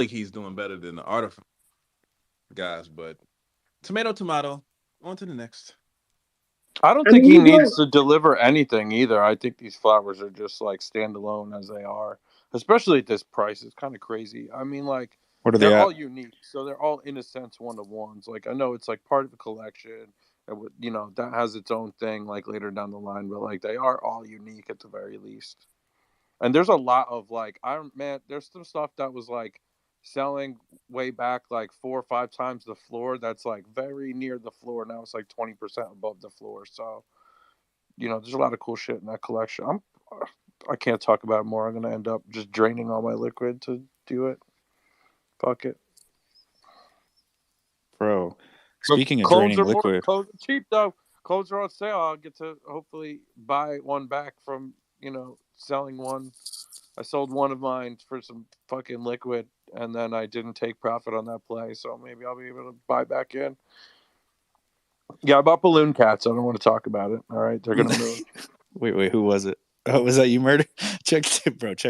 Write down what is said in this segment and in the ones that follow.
think he's doing better than the artificial guys, but tomato, tomato. On to the next. I don't I think mean, he you needs go. to deliver anything either. I think these flowers are just like standalone as they are, especially at this price. It's kind of crazy. I mean, like What are they they're at? all unique, so they're all in a sense one of ones. Like I know it's like part of the collection, and that has its own thing like later down the line, but like they are all unique at the very least. And there's a lot of like there's some stuff that was like selling way back like 4 or 5 times the floor. That's like very near the floor now. It's like 20% above the floor. So there's a lot of cool shit in that collection. I can't talk about it more. I'm gonna end up just draining all my liquid to do it. Fuck it. Bro, But speaking of draining liquid, clothes are cheap though. Clothes are on sale. I'll get to hopefully buy one back from selling one. I sold one of mine for some fucking liquid, and then I didn't take profit on that play. So maybe I'll be able to buy back in. Yeah, I bought balloon cats. I don't want to talk about it. All right, they're gonna move. wait, who was it? Oh, was that you, Murder? Check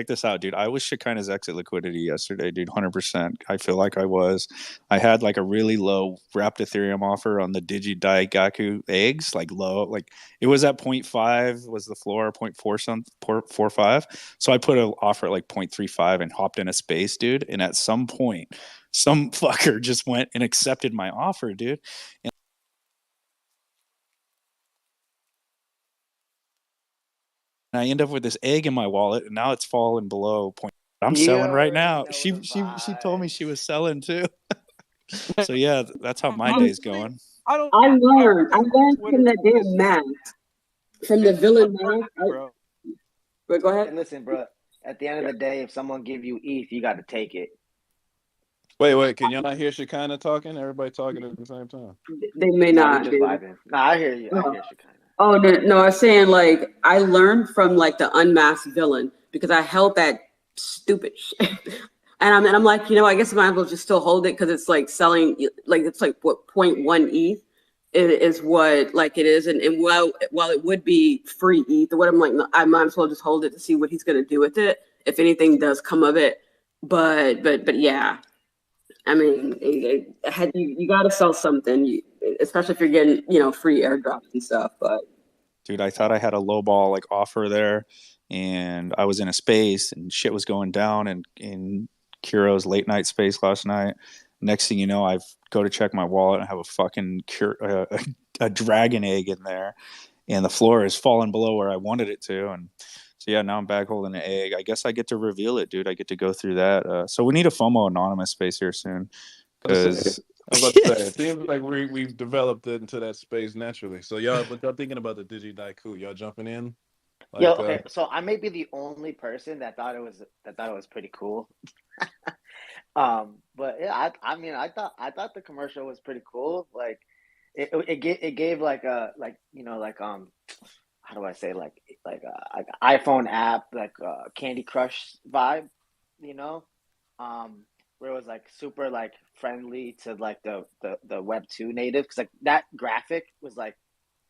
this out, dude. I was Shekinah's exit liquidity yesterday, dude. 100%. I feel like I was. I had like a really low wrapped Ethereum offer on the Digi Daigaku eggs, like low, like it was at 0.5 was the floor, 0.4 some 0.45. So I put an offer at like 0.35 and hopped in a space, dude. And at some point, some fucker just went and accepted my offer, dude. And I end up with this egg in my wallet, and now it's fallen below point. I'm You selling right already now. know the She told me she was vibes. selling too. So yeah, that's how my day's Honestly, going. I don't. I Every learned. I day on learned from Twitter, that damn it's math, from the it's villain unheard, math. bro. But go ahead. And listen, bro. At the end of the day, if someone give you ETH, you got to take it. Wait. Can y'all not hear Shekinah talking? Everybody talking at the same time. They may Nah, we not, just dude. vibing. Nah, I hear you. I Oh, hear Shekinah. oh no, no, I was saying like I learned from like the unmasked villain because I held that stupid shit. And I'm like, I guess I might as well just still hold it because it's like selling, like it's like what point one ETH is what like it is, and while it would be free ETH or what, I'm like, no, I might as well just hold it to see what he's gonna do with it if anything does come of it. But yeah, I mean, you got to sell something, especially if you're getting free airdrops and stuff. But Dude, I thought I had a low ball like offer there, and I was in a space, and shit was going down, and in Kuro's late night space last night. Next thing you know, I go to check my wallet and have a fucking a dragon egg in there, and the floor is falling below where I wanted it to, and so yeah, now I'm back holding an egg. I guess I get to reveal it, dude. I get to go through that. So we need a FOMO anonymous space here soon, I was about to say. because I was about to say. It seems like we've developed it into that space naturally. So y'all, but y'all thinking about the Digi Daiku? Y'all jumping in? Yo, Like, okay. So I may be the only person that thought it was pretty cool. But yeah, I mean, I thought the commercial was pretty cool. Like, it gave like a how do I say, like iPhone app, like Candy Crush vibe, you know, where it was like super like friendly to like the Web 2 native, because like that graphic was like,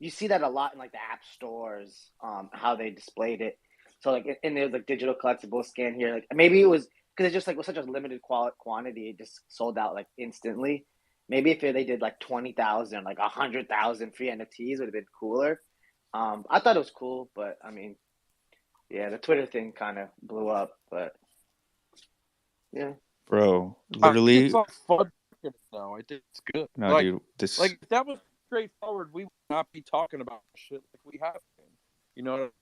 you see that a lot in like the app stores, how they displayed it. So like, and there's like digital collectible scan here, like maybe it was because it just like was such a limited quantity, it just sold out like instantly. Maybe if they did like 20,000, like 100,000 free NFTs would have been cooler. I thought it was cool, but I mean, yeah, the Twitter thing kind of blew up, but yeah. bro, I think it's literally, all fun now. I think it's good. no, dude, this. Like if that was straightforward, we would not be talking about shit like we have been.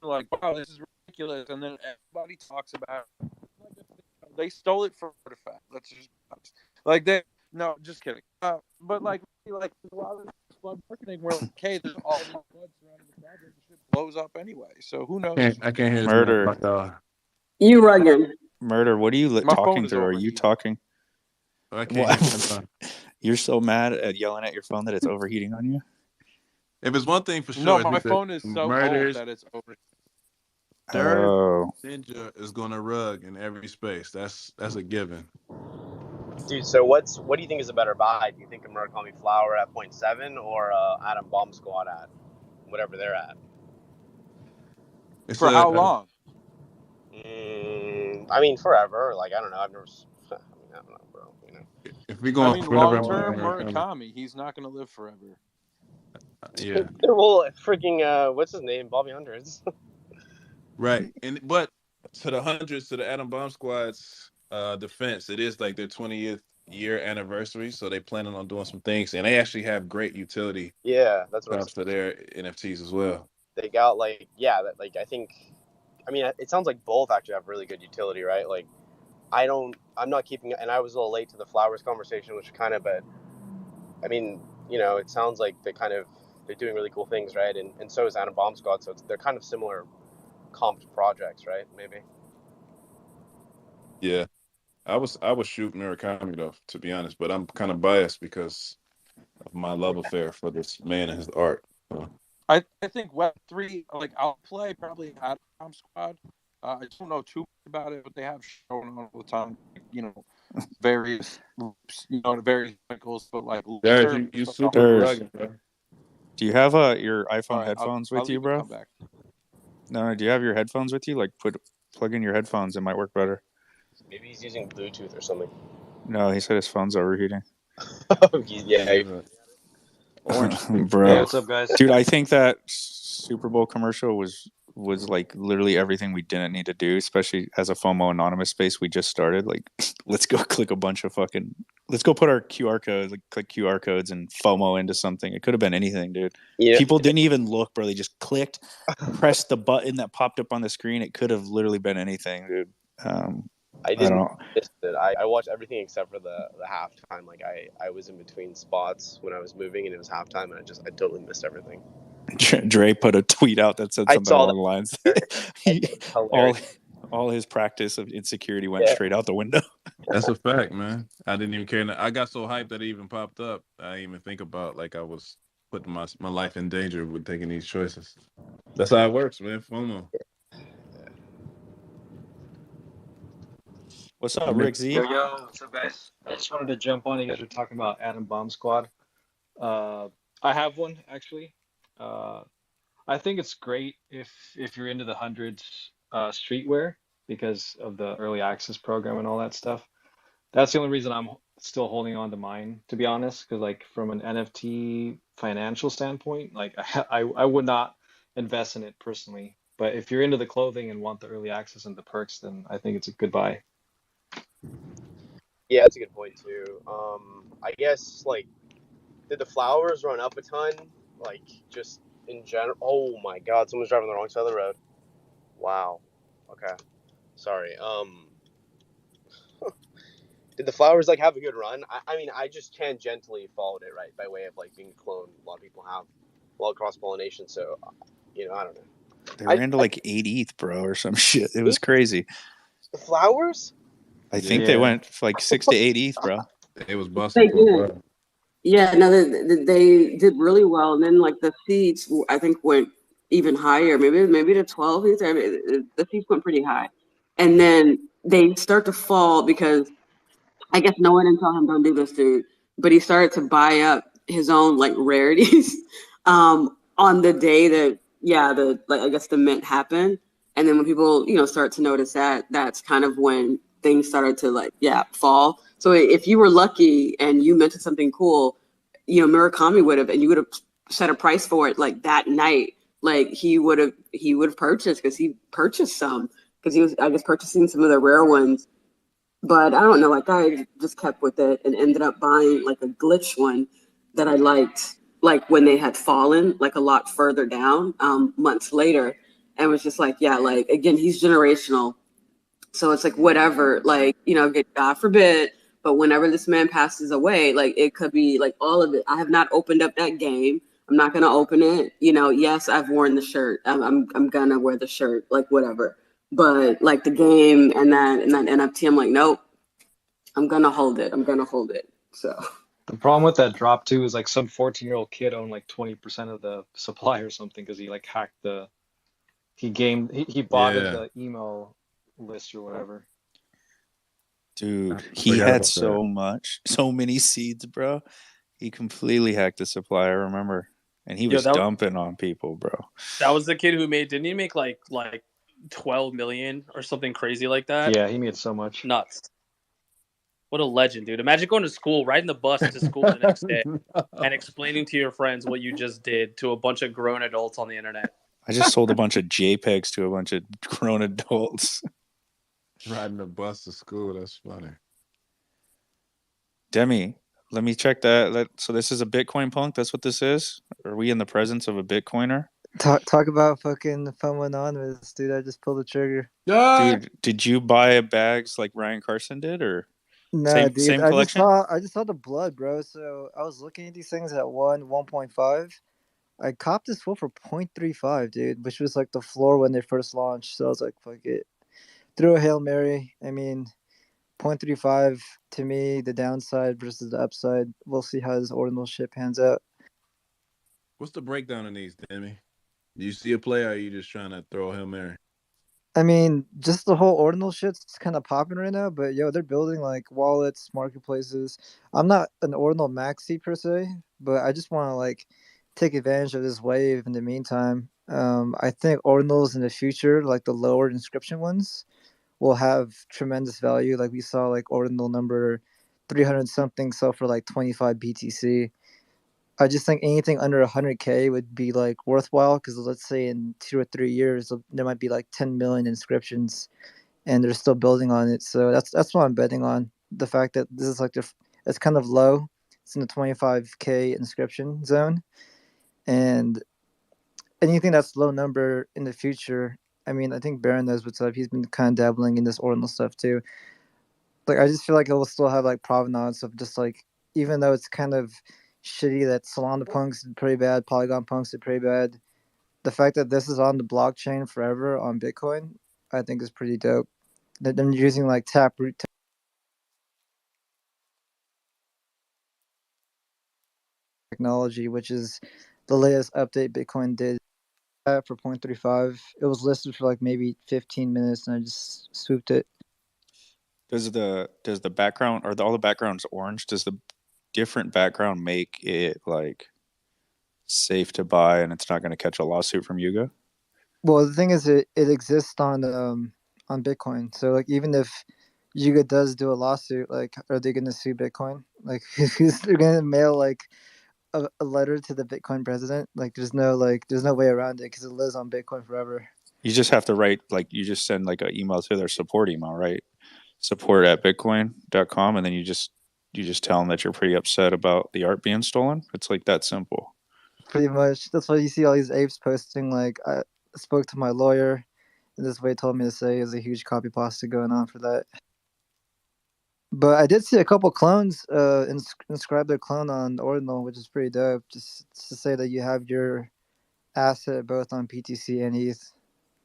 Like, wow, this is ridiculous, and then everybody talks about it. They stole it from Artifact. Let's just like they. No, just kidding. But like a lot of flood marketing, where like, hey, there's all these floods surrounding the project, the shit blows up anyway. So who knows? I can't hear this man. Murder, Fuck y'all. you My rugged. murder. What are you my phone talking is through? Are you overheating. talking? I can't hear What? him. You're so mad at yelling at your phone that it's overheating on you? If it's one thing for No, sure, my it's that phone is so old murders that it's over. third Oh, ninja is gonna rug in every space. That's a given. Dude, so what do you think is a better buy? Do you think a Murakami Flower at 0.7 or Atom Bomb Squad at whatever they're at? It's For how long? I mean, forever. Like I don't know. I don't know, bro. You know. If we go I on mean, forever, long I'm term, Murakami. Murakami, he's not going to live forever. Yeah, Well, freaking what's his name? Bobby Hundreds. right. But to the hundreds, to the Atom Bomb Squad's defense, it is like their 20th year anniversary, so they planning on doing some things, and they actually have great utility Yeah, that's what I'm comes to saying. their NFTs as well. They got like like I think, I mean, it sounds like both actually have really good utility, right? Like I'm not keeping, and I was a little late to the flowers conversation, which kind of, but I mean, it sounds like they're doing really cool things, right? And so is Atom Bomb Squad, so they're kind of similar comped projects, right? Maybe. Yeah, I was shoot Murakami though, to be honest, but I'm kind of biased because of my love affair for this man and his art. So, I think Web3, like, I'll play probably Atom Squad. I don't know too much about it, but they have shown on all the time, various loops, various vehicles, but like Darius, loops you are super Darius, bugging, bro. do you have your all iPhone right. headphones I'll with you, leave and bro? come back. No, do you have your headphones with you? Like, plug in your headphones. It might work better. Maybe he's using Bluetooth or something. No, he said his phone's overheating. Yeah. Orange stick. Bro. Hey, what's up, guys? Dude, I think that Super Bowl commercial was like literally everything we didn't need to do, especially as a FOMO anonymous space we just started. Like, let's go click a bunch of let's go put our QR codes, like click QR codes and FOMO into something. It could have been anything, dude. Yeah. People didn't even look, bro. They just clicked, pressed the button that popped up on the screen. It could have literally been anything, dude. I I didn't don't miss it. I watched everything except for the halftime. Like I was in between spots when I was moving, and it was halftime, and I totally missed everything. Dre put a tweet out that said I something saw along the lines. all Hilarious. all his practice of insecurity went Yeah. straight out the window. That's a fact, man. I didn't even care. I got so hyped that it even popped up. I didn't even think about like I was putting my life in danger with taking these choices. That's how it works, man. FOMO. What's up, Rick Z? Yo, what's up, guys? I just wanted to jump on. You guys were talking about Atom Bomb Squad. I have one actually. Uh, I think it's great if you're into the hundreds streetwear because of the early access program and all that stuff. That's the only reason I'm still holding on to mine, to be honest, because like from an NFT financial standpoint, like I would not invest in it personally. But if you're into the clothing and want the early access and the perks, then I think it's a good buy. Yeah, that's a good point too. I guess like, did the flowers run up a ton? Like just in general. Oh my God, someone's driving the wrong side of the road. Wow. Okay. Sorry. Did the flowers like have a good run? I mean, I just tangentially followed it, right, by way of like being a clone. A lot of people have a lot of cross pollination, so I don't know. They ran to like 8 ETH, bro, or some shit. It was crazy. The flowers? I think Yeah. they went like 6 to 8 ETH, bro. It was They busting for a did. while. Yeah, no, they did really well, and then like the seeds, I think went even higher. Maybe to 12. I mean, the seeds went pretty high, and then they start to fall because I guess no one didn't tell him don't do this, dude. But he started to buy up his own like rarities on the day that the like I guess the mint happened. And then when people, start to notice that, that's kind of when things started to like, fall. So if you were lucky and you minted something cool, Murakami would have, and you would have set a price for it like that night. Like he would have purchased because he purchased some because he was, I guess, purchasing some of the rare ones. But I don't know, like I just kept with it and ended up buying like a glitch one that I liked, like when they had fallen like a lot further down months later. And was just like, like again, he's generational. So it's like whatever, like, God forbid, but whenever this man passes away, like it could be like all of it. I have not opened up that game. I'm not gonna open it. Yes, I've worn the shirt. I'm gonna wear the shirt, like whatever. But like the game and that NFT, I'm like, nope, I'm gonna hold it. I'm gonna hold it. So The problem with that drop too is like some 14-year-old kid owned like 20% of the supply or something because he like hacked he bought Yeah. the email list or whatever. Dude, I he forgot had about so many seeds, bro. He completely hacked the supply, I remember. And he Yo, was dumping on people, bro. that was the kid who didn't he make like 12 million or something crazy like that? Yeah, he made so much. Nuts. What a legend, dude. Imagine going to school, riding the bus to school the next day, and explaining to your friends what you just did to a bunch of grown adults on the internet. I just sold a bunch of JPEGs to a bunch of grown adults. Riding the bus to school. That's funny. Demi, let me check that. So this is a Bitcoin punk. That's what this is. Are we in the presence of a Bitcoiner? Talk about fucking fun anonymous, dude. I just pulled the trigger. Dude, did you buy bags like Ryan Carson did, or Nah, dude. same collection? I just saw the blood, bro. So I was looking at these things at 1.5. I copped this fool for 0.35, dude, which was like the floor when they first launched. So I was like, fuck it. Threw a Hail Mary. I mean, 0.35 to me, the downside versus the upside. We'll see how this ordinal shit pans out. What's the breakdown in these, Demi? Do you see a play, or are you just trying to throw a Hail Mary? I mean, just the whole ordinal shit's kind of popping right now, but yo, they're building like wallets, marketplaces. I'm not an ordinal maxi per se, but I just want to like take advantage of this wave in the meantime. I think ordinals in the future, like the lower inscription ones, will have tremendous value. Like we saw, like ordinal number 300 something sell for like 25 BTC. I just think anything under 100K would be like worthwhile because let's say in 2 or 3 years there might be like 10 million inscriptions, and they're still building on it. So that's what I'm betting on. The fact that this is like it's kind of low. It's in the 25K inscription zone, and anything that's low number in the future. I mean, I think Baron knows what's up. He's been kind of dabbling in this ordinal stuff too. Like I just feel like it will still have like provenance of just like, even though it's kind of shitty that Solana punks did pretty bad, Polygon punks did pretty bad. The fact that this is on the blockchain forever on Bitcoin, I think is pretty dope. That they're using like Taproot technology, which is the latest update Bitcoin did for 0.35. It was listed for like maybe 15 minutes, and I just swooped it. Does the background, or all the backgrounds orange? Does the different background make it like safe to buy, and it's not going to catch a lawsuit from Yuga? Well, the thing is, it exists on Bitcoin. So like, even if Yuga does do a lawsuit, like, are they going to sue Bitcoin? Like, they're going to mail like a letter to the Bitcoin president? Like, there's no way around it because it lives on Bitcoin forever. You just have to write, like, you just send like an email to their support email, right? support@bitcoin.com, and then you just tell them that you're pretty upset about the art being stolen. It's like that simple. Pretty much. That's why you see all these apes posting like, I spoke to my lawyer, and this way told me to say. There's a huge copy pasta going on for that. But I did see a couple clones inscribe their clone on Ordinal, which is pretty dope. Just to say that you have your asset both on PTC and ETH.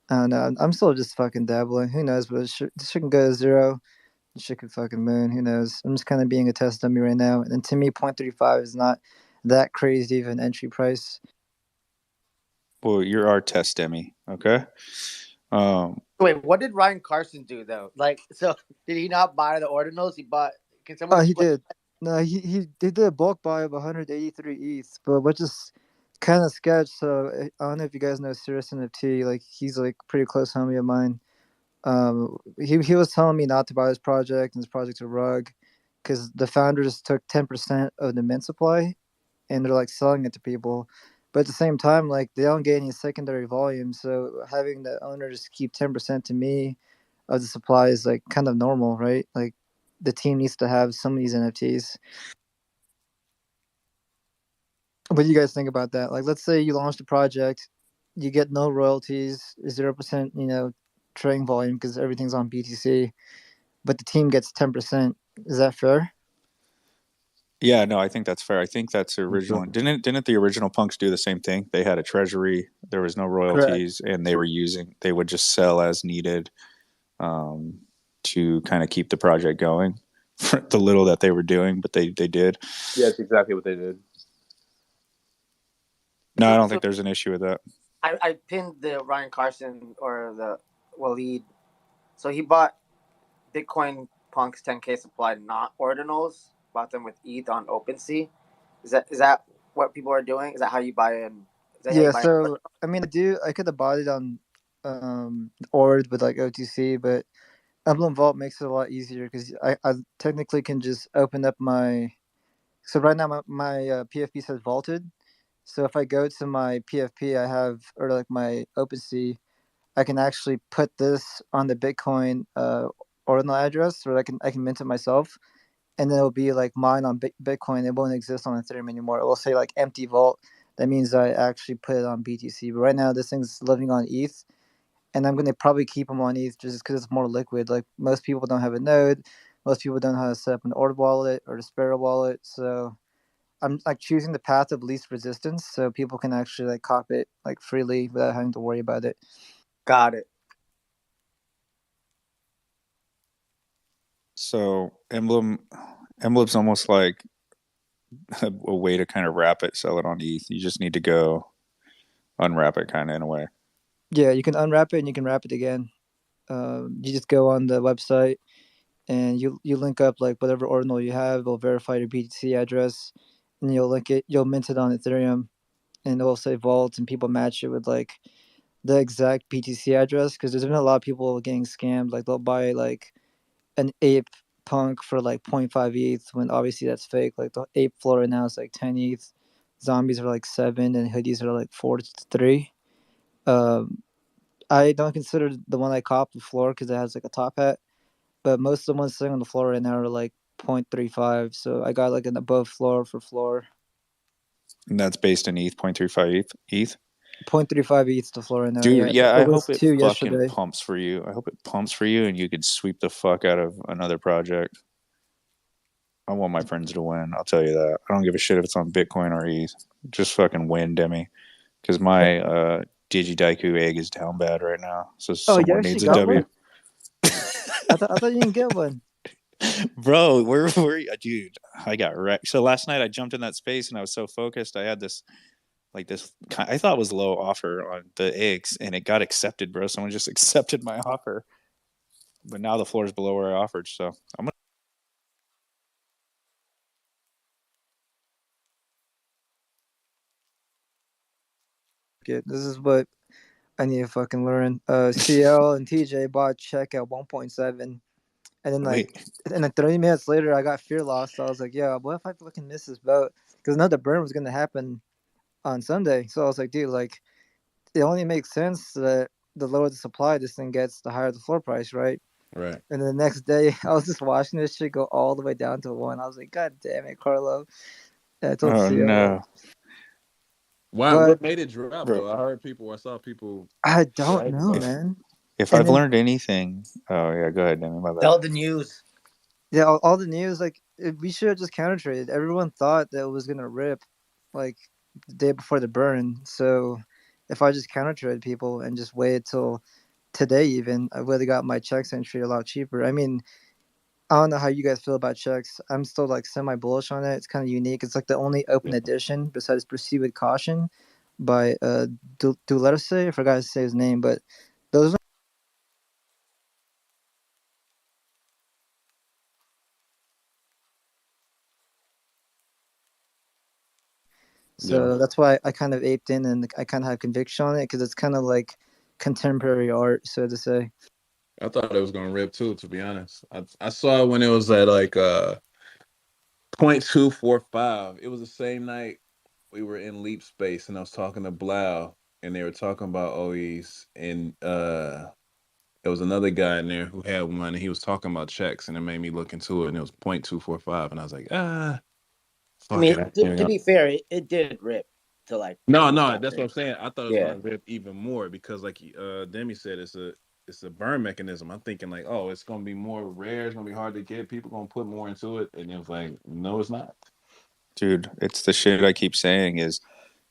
I don't know. I'm still just fucking dabbling. Who knows? But this shit can go to zero. This shit could fucking moon. Who knows? I'm just kind of being a test dummy right now. And to me, 0.35 is not that crazy of an entry price. Well, you're our test dummy, okay? Wait, what did Ryan Carson do though? Like, so did he not buy the ordinals? He bought. Can someone? Oh, he did. No, he did a bulk buy of 183 ETH, but which is kind of sketch. So I don't know if you guys know Cirrus NFT. Like, he's like pretty close homie of mine. He was telling me not to buy this project, and this project's a rug, because the founders took 10% of the mint supply, and they're like selling it to people. But at the same time, like, they don't get any secondary volume, so having the owners keep 10% to me of the supply is like kind of normal, right? Like, the team needs to have some of these NFTs. What do you guys think about that? Like, let's say you launched a project, you get no royalties, 0%, trading volume because everything's on BTC, but the team gets 10%. Is that fair? Yeah, no, I think that's fair. I think that's original. Didn't the original punks do the same thing? They had a treasury, there was no royalties, correct, and they would just sell as needed to kind of keep the project going for the little that they were doing, but they did. Yeah, that's exactly what they did. No, I don't think there's an issue with that. I pinned the Ryan Carson or the Waleed. So he bought Bitcoin Punk's 10K supply, not ordinals. Bought them with ETH on OpenSea. Is that what people are doing? Is that how you buy in? Yeah. So I mean, I could have bought it on Ord with like OTC, but Emblem Vault makes it a lot easier because I technically can just open up my. So right now my PFP says vaulted. So if I go to my PFP, I have or like my OpenSea, I can actually put this on the Bitcoin ordinal address, or I can mint it myself, and then it'll be like mine on Bitcoin. It won't exist on Ethereum anymore. It will say like empty vault. That means I actually put it on BTC. But right now, this thing's living on ETH, and I'm gonna probably keep them on ETH just because it's more liquid. Like most people don't have a node, most people don't know how to set up an Ord wallet or the Sparrow wallet. So I'm like choosing the path of least resistance, so people can actually like copy it like freely without having to worry about it. Got it. So emblem's almost like a way to kind of wrap it, sell it on ETH. You just need to go unwrap it kind of in a way. Yeah, you can unwrap it and you can wrap it again. You just go on the website and you link up like whatever ordinal you have. It'll verify your BTC address, and you'll link it. You'll mint it on Ethereum, and it will say vault, and people match it with like the exact BTC address because there's been a lot of people getting scammed. Like they'll buy like an ape punk for like zero point 0.5 ETH when obviously that's fake. Like the ape floor right now is like 10 ETH. Zombies are like 7 and hoodies are like 4 to 3. Um, I don't consider the one I copped the floor because it has like a top hat, but most of the ones sitting on the floor right now are like 0.35. So I got like an above floor for floor. And that's based in ETH, 0.35 ETH. 0.35 ETH the floor right now. Dude, Yeah, yeah, it I was hope it 2 fucking yesterday. pumps for you. I hope it pumps for you and you could sweep the fuck out of another project. I want my friends to win. I'll tell you that. I don't give a shit if it's on Bitcoin or ETH. Just fucking win, Demi. Because my Digidaiku egg is down bad right now. So Oh, you someone actually needs a got W. one? I thought you didn't get one. Bro, where were you? Dude, I got wrecked. So last night I jumped in that space and I was so focused. I had this I thought was low offer on the eggs and it got accepted, bro. Someone just accepted my offer. But now the floor is below where I offered, so I'm gonna This is what I need to fucking learn. CL and TJ bought check at 1.7, and then like, wait. and then 30 minutes later, I got fear lost. So I was like, yeah, what if I fucking miss this boat? Because I know the burn was gonna happen on Sunday. So I was like, dude, like, it only makes sense that the lower the supply this thing gets, the higher the floor price, right? Right. And then the next day, I was just watching this shit go all the way down to 1. I was like, God damn it, Carlo. And I told Oh CL that. no. Why? But What made it drop Bro, though? I saw people I don't bragging know, about it. man. if And I've then learned anything, oh yeah, go ahead, Demi, my bad. Tell the news. yeah, all the news like we should have just counter traded. Everyone thought that it was gonna rip, like the day before the burn. So if I just counter trade people and just waited till today, even I would have got my checks entry a lot cheaper. I mean, I don't know how you guys feel about checks. I'm still like semi bullish on it. It's kind of unique. It's like the only open Yeah. edition besides Proceed with Caution by Dulerse. I forgot to say his name, but those. Yeah. So that's why I kind of aped in and I kind of have conviction on it because it's kind of like contemporary art, so to say. I thought it was gonna rip too, to be honest. I saw it when it was at like 0.245. It was the same night we were in Leap Space and I was talking to Blau and they were talking about OEs and there was another guy in there who had one and he was talking about checks and it made me look into it and it was 0.245 and I was like, I fuck mean, it. I ain't to gonna... be fair, it did rip to like No, that's what I'm 0.5. saying. I thought it was Yeah. gonna rip even more because like Demi said it's a burn mechanism. I'm thinking like, oh, it's gonna be more rare, it's gonna be hard to get, people gonna put more into it, and it was like, no, it's not. Dude, it's the shit I keep saying is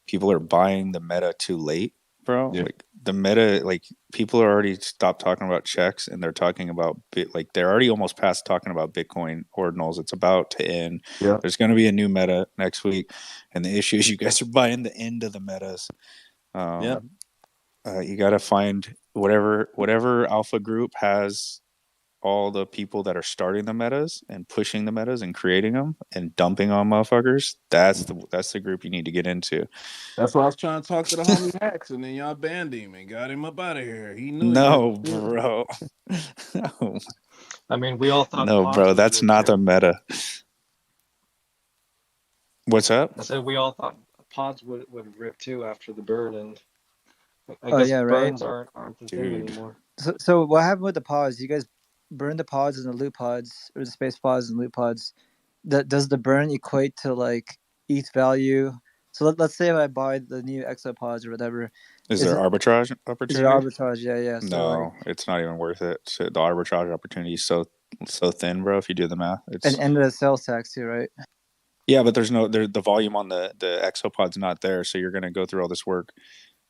people are buying the meta too late, bro. Yeah. Like the meta, like people are already stopped talking about checks and they're talking about like they're already almost past talking about Bitcoin ordinals. It's about to end. Yeah. There's going to be a new meta next week, and the issue is you guys are buying the end of the metas. Yeah. You got to find whatever alpha group has all the people that are starting the metas and pushing the metas and creating them and dumping on motherfuckers, that's the group you need to get into. That's why I was trying to talk to the homie Hacks, and then y'all banned him and got him up out of here. He knew he No, was good. bro. No. I mean, we all thought No, pods bro, would that's rip not the too. meta. What's up? I said we all thought pods would rip too after the burn, and I Oh guess yeah, right. burns aren't the thing Dude. anymore. So what happened with the pods? You guys burn the pods and the loot pods, or the space pods and loot pods. Does the burn equate to like ETH value? So let's say if I buy the new exopods or whatever, Is there arbitrage is there opportunity? arbitrage? Yeah. So No, it's not even worth it. So the arbitrage opportunity is so thin, bro. If you do the math, it's and the sales tax too, right? yeah, but the volume on the exopod's not there, so you're gonna go through all this work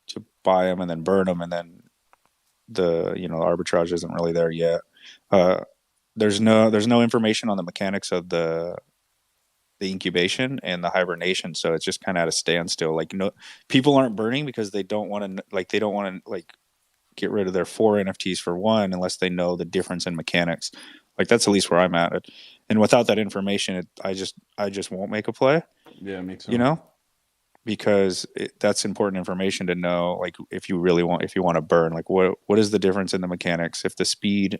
to buy them and then burn them, and then the arbitrage isn't really there yet. There's no information on the mechanics of the incubation and the hibernation, so it's just kind of at a standstill. Like, no, people aren't burning because they don't want to like get rid of their 4 NFTs for one unless they know the difference in mechanics. Like, that's at least where I'm at. And without that information, I just won't make a play. Yeah, me too. You know, because that's important information to know. Like, if you want to burn, like what is the difference in the mechanics? If the speed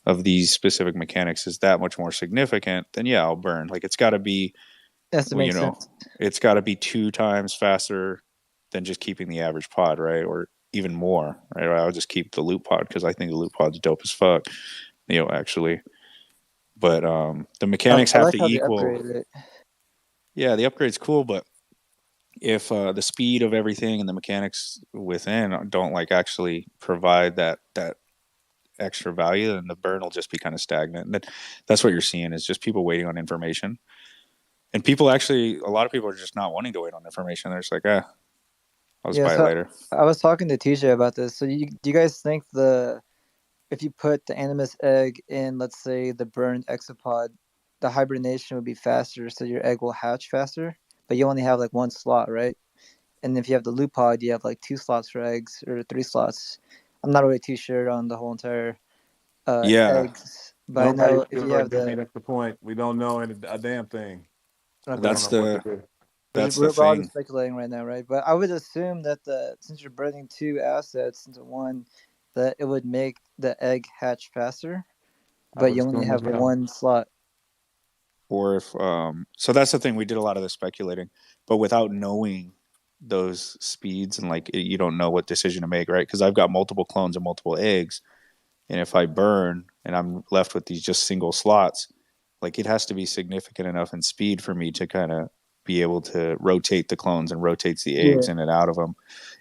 of these specific mechanics is that much more significant, then yeah, I'll burn. Like, it's got to be, That's to make sense. it's got to be 2 times faster than just keeping the average pod, right? Or even more, right? I'll just keep the loot pod because I think the loot pod's dope as fuck, actually. But the mechanics I have like to how they equal. upgraded it. Yeah, the upgrade's cool, but if the speed of everything and the mechanics within don't like actually provide that extra value, then the burn will just be kind of stagnant. And that's what you're seeing is just people waiting on information. And a lot of people are just not wanting to wait on information. They're just like, I'll just buy it later. I was talking to TJ about this. So do you guys think if you put the animus egg in, let's say, the burned exopod, the hibernation would be faster, so your egg will hatch faster, but you only have like 1 slot, right? And if you have the loot pod, you have like 2 slots for eggs or 3 slots. I'm not really too sure on the whole entire eggs, but I know if you have that's the point. We don't know a damn thing. Okay. That's the we're all just speculating right now, right? But I would assume that since you're burning 2 assets into one, that it would make the egg hatch faster, but you only have 1 slot. Or if so that's the thing. We did a lot of the speculating, but without knowing those speeds and like you don't know what decision to make, right? Because I've got multiple clones and multiple eggs, and if I burn and I'm left with these just single slots, like it has to be significant enough in speed for me to kind of be able to rotate the clones and rotates the eggs in and out of them.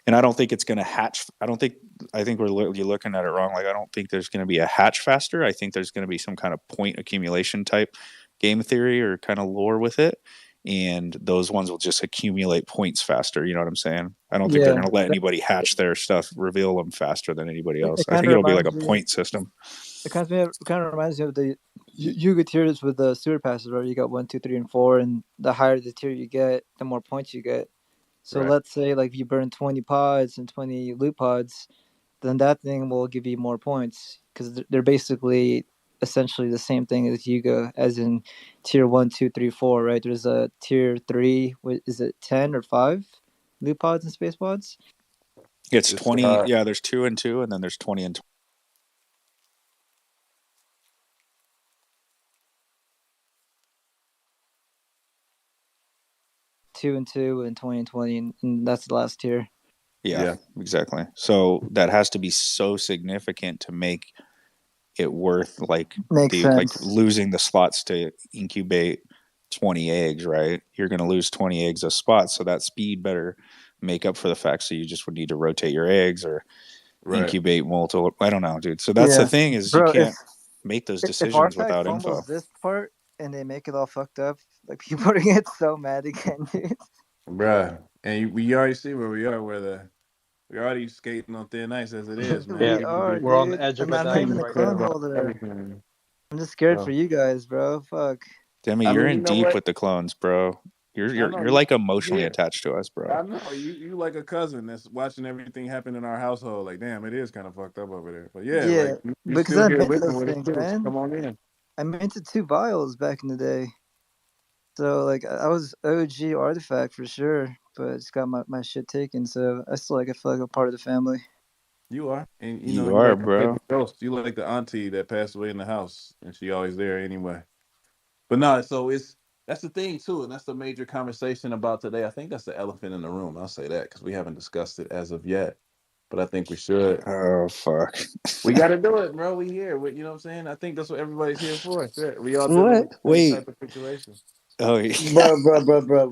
And I don't think it's going to hatch. I think you're looking at it wrong. Like, I don't think there's going to be a hatch faster. I think there's going to be some kind of point accumulation type game theory or kind of lore with it. And those ones will just accumulate points faster. You know what I'm saying? I don't think they're going to let anybody hatch their stuff, reveal them faster than anybody else. I think it'll be like a point system. It kind of reminds me of the Yuga tiers with the sewer passes, where you got 1, 2, 3, and 4, and the higher the tier you get, the more points you get. So let's say like if you burn 20 pods and 20 loot pods, then that thing will give you more points because they're basically essentially the same thing as Yuga, as in tier 1, 2, 3, 4, right? There's a tier 3. Is it 10 or 5 loot pods and space pods? It's 20. Yeah, there's 2 and 2, and then there's 20 and 20. 2 and 2 and 20 and 20, and that's the last tier. Yeah, exactly. So that has to be so significant to make it worth like losing the slots to incubate 20 eggs, right? You're going to lose 20 eggs of spots, so that speed better make up for the fact. So you just would need to rotate your eggs or incubate multiple. I don't know, dude. So that's the thing is, you can't make those decisions without info. This part and they make it all fucked up, like people are getting so mad again, dude. Bruh, and we already see where we are. We're already skating on thin ice as it is, man. We're on the edge of a dive right now. I'm just scared for you guys, bro. Fuck. Demi, you're in deep with the clones, bro. You're like emotionally attached to us, bro. I know you like a cousin that's watching everything happen in our household. Like, damn, it is kind of fucked up over there. But yeah, Yeah, like you're because still I here mint living those with us things, too. man. Come on in. I minted 2 vials back in the day. So like I was OG artifact for sure, but I just got my shit taken. So I still like I feel like a part of the family. You are, and You you are, like the baby bro. ghost. You like the auntie that passed away in the house, and she always there anyway. But no, so that's the thing too, and that's the major conversation about today. I think that's the elephant in the room. I'll say that because we haven't discussed it as of yet, but I think we should. Oh fuck. We got to do it, bro. We here. You know what I'm saying? I think that's what everybody's here for. Shit. We all dealing What? with the same Wait. type of situation. Oh yeah. Bro.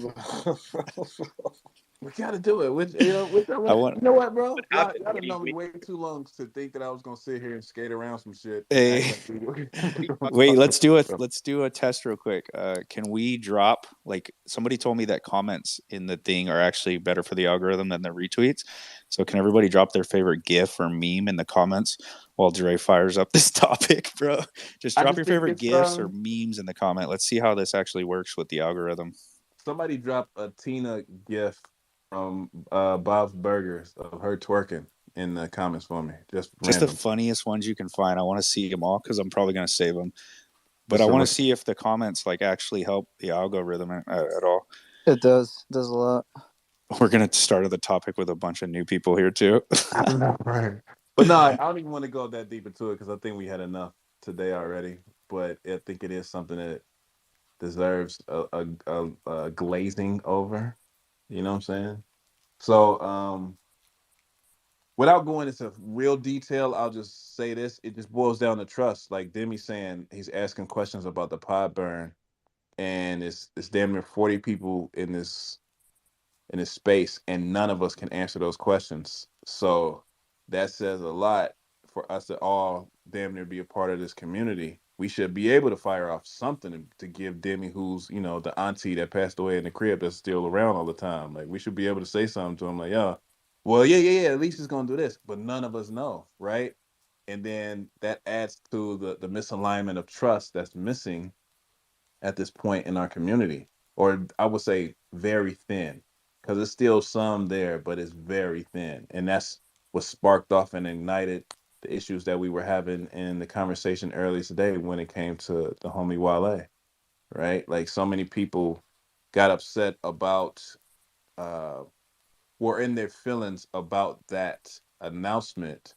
We got to do it. I want. You know what, bro? What Y'all happened? have known me way too long to think that I was gonna sit here and skate around some shit and act Hey. like we were. What are you talking Wait, about? let's do a test real quick. Can we drop like somebody told me that comments in the thing are actually better for the algorithm than the retweets. So can everybody drop their favorite GIF or meme in the comments while Dre fires up this topic, bro? Just I drop just your think favorite it's GIFs or memes in the comment. Let's see how this actually works with the algorithm. somebody dropped a Tina gif from Bob's Burgers of her twerking in the comments for me. Just Just the random. funniest ones you can find. I want to see them all because I'm probably going to save them. But I Just a want to look. see if the comments like actually help the algorithm at all. It does a lot. We're going to start the topic with a bunch of new people here too. I know, right? But no, I don't even want to go that deep into it because I think we had enough today already. But I think it is something that deserves a glazing over. You know what I'm saying? So, without going into real detail, I'll just say this: it just boils down to trust. Like Demi saying, he's asking questions about the pod burn, and it's damn near 40 people in this space, and none of us can answer those questions. So that says a lot for us to all damn near be a part of this community. We should be able to fire off something to give Demi, who's the auntie that passed away in the crib that's still around all the time. Like we should be able to say something to him, like, "Yeah, well, yeah. At least he's gonna do this," but none of us know, right? And then that adds to the misalignment of trust that's missing at this point in our community, or I would say very thin, because there's still some there, but it's very thin, and that's what sparked off and ignited the issues that we were having in the conversation earlier today when it came to the homie Wale, right? Like so many people got upset about, uh, were in their feelings about that announcement,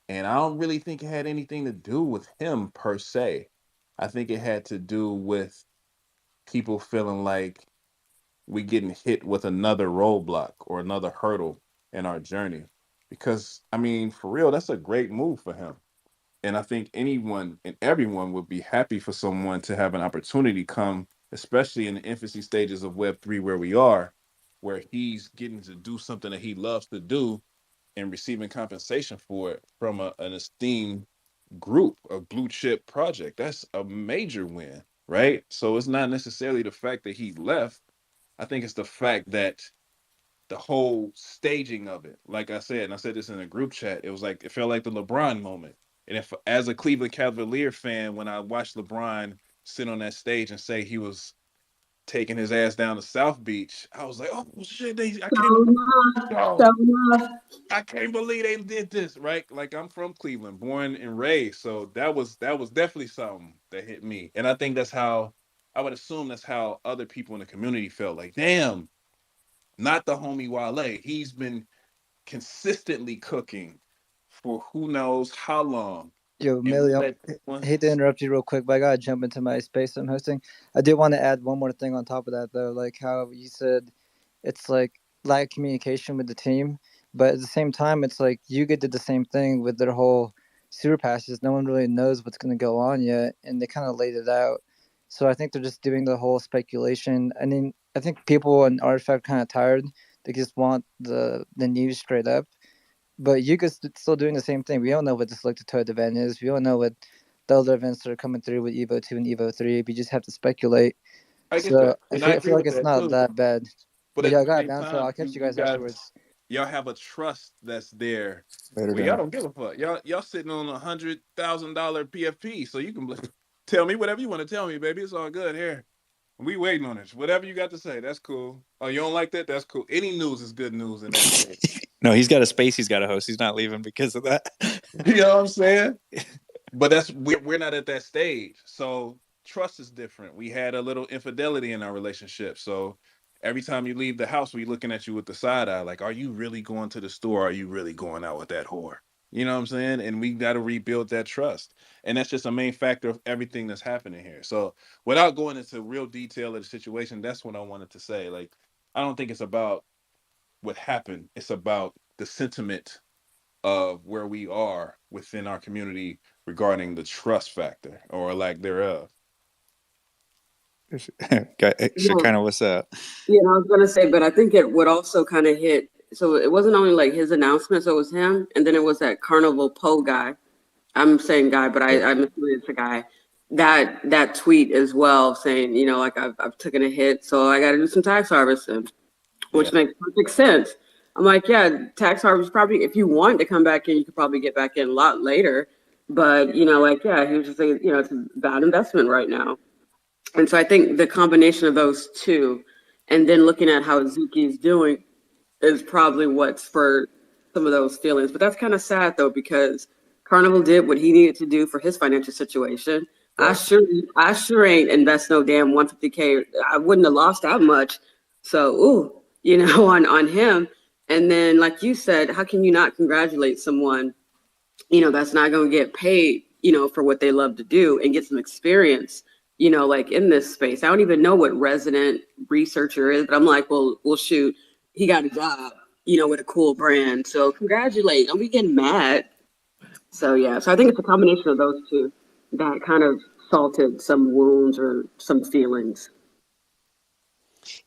and I don't really think it had anything to do with him per se. I think it had to do with people feeling like we getting hit with another roadblock or another hurdle in our journey. Because I mean, for real, that's a great move for him. And I think anyone and everyone would be happy for someone to have an opportunity come, especially in the infancy stages of Web3 where we are, where he's getting to do something that he loves to do and receiving compensation for it from an esteemed group, a blue chip project. That's a major win, right? So it's not necessarily the fact that he left. I think it's the fact that the whole staging of it, like I said, and I said this in a group chat, it was like it felt like the LeBron moment. And if as a Cleveland Cavalier fan, when I watched LeBron sit on that stage and say he was taking his ass down to South Beach, I was like, oh shit, I can't So believe, enough, yo, so enough. I can't believe they did this, right? Like I'm from Cleveland, born and raised, so that was definitely something that hit me, and I think that's how I would assume that's how other people in the community felt. Like, damn, not the homie Wale. He's been consistently cooking for who knows how long, Yo, and we Millie, let I one. hate to interrupt you real quick, but I gotta jump into my space I'm hosting. I do want to add one more thing on top of that, though, like how you said it's like lack of communication with the team, but at the same time, it's like Yuga did the same thing with their whole sewer passes. No one really knows what's going to go on yet, and they kind of laid it out. So I think they're just doing the whole speculation. I mean, I think people in Artifact kind of tired. They just want the news straight up. But Yuga's still doing the same thing. We don't know what this Selected Toad event is. We don't know what the other events that are coming through with Evo 2 and Evo 3. We just have to speculate. I get So that, and I I agree feel like with it's that not too. that bad. But But at yeah, the I gotta same bounce, so time, I'll catch you you guys guys, afterwards. y'all have a trust that's there. Later, Well, y'all Demi. don't give a fuck. Y'all sitting on $100,000 PFP, so you can tell me whatever you want to tell me, baby. It's all good here. We waiting on it. Whatever you got to say, that's cool. Oh, you don't like that? That's cool. Any news is good news in that space. No, he's got a space he's got to host. He's not leaving because of that. You know what I'm saying? But we're not at that stage. So trust is different. We had a little infidelity in our relationship. So every time you leave the house, we looking at you with the side eye, like, are you really going to the store? Are you really going out with that whore? You know what I'm saying? And we got to rebuild that trust. And that's just a main factor of everything that's happening here. So without going into real detail of the situation, that's what I wanted to say. Like, I don't think it's about what happened. It's about the sentiment of where we are within our community regarding the trust factor or lack thereof. Yeah, Shekinah, what's up? yeah, I was gonna say, but I think it would also kind of hit. So it wasn't only like his announcement, so it was him, and then it was that Carnival Poe guy. I'm saying guy, but Yeah. I'm assuming it's a guy. That tweet as well, saying, like I've taken a hit, so I got to do some tax harvesting, Yeah. which makes perfect sense. I'm like, yeah, tax harvest probably, if you want to come back in, you could probably get back in a lot later. But, like, yeah, he was just saying, it's a bad investment right now. And so I think the combination of those two, and then looking at how Zuki is doing, is probably what spurred some of those feelings. But that's kind of sad though, because Carnival did what he needed to do for his financial situation. I Right. sure, I sure ain't invest no damn 150K. I wouldn't have lost that much. So, ooh, on him. And then, like you said, how can you not congratulate someone, that's not going to get paid, for what they love to do and get some experience, like in this space. I don't even know what resident researcher is, but I'm like, well, shoot, he got a job, with a cool brand. So congratulate. Don't be getting mad. So yeah, so I think it's a combination of those two that kind of salted some wounds or some feelings.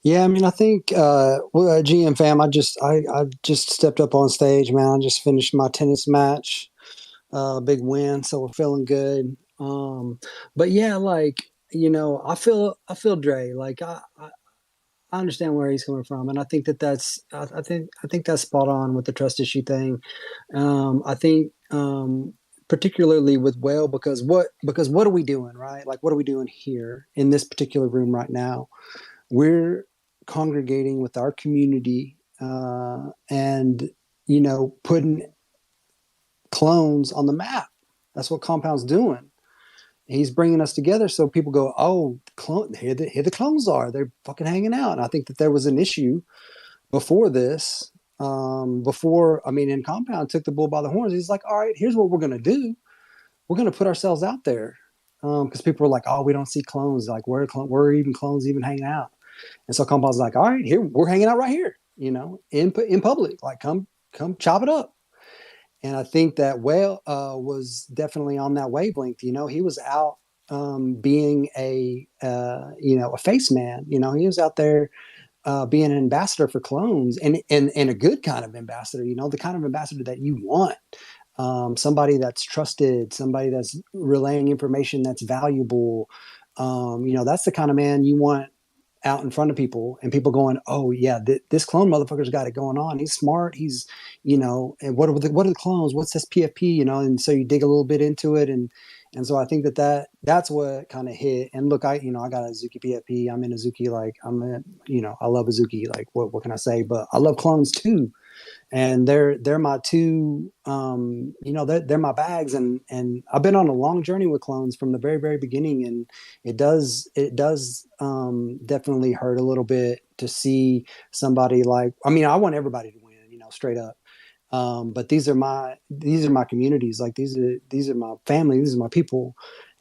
Yeah, I mean, I think GM fam, I just stepped up on stage, man. I just finished my tennis match, big win, so we're feeling good. But yeah, like I feel Dre. Like I understand where he's coming from, and I think I think that's spot on with the trust issue thing. I think particularly with Whale because what are we doing, right? Like what are we doing here in this particular room right now? We're congregating with our community and putting clones on the map. That's what Compound's doing. He's bringing us together so people go, oh, here the clones are. They're fucking hanging out. And I think that there was an issue before this. And Compound took the bull by the horns. He's like, all right, here's what we're going to do. We're going to put ourselves out there because people were like, oh, we don't see clones. Like, where even clones even hanging out? And so Compound's like, all right, here we're hanging out right here, in public. Like, come chop it up. And I think that Whale was definitely on that wavelength. He was out being a face man. He was out there being an ambassador for clones and a good kind of ambassador. The kind of ambassador that you want. Somebody that's trusted, somebody that's relaying information that's valuable. That's the kind of man you want out in front of people and people going, oh yeah, this clone motherfucker's got it going on. He's smart. He's, and what are the clones? What's this PFP? And so you dig a little bit into it. And so I think that's what kind of hit. And look, I got a Zuki PFP. I'm in a Zuki. Like I love a Zuki. Like what can I say? But I love clones too. And they're my two they're my bags, and I've been on a long journey with clones from the very very beginning, and it does definitely hurt a little bit to see somebody like, I mean, I want everybody to win, straight up. But these are my communities, like these are my family, these are my people.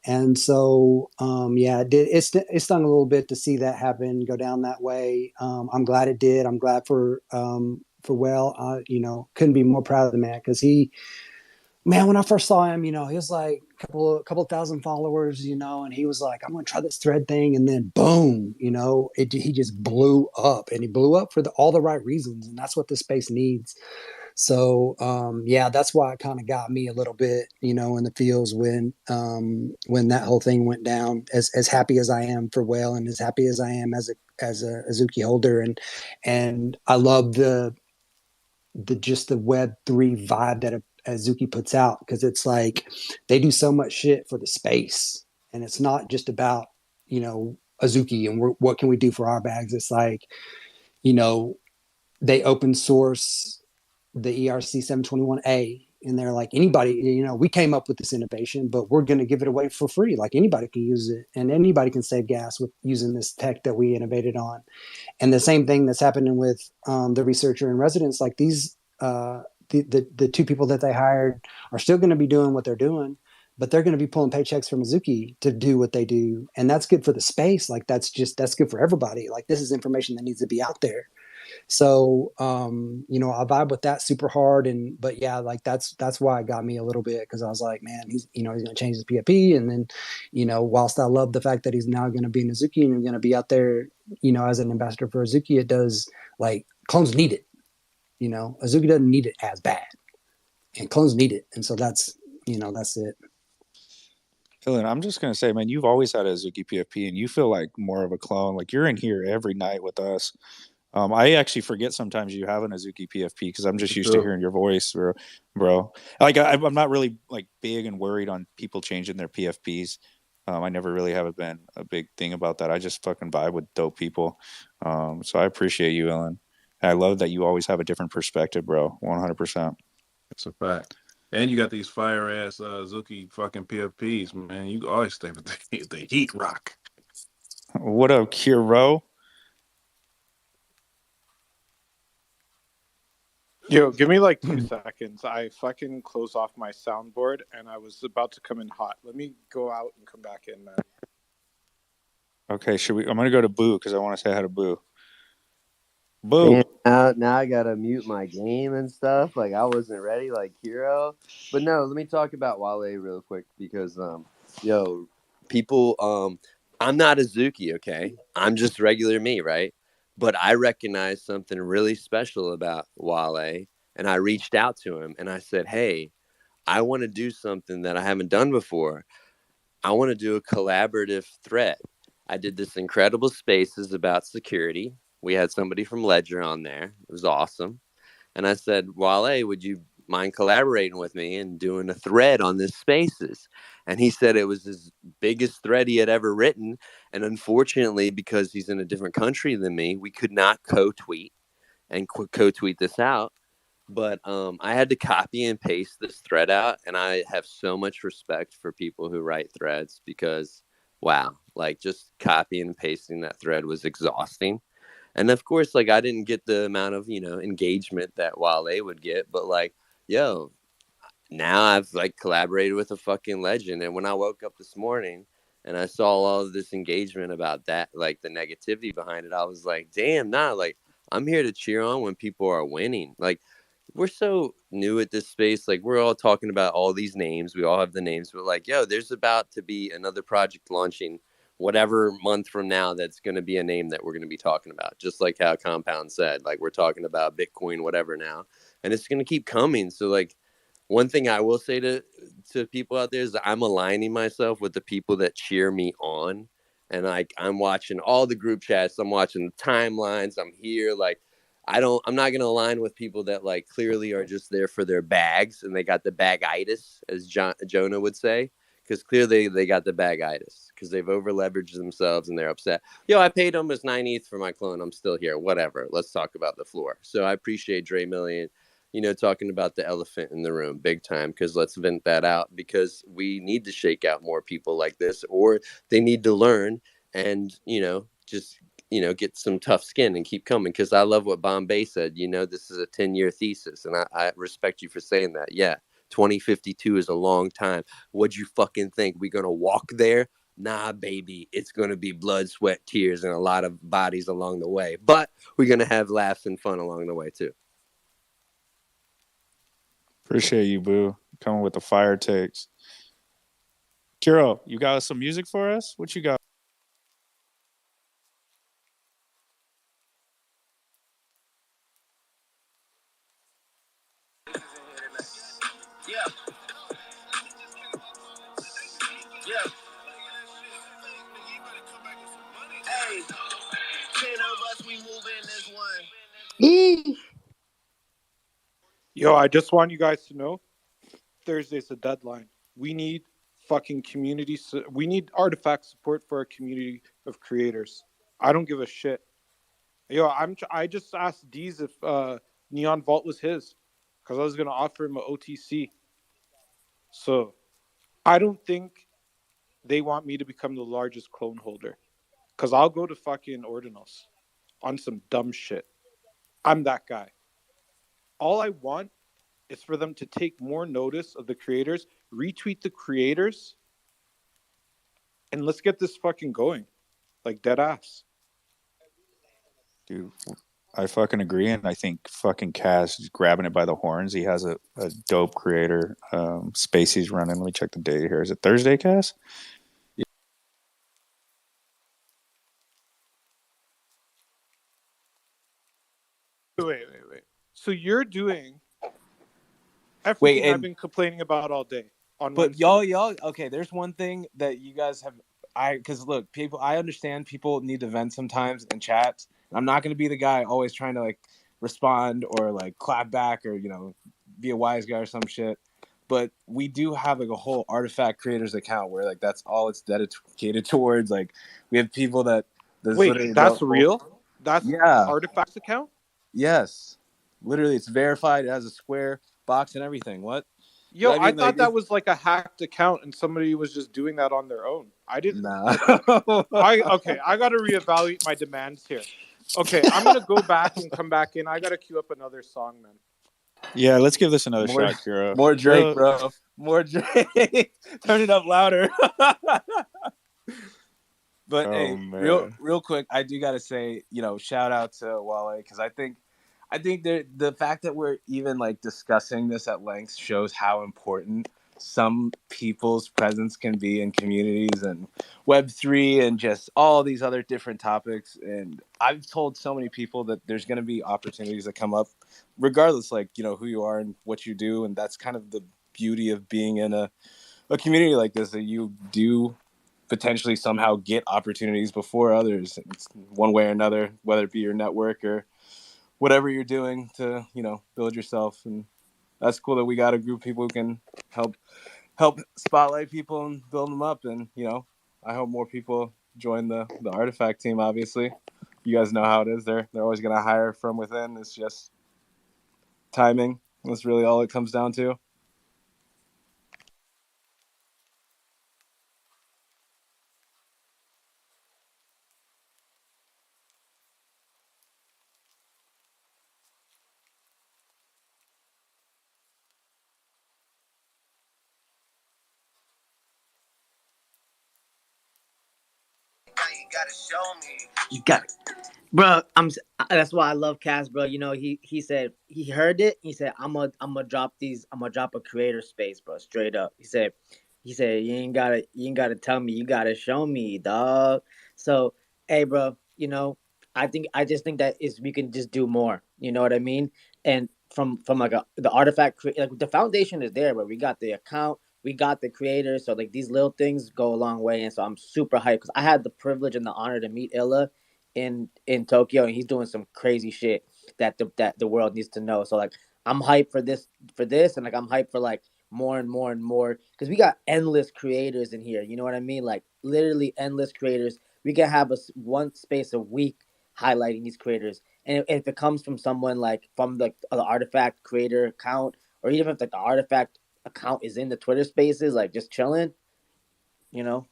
And so yeah, it stung a little bit to see that happen, go down that way. I'm glad it did. I'm glad for Well, couldn't be more proud of the man, because man, when I first saw him, he was like a couple thousand followers, and he was like, I'm going to try this thread thing. And then boom, he just blew up, and he blew up for all the right reasons. And that's what this space needs. So, yeah, that's why it kind of got me a little bit, in the feels when that whole thing went down, as happy as I am for Whale, and as happy as I am as a Azuki holder. And I love just the Web3 vibe that Azuki puts out, because it's like they do so much shit for the space, and it's not just about Azuki and what can we do for our bags? It's like, they open source the ERC 721A, and they're like, anybody, we came up with this innovation, but we're going to give it away for free. Like anybody can use it, and anybody can save gas with using this tech that we innovated on. And the same thing that's happening with the researcher in residence, like these, the two people that they hired are still going to be doing what they're doing, but they're going to be pulling paychecks from Mizuki to do what they do. And that's good for the space. Like that's good for everybody. Like this is information that needs to be out there. So, I vibe with that super hard. But yeah, like that's why it got me a little bit. Cause I was like, man, he's going to change his PFP. And then, whilst I love the fact that he's now going to be in Azuki and going to be out there, as an ambassador for Azuki, it does, like, clones need it. Azuki doesn't need it as bad, and clones need it. And so that's it. Dylan, I'm just gonna say, man, you've always had a Azuki PFP, and you feel like more of a clone. Like you're in here every night with us. I actually forget sometimes you have an Azuki PFP because I'm just used to hearing your voice, bro. Like I'm not really like big and worried on people changing their PFPs. I never really have been a big thing about that. I just fucking vibe with dope people. So I appreciate you, Ellen. And I love that you always have a different perspective, bro. 100%. That's a fact. And you got these fire ass Zuki fucking PFPs, man. You always stay with the heat rock. What up, Kiro? Yo, give me like 2 seconds. I fucking closed off my soundboard and I was about to come in hot. Let me go out and come back in, man. Okay, I'm gonna go to Boo because I want to say hi to Boo. Boo. Now I gotta mute my game and stuff. Like I wasn't ready, like Hero. But no, let me talk about Wale real quick because people I'm not Azuki, okay? I'm just regular me, right? But I recognized something really special about Wale, and I reached out to him and I said, "Hey, I want to do something that I haven't done before. I want to do a collaborative thread. I did this incredible spaces about security. We had somebody from Ledger on there. It was awesome. And I said, Wale, would you mind collaborating with me and doing a thread on this spaces? And he said it was his biggest thread he had ever written. And unfortunately, because he's in a different country than me, we could not co-tweet and co-tweet this out. But I had to copy and paste this thread out. And I have so much respect for people who write threads because, wow, like just copying and pasting that thread was exhausting. And of course, like I didn't get the amount of, engagement that Wale would get. But like, yo, now I've like collaborated with a fucking legend. And when I woke up this morning and I saw all of this engagement about that, like the negativity behind it, I was like, damn, like I'm here to cheer on when people are winning. Like we're so new at this space. Like we're all talking about all these names. We all have the names, but like, yo, there's about to be another project launching whatever month from now that's going to be a name that we're going to be talking about. Just like how Compound said, like we're talking about Bitcoin, whatever now, and it's going to keep coming. So like one thing I will say to people out there is that I'm aligning myself with the people that cheer me on. And like I'm watching all the group chats, I'm watching the timelines, I'm here, like I'm not gonna align with people that like clearly are just there for their bags and they got the bagitis, as Jonah would say, because clearly they got the bagitis because they've over leveraged themselves and they're upset. Yo, I paid almost 9 ETH for my clone. I'm still here. Whatever. Let's talk about the floor. So I appreciate Dre Million, talking about the elephant in the room big time, because let's vent that out because we need to shake out more people like this, or they need to learn and, just get some tough skin and keep coming. Because I love what Bombay said. This is a 10-year thesis, and I respect you for saying that. Yeah, 2052 is a long time. What'd you fucking think? We gonna walk there? Nah, baby, it's gonna be blood, sweat, tears, and a lot of bodies along the way. But we're gonna have laughs and fun along the way too. Appreciate you, Boo, coming with the fire takes. Kiro, you got some music for us? What you got? Yo, I just want you guys to know Thursday's the deadline. We need fucking community. We need artifact support for a community of creators. I don't give a shit. Yo, I just asked Deez if Neon Vault was his, because I was gonna offer him a OTC. So I don't think they want me to become the largest clone holder, because I'll go to fucking Ordinals on some dumb shit. I'm that guy. All I want is for them to take more notice of the creators, retweet the creators, and let's get this fucking going. Like, dead ass. Dude, I fucking agree, and I think fucking Cass is grabbing it by the horns. He has a dope creator space he's running. Let me check the date here. Is it Thursday, Cass? Wait. So you're doing everything I've been complaining about all day on But Wednesday. y'all, okay. There's one thing that you guys have. Because look, people. I understand people need to vent sometimes in chats. I'm not gonna be the guy always trying to like respond or like clap back or be a wise guy or some shit. But we do have like a whole artifact creators account where like that's all it's dedicated towards. Like we have people that. Wait, that's real? That's yeah. Artifact's account? Yes, literally, it's verified. It has a square box and everything. What? Yo, I I mean, thought like, that was like a hacked account and somebody was just doing that on their own. I didn't. nah. I got to reevaluate my demands here. Okay, I'm gonna go back and come back in. I gotta queue up another song, man. Yeah, let's give this another shot, Kira. More Drake, bro. More Drake. Turn it up louder. But hey, man. real quick, I do gotta say, shout out to Wale, because I think the fact that we're even like discussing this at length shows how important some people's presence can be in communities and Web3 and just all these other different topics. And I've told so many people that there's going to be opportunities that come up, regardless, like who you are and what you do. And that's kind of the beauty of being in a community like this, that you do potentially somehow get opportunities before others. It's one way or another, whether it be your network or whatever you're doing to build yourself. And that's cool that we got a group of people who can help spotlight people and build them up. And I hope more people join the artifact team. Obviously, you guys know how it is. They're always going to hire from within. It's just timing. That's really all it comes down to. You got it. Bro, that's why I love Cass, bro. He said he heard it. He said I'm gonna drop these. I'm gonna drop a creator space, bro. Straight up. He said you ain't gotta tell me. You gotta show me, dog. So hey, bro. I just think that is we can just do more. You know what I mean? And from like the artifact, like the foundation is there, but we got the account. We got the creators, so like these little things go a long way, and so I'm super hyped because I had the privilege and the honor to meet Illa in Tokyo, and he's doing some crazy shit that the world needs to know. So like I'm hyped for this, and like I'm hyped for like more and more and more because we got endless creators in here. You know what I mean? Like literally endless creators. We can have one space a week highlighting these creators, and if it comes from someone like from the artifact creator account, or even if like the artifact account is in the Twitter spaces, like just chilling, you know.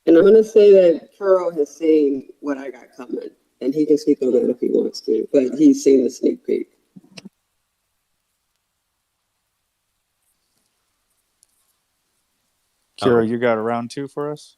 And I'm gonna say that Kuro has seen what I got coming, and he can speak on that if he wants to. But he's seen the sneak peek. Kira, you got a round two for us?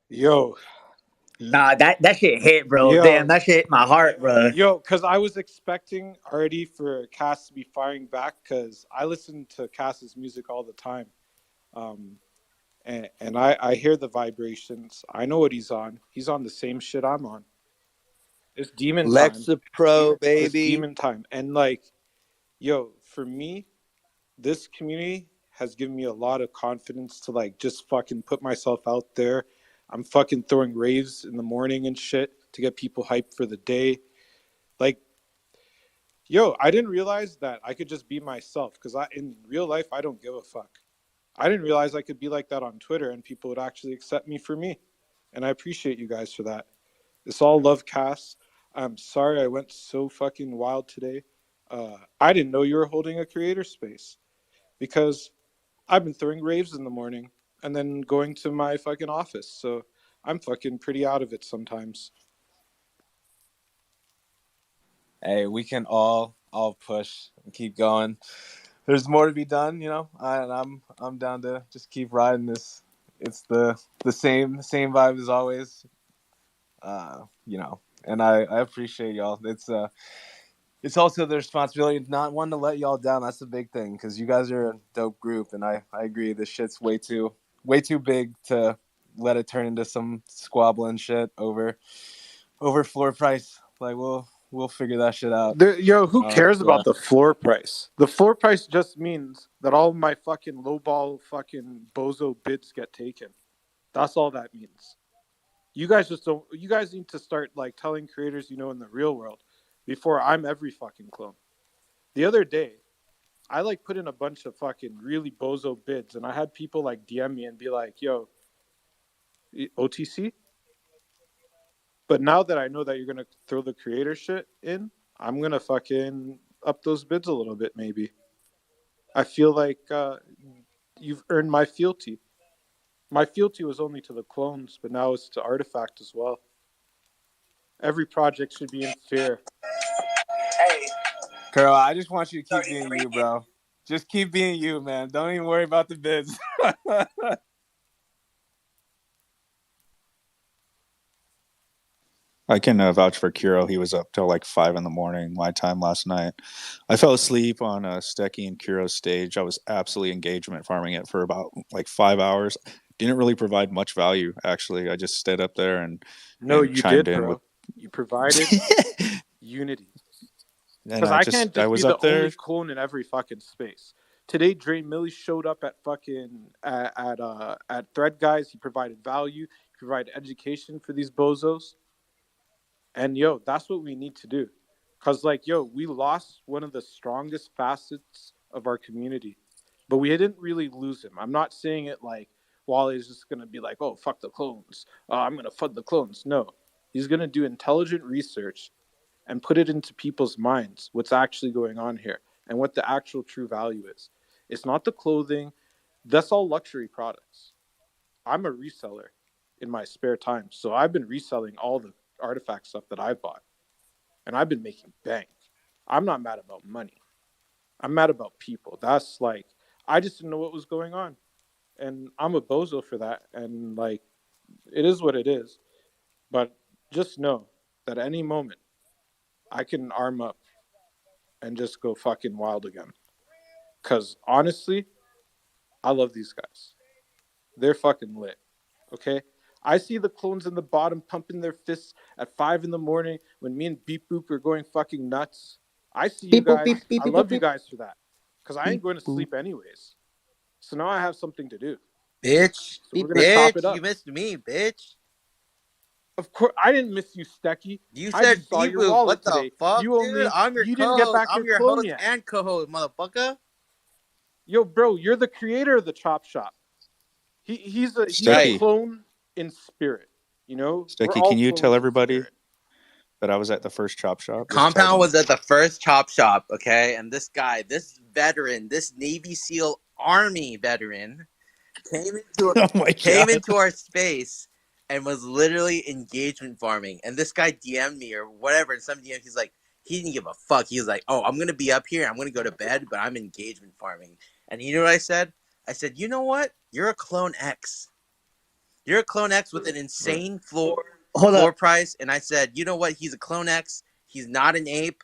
Yo, Nah, that shit hit, bro. Damn, yo, that shit hit my heart, bro. yo, because I was expecting already for Cass to be firing back because I listen to Cass's music all the time. Um, and I hear the vibrations. I know what he's on. He's on the same shit I'm on. It's demon time. Lexa Pro, It's baby. demon time. And like, yo, for me, this community has given me a lot of confidence to like just fucking put myself out there. I'm fucking throwing raves in the morning and shit to get people hyped for the day. Like, yo, I didn't realize that I could just be myself because I in real life I don't give a fuck. I didn't realize I could be like that on Twitter and people would actually accept me for me. And I appreciate you guys for that. It's all love, Cass. I'm sorry I went so fucking wild today. I didn't know you were holding a creator space because I've been throwing raves in the morning and then going to my fucking office. So I'm fucking pretty out of it sometimes. Hey, we can all push and keep going. There's more to be done, you know. I'm down to just keep riding this. It's the same vibe as always, you know. And I appreciate y'all. It's also the responsibility of not wanting to let y'all down. That's the big thing because you guys are a dope group, and I agree. This shit's way too big to let it turn into some squabbling shit over floor price. Like we'll figure that shit out. Yo, who cares Yeah. about the floor price? The floor price just means that all my fucking lowball fucking bozo bids get taken. That's all that means. You guys just don't. You guys need to start like telling creators you know in the real world before I'm every fucking clone. The other day, I like put in a bunch of fucking really bozo bids, and I had people like DM me and be like, "Yo, OTC." But now that I know that you're gonna throw the creator shit in, I'm gonna fucking up those bids a little bit. Maybe I feel like you've earned my fealty. My fealty was only to the clones, but now it's to Artifact as well. Every project should be in fair. Hey, Carl, I just want you to keep being you, bro. Just keep being you, man. Don't even worry about the bids. I can vouch for Kuro. He was up till like 5 a.m. my time last night. I fell asleep on Stecky and Kuro's stage. I was absolutely engagement farming it for about like 5 hours. Didn't really provide much value, actually. I just stayed up there No, and you chimed did, in with. bro. You provided unity. And Because I can't I just be was the up only there. clone in every fucking space. Today, Dre Millie showed up at fucking at Thread Guys. He provided value. He provided education for these bozos. And yo, that's what we need to do. Cause like yo, we lost one of the strongest facets of our community, but we didn't really lose him. I'm not saying it like Wally's just gonna be like, oh fuck the clones. I'm gonna fuck the clones. No, he's gonna do intelligent research and put it into people's minds what's actually going on here and what the actual true value is. It's not the clothing. That's all luxury products. I'm a reseller in my spare time, so I've been reselling all the artifact stuff that I've bought, and I've been making bank. I'm not mad about money. I'm mad about people. That's like I just didn't know what was going on, and I'm a bozo for that. And like it is what it is. But just know that at any moment I can arm up and just go fucking wild again. Cause honestly, I love these guys. They're fucking lit. Okay? I see the clones in the bottom pumping their fists at 5 a.m. when me and Beep Boop are going fucking nuts. I see you beep boop beep guys. beep I beep boop love you beep. guys for that. Because I ain't Beep going to boop. sleep anyways. So now I have something to do. Bitch. So we're Beep going to chop it bitch. You up. missed me, bitch. Of course, I didn't miss you, Stecky. You I said just saw beep your boop. wallet What the today. fuck, dude? I'm your You didn't get co-host. back your I'm your clone host yet. and co-host, motherfucker. Yo, bro, you're the creator of the Chop Shop. He's a Right. Stecky, clone in spirit. You know, we're Stecky, all can you tell clones in everybody spirit. that I was at the first chop shop? Just tell Compound them. was at the first chop shop, okay? And this guy, this veteran, this Navy SEAL Army veteran, Oh my came god. into our space and was literally engagement farming. And this guy DM'd me or whatever, and some DM, he's like, he didn't give a fuck. He was like, oh, I'm gonna be up here, I'm gonna go to bed, but I'm engagement farming. And you know what I said? I said, you know what? You're a clone X. You're a CloneX with an insane floor Hold up. price, and I said, you know what? He's a CloneX. He's not an ape.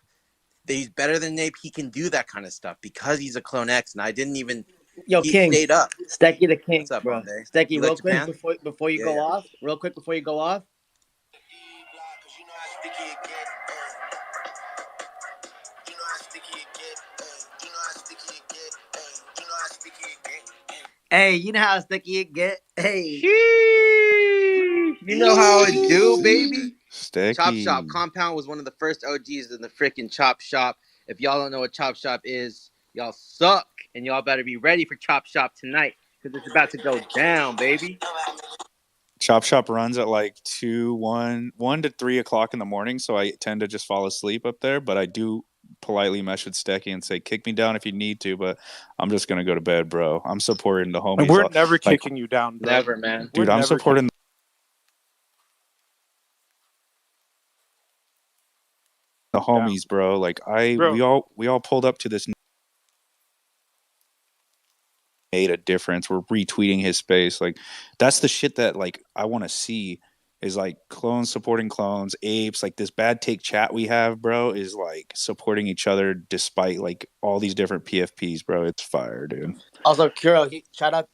He's better than an ape. He can do that kind of stuff because he's a CloneX, and I didn't even. Yo, He King. stayed up. Stecky the King, What's up, bro. Bonde? Stecky, You real like quick Japan? before you go off. Real quick before you go off. Hey, you know how sticky it get. Hey. You know how it do, baby. Sticky. Chop Shop Compound was one of the first OGs in the freaking Chop Shop. If y'all don't know what Chop Shop is, y'all suck, and y'all better be ready for Chop Shop tonight because it's about to go down, baby. Chop Shop runs at like 1 to 3 o'clock in the morning, so I tend to just fall asleep up there. But I do politely mesh with Stecky and say, "Kick me down if you need to," but I'm just gonna go to bed, bro. I'm supporting the homies. We're never kicking you down, bro. Never, man. Dude, I'm supporting the homies, bro. Like we all pulled up to this. Made a difference. We're retweeting his space. Like that's the shit that like I want to see is like clones supporting clones, apes. Like this bad take chat we have, bro, is like supporting each other despite like all these different PFPs, bro. It's fire, dude. Also, Kuro, shout out.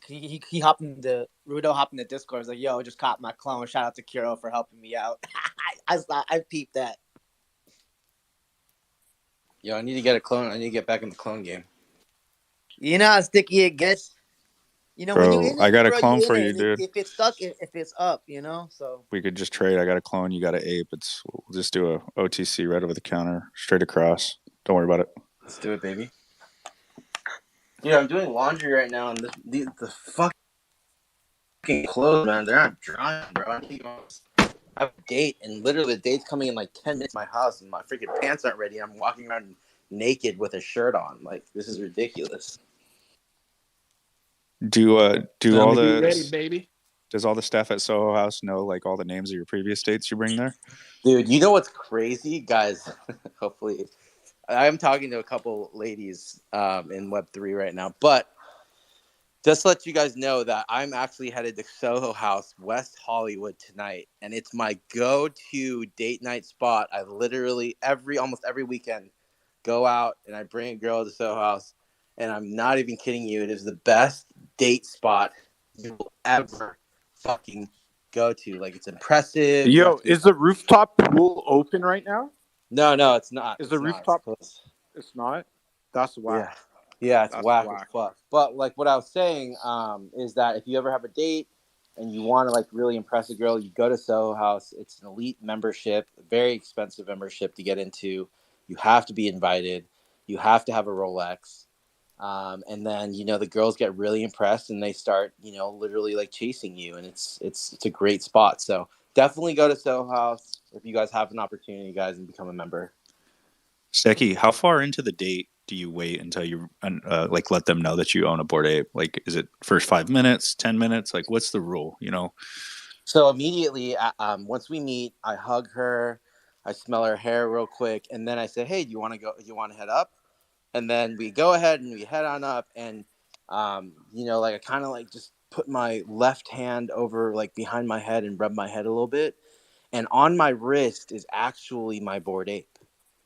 He hopped in the Rudo hopped in the Discord. He's like, "Yo, just caught my clone." Shout out to Kuro for helping me out. I peeped that. Yo, I need to get a clone. I need to get back in the clone game. You know how sticky it gets. You know, Bro, when you in it, I got a bro, clone you for in you, it. dude. If it's stuck, if it's up, you know. So we could just trade. I got a clone, you got an ape. We'll just do a OTC right over the counter, straight across. Don't worry about it. Let's do it, baby. Yeah, I'm doing laundry right now, and the fucking clothes, man, they're not drying, bro. I have a date, and literally the date's coming in like 10 minutes to my house, and my freaking pants aren't ready. I'm walking around naked with a shirt on. Like, this is ridiculous. Do all the ready, baby. Does all the staff at Soho House know like all the names of your previous dates you bring there? Dude, you know what's crazy, guys? Hopefully, I'm talking to a couple ladies in Web3 right now, but just to let you guys know that I'm actually headed to Soho House, West Hollywood tonight, and it's my go-to date night spot. I literally almost every weekend go out and I bring a girl to Soho House, and I'm not even kidding you. It is the best date spot you will ever fucking go to. Like, it's impressive. Yo, is the rooftop pool open right now? No, it's not. Is the rooftop? It's not. That's whack. Yeah, it's whack as fuck. But like what I was saying is that if you ever have a date and you want to like really impress a girl, you go to Soho House. It's an elite membership, a very expensive membership to get into. You have to be invited. You have to have a Rolex. And then, you know, the girls get really impressed and they start, you know, literally like chasing you. And it's a great spot. So definitely go to Soho House if you guys have an opportunity, guys, and become a member. Stecky, how far into the date do you wait until you like let them know that you own a Bored Ape? Like, is it first 5 minutes, 10 minutes? Like, what's the rule? You know. So immediately, once we meet, I hug her, I smell her hair real quick, and then I say, "Hey, do you want to go? Do you want to head up?" And then we go ahead and we head on up, and you know, like I kind of like just put my left hand over like behind my head and rub my head a little bit, and on my wrist is actually my Bored Ape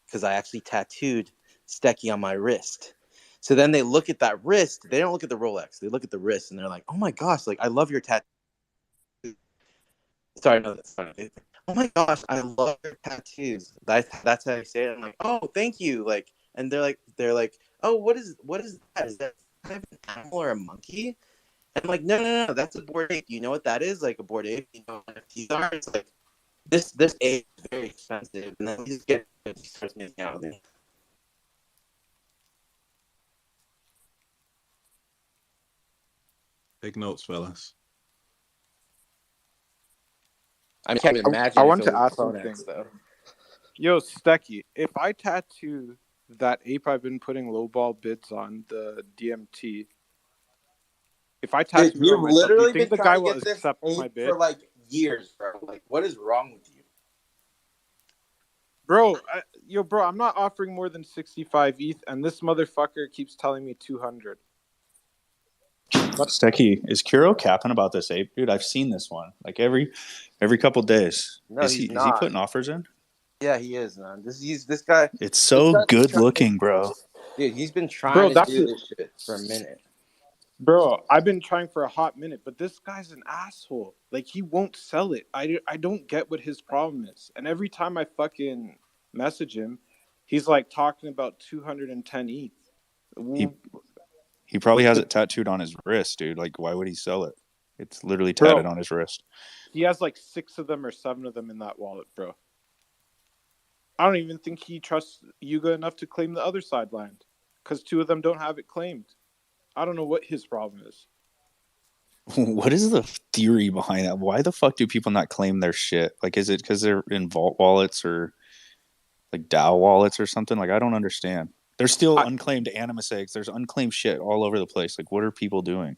because I actually tattooed Stecky on my wrist. So then they look at that wrist. They don't look at the Rolex. They look at the wrist and they're like, "Oh my gosh, like I love your tattoo." Sorry, no, that's funny. Oh my gosh, I love your tattoos. That's how I say it. I'm like, "Oh, thank you." Like, and they're like, "Oh, what is that? Is that kind of an animal or a monkey?" And I'm like, no, that's a Bored Ape. You know what that is? Like a Bored Ape. You know what NFTs are? It's like this ape is very expensive, and then he starts making out with me. Take notes, fellas. I can't imagine. I want to ask CloneX, something. though. Yo, Stecky, if I tattoo that ape I've been putting lowball bids on, the DMT, if I tattoo it on myself, do you think the guy will accept my bid? For like years, bro. Like, what is wrong with you? Bro, bro, I'm not offering more than 65 ETH, and this motherfucker keeps telling me 200. Stecky, is Kuro capping about this ape, dude? I've seen this one like every couple days. No, Is he's he not. putting offers in? Yeah, he is, man. This guy. It's This so guy's been good looking, bro. dude, he's been Bro, trying to that's do it. this shit for a minute. Bro, I've been trying for a hot minute, but this guy's an asshole. Like, he won't sell it. I don't get what his problem is. And every time I fucking message him, he's like talking about 210 ETH. He probably has it tattooed on his wrist, dude. Like, why would he sell it? It's literally Bro, tatted on his wrist. he has like 6 of them or 7 of them in that wallet, bro. I don't even think he trusts Yuga enough to claim the other side land, because 2 of them don't have it claimed. I don't know what his problem is. What is the theory behind that? Why the fuck do people not claim their shit? Like, is it because they're in vault wallets or like DAO wallets or something? Like, I don't understand. There's still unclaimed Animus eggs. There's unclaimed shit all over the place. Like, what are people doing?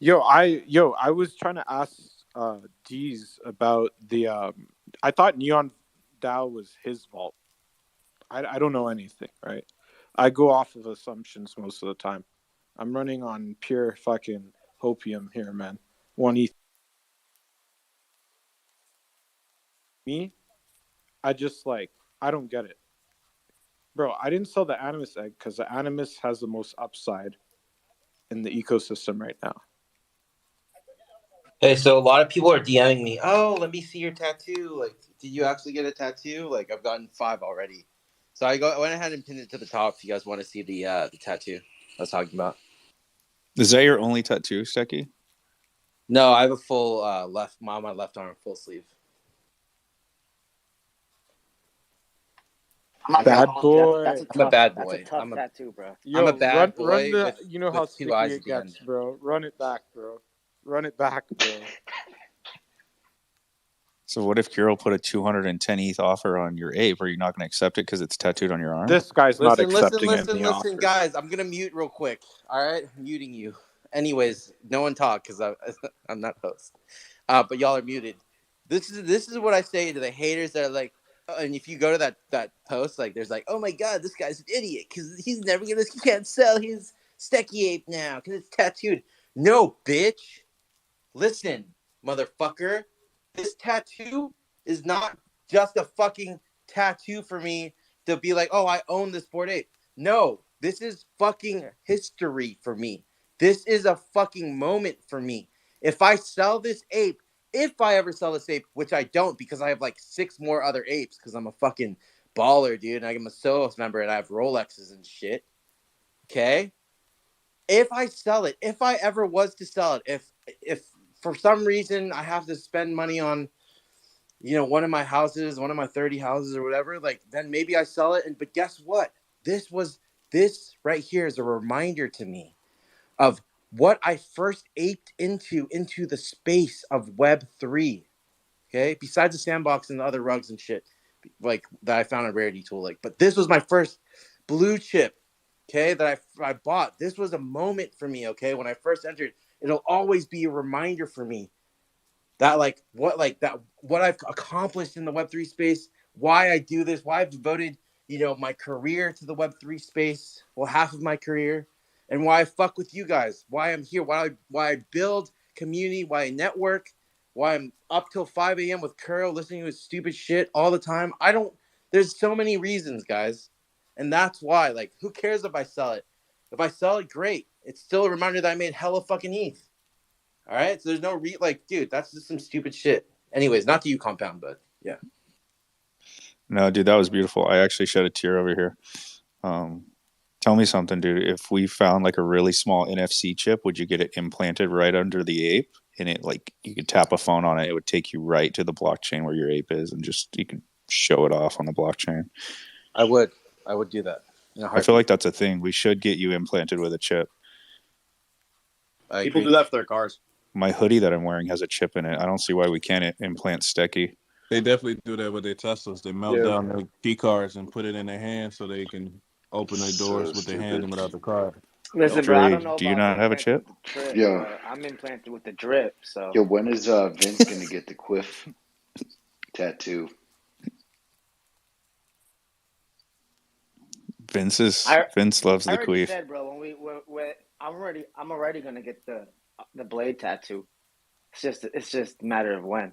I was trying to ask Deez about the I thought Neon DAO was his vault. I don't know anything, right? I go off of assumptions most of the time. I'm running on pure fucking hopium here, man. 1 ETH. Me, I just like, I don't get it. Bro, I didn't sell the Animus egg because the Animus has the most upside in the ecosystem right now. Hey, so a lot of people are DMing me. Oh, let me see your tattoo. Like, did you actually get a tattoo? Like, I've gotten 5 already. So I went ahead and pinned it to the top. If you guys want to see the tattoo I was talking about. Is that your only tattoo, Stecky? No, I have a full on my left arm, full sleeve. Bad boy. I'm a bad boy. That's a tough tattoo, bro. Yo, I'm a bad run boy the, with, you know how with 2 sticky eyes it at the gets, end. bro. Run it back, bro. Run it back, bro. So what if Kiro put a 210 ETH offer on your ape? Are you not going to accept it because it's tattooed on your arm? This guy's not accepting Listen, any offers. guys. I'm gonna mute real quick. All right, I'm muting you. Anyways, no one talk because I'm not host. But y'all are muted. This is what I say to the haters that are like, and if you go to that post, like, there's like, oh my god, this guy's an idiot because he can't sell his Stecky ape now because it's tattooed. No, bitch. Listen, motherfucker. This tattoo is not just a fucking tattoo for me to be like, oh, I own this Bored Ape. No, this is fucking history for me. This is a fucking moment for me. If I sell this ape, if I ever sell this ape, which I don't because I have like 6 more other apes because I'm a fucking baller, dude, and I'm a Solos member and I have Rolexes and shit. Okay? If I sell it, if I ever was to sell it, if for some reason I have to spend money on, you know, one of my houses, one of my 30 houses or whatever, like, then maybe I sell it. But guess what? This right here is a reminder to me of what I first aped into the space of Web3. Okay. Besides the sandbox and the other rugs and shit, like, that I found on Rarity Tool. Like, but this was my first blue chip. Okay. That I bought. This was a moment for me. Okay. When I first entered, it'll always be a reminder for me that what I've accomplished in the Web3 space, why I do this, why I've devoted, you know, my career to the Web3 space, well, half of my career, and why I fuck with you guys, why I'm here, why I build community, why I network, why I'm up till 5 a.m. with Kuro listening to his stupid shit all the time. There's so many reasons, guys. And that's why, like, who cares if I sell it? If I sell it, great. It's still a reminder that I made hella fucking ETH. All right, so there's no dude, that's just some stupid shit. Anyways, not to you, Compound, but yeah. No, dude, that was beautiful. I actually shed a tear over here. Tell me something, dude. If we found like a really small NFC chip, would you get it implanted right under the ape? And it, like, you could tap a phone on it, it would take you right to the blockchain where your ape is, and just you could show it off on the blockchain. I would do that. I feel like that's a thing. We should get you implanted with a chip. People do that for their cars. My hoodie that I'm wearing has a chip in it. I don't see why we can't implant Stecky. They definitely do that with their Teslas. They melt down their key cards and put it in their hand so they can open their doors with their hand and without the card. Listen, bro, I don't know. Do you not have a chip? Trip, Yeah. I'm implanted with the drip. So Yo, when is Vince gonna get the Quiff tattoo? Vince loves I the already queef. said, bro. I'm already gonna get the blade tattoo. It's just a matter of when.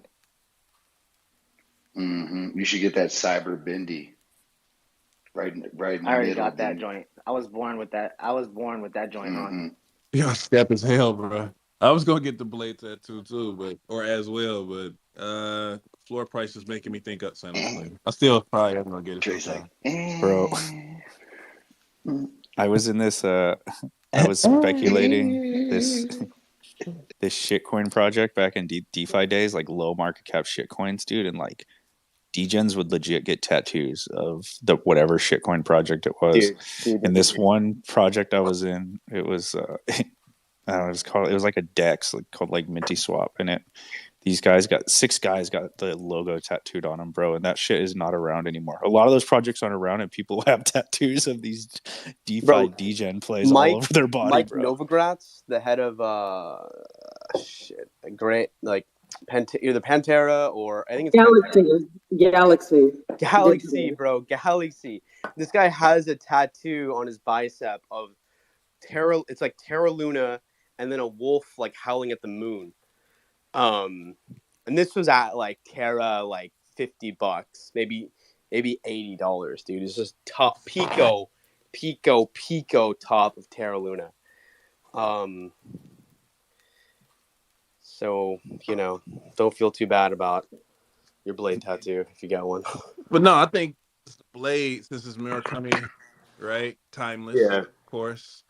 You should get that cyber bendy right in I the already middle. got that Then joint. I was born with that. I was born with that joint on. Y'all step as hell, bro. I was gonna get the blade tattoo too, or as well, but floor price is making me think up Santa Claus. I still probably am gonna get it Trey's like, sometime. Bro, I was in this I was speculating this this shitcoin project back in DeFi days, like low market cap shitcoins, dude, and like degens would legit get tattoos of the whatever shitcoin project it was. And this one project I was in, it was I don't know, it was like a DEX called like Minty Swap, and these guys got 6 guys got the logo tattooed on them, bro, and that shit is not around anymore. A lot of those projects aren't around, and people have tattoos of these DeFi Bro, degen plays all over their body, Mike bro. Novogratz, the head of great like either Pantera or I think it's Pantera. Galaxy. Bro, Galaxy. This guy has a tattoo on his bicep of Terra. It's like Terra Luna, and then a wolf like howling at the moon. And this was at like Terra, like $50, maybe $80, dude. It's just top pico top of Terra Luna. So don't feel too bad about your blade tattoo if you got one. But no, I think blade, since it's Murakami, right? Timeless, Yeah. of course.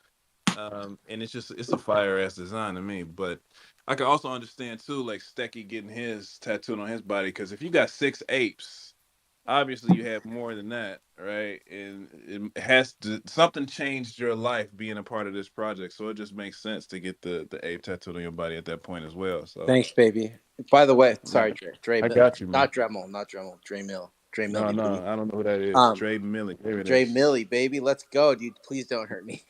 And it's a fire ass design to me. But I can also understand too, like Stecky getting his tattooed on his body, because if you got 6 apes, obviously you have more than that, right? And it has to something changed your life being a part of this project, so it just makes sense to get the ape tattooed on your body at that point as well. So Thanks, baby. By the way, yeah, sorry, Dre. I got you, man. Not Dremel. Dre No, Millie, baby. I don't know who that is. Dre Millie. There it Dre is. Millie, baby. Let's go, dude. Please don't hurt me.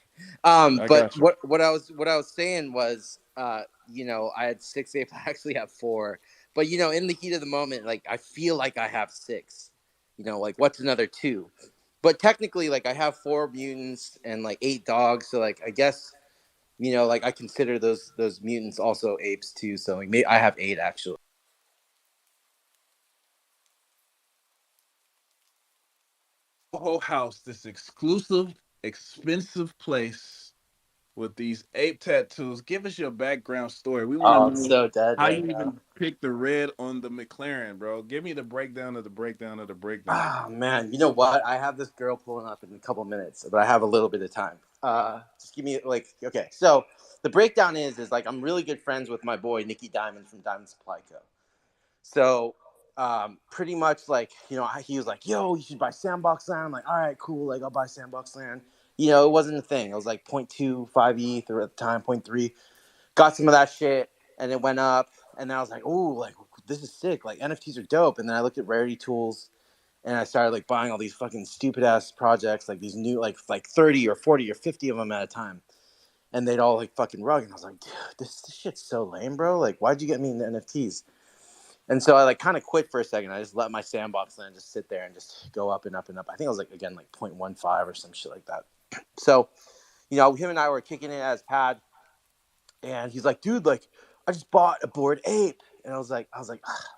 I But got you. what I was saying was, I had 6 apes. I actually have 4. But in the heat of the moment, like I feel like I have 6. Like what's another 2? But technically, like I have 4 mutants and like 8 dogs. So like I guess, like I consider those mutants also apes too. So like maybe I have 8 actually. Whole house, this exclusive, expensive place with these ape tattoos. Give us your background story. We want to Oh, it's know so dead how right you now. even picked the red on the McLaren, bro. Give me the breakdown of the breakdown of the breakdown. Oh man, you know what? I have this girl pulling up in a couple minutes, but I have a little bit of time. Just give me okay. So the breakdown is like I'm really good friends with my boy Nicky Diamond from Diamond Supply Co. So pretty much like he was like, "Yo, you should buy Sandbox Land." I'm like, "All right, cool. Like I'll buy Sandbox Land." It wasn't a thing. It was like 0.25 ETH or at the time 0.3. Got some of that shit, and it went up. And then I was like, "Oh, like this is sick. Like NFTs are dope." And then I looked at Rarity Tools. And I started like buying all these fucking stupid ass projects, like these new like 30 or 40 or 50 of them at a time. And they'd all like fucking rug. And I was like, dude, this shit's so lame, bro. Like, why'd you get me into NFTs? And so I like kind of quit for a second. I just let my Sandbox Land just sit there and just go up and up and up. I think it was like, again, like 0.15 or some shit like that. So, him and I were kicking it as Pad. And he's like, dude, like, I just bought a Bored Ape. And I was like,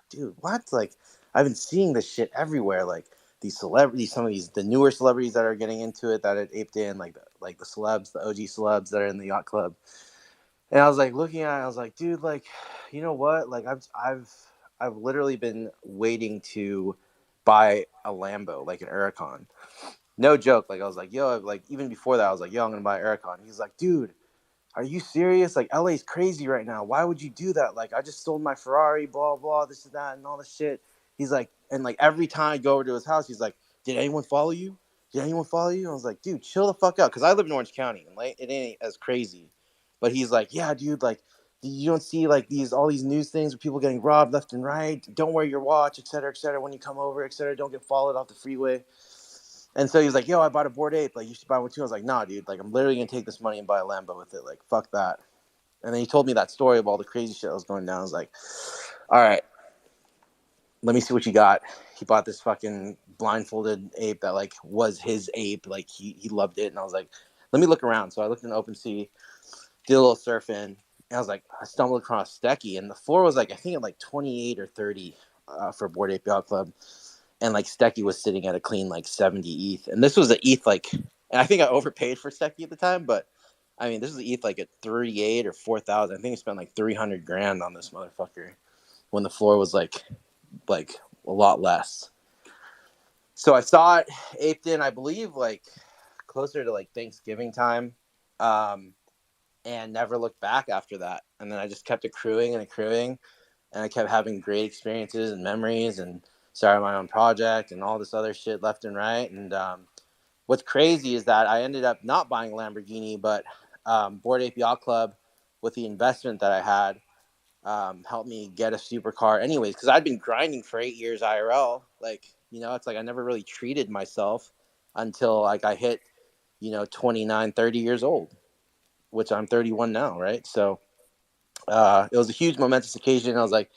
dude, what? Like, I've been seeing this shit everywhere. Like these celebrities, some of the newer celebrities that are getting into it that it aped in, like the celebs, the OG celebs that are in the yacht club. And I was like looking at it, I was like, dude, like, you know what? Like I've literally been waiting to buy a Lambo, like an Huracan. No joke. Like I was like, yo, like even before that, I was like, yo, I'm gonna buy an Huracan. He's like, dude, are you serious? Like LA's crazy right now. Why would you do that? Like I just sold my Ferrari, blah blah, this and that, and all this shit. He's like, and like every time I go over to his house, he's like, did anyone follow you? Did anyone follow you? I was like, dude, chill the fuck out, because I live in Orange County and like it ain't as crazy. But he's like, yeah, dude, like you don't see like all these news things with people getting robbed left and right. Don't wear your watch, et cetera, when you come over, et cetera. Don't get followed off the freeway. And so he's like, yo, I bought a Bored Ape. Like, you should buy one too. I was like, nah, dude. Like, I'm literally going to take this money and buy a Lambo with it. Like, fuck that. And then he told me that story of all the crazy shit that was going down. I was like, all right. let me see what you got. He bought this fucking blindfolded ape that like was his ape. Like he loved it. And I was like, let me look around. So I looked in OpenSea, did a little surfing. And I was like, I stumbled across Stecky, and the floor was like, I think at like 28 or 30 for Bored Ape Yacht Club. And like Stecky was sitting at a clean like 70 ETH. And this was an ETH like, and I think I overpaid for Stecky at the time, but I mean, this was ETH like at 38 or 4,000. I think I spent like 300 grand on this motherfucker when the floor was like a lot less. So I saw it aped in, I believe, like closer to like Thanksgiving time, and never looked back after that. And then I just kept accruing and accruing, and I kept having great experiences and memories, and started my own project and all this other shit left and right. And what's crazy is that I ended up not buying a Lamborghini, but Bored Ape Yacht Club, with the investment that I had, helped me get a supercar anyways, because I'd been grinding for 8 years IRL. Like, you know, it's like I never really treated myself until like I hit, 29, 30 years old, which I'm 31 now, right? So it was a huge momentous occasion. I was like,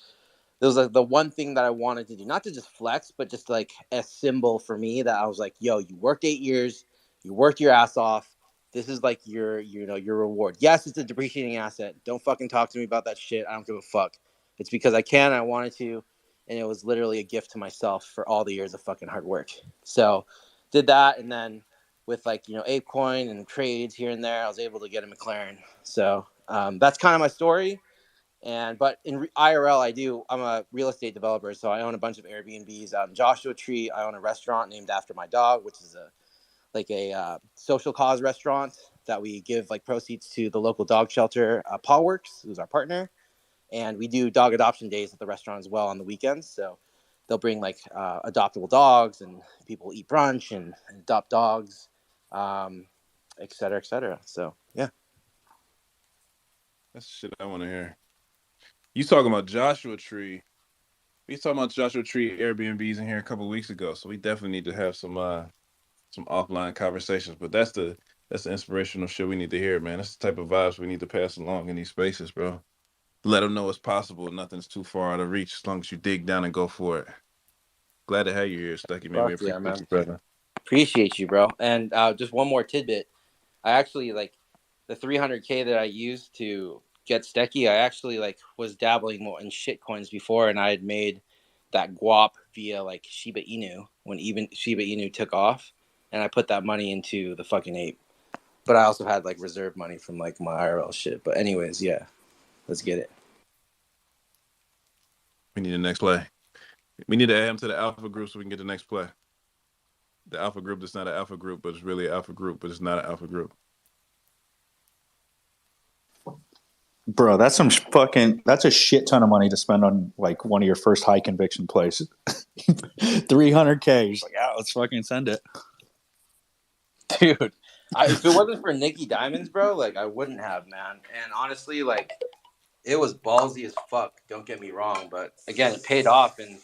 it was like the one thing that I wanted to do, not to just flex, but just like a symbol for me that I was like, yo, you worked 8 years, you worked your ass off. This is like your reward. Yes, it's a depreciating asset. Don't fucking talk to me about that shit. I don't give a fuck. It's because I can, I wanted to, and it was literally a gift to myself for all the years of fucking hard work. So did that, and then with like, ApeCoin and trades here and there, I was able to get a McLaren. So that's kind of my story. But in IRL, I'm a real estate developer, so I own a bunch of Airbnbs out in Joshua Tree. I own a restaurant named after my dog, which is a social cause restaurant that we give like proceeds to the local dog shelter, Paw Works, who's our partner, and we do dog adoption days at the restaurant as well on the weekends. So they'll bring like adoptable dogs, and people eat brunch and adopt dogs, et cetera, et cetera. So yeah, That's shit I want to hear. You talking about Joshua Tree? We talking about Joshua Tree Airbnbs in here a couple of weeks ago, so we definitely need to have some offline conversations. But that's the inspirational shit we need to hear, man. That's the type of vibes we need to pass along in these spaces, bro. Let them know it's possible. Nothing's too far out of reach as long as you dig down and go for it. Glad to have you here, Stucky. Man, we fuck yeah, appreciate man. you, brother. Appreciate you, bro. And just one more tidbit. I actually like the 300K that I used to get Stecky. I actually like was dabbling more in shit coins before, and I had made that guap via like Shiba Inu when even Shiba Inu took off, and I put that money into the fucking ape. But I also had like reserve money from like my IRL shit. But anyways, yeah, let's get it. We need the next play. We need to add him to the alpha group so we can get the next play. The alpha group that's not an alpha group, but it's really an alpha group, but it's not an alpha group. Bro, that's that's a shit ton of money to spend on like one of your first high conviction plays. 300K. You're like, yeah, let's fucking send it. Dude, if it wasn't for Nikki Diamonds, bro, like I wouldn't have, man. And honestly, like it was ballsy as fuck. Don't get me wrong, but again, it paid off, and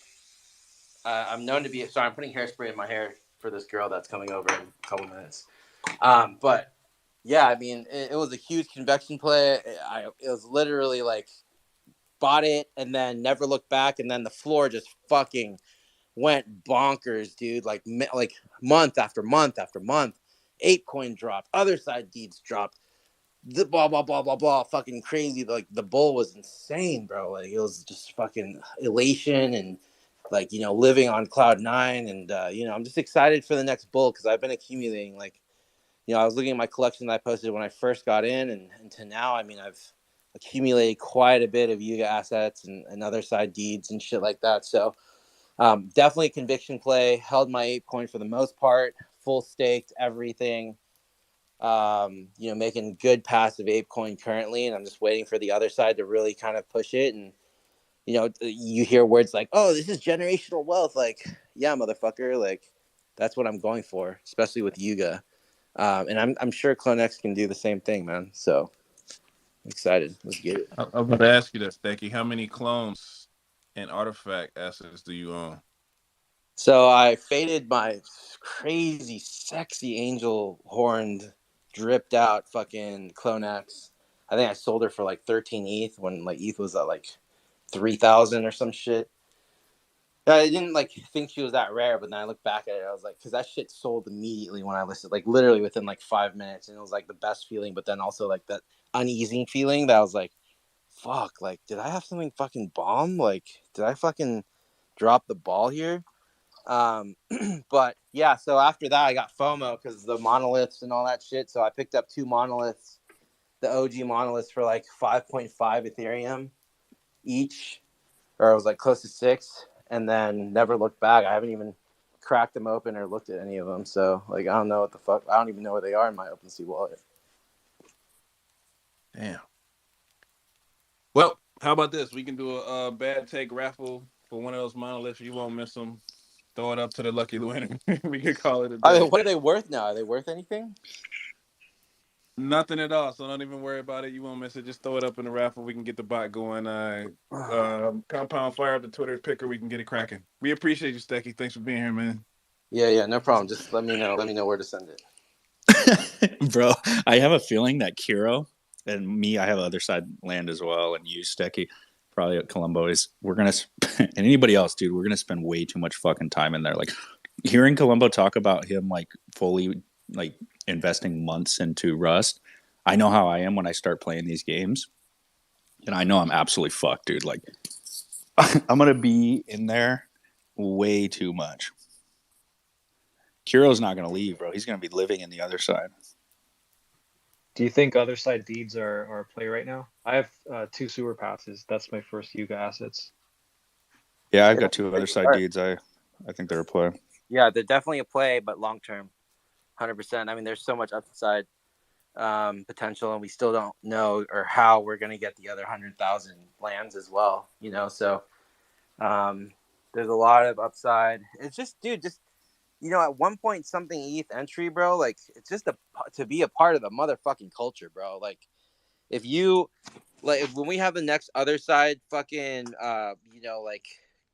I'm known to be. Sorry, I'm putting hairspray in my hair for this girl that's coming over in a couple minutes. But yeah, I mean, it was a huge convection play. It was literally like bought it and then never looked back, and then the floor just fucking went bonkers, dude. Like month after month after month, ApeCoin dropped, other side deeds dropped, the blah blah blah blah blah, fucking crazy. Like the bull was insane, bro. Like it was just fucking elation and like living on cloud nine. And I'm just excited for the next bull because I've been accumulating like I was looking at my collection that I posted when I first got in, and to now, I mean, I've accumulated quite a bit of Yuga assets and other side deeds and shit like that. So definitely a conviction play. Held my ApeCoin for the most part, full staked everything. Making good passive ApeCoin currently, and I'm just waiting for the other side to really kind of push it. And you hear words like, "Oh, this is generational wealth." Like, yeah, motherfucker. Like, that's what I'm going for, especially with Yuga. And I'm sure CloneX can do the same thing, man. So excited. Let's get it. I'm going to ask you this, Becky. How many clones and artifact assets do you own? So I faded my crazy, sexy angel horned, dripped out fucking CloneX. I think I sold her for like 13 ETH when like ETH was at like 3,000 or some shit. I didn't like think she was that rare, but then I looked back at it. I was like, because that shit sold immediately when I listed, like literally within like 5 minutes, and it was like the best feeling. But then also like that uneasing feeling that I was like, fuck, like did I have something fucking bomb? Like did I fucking drop the ball here? But yeah, so after that I got FOMO because the monoliths and all that shit. So I picked up 2 monoliths, the OG monoliths for like 5.5 Ethereum each, or I was like close to 6, and then never looked back. I haven't even cracked them open or looked at any of them. So like I don't know what the fuck. I don't even know where they are in my OpenSea wallet. Damn. Well, how about this? We can do a bad take raffle for one of those monoliths. You won't miss them. Throw it up to the lucky winner. We could call it a day. What are they worth now? Are they worth anything? Nothing at all. So don't even worry about it. You won't miss it. Just throw it up in the raffle. We can get the bot going. Compound fire up the Twitter picker. We can get it cracking. We appreciate you, Stecky. Thanks for being here, man. Yeah, no problem. Just let me know. Let me know where to send it. Bro, I have a feeling that Kiro and me, I have other side land as well, and you, Stecky, probably at Colombo, we're gonna and anybody else, dude, we're gonna spend way too much fucking time in there. Like hearing Colombo talk about him like fully like investing months into Rust. I know how I am when I start playing these games, and I know I'm absolutely fucked, dude. Like I'm gonna be in there way too much. Kiro's not gonna leave, bro. He's gonna be living in the other side. Do you think other side deeds are a play right now? I have 2 sewer passes. That's my first Yuga assets. Yeah, I've got 2 other side deeds. I think they're a play. Yeah, they're definitely a play, but long term, 100%. I mean, there's so much upside potential, and we still don't know or how we're gonna get the other 100,000 lands as well. You know, so there's a lot of upside. It's just, dude, just at one point something ETH entry, bro. Like it's just to be a part of the motherfucking culture, bro. Like if you when we have the next other side fucking like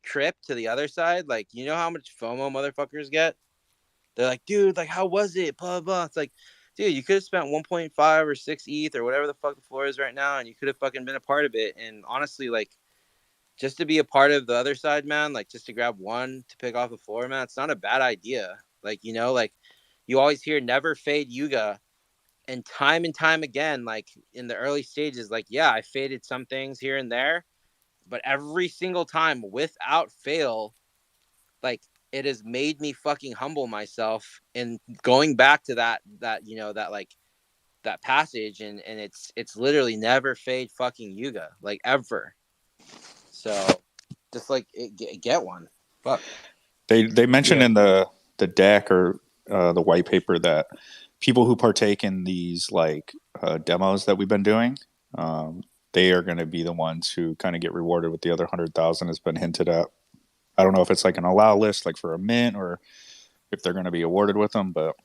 trip to the other side, like you know how much FOMO motherfuckers get? They're like, dude, like how was it? Blah blah. It's like, dude, you could have spent 1.5 or 6 ETH or whatever the fuck the floor is right now, and you could have fucking been a part of it. And honestly, like just to be a part of the other side, man, like just to grab one to pick off the floor, man, it's not a bad idea. Like, like you always hear never fade Yuga. And time again, like in the early stages, like, yeah, I faded some things here and there, but every single time without fail, like it has made me fucking humble myself and going back to that like that passage. And it's literally never fade fucking Yuga, like ever. So just like get one. Fuck. They mentioned in the deck or the white paper that people who partake in these like demos that we've been doing, they are going to be the ones who kind of get rewarded with the other 100,000 has been hinted at. I don't know if it's like an allow list, like for a mint, or if they're going to be awarded with them, but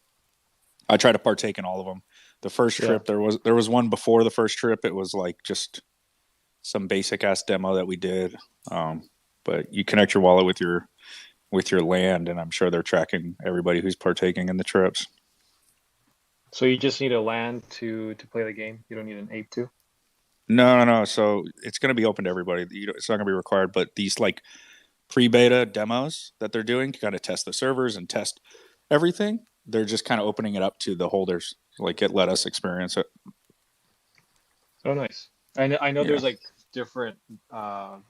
I try to partake in all of them. The first trip, there was one before the first trip. It was like just some basic ass demo that we did. But you connect your wallet with your land, and I'm sure they're tracking everybody who's partaking in the trips. So you just need a land to play the game. You don't need an ape to. No. So it's going to be open to everybody. It's not going to be required. But these like pre-beta demos that they're doing to kind of test the servers and test everything, they're just kind of opening it up to the holders. Like let us experience it. Oh, nice. I know there's like different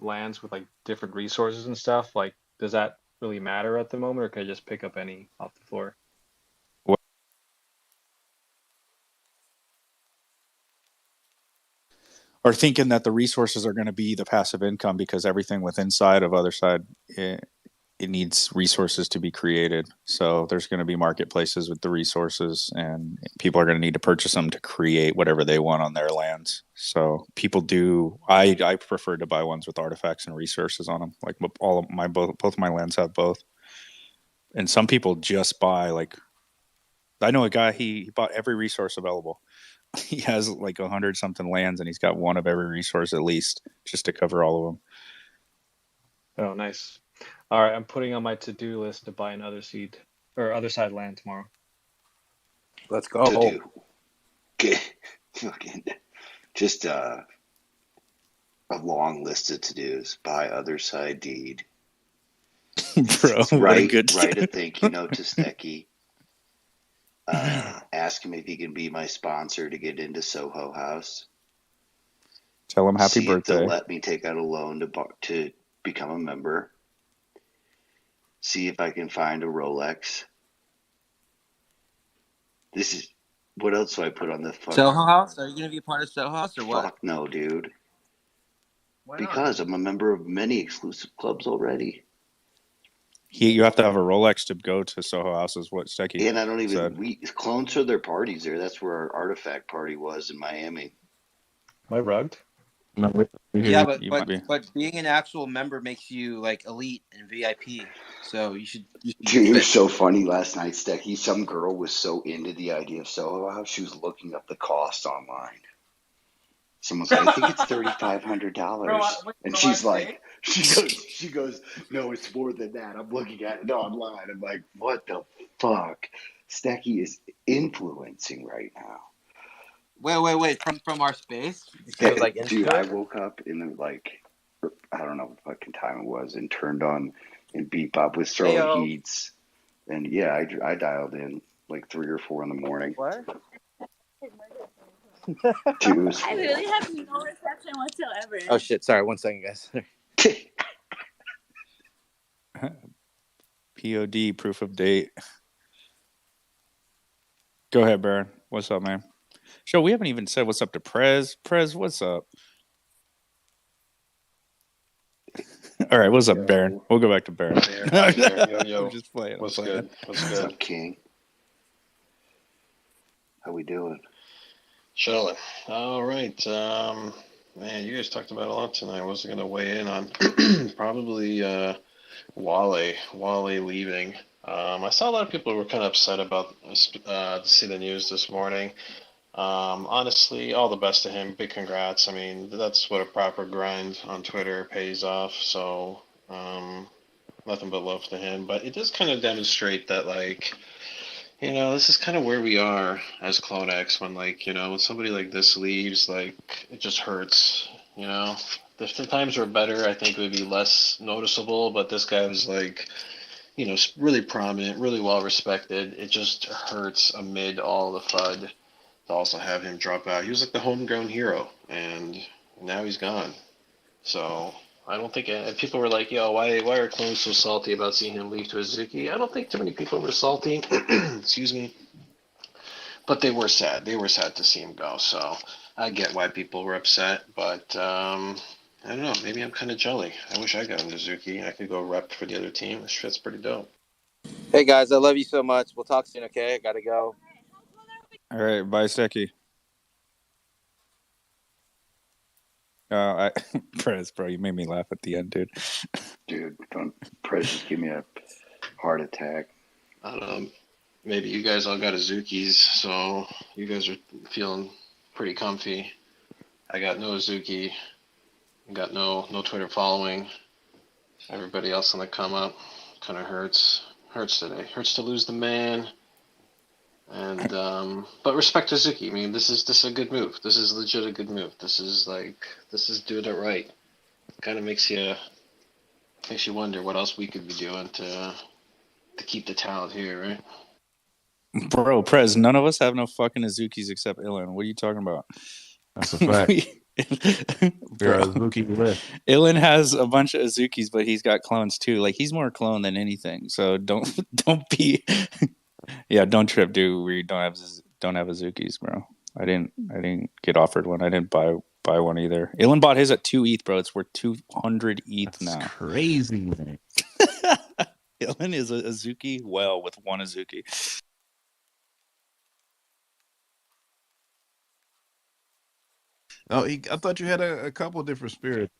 lands with like different resources and stuff. Like, does that really matter at the moment, or can I just pick up any off the floor? Or thinking that the resources are going to be the passive income because everything within inside of other side, it needs resources to be created. So there's going to be marketplaces with the resources, and people are going to need to purchase them to create whatever they want on their lands. So people do. I prefer to buy ones with artifacts and resources on them. Like both of my lands have both. And some people just buy like. I know a guy. He bought every resource available. He has like 100 something lands, and he's got one of every resource at least, just to cover all of them. Oh, nice. All right, I'm putting on my to-do list to buy an other side land tomorrow. Let's go. To do. Fucking just a long list of to-dos. Buy other side deed. Bro, what a good Write a thank you note to Stecky. Ask him if he can be my sponsor to get into Soho House. Tell him happy See if they'll birthday. let me take out a loan to become a member. See if I can find a Rolex. This is what else do I put on the fucking Soho House? Are you gonna be a part of Soho House or what? fuck no, dude. Why not? Because I'm a member of many exclusive clubs already. You have to have a Rolex to go to Soho House, is what Stecky And I don't even said. we clones throw their parties there. That's where our artifact party was in Miami. Am I rugged? No, Yeah, You might be. but being an actual member makes you like elite and VIP. So you should Dude, it was fit. so funny last night, Stecky. Some girl was so into the idea of Soho House, she was looking up the cost online. Someone's like, I think it's $3,500, and she's like, she goes, no, it's more than that. I'm looking at it online. I'm like, what the fuck? Stecky is influencing right now. Wait. From our space? She was like into Dude, it? I woke up in I don't know what fucking time it was, and turned on, and Bebop was throwing Heyo. heats, and yeah, I dialed in like 3 or 4 in the morning. What? Dude, it was I literally have no reception whatsoever. Oh shit! Sorry, 1 second, guys. POD, proof of date. Go ahead, Baron. What's up, man? Show, we haven't even said what's up to Prez. Prez, what's up? All right, what's up, Baron? We'll go back to Baron. Yo. I'm just playing. What's good? What's What's good? up, King? How we doing? Chilling. All right. Man, you guys talked about a lot tonight. I wasn't gonna weigh in on probably Wale leaving. I saw a lot of people were kind of upset about to see the news this morning. Honestly, all the best to him. Big congrats. I mean, that's what a proper grind on Twitter pays off. So, nothing but love to him. But it does kind of demonstrate that, like, this is kind of where we are as CloneX when, like, when somebody like this leaves, like, it just hurts. If the times were better, I think it would be less noticeable. But this guy was like, really prominent, really well respected. It just hurts amid all the FUD to also have him drop out. He was like the homegrown hero, and now he's gone. So I don't think people were like, "Yo, why are clones so salty about seeing him leave to Azuki?" I don't think too many people were salty. Excuse me, but they were sad. They were sad to see him go. So I get why people were upset, but I don't know. Maybe I'm kind of jelly. I wish I got into Azuki. I could go rep for the other team. This shit's pretty dope. Hey guys, I love you so much. We'll talk soon. Okay, I gotta go. All right, bye, Stecky. Prez, bro, you made me laugh at the end, dude. Dude, don't Prez just give me a heart attack. I don't know. Maybe you guys all got Azukis, so you guys are feeling pretty comfy. I got no Azuki. I got no Twitter following. Everybody else on the come up kind of hurts. Hurts today. Hurts to lose the man. And but respect to Azuki. I mean, this is a good move. This is legit a good move. This is doing it right. Kind of makes you wonder what else we could be doing to keep the talent here, right? Bro, Prez, none of us have no fucking Azukis except Ilan. What are you talking about? That's a fact. You're a Azuki list. Ilan has a bunch of Azukis, but he's got clones too. Like, he's more clone than anything. So don't be. Yeah, don't trip, dude. We don't have Azukis, bro. I didn't get offered one. I didn't buy one either. Ilan bought his at 2 ETH, bro. It's worth 200 ETH now. That's crazy, man. Ilan is a Azuki well with one Azuki. Oh, I thought you had a couple different spirits.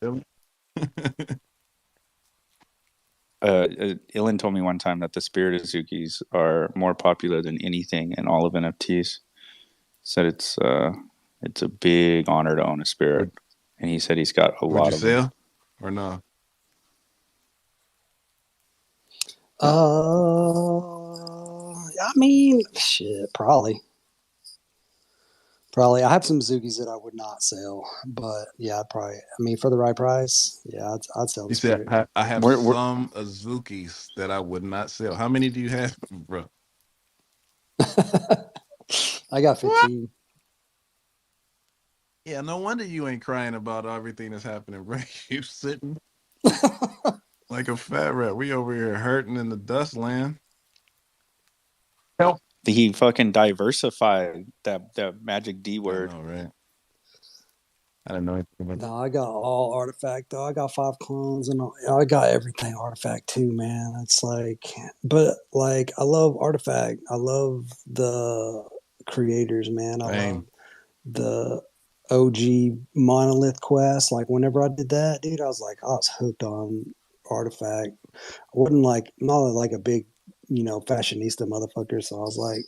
Ilan told me one time that the spirit Azukis are more popular than anything in all of NFTs. Said it's a big honor to own a spirit, and he said he's got a lot of sell them. or no? I mean, shit, probably. Probably. I have some Zukis that I would not sell, but yeah, I'd probably. I mean, for the right price, yeah, I'd sell You the said Spirit. I have We're some Azukis that I would not sell. How many do you have, bro? I got What? 15. Yeah, no wonder you ain't crying about everything that's happening, bro. You sitting like a fat rat. We over here hurting in the dust land. Help. he fucking diversified that magic D I word. know, right? I didn't know anything about that. No, I got all Artifact though. I got 5 clones and I got everything Artifact too, man. It's like, but like, I love Artifact. I love the creators, man. I love Same. the OG Monolith quest. Like, whenever I did that, dude, I was hooked on Artifact. I wasn't like not like a big, fashionista motherfucker. So I was like,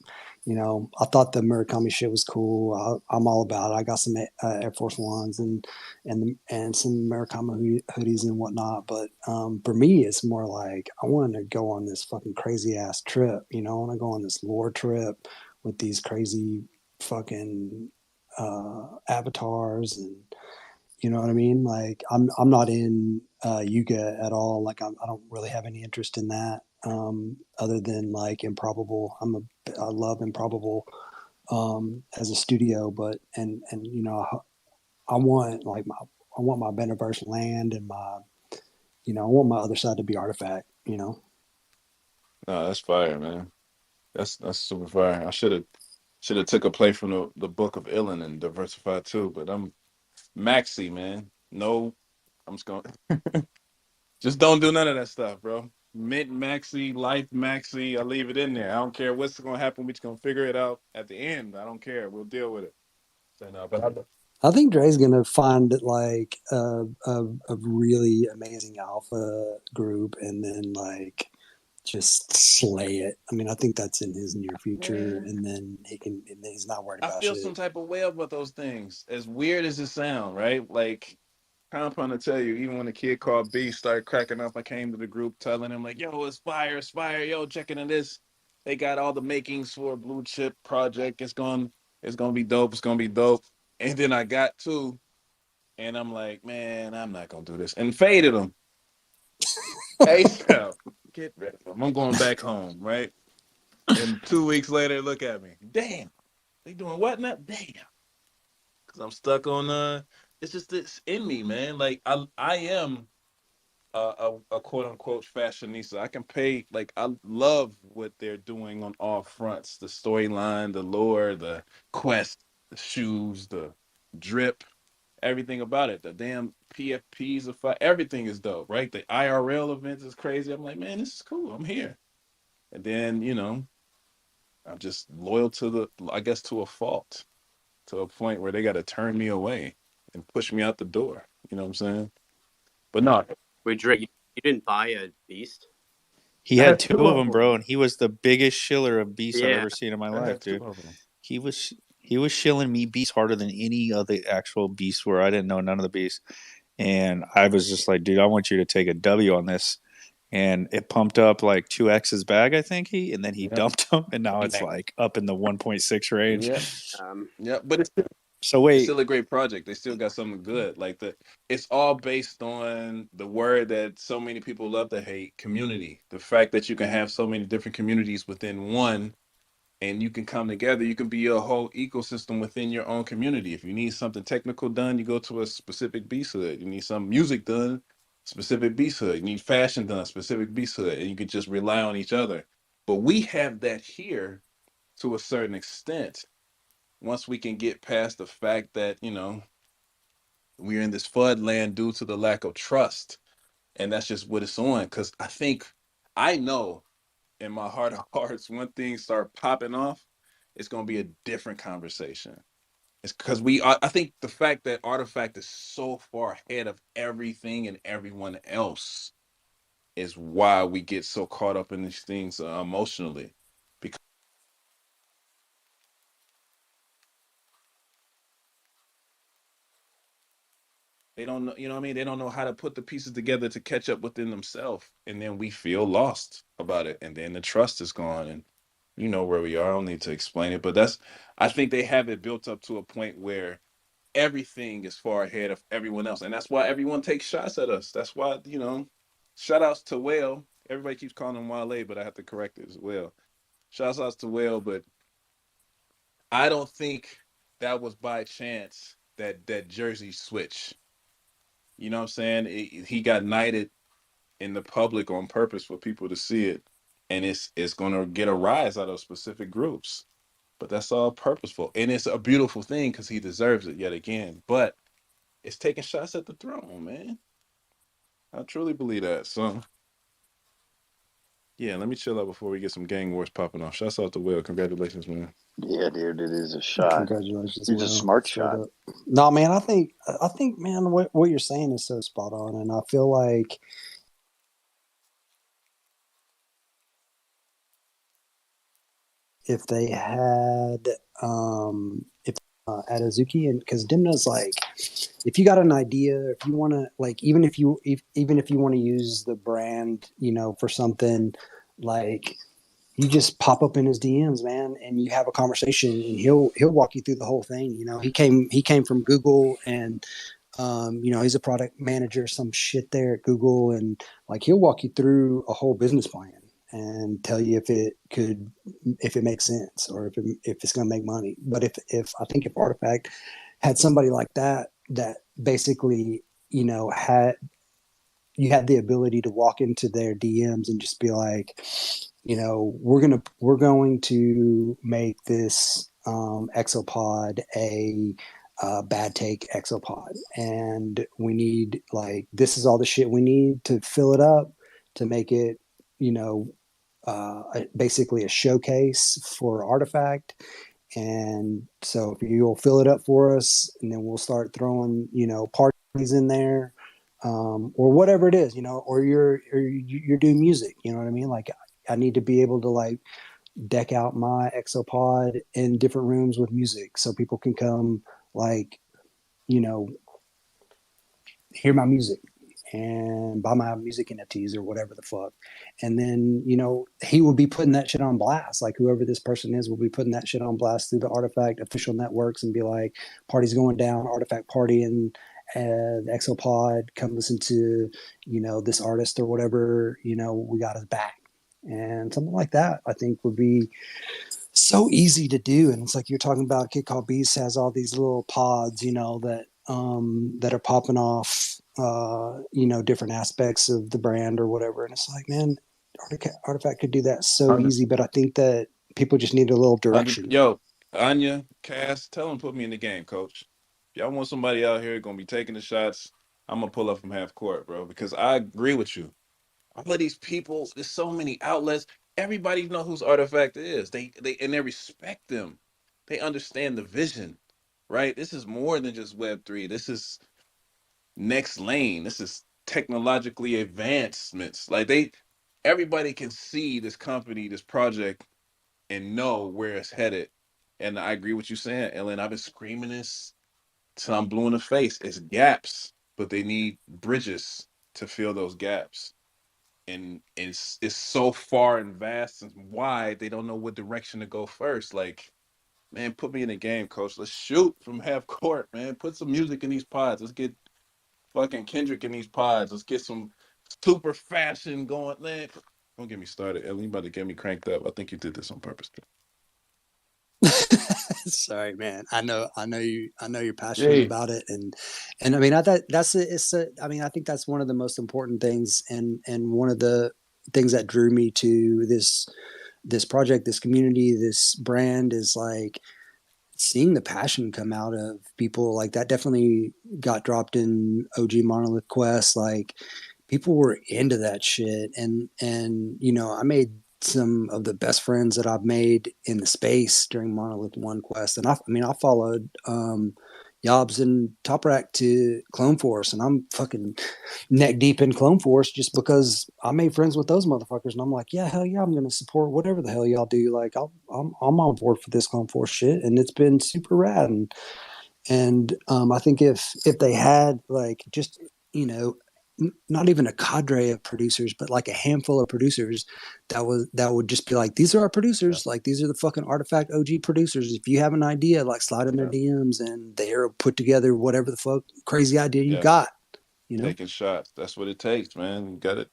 I thought the Murakami shit was cool. I'm all about it. I got some Air Force Ones and some Murakami hoodies and whatnot. But for me, it's more like I wanted to go on this fucking crazy ass trip. I want to go on this lore trip with these crazy fucking avatars and you know what I mean? Like I'm not in Yuga at all. Like I don't really have any interest in that. Other than like Improbable. I love Improbable as a studio, but and I want like I want my Beneverse land and my I want my other side to be Artifact. No, that's fire, man. That's super fire. I should have took a play from the Book of Illin and diversified too, but I'm maxi, man. No, I'm just going just don't do none of that stuff, bro. Mint maxi, life maxi, I leave it in there. I don't care what's gonna happen. We just gonna figure it out at the end. I don't care. We'll deal with it. So, no, but I think Dre's gonna find like a really amazing alpha group and then like just slay it. I mean, I think that's in his near future, man, and then and then he's not worried I about feel some shit. type of way about those things. As weird as it sound, right? Like Compound to tell you, even when the kid called B started cracking up, I came to the group telling him like, "Yo, it's fire, yo, checking in this. They got all the makings for a blue chip project. It's gonna be dope. It's gonna be dope." And then I got to, and I'm like, "Man, I'm not gonna do this," and faded him. ASAP. Get rid of him. I'm going back home, right? And 2 weeks later, look at me. Damn, they doing what now? Damn, because I'm stuck on. It's just this in me, man. Like I am a quote unquote fashionista. I can pay like I love what they're doing on all fronts. The storyline, the lore, the quest, the shoes, the drip, everything about it. The damn PFPs of fire, everything is dope, right? The IRL events is crazy. I'm like, man, this is cool. I'm here. And then, I'm just loyal to I guess to a fault, to a point where they gotta turn me away and push me out the door. You know what I'm saying? But no, Wait, Dre, you didn't buy a beast? He I had had two two of of them, bro, them. and he was the biggest shiller of beasts I've Yeah. ever seen in my I life, had two dude. of them. He was shilling me beasts harder than any of the actual beasts were. I didn't know none of the beasts, and I was just like, dude, I want you to take a W on this. And it pumped up like 2x's bag, I think and then he Yep. dumped them, and now it's like up in the 1.6 range. Yep. Yep. But So it's wait, still a great project. They still got something good. Like it's all based on the word that so many people love to hate, community. The fact that you can have so many different communities within one and you can come together, you can be a whole ecosystem within your own community. If you need something technical done, you go to a specific beast hood. You need some music done, specific beast hood. You need fashion done, specific beast hood. And you can just rely on each other. But we have that here to a certain extent once we can get past the fact that we're in this flood land due to the lack of trust, and that's just what it's on. Because I know in my heart of hearts, when things start popping off, it's gonna be a different conversation. It's because I think the fact that Artifact is so far ahead of everything and everyone else is why we get so caught up in these things emotionally. Because they don't know, you know what I mean? They don't know how to put the pieces together to catch up within themselves. And then we feel lost about it. And then the trust is gone. You know where we are. I don't need to explain it, but that's. I think they have it built up to a point where everything is far ahead of everyone else, and that's why everyone takes shots at us. That's why shout outs to Whale. Everybody keeps calling him Wale, but I have to correct it as well. Shouts outs to Whale, but I don't think that was by chance that jersey switch. You know what I'm saying? He got knighted in the public on purpose for people to see it, and it's gonna get a rise out of specific groups. But that's all purposeful, and it's a beautiful thing because he deserves it yet again. But it's taking shots at the throne, man. I truly believe that. So yeah, let me chill out before we get some gang wars popping off. Shouts out to Will. Congratulations, man. Yeah, dude, it is a shot. Congratulations, It's a Will. smart Straight shot. up. No, man, I think, man, what you're saying is so spot on, and I feel like if they had, if at Azuki, and because Dimna's like, if you got an idea, if you want to, like, even if you want to use the brand, for something, like, you just pop up in his DMs, man, and you have a conversation, and he'll walk you through the whole thing. He came from Google, and he's a product manager, some shit there at Google, and like he'll walk you through a whole business plan and tell you if it makes sense, or if it's going to make money. But if I think if Artifact had somebody like that basically, had you had the ability to walk into their DMs and just be like, we're going to make this exopod a bad take exopod, and we need, like, this is all the shit we need to fill it up to make it, basically a showcase for Artifact. And so if you'll fill it up for us, and then we'll start throwing, parties in there, or whatever it is, or you're doing music, you know what I mean? Like, I need to be able to, like, deck out my exopod in different rooms with music so people can come, like, you know, hear my music and buy my music NFTs or whatever the fuck. And then, he will be putting that shit on blast. Like, whoever this person is will be putting that shit on blast through the Artifact official networks and be like, party's going down, Artifact party, and Exopod, come listen to, this artist or whatever, we got his back. And something like that, I think, would be so easy to do. And it's like you're talking about, Kid Called Beast has all these little pods, that are popping off, different aspects of the brand or whatever. And it's like, man, Artifact could do that so Anya, easy, but I think that people just need a little direction. Yo, Anya, Cass, tell them put me in the game, coach. If y'all want somebody out here gonna be taking the shots, I'm gonna pull up from half court, bro. Because I agree with you. All of these people, there's so many outlets. Everybody know whose Artifact is. They respect them. They understand the vision, right? This is more than just Web3. This is next lane. This is technologically advancements. Everybody can see this company, this project, and know where it's headed. And I agree with you saying, Ellen. I've been screaming this till I'm blue in the face. It's gaps, but they need bridges to fill those gaps. And it's so far and vast and wide, they don't know what direction to go first. Like, man, put me in the game, coach. Let's shoot from half court, man. Put some music in these pods. Let's get fucking Kendrick in these pods. Let's get some super fashion going. Man, don't get me started. Ellen, you about to get me cranked up. I think you did this on purpose. Sorry, man. I know you're passionate Hey, about it, and I mean, I thought I mean, I think that's one of the most important things, and one of the things that drew me to this project, this community, this brand, is like seeing the passion come out of people. Like, that definitely got dropped in OG Monolith Quest. Like, people were into that shit, and I made some of the best friends that I've made in the space during Monolith One Quest. And I followed Yobs and Toprak to Clone Force, and I'm fucking neck deep in Clone Force just because I made friends with those motherfuckers. And I'm like, yeah, hell yeah, I'm gonna support whatever the hell y'all do. Like, I'm on board for this Clone Force shit, and it's been super rad. And I think if they had, like, just, not even a cadre of producers, but like a handful of producers that would just be like, these are our producers, like these are the fucking Artifact OG producers. If you have an idea, like slide in their DMs and they're put together whatever the fuck crazy idea you got. You know, taking shots. That's what it takes, man. You got to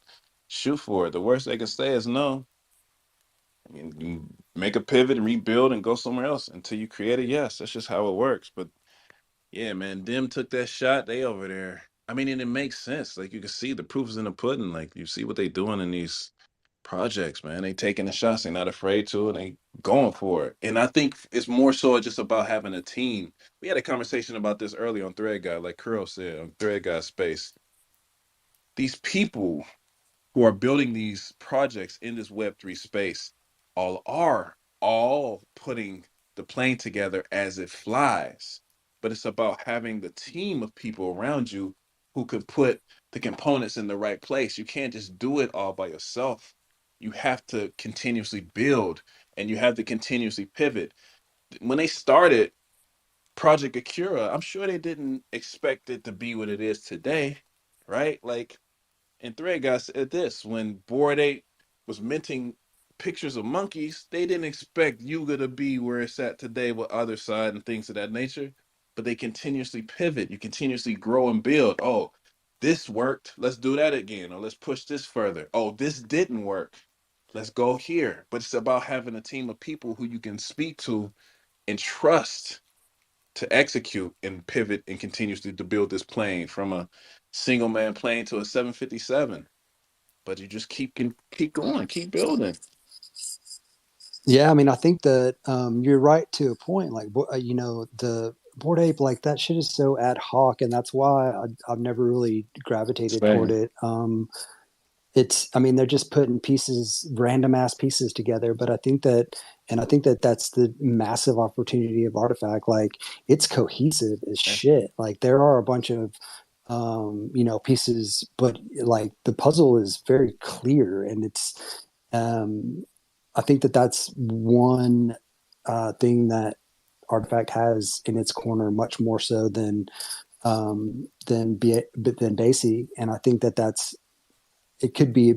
shoot for it. The worst they can say is no. I mean, you make a pivot and rebuild and go somewhere else until you create a yes. That's just how it works. But yeah, man, Dim took that shot. They over there. I mean, and it makes sense. Like you can see the proof is in the pudding. Like you see what they doing in these projects, man. They taking the shots. They're not afraid to, and they going for it. And I think it's more so just about having a team. We had a conversation about this earlier on Thread Guy, like Kuro said on Thread Guy Space. These people who are building these projects in this Web3 space all putting the plane together as it flies. But it's about having the team of people around you who could put the components in the right place. You can't just do it all by yourself. You have to continuously build and you have to continuously pivot. When they started Project Akira, I'm sure they didn't expect it to be what it is today, right? Like, and Thread guy said this when Bored Ape was minting pictures of monkeys, they didn't expect Yuga to be where it's at today with other side and things of that nature. But they continuously pivot, you continuously grow and build. Oh, this worked, let's do that again, or let's push this further. Oh, this didn't work, let's go here. But it's about having a team of people who you can speak to and trust to execute and pivot and continuously to build this plane from a single man plane to a 757. But you just keep going, keep building. yeah, I mean, I think that you're right to a point. Like, you know, the Bored Ape, like that shit is so ad hoc, and that's why I've never really gravitated toward Same. it. It's, I mean, they're just putting pieces, random ass pieces together. But I think that, and I think that that's the massive opportunity of Artifact. Like, it's cohesive as shit. Like, there are a bunch of, you know, pieces, but like the puzzle is very clear, and it's, I think that that's one thing that Artifact has in its corner, much more so than Basie, and I think that that's, it could be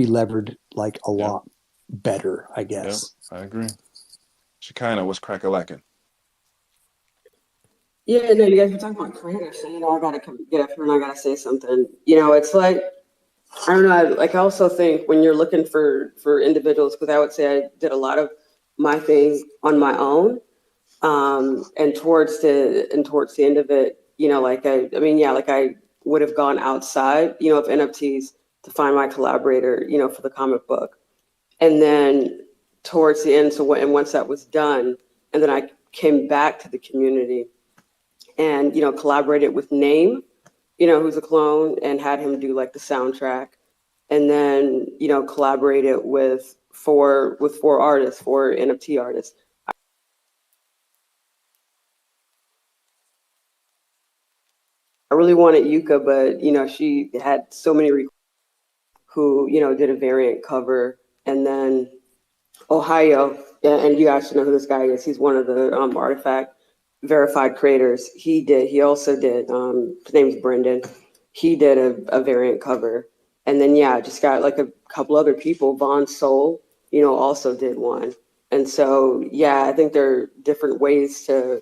levered like a lot better, I guess. I agree. Shekinah, what's crack-a-lacking? Yeah, no, you guys were talking about creators, so you know I gotta get up here and I gotta say something. You know, it's like, I don't know. I also think when you're looking for individuals, because I would say I did a lot of my thing on my own, and towards the end of it, you know, like I mean, yeah, like I would have gone outside, you know, of NFTs to find my collaborator, you know, for the comic book, and then towards the end, and once that was done, and then I came back to the community, and you know, collaborated with Name, you know, who's a clone, and had him do like the soundtrack, and then you know, collaborated with four artists, 4 NFT artists. I really wanted Yuka, but you know, she had so many who you know did a variant cover, and then Ohio, and you guys should know who this guy is. He's one of the Artifact verified creators. He also did. His name's Brendan. He did a variant cover, and then yeah, just got like a couple other people. Von Soul, you know, also did one. And so yeah, I think there are different ways to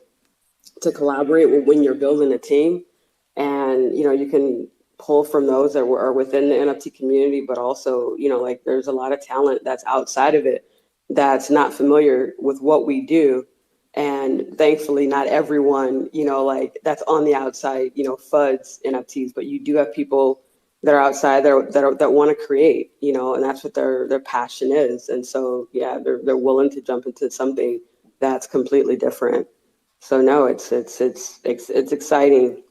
collaborate when you're building a team, and you know you can pull from those that are within the NFT community, but also you know like there's a lot of talent that's outside of it that's not familiar with what we do, and thankfully not everyone you know like that's on the outside you know FUDs NFTs, but you do have people that are outside that want to create, you know, and that's what their passion is, and so yeah, they're willing to jump into something that's completely different. So no, it's exciting.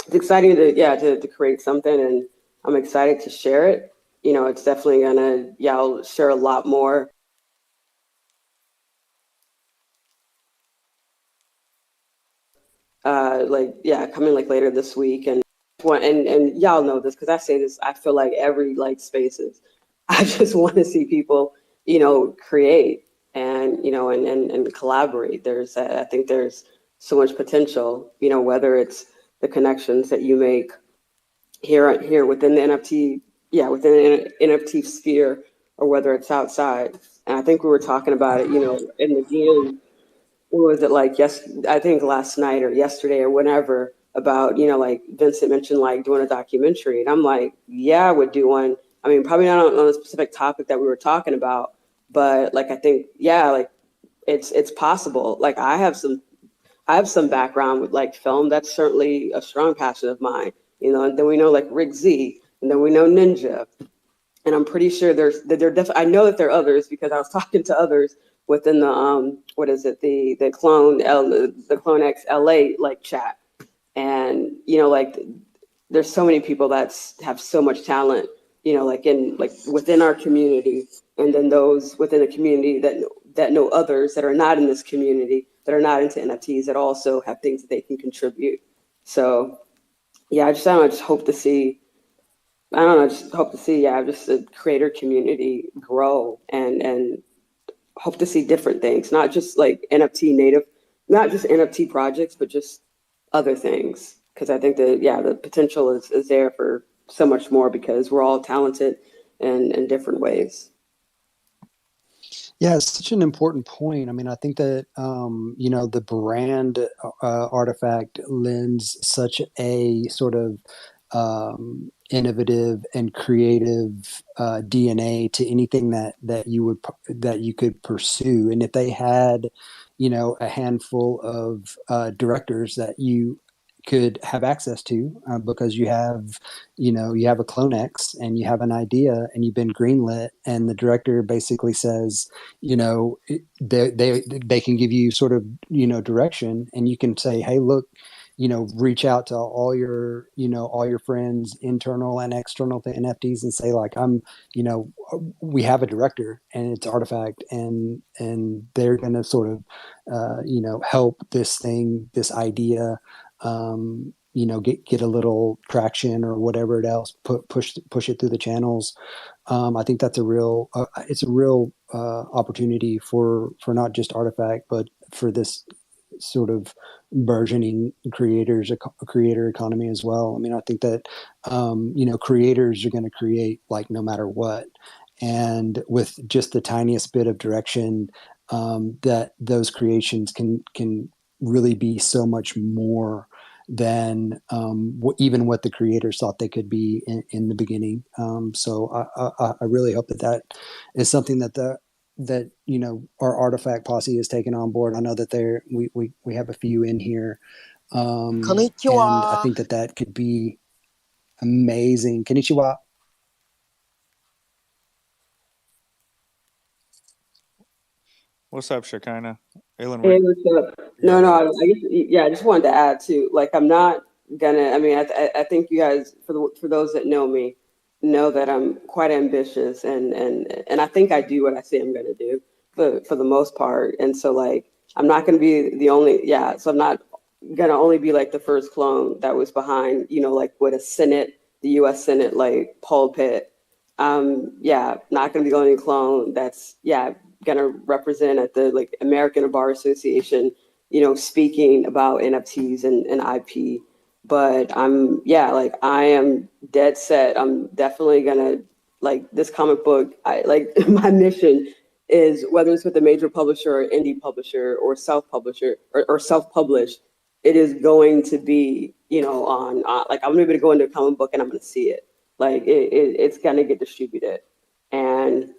It's exciting to create something, and I'm excited to share it. You know, it's definitely gonna I'll share a lot more. Coming like later this week, and y'all know this because I say this. I feel like every like spaces, I just want to see people, you know, create and you know and collaborate. I think there's so much potential. You know, whether it's the connections that you make here within the NFT, yeah, within the NFT sphere, or whether it's outside. And I think we were talking about it, in the DM. What was it like? Yes, I think last night or yesterday or whenever, about like Vincent mentioned like doing a documentary, and I'm like, yeah, I would do one. I mean, probably not on a specific topic that we were talking about, but like I think, yeah, like it's possible. Like I have some background with like film. That's certainly a strong passion of mine. And then we know like Rick Z, and then we know Ninja, and I'm pretty sure there definitely. I know that there are others because I was talking to others within the what is it, the CloneX LA like chat, and like there's so many people that have so much talent, like within our community, and then those within the community that know others that are not in this community, that are not into NFTs, that also have things that they can contribute. So yeah, I just hope to see. I don't know. I just hope to see, yeah, just the creator community grow, and hope to see different things, not just like NFT native, not just NFT projects, but just other things. Because I think that, yeah, the potential is there for so much more because we're all talented in different ways. Yeah, it's such an important point. I mean, I think that the brand artifact lends such a sort of innovative and creative DNA to anything that you could pursue. And if they had, a handful of directors that you could have access to because you have a CloneX and you have an idea and you've been greenlit, and the director basically says, they can give you sort of direction, and you can say, hey, look, reach out to all your friends, internal and external to NFTs, and say like, we have a director and it's Artifact, and they're going to sort of help this idea get a little traction or whatever it else, push it through the channels. I think that's it's a real opportunity for not just Artifact, but for this sort of burgeoning creator economy as well. I mean, I think that creators are going to create like no matter what, and with just the tiniest bit of direction, that those creations can really be so much more than even what the creators thought they could be in the beginning. So I really hope that is something that our Artifact posse has taken on board. I know that we have a few in here, and I Konnichiwa. think that could be amazing. Konnichiwa. What's up, Shekinah? Aylin, Hey, what's up? No, no, I guess, yeah, I just wanted to add too. Like, I'm not gonna. I mean, I think you guys, for those that know me, know that I'm quite ambitious, and I think I do what I say I'm gonna do for the most part. And so, like, I'm not gonna be the only. Yeah, so I'm not gonna only be like the first clone that was behind, like with a Senate, the U.S. Senate, like pulpit. Yeah, not gonna be the only clone that's, yeah, gonna represent at the like American Bar Association, speaking about NFTs and IP. But yeah, like I am dead set. I'm definitely gonna, like, this comic book. I like my mission is, whether it's with a major publisher or indie publisher or self-publisher or self-published, it is going to be, like, I'm gonna be able to go into a comic book and I'm gonna see it. Like it's gonna get distributed, and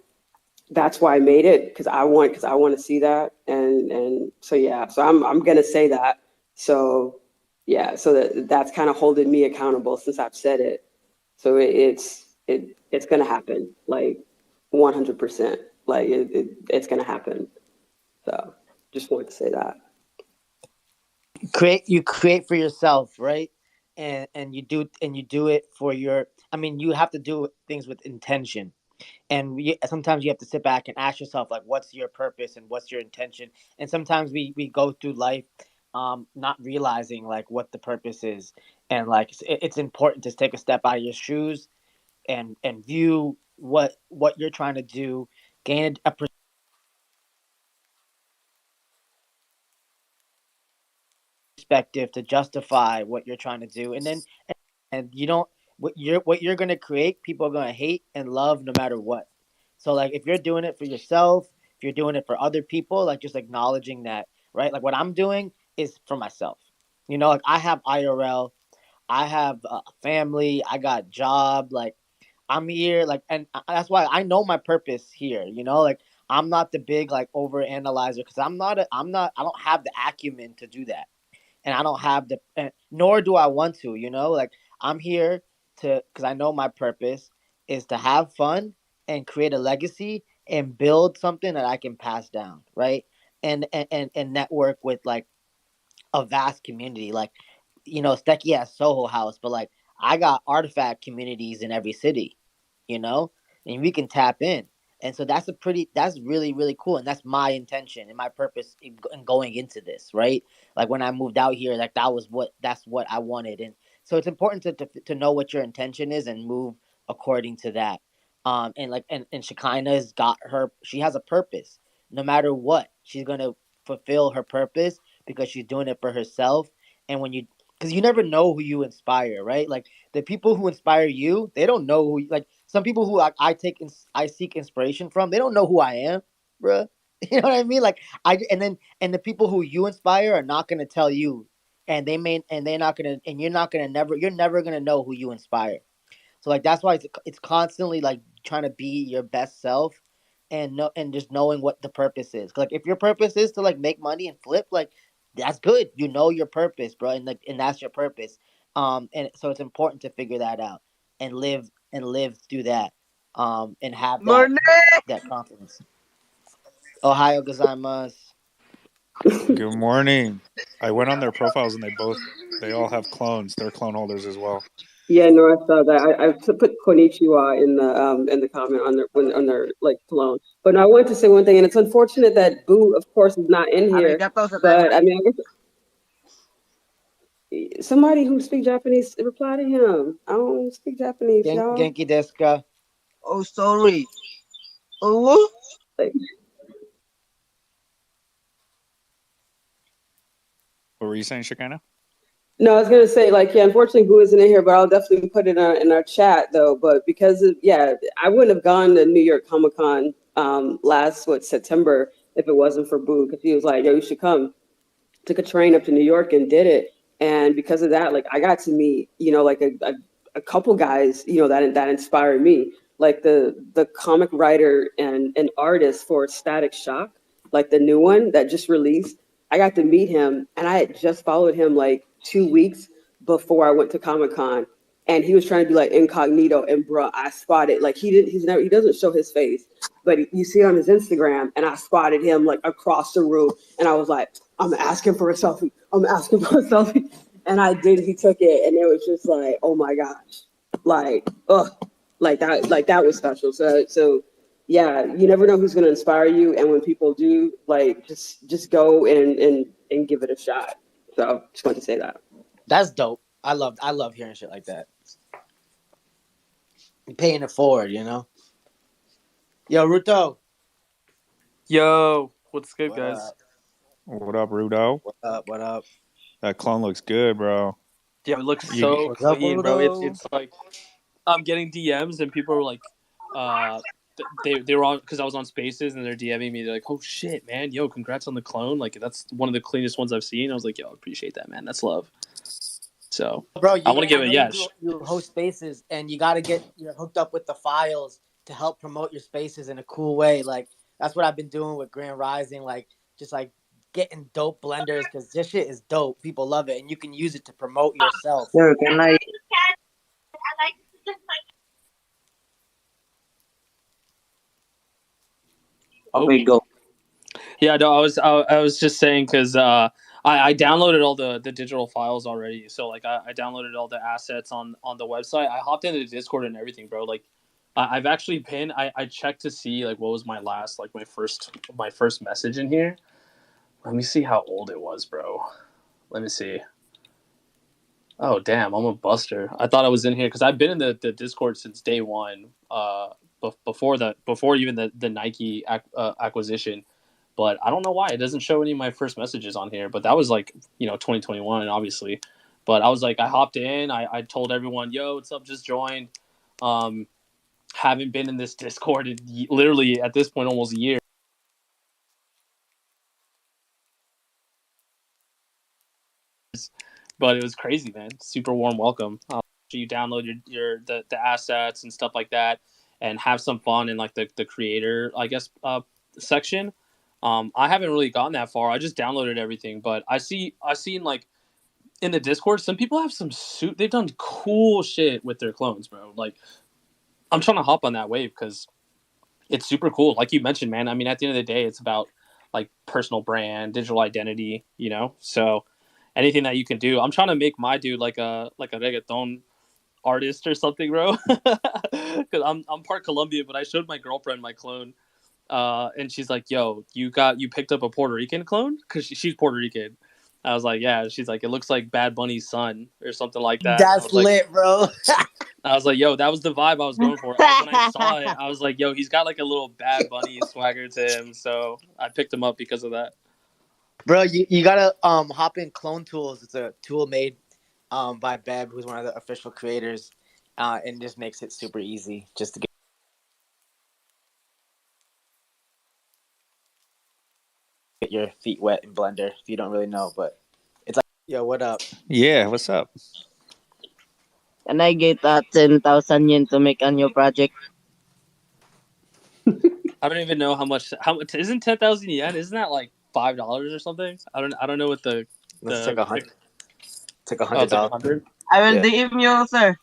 that's why I made it, because I want to see that, and so yeah, so I'm gonna say that. So yeah, so that's kind of holding me accountable since I've said it. So it's gonna happen, like 100%. Like it's gonna happen. So just wanted to say that. You create for yourself, right? And you do it for your. I mean, you have to do things with intention, and sometimes you have to sit back and ask yourself like, what's your purpose and what's your intention. And sometimes we go through life not realizing like what the purpose is, and like it's important to take a step out of your shoes and view what you're trying to do, gain a perspective to justify what you're trying to do, and then and you don't what you're gonna create, people are gonna hate and love no matter what. So like if you're doing it for yourself, if you're doing it for other people, like just acknowledging that, right? Like what I'm doing is for myself. You know, like I have IRL, I have a family, I got job, like I'm here, like, and that's why I know my purpose here. You know, like I'm not the big like over analyzer because I don't have the acumen to do that, and I don't have the, nor do I want to. You know, like I'm here to because I know my purpose is to have fun and create a legacy and build something that I can pass down, right? And network with like a vast community. Like, you know, Stecky has Soho House, but like I got artifact communities in every city, you know, and we can tap in. And so that's really, really cool. And that's my intention and my purpose in going into this, right? Like when I moved out here, like that's what I wanted. And so it's important to know what your intention is and move according to that. And like, and Shekinah's got she has a purpose. No matter what, she's going to fulfill her purpose because she's doing it for herself. And because you never know who you inspire, right? Like the people who inspire you, they don't know like some people who I seek inspiration from, they don't know who I am, bruh. You know what I mean? Like and the people who you inspire are not gonna tell you, and they're not gonna, and you're never gonna know who you inspire. So like that's why it's constantly like trying to be your best self and just knowing what the purpose is. Like if your purpose is to like make money and flip, like that's good. You know your purpose, bro, and like and that's your purpose. And so it's important to figure that out and live through that. And have that confidence. Ohio gozaimasu. Good morning. I went on their profiles and they all have clones. They're clone holders as well. Yeah, no, I saw that. I put Konichiwa in the comment on their like clone. But no, I wanted to say one thing, and it's unfortunate that Boo, of course, is not in here. But I mean, I guess somebody who speaks Japanese reply to him. I don't speak Japanese, y'all. Genki desu ka? Oh, sorry. Oh. Like, What were you saying, Shekinah? no, I was gonna say like yeah. Unfortunately, Boo isn't in here, but I'll definitely put it in our chat though. But because of, yeah, I wouldn't have gone to New York Comic Con last September if it wasn't for Boo, because he was like, yo, you should come. Took a train up to New York and did it. And because of that, like I got to meet, you know, like a couple guys, you know, that inspired me. Like the comic writer and artist for Static Shock, like the new one that just released. I got to meet him, and I had just followed him like 2 weeks before I went to Comic Con, and he was trying to be like incognito. And bro, I spotted like he doesn't show his face, but you see it on his Instagram, and I spotted him like across the room, and I was like, I'm asking for a selfie. I'm asking for a selfie. And I did. He took it, and it was just like, oh my gosh, like, ugh, like that was special. So, yeah, you never know who's gonna inspire you, and when people do, like, just go and give it a shot. So, just wanted to say that. That's dope. I love hearing shit like that. You're paying it forward, you know. Yo, Ruto. Yo, what's good, What guys? up? What up, Rudo? What up? What up? That clone looks good, bro. Yeah, it looks so What's up, clean, bro. Ruto? It's like I'm getting DMs and people are like, they were on because I was on Spaces and they're DMing me. They're like, oh shit, man, yo, congrats on the clone. Like that's one of the cleanest ones I've seen. I was like, yo, I appreciate that, man. That's love. So, Bro, I want to give it you host spaces, and you got to get hooked up with the files to help promote your spaces in a cool way. Like that's what I've been doing with Grand Rising, like just like getting dope blenders because this shit is dope. People love it, and you can use it to promote yourself. Sir, can I? Okay, go. Yeah, no, I was just saying because I downloaded all the digital files already. So like I downloaded all the assets on the website. I hopped into the Discord and everything, bro. Like I've actually pinned. I checked to see like what was my last like my first message in here. Let me see how old it was, bro. Let me see. Oh damn, I'm a buster. I thought I was in here because I've been in the Discord since day one. Before even the Nike acquisition. But I don't know why it doesn't show any of my first messages on here. But that was like 2021, obviously. But I was like, I hopped in. I told everyone, yo, what's up? Just joined. Haven't been in this Discord in literally at this point almost a year. But it was crazy, man. Super warm welcome. You download the assets and stuff like that, and have some fun in like the creator, I guess, section. I haven't really gotten that far. I just downloaded everything, but I've seen like in the Discord, some people have they've done cool shit with their clones, bro. Like I'm trying to hop on that wave because it's super cool. Like you mentioned, man. I mean, at the end of the day, it's about like personal brand, digital identity, you know. So anything that you can do, I'm trying to make my dude like a reggaeton artist or something, bro. Because I'm part Colombian, but I showed my girlfriend my clone, and she's like, "Yo, you picked up a Puerto Rican clone?" Because she's Puerto Rican. I was like, "Yeah." She's like, "It looks like Bad Bunny's son or something like that." And That's lit, bro. I was like, "Yo, that was the vibe I was going for." When I saw it, I was like, "Yo, he's got like a little Bad Bunny swagger to him," so I picked him up because of that. Bro, you gotta hop in Clone Tools. It's a tool made by Beb, who's one of the official creators, and just makes it super easy just to get your feet wet in Blender if you don't really know. But it's like, yo, what up? Yeah, what's up? Can I get 10,000 yen to make a new project? I don't even know how much isn't 10,000 yen? Isn't that like $5 or something? I don't know what the Let's take $100. Take Oh, it's like $100. 100. I will Yeah. DM you, sir.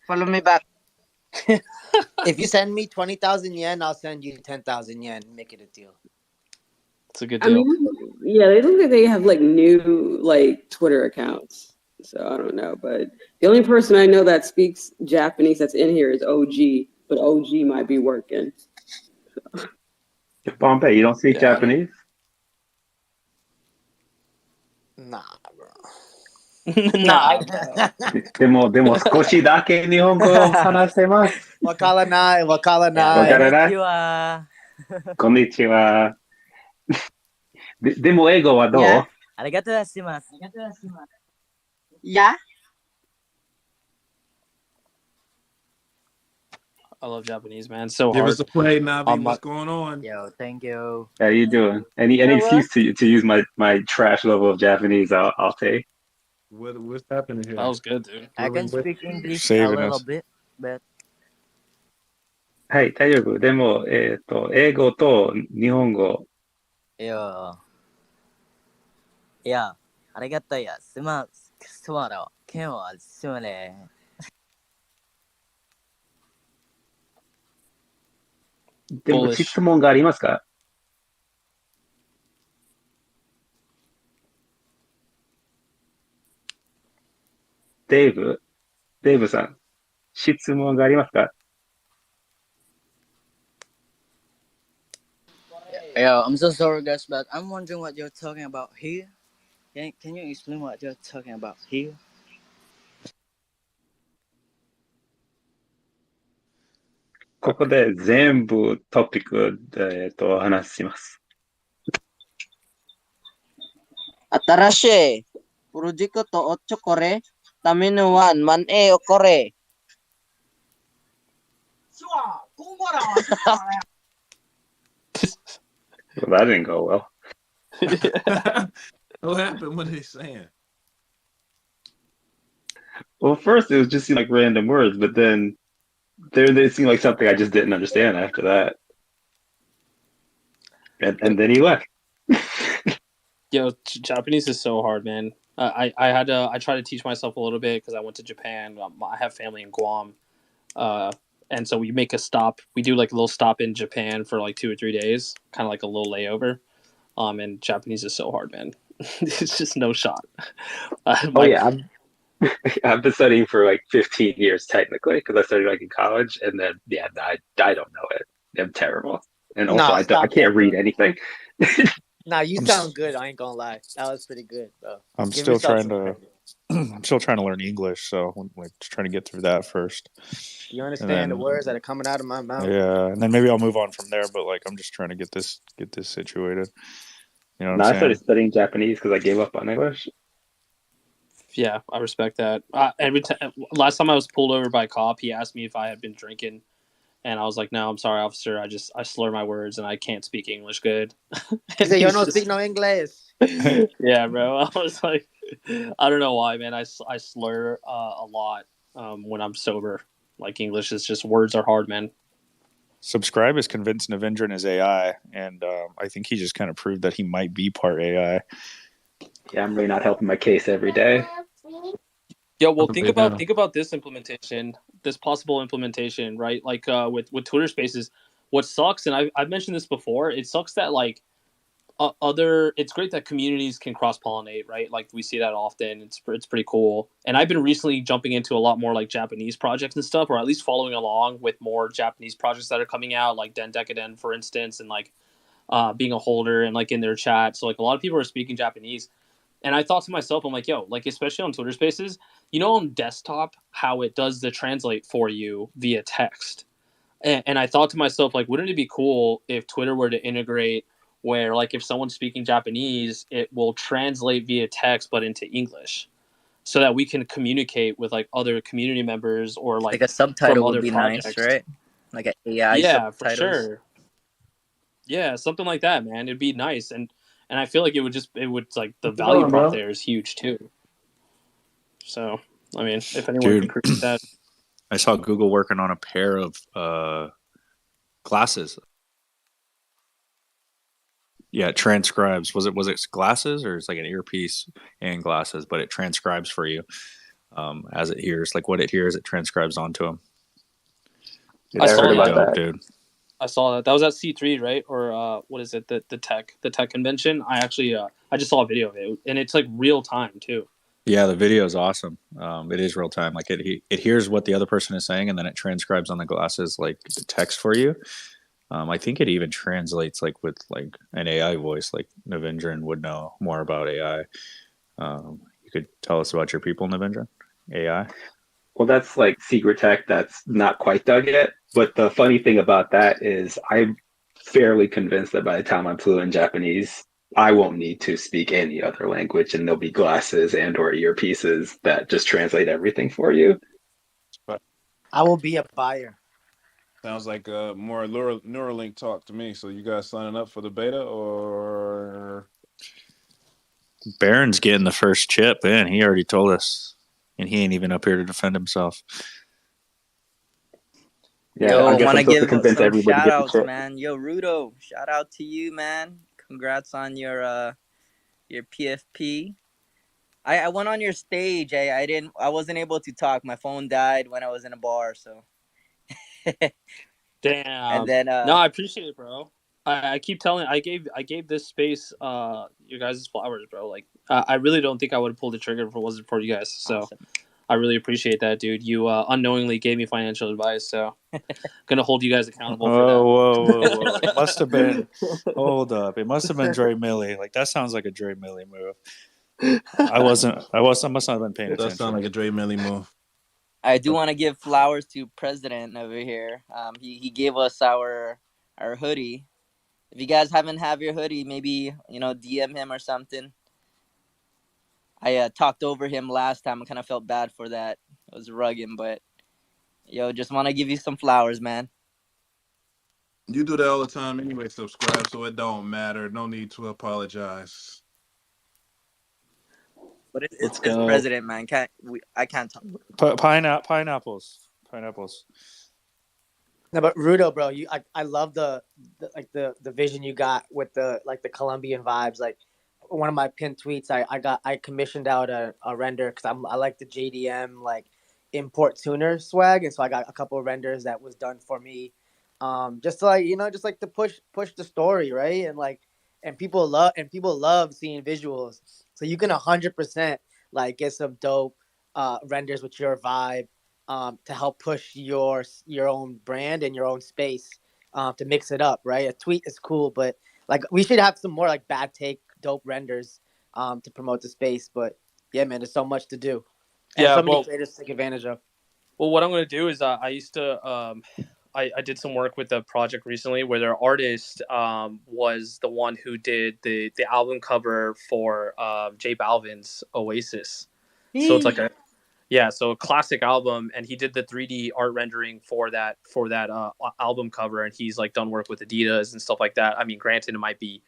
Follow me back. If you send me 20,000 yen, I'll send you 10,000 yen. Make it a deal. It's a good I deal. mean, yeah, they look like they have like new like Twitter accounts. So I don't know, but the only person I know that speaks Japanese that's in here is OG, but OG might be working. Bombay, you don't speak Yeah, Japanese? Nah, bro. Nah, Nah. でも少しだけ日本語を話せます。わからない。わからないこんにちは。でも英語はどう Yeah. ありがとうございます。 Yeah. I love Japanese, man. So Give hard. us a play, Navi. What's going on? Yo, thank you. How you doing? Any excuse to use my trash level of Japanese, I'll take. What's happening here? That was good, dude. I can Really? speak English a Saving little us. bit, but はい、大丈夫。でも、英語と日本語。いや、ありがとうや。すまろ。今日はすまれ。でも質問がありますかデイブさん、質問がありますか Yeah, I'm so sorry, guys, but I'm wondering what you're talking about here. Can you explain what you're talking about here? ここで全部トピックで、話します。新しいプロジェクトを作れためには何をこれ Well, that didn't go well. What happened? What are they saying? Well, first it was just like random words, but then they seemed like something I just didn't understand after that. And then he left. Yo, Japanese is so hard, man. I try to teach myself a little bit because I went to Japan. I have family in Guam, and so we make a stop. We do like a little stop in Japan for like 2 or 3 days, kind of like a little layover. And Japanese is so hard, man. It's just no shot. Yeah, I've been studying for like 15 years technically because I started like in college, and then I don't know it. I'm terrible, and also I can't read anything. Nah, you sound good. I ain't gonna lie. That was pretty good, bro. I'm still trying to learn English, so I'm like trying to get through that first. You understand the words that are coming out of my mouth? Yeah, and then maybe I'll move on from there. But like, I'm just trying to get this situated. You know what I'm I saying? started studying Japanese because I gave up on English. Yeah, I respect that. Last time I was pulled over by a cop, he asked me if I had been drinking, and I was like, "No, I'm sorry, officer. I slur my words and I can't speak English good." He And said, "Yo, he's no speak just, no English." yeah, bro. I was like, I don't know why, man. I slur a lot when I'm sober. Like English is just words are hard, man. Subscribe is convinced Navendran is AI, and I think he just kind of proved that he might be part AI. Yeah, I'm really not helping my case every day. Yeah, well, They do. think about this implementation, this possible implementation, right? Like with Twitter Spaces, what sucks, and I've mentioned this before, it sucks that like other. It's great that communities can cross pollinate, right? Like we see that often. It's pretty cool. And I've been recently jumping into a lot more like Japanese projects and stuff, or at least following along with more Japanese projects that are coming out, like Den Decadent, for instance, and like being a holder and like in their chat. So like a lot of people are speaking Japanese. And I thought to myself, I'm like, yo, like especially on Twitter Spaces, on desktop how it does the translate for you via text. And I thought to myself, like, wouldn't it be cool if Twitter were to integrate where, like, if someone's speaking Japanese, it will translate via text but into English, so that we can communicate with like other community members or Like like a from subtitle would other be nice, projects. right? Like a AI Yeah, for subtitles. sure. Yeah, something like that, man. It'd be nice, and I feel like it would like the What you value doing, prop bro? there is huge too. So, I mean, if anyone can Dude, create that, I saw Google working on a pair of glasses. Yeah, it transcribes. Was it glasses or it's like an earpiece and glasses, but it transcribes for you as it hears. Like what it hears, it transcribes onto them. I It's saw pretty that. dope, dude. I saw that. That was at C3, right? Or what is it? The tech convention. I actually I just saw a video of it, and it's like real time too. Yeah, the video is awesome. It is real time. Like it hears what the other person is saying, and then it transcribes on the glasses like the text for you. I think it even translates like with like an AI voice. Like Navendran would know more about AI. You could tell us about your people, Navendran. AI. Well, that's like secret tech that's not quite dug yet. But the funny thing about that is I'm fairly convinced that by the time I'm fluent in Japanese, I won't need to speak any other language and there'll be glasses and or earpieces that just translate everything for you. But I will be a buyer. sounds like more Neuralink talk to me. So you guys signing up for the beta or? Baron's getting the first chip in. He already told us, and he ain't even up here to defend himself. Yeah, Yo, I guess want I'm to supposed to give convince some everybody to shout get the outs, chip. man. Yo, Rudo, shout out to you, man. Congrats on your PFP. I went on your stage. I wasn't able to talk. My phone died when I was in a bar, so. And Damn. then No, I appreciate it, bro. I keep telling. I gave this space you guys' flowers, bro. Like I really don't think I would have pulled the trigger if it wasn't for you guys. So awesome. I really appreciate that, dude. You unknowingly gave me financial advice, so gonna hold you guys accountable for that. Whoa. It must have been, hold up. It must have been Dre Millie. Like, that sounds like a Dre Millie move. I must not have been paying It does sound attention. like a Dre Millie move. I do want to give flowers to President over here. He gave us our hoodie. If you guys haven't have your hoodie, maybe DM him or something. I talked over him last time. I kind of felt bad for that. It was rugged, but just want to give you some flowers, man. You do that all the time anyway. Subscribe, so it don't matter. No need to apologize. But Let's it's go. President, man. I can't talk. Pineapples. No, but Rudo, bro, I love the vision you got with the Colombian vibes. Like one of my pinned tweets, I commissioned out a render because I like the JDM like import tuner swag, and so I got a couple of renders that was done for me, just to just like to push the story, right? And people love seeing visuals, so you can 100% like get some dope renders with your vibe to help push your own brand and your own space to mix it up, right? A tweet is cool, but like we should have some more like bad take dope renders to promote the space. But yeah, man, there's so much to do and Yeah, so many well, creators to take advantage of. what I'm gonna do is I used to I did some work with a project recently where their artist was the one who did the album cover for J Balvin's Oasis. So it's like a classic album, and he did the 3D art rendering for that album cover, and he's like done work with Adidas and stuff like that. I mean, granted, it might be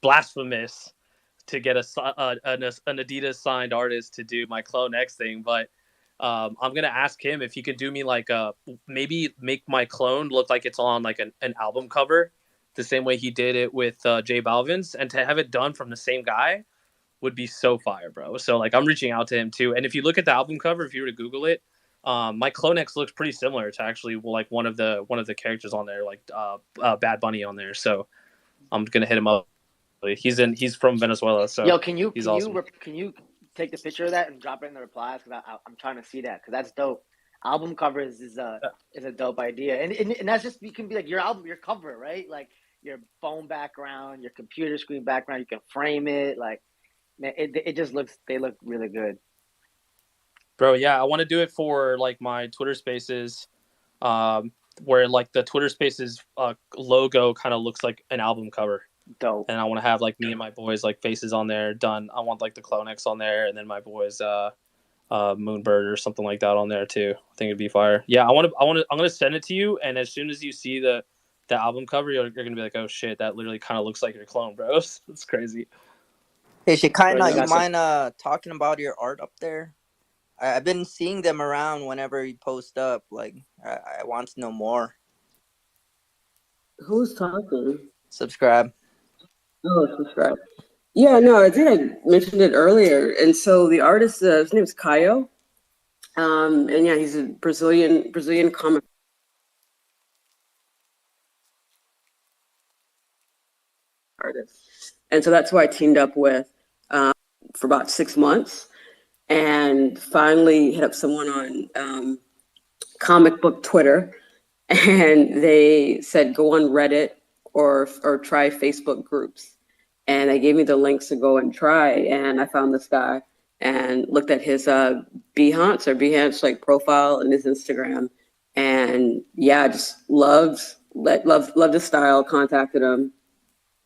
blasphemous to get an Adidas signed artist to do my CloneX thing, but I'm gonna ask him if he could do me like maybe make my clone look like it's on like an album cover, the same way he did it with J Balvin's, and to have it done from the same guy would be so fire, bro. So like I'm reaching out to him too. And if you look at the album cover, if you were to Google it, my CloneX looks pretty similar to actually like one of the characters on there, like Bad Bunny on there. So I'm gonna hit him up. He's from Venezuela, so Yo, he's awesome. can you take the picture of that and drop it in the replies? Because I'm trying to see that because that's dope. Album covers is a dope idea, and that's just, you can be like your cover, right? Like your phone background, your computer screen background. You can frame it, like, man, it just they look really good. Bro, yeah, I want to do it for like my Twitter Spaces, where like the Twitter Spaces logo kind of looks like an album cover. Dope. And I want to have like me and my boys like faces on there done. I want like the CloneX on there, and then my boys Moonbird or something like that on there too. I think it'd be fire. Yeah, I'm gonna send it to you, and as soon as you see the album cover, you're gonna be like, oh shit, that literally kind of looks like your clone, bro. It's crazy. Hey, Shekinah, Bro, you mind talking about your art up there? I've been seeing them around whenever you post up. Like, I want to know more. Who's talking? Subscribe. Oh, subscribe. Yeah, no, I think I mentioned it earlier. And so the artist, his name is Caio. And yeah, he's a Brazilian comic artist. And so that's who I teamed up with for about 6 months, and finally hit up someone on comic book Twitter, and they said go on Reddit or try Facebook groups. And they gave me the links to go and try, and I found this guy and looked at his Behance like profile and his Instagram, and yeah, just loved his style. Contacted him,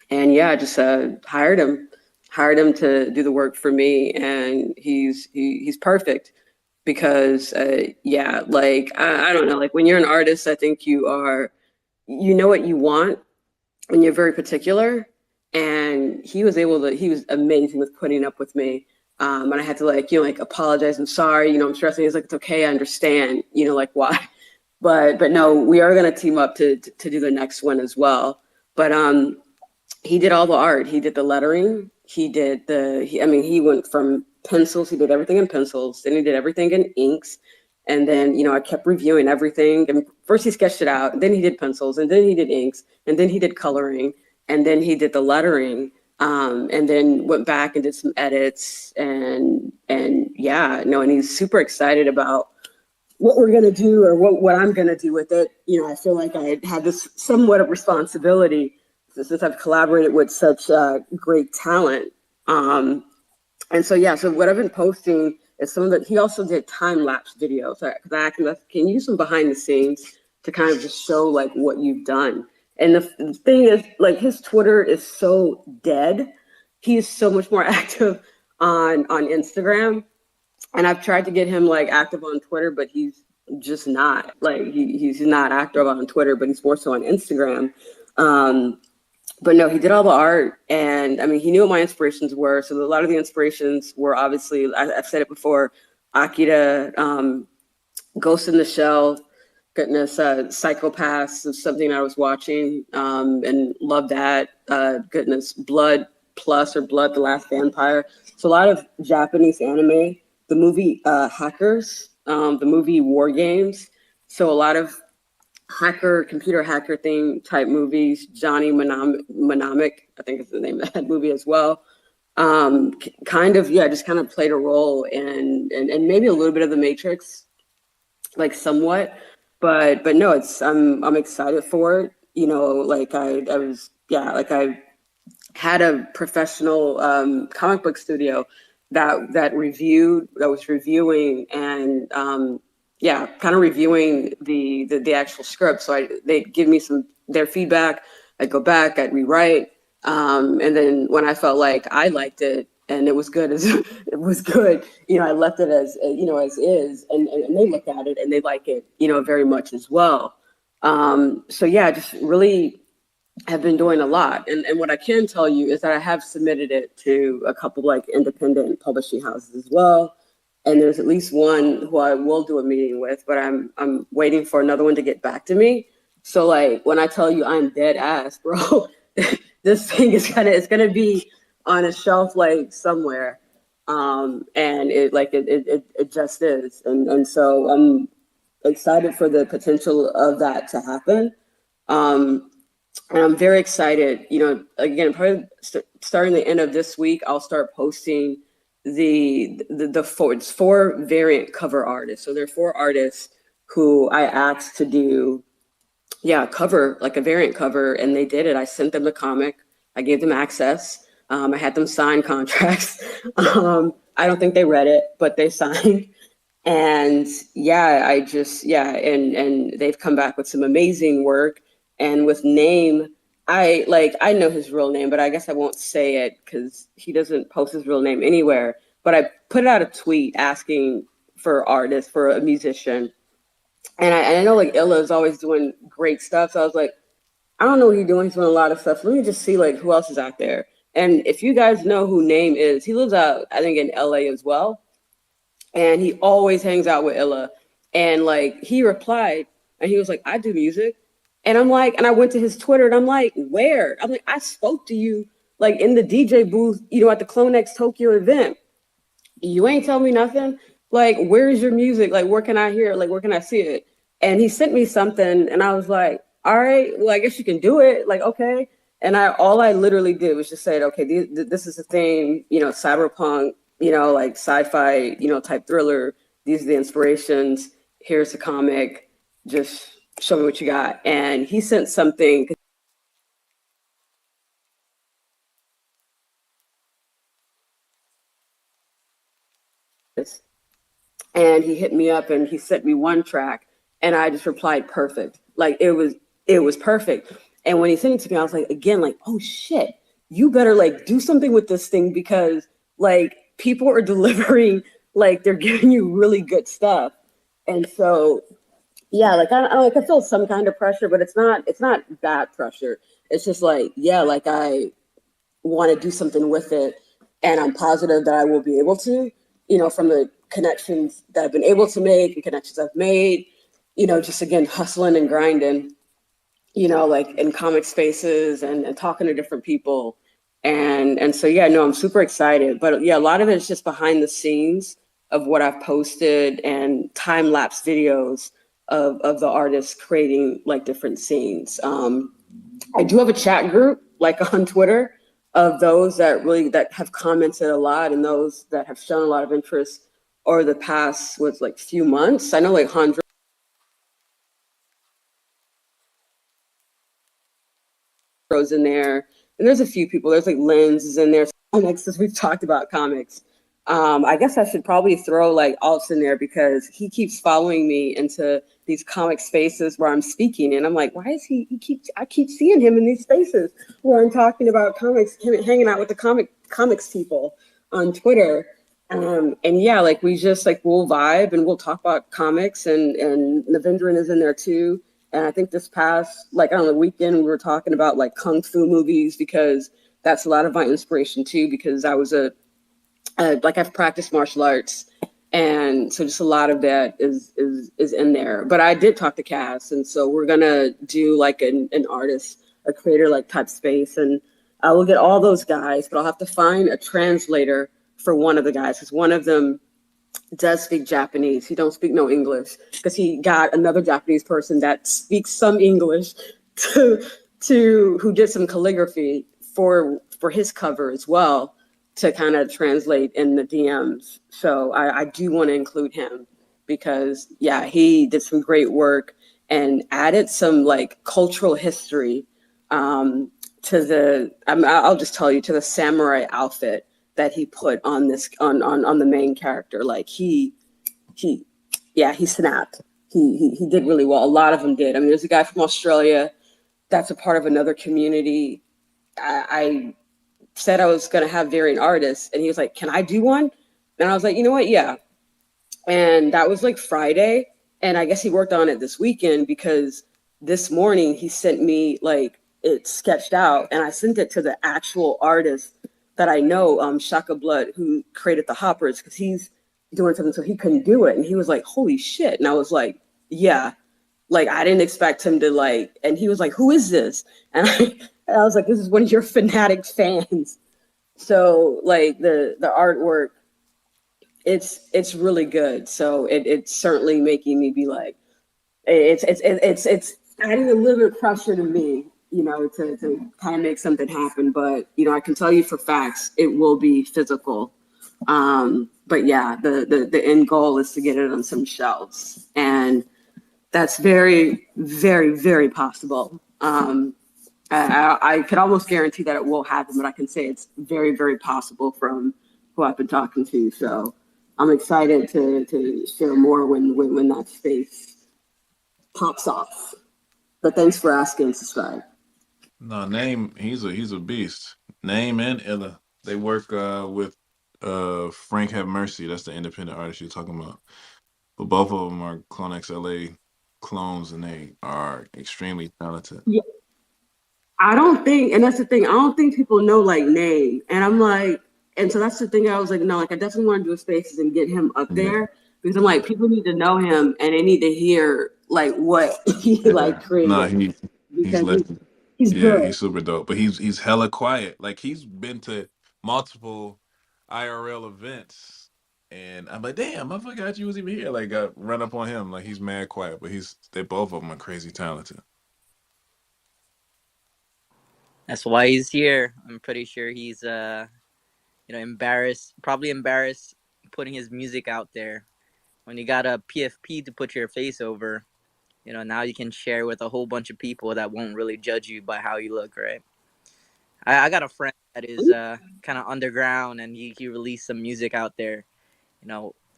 and yeah, just hired him to do the work for me, and he's perfect because yeah, like I don't know, like when you're an artist, I think you know what you want, and you're very particular. And he was amazing with putting up with me. And I had to like apologize. I'm sorry, I'm stressing. He's like, it's okay. I understand, like why, but no, we are going to team up to do the next one as well. But, he did all the art. He did the lettering. He went from pencils. He did everything in pencils. Then he did everything in inks. And then, I kept reviewing everything. And first he sketched it out, and then he did pencils, and then he did inks, and then he did coloring. And then he did the lettering, and then went back and did some edits, and yeah, no, and he's super excited about what we're gonna do or what I'm gonna do with it. I feel like I had this somewhat of responsibility since I've collaborated with such great talent. And so yeah, so what I've been posting is he also did time-lapse videos. Because I can use some behind the scenes to kind of just show like what you've done. And the thing is, like, his Twitter is so dead. He is so much more active on Instagram. And I've tried to get him like active on Twitter, but he's just not. Like he's not active on Twitter, but he's more so on Instagram. But no, he did all the art, and I mean, he knew what my inspirations were. So a lot of the inspirations were obviously, I've said it before, Akira, Ghost in the Shell. Goodness, Psychopaths is something I was watching and loved that. Goodness, Blood Plus or Blood, The Last Vampire. So a lot of Japanese anime. The movie Hackers, the movie War Games. So a lot of computer hacker thing type movies. Johnny Mnemonic, I think is the name of that movie as well. Just kind of played a role in and maybe a little bit of The Matrix, like somewhat. But no, I'm excited for it. I had a professional comic book studio that was reviewing and kind of reviewing the actual script. So they give me their feedback. I'd go back, I'd rewrite, and then when I felt like I liked it, and it was good as it was good. I left it as as is, and they look at it and they like it, very much as well. So yeah, just really have been doing a lot. And what I can tell you is that I have submitted it to a couple like independent publishing houses as well. And there's at least one who I will do a meeting with, but I'm waiting for another one to get back to me. So like when I tell you I'm dead ass, bro, this thing is it's gonna be on a shelf like somewhere. And it just is. And so I'm excited for the potential of that to happen. And I'm very excited. Again, probably starting the end of this week, I'll start posting the four variant cover artists. So there are 4 artists who I asked to do, cover, like a variant cover, and they did it. I sent them the comic. I gave them access. I had them sign contracts. I don't think they read it, but they signed. And and they've come back with some amazing work. And with name, I know his real name, but I guess I won't say it because he doesn't post his real name anywhere. But I put out a tweet asking for artists, for a musician. And I know like Illa is always doing great stuff. So I was like, I don't know what he's doing. He's doing a lot of stuff. Let me just see like who else is out there. And if you guys know who Name is, he lives out, I think, in LA as well. And he always hangs out with Illa. And like he replied and he was like, I do music. And I'm like, and I went to his Twitter and I'm like, where? I'm like, I spoke to you like in the DJ booth, at the CloneX Tokyo event. You ain't tell me nothing. Like, where's your music? Like, where can I hear it? Like, where can I see it? And he sent me something and I was like, all right, well, I guess you can do it. Like, okay. And all I literally did was just say, okay, this is the theme, cyberpunk, like sci-fi, type thriller. These are the inspirations. Here's the comic. Just show me what you got. And he sent something. And he hit me up and he sent me one track and I just replied perfect. Like it was perfect. And when he sent it to me, I was like, again, like, oh shit, you better like do something with this thing because like people are delivering, like they're giving you really good stuff. And so yeah, like I feel some kind of pressure, but it's not bad pressure. It's just like, yeah, like I want to do something with it. And I'm positive that I will be able to, from the connections that I've been able to make and connections I've made, just again, hustling and grinding, like in comic spaces and talking to different people. And so, yeah, no, I'm super excited. But yeah, a lot of it is just behind the scenes of what I've posted and time lapse videos of the artists creating like different scenes. I do have a chat group like on Twitter of those that have commented a lot and those that have shown a lot of interest over the past few months. I know like Hondra in there, and there's a few people. There's like Lens is in there. CloneX, as we've talked about comics. I guess I should probably throw like Alts in there because he keeps following me into these comic spaces where I'm speaking, and I'm like, why is I keep seeing him in these spaces where I'm talking about comics, hanging out with the comics people on Twitter. And yeah, like we just like we'll vibe and we'll talk about comics, and Navendran is in there too. And I think this past on the weekend we were talking about like kung fu movies because that's a lot of my inspiration too. Because I was I've practiced martial arts, and so just a lot of that is in there. But I did talk to Cass, and so we're gonna do like an artist, a creator like type space, and I will get all those guys, but I'll have to find a translator for one of the guys because one of them does speak Japanese. He don't speak no English because he got another Japanese person that speaks some English to who did some calligraphy for his cover as well to kind of translate in the DMs. So I do want to include him because yeah, he did some great work and added some like cultural history to I'll just tell you, to the samurai outfit that he put on this on the main character. Like he snapped. He did really well. A lot of them did. I mean, there's a guy from Australia that's a part of another community. I said I was going to have variant artists, and he was like, "Can I do one?" And I was like, "You know what? Yeah." And that was like Friday, and I guess he worked on it this weekend because this morning he sent me like it sketched out, and I sent it to the actual artist that I know, Shaka Blood, who created the Hoppers, because he's doing something so he couldn't do it, and he was like, "Holy shit!" And I was like, "Yeah." Like I didn't expect him to like, and he was like, "Who is this?" And I was like, "This is one of your fanatic fans." So like the artwork, it's really good. So it's certainly making me be like, it's adding a little bit of pressure to me, you know, to kind of make something happen. But you know, I can tell you for facts, it will be physical. But yeah, the end goal is to get it on some shelves, and that's very, very, very possible. I could almost guarantee that it will happen, but I can say it's very, very possible from who I've been talking to. So I'm excited to share more when that space pops off. But thanks for asking, subscribe. No, Name, he's a beast. Name and Illa. They work with Frank Have Mercy. That's the independent artist you're talking about. But both of them are CloneX LA clones, and they are extremely talented. Yeah, I don't think, and that's the thing. I don't think people know like name, and I'm like, and so that's the thing. I was like, no, like I definitely want to do spaces and get him up Yeah, there because I'm like, people need to know him and they need to hear like what he like yeah. No, created he's because legend. he's Yeah, good. he's super dope. But he's hella quiet. Like he's been to multiple IRL events, and I'm like, damn, I forgot you was even here. Like, run up on him. Like he's mad quiet, but they both of them are crazy talented. That's why he's here. I'm pretty sure he's embarrassed, probably embarrassed putting his music out there. When you got a PFP to put your face over, now you can share with a whole bunch of people that won't really judge you by how you look, right? I got a friend that is kind of underground, and he released some music out there.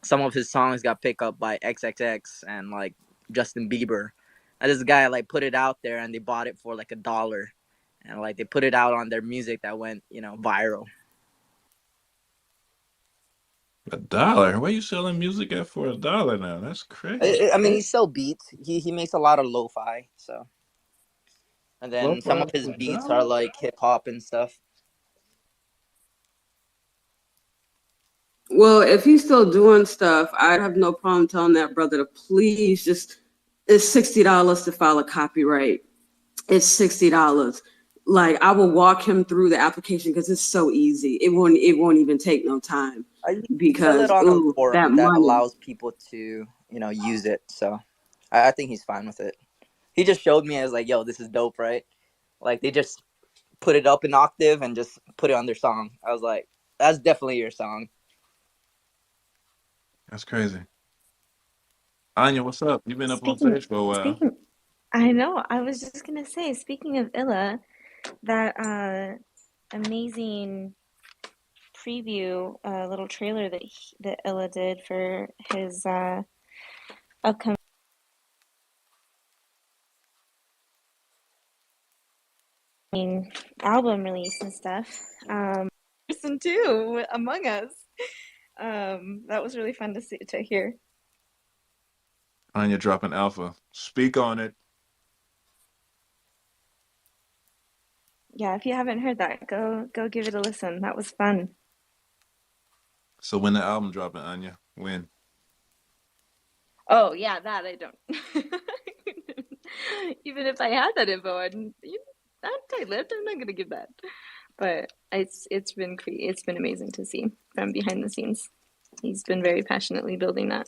Some of his songs got picked up by XXX and like Justin Bieber. And this guy like put it out there, and they bought it for like $1, and like they put it out on their music that went viral. $1? Why you selling music at for $1 now? That's crazy. I mean, he sell beats. He makes a lot of lo-fi, so. And then some of Lo-fi his for beats are $1? like hip hop and stuff. Well, if he's still doing stuff, I'd have no problem telling that brother to please just. It's $60 to file a copyright. It's $60. Like I will walk him through the application because it's so easy. It won't even take no time He sell it because on a ooh, that forum that money. allows people to use it. So I think he's fine with it. He just showed me as like, yo, this is dope, right? Like they just put it up in octave and just put it on their song. I was like, that's definitely your song. That's crazy. Anya, what's up? You've been up on Speaking, stage for a while. speaking, I know. I was just gonna say, speaking of Illa, that amazing preview, little trailer that Illa did for his upcoming album release and stuff. Person too, Among Us. That was really fun to hear. Anya dropping alpha. Speak on it. Yeah, if you haven't heard that, go give it a listen. That was fun. So when the album dropping, Anya? When? Oh yeah, that I don't. Even if I had that info, I'm tight-lipped. I'm not gonna give that. But it's been amazing to see from behind the scenes. He's been very passionately building that.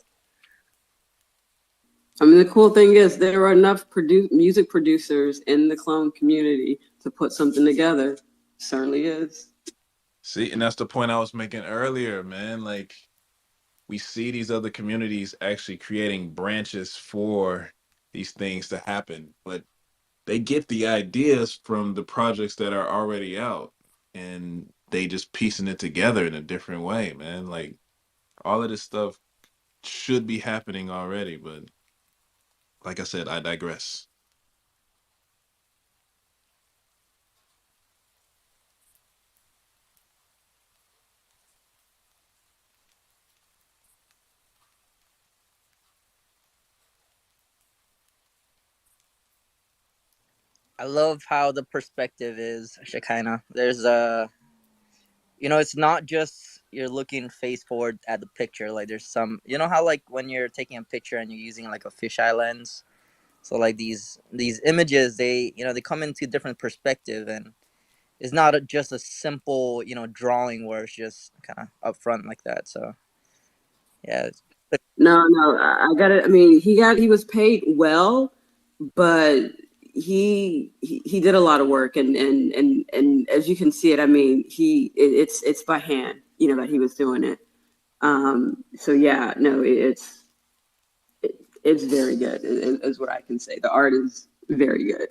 I mean, the cool thing is there are enough music producers in the clone community to put something together. Certainly is. See, and that's the point I was making earlier, man. Like, we see these other communities actually creating branches for these things to happen, but they get the ideas from the projects that are already out, and they just piecing it together in a different way, man. Like, all of this stuff should be happening already, but like I said, I digress. I love how the perspective is, Shekinah. There's it's not just you're looking face forward at the picture. Like there's some, how like when you're taking a picture and you're using like a fisheye lens. So like these images, they come into different perspective, and it's not just a simple drawing where it's just kind of upfront like that. So yeah. No, I got it. I mean, he was paid well, but he did a lot of work, and as you can see it, I mean, it's by hand, that he was doing it. So yeah, no, it's very good, is what I can say. The art is very good.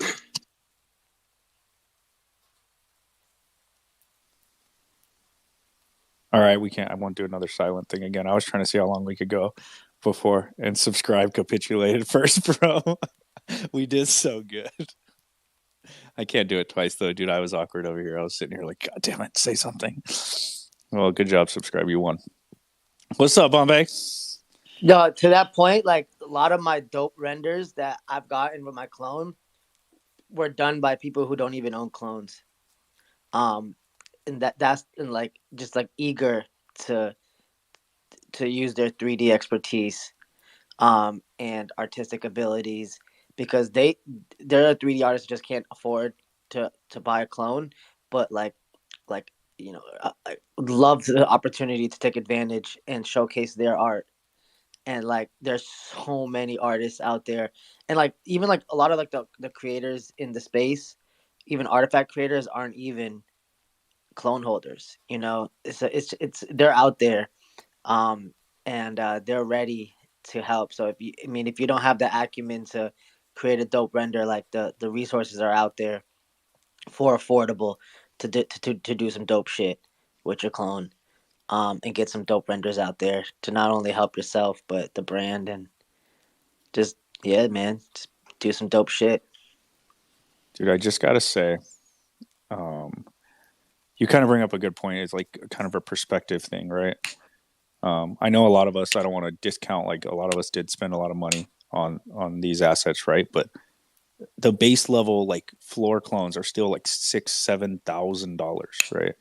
All right, we can't. I won't do another silent thing again. I was trying to see how long we could go before, and subscribe capitulated first, bro. We did so good. I can't do it twice though, dude. I was awkward over here. I was sitting here like, God damn it, say something. Well, good job, subscribe. You won. What's up, Bombay? No, to that point, like a lot of my dope renders that I've gotten with my clone were done by people who don't even own clones. And that's and like just like eager to use their 3D expertise and artistic abilities, because there are 3D artists who just can't afford to buy a clone, but like I would love the opportunity to take advantage and showcase their art. And like there's so many artists out there, and like even like a lot of like the creators in the space, even artifact creators, aren't even clone holders. It's they're out there, and they're ready to help. So if you don't have the acumen to create a dope render, like the resources are out there for affordable to do some dope shit with your clone, and get some dope renders out there to not only help yourself but the brand, and just yeah, man, just do some dope shit. Dude, I just gotta say, you kind of bring up a good point. It's like kind of a perspective thing, right? I know a lot of us, I don't want to discount, like a lot of us did spend a lot of money on these assets, right? But the base level like floor clones are still like $6,000-$7,000, right?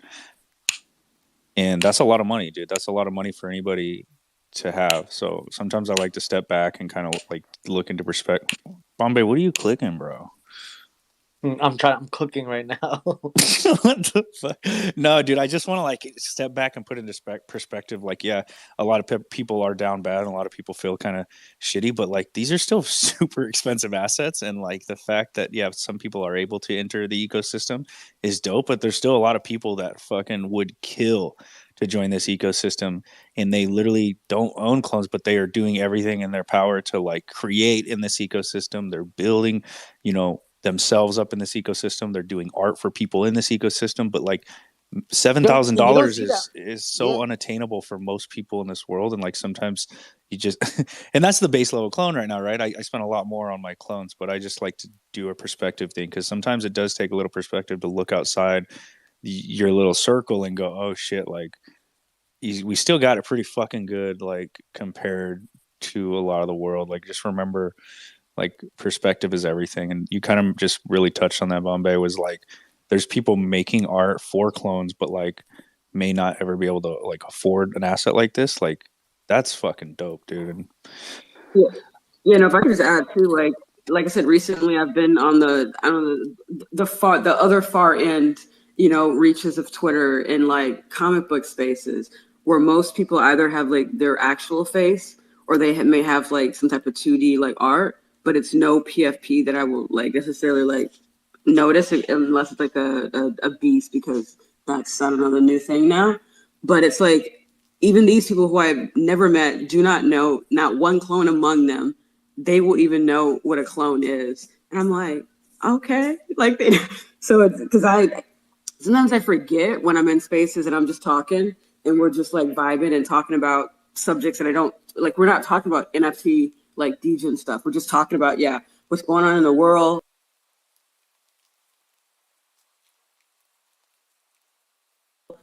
And that's a lot of money, dude. That's a lot of money for anybody to have. So sometimes I like to step back and kind of like look into perspective. Bombay, what are you clicking, bro? I'm cooking right now. What the fuck? No, dude, I just want to like step back and put into perspective. Like, yeah, a lot of people are down bad, and a lot of people feel kind of shitty. But like, these are still super expensive assets, and like the fact that some people are able to enter the ecosystem is dope. But there's still a lot of people that fucking would kill to join this ecosystem, and they literally don't own clones, but they are doing everything in their power to like create in this ecosystem. They're building, themselves up in this ecosystem. They're doing art for people in this ecosystem, but like $7,000 is so unattainable for most people in this world. And like sometimes you just and that's the base level clone right now, right? I spent a lot more on my clones, but I just like to do a perspective thing, because sometimes it does take a little perspective to look outside your little circle and go, oh shit, like we still got it pretty fucking good, like compared to a lot of the world. Like just remember, like perspective is everything. And you kind of just really touched on that, Bombay, was like there's people making art for clones but like may not ever be able to like afford an asset like this. Like that's fucking dope, dude. And yeah, if I could just add too, like I said, recently I've been on the other far end, reaches of Twitter and like comic book spaces where most people either have like their actual face or they may have like some type of 2D like art, but it's no PFP that I will like necessarily like notice unless it's like a beast, because that's, I don't know, the new thing now. But it's like even these people who I've never met, do not know, not one clone among them, they will even know what a clone is. And I'm like, okay, like so it's because sometimes I forget when I'm in spaces and I'm just talking and we're just like vibing and talking about subjects that I don't like. We're not talking about NFT like degen stuff. We're just talking about what's going on in the world.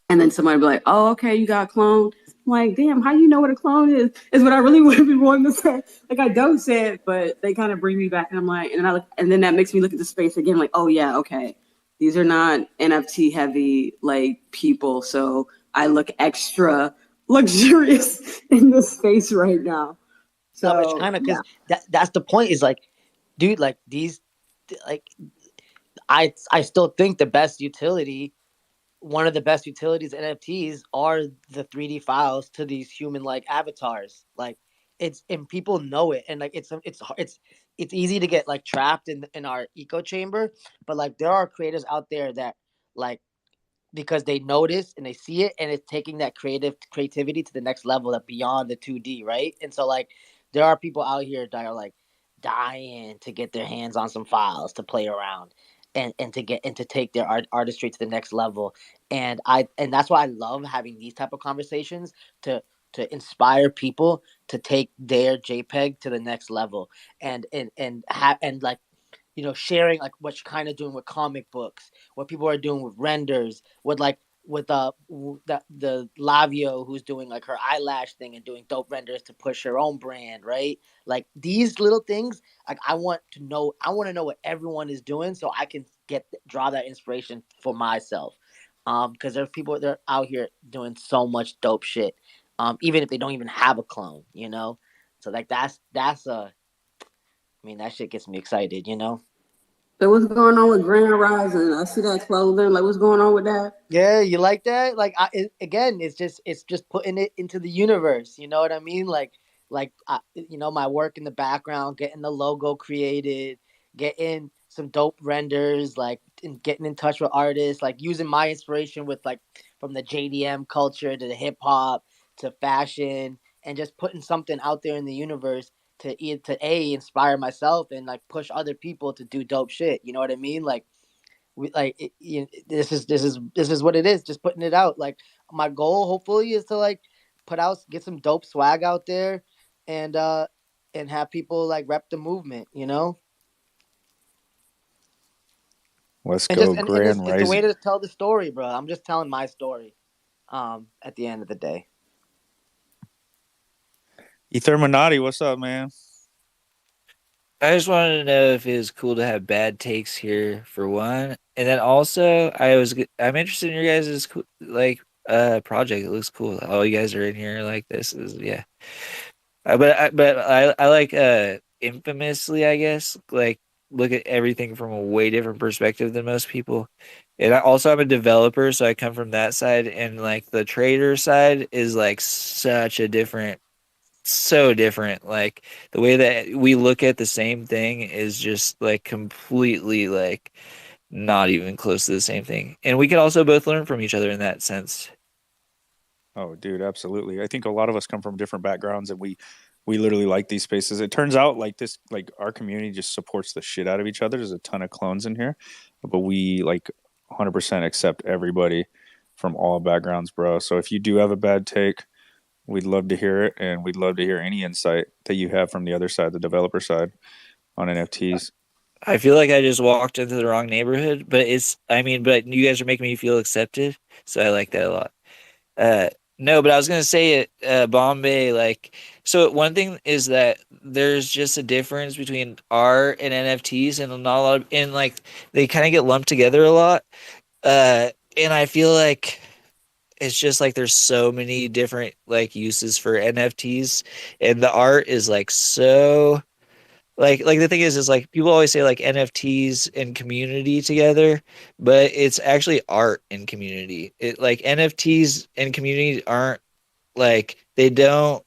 And then somebody be like, "Oh, okay, you got a clone." I'm like, damn, how you know what a clone is? Is what I really would be wanting to say. Like, I don't say it, but they kind of bring me back, and I'm like, and then I look, and then that makes me look at the space again, like, oh yeah, okay, these are not NFT heavy like people, so I look extra luxurious in this space right now. No, but So China, yeah. because that's the point. Is like, dude, like these, like I still think the best utility, one of the best utilities NFTs are the 3D files to these human like avatars. Like it's and people know it, and like it's easy to get like trapped in our echo chamber, but like there are creators out there that like because they notice and they see it and it's taking that creativity to the next level that beyond the 2D, right? And so like there are people out here that are like dying to get their hands on some files to play around and to get and to take their artistry to the next level. And that's why I love having these type of conversations to inspire people to take their JPEG to the next level and like sharing like what you're kind of doing with comic books, what people are doing with renders, with like with the Lavio who's doing like her eyelash thing and doing dope renders to push her own brand, right? Like these little things, like I want to know what everyone is doing so I can draw that inspiration for myself. Because there's people that are out here doing so much dope shit. Even if they don't even have a clone. So like that's a I mean that shit gets me excited. So what's going on with Grand Rising? I see that clothing. Like, what's going on with that? Yeah, you like that? Like, again, it's just putting it into the universe. You know what I mean? Like, my work in the background, getting the logo created, getting some dope renders, like, and getting in touch with artists, like using my inspiration with like from the JDM culture to the hip hop to fashion, and just putting something out there in the universe to inspire myself and like push other people to do dope shit. You know what I mean? Like this is what it is, just putting it out. Like my goal hopefully is to like get some dope swag out there and have people like rep the movement. Let's And just go, and Grand it's a way Rising. to tell the story, bro. I'm just telling my story at the end of the day. Etherminati, what's up, man? I just wanted to know if it was cool to have bad takes here for one, and then also I'm interested in your guys' like project. It looks cool. All you guys are in here like this is yeah. But I like infamously I guess like look at everything from a way different perspective than most people. And I'm a developer, so I come from that side, and like the trader side is like so different. Like the way that we look at the same thing is just like completely like not even close to the same thing. And we can also both learn from each other in that sense. Oh, dude, absolutely. I think a lot of us come from different backgrounds, and we literally like these spaces. It turns out like this, like our community just supports the shit out of each other. There's a ton of clones in here, but we like 100% accept everybody from all backgrounds, bro. So if you do have a bad take, we'd love to hear it, and we'd love to hear any insight that you have from the other side, the developer side, on NFTs. I feel like I just walked into the wrong neighborhood, but but you guys are making me feel accepted, so I like that a lot. Uh, no, but I was gonna say it, Bombay. Like, so one thing is that there's just a difference between art and NFTs, and not a lot of, and like they kind of get lumped together a lot. And I feel like it's just like there's so many different like uses for NFTs, and the art is like so like the thing is like people always say like NFTs and community together, but it's actually art and community. It like NFTs and community aren't like they don't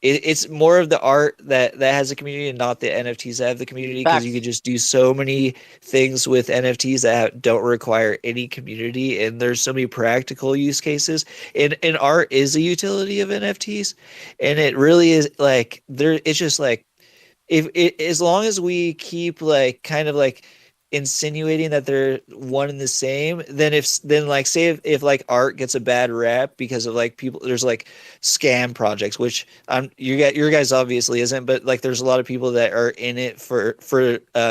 it's more of the art that has a community and not the NFTs that have the community, because you Facts. could just do so many things with NFTs that don't require any community, and there's so many practical use cases. And art is a utility of NFTs, and it really is like there. It's just like if it as long as we keep like kind of like insinuating that they're one and the same, then like say if like art gets a bad rap because of like people, there's like scam projects, which your guys obviously isn't, but like there's a lot of people that are in it for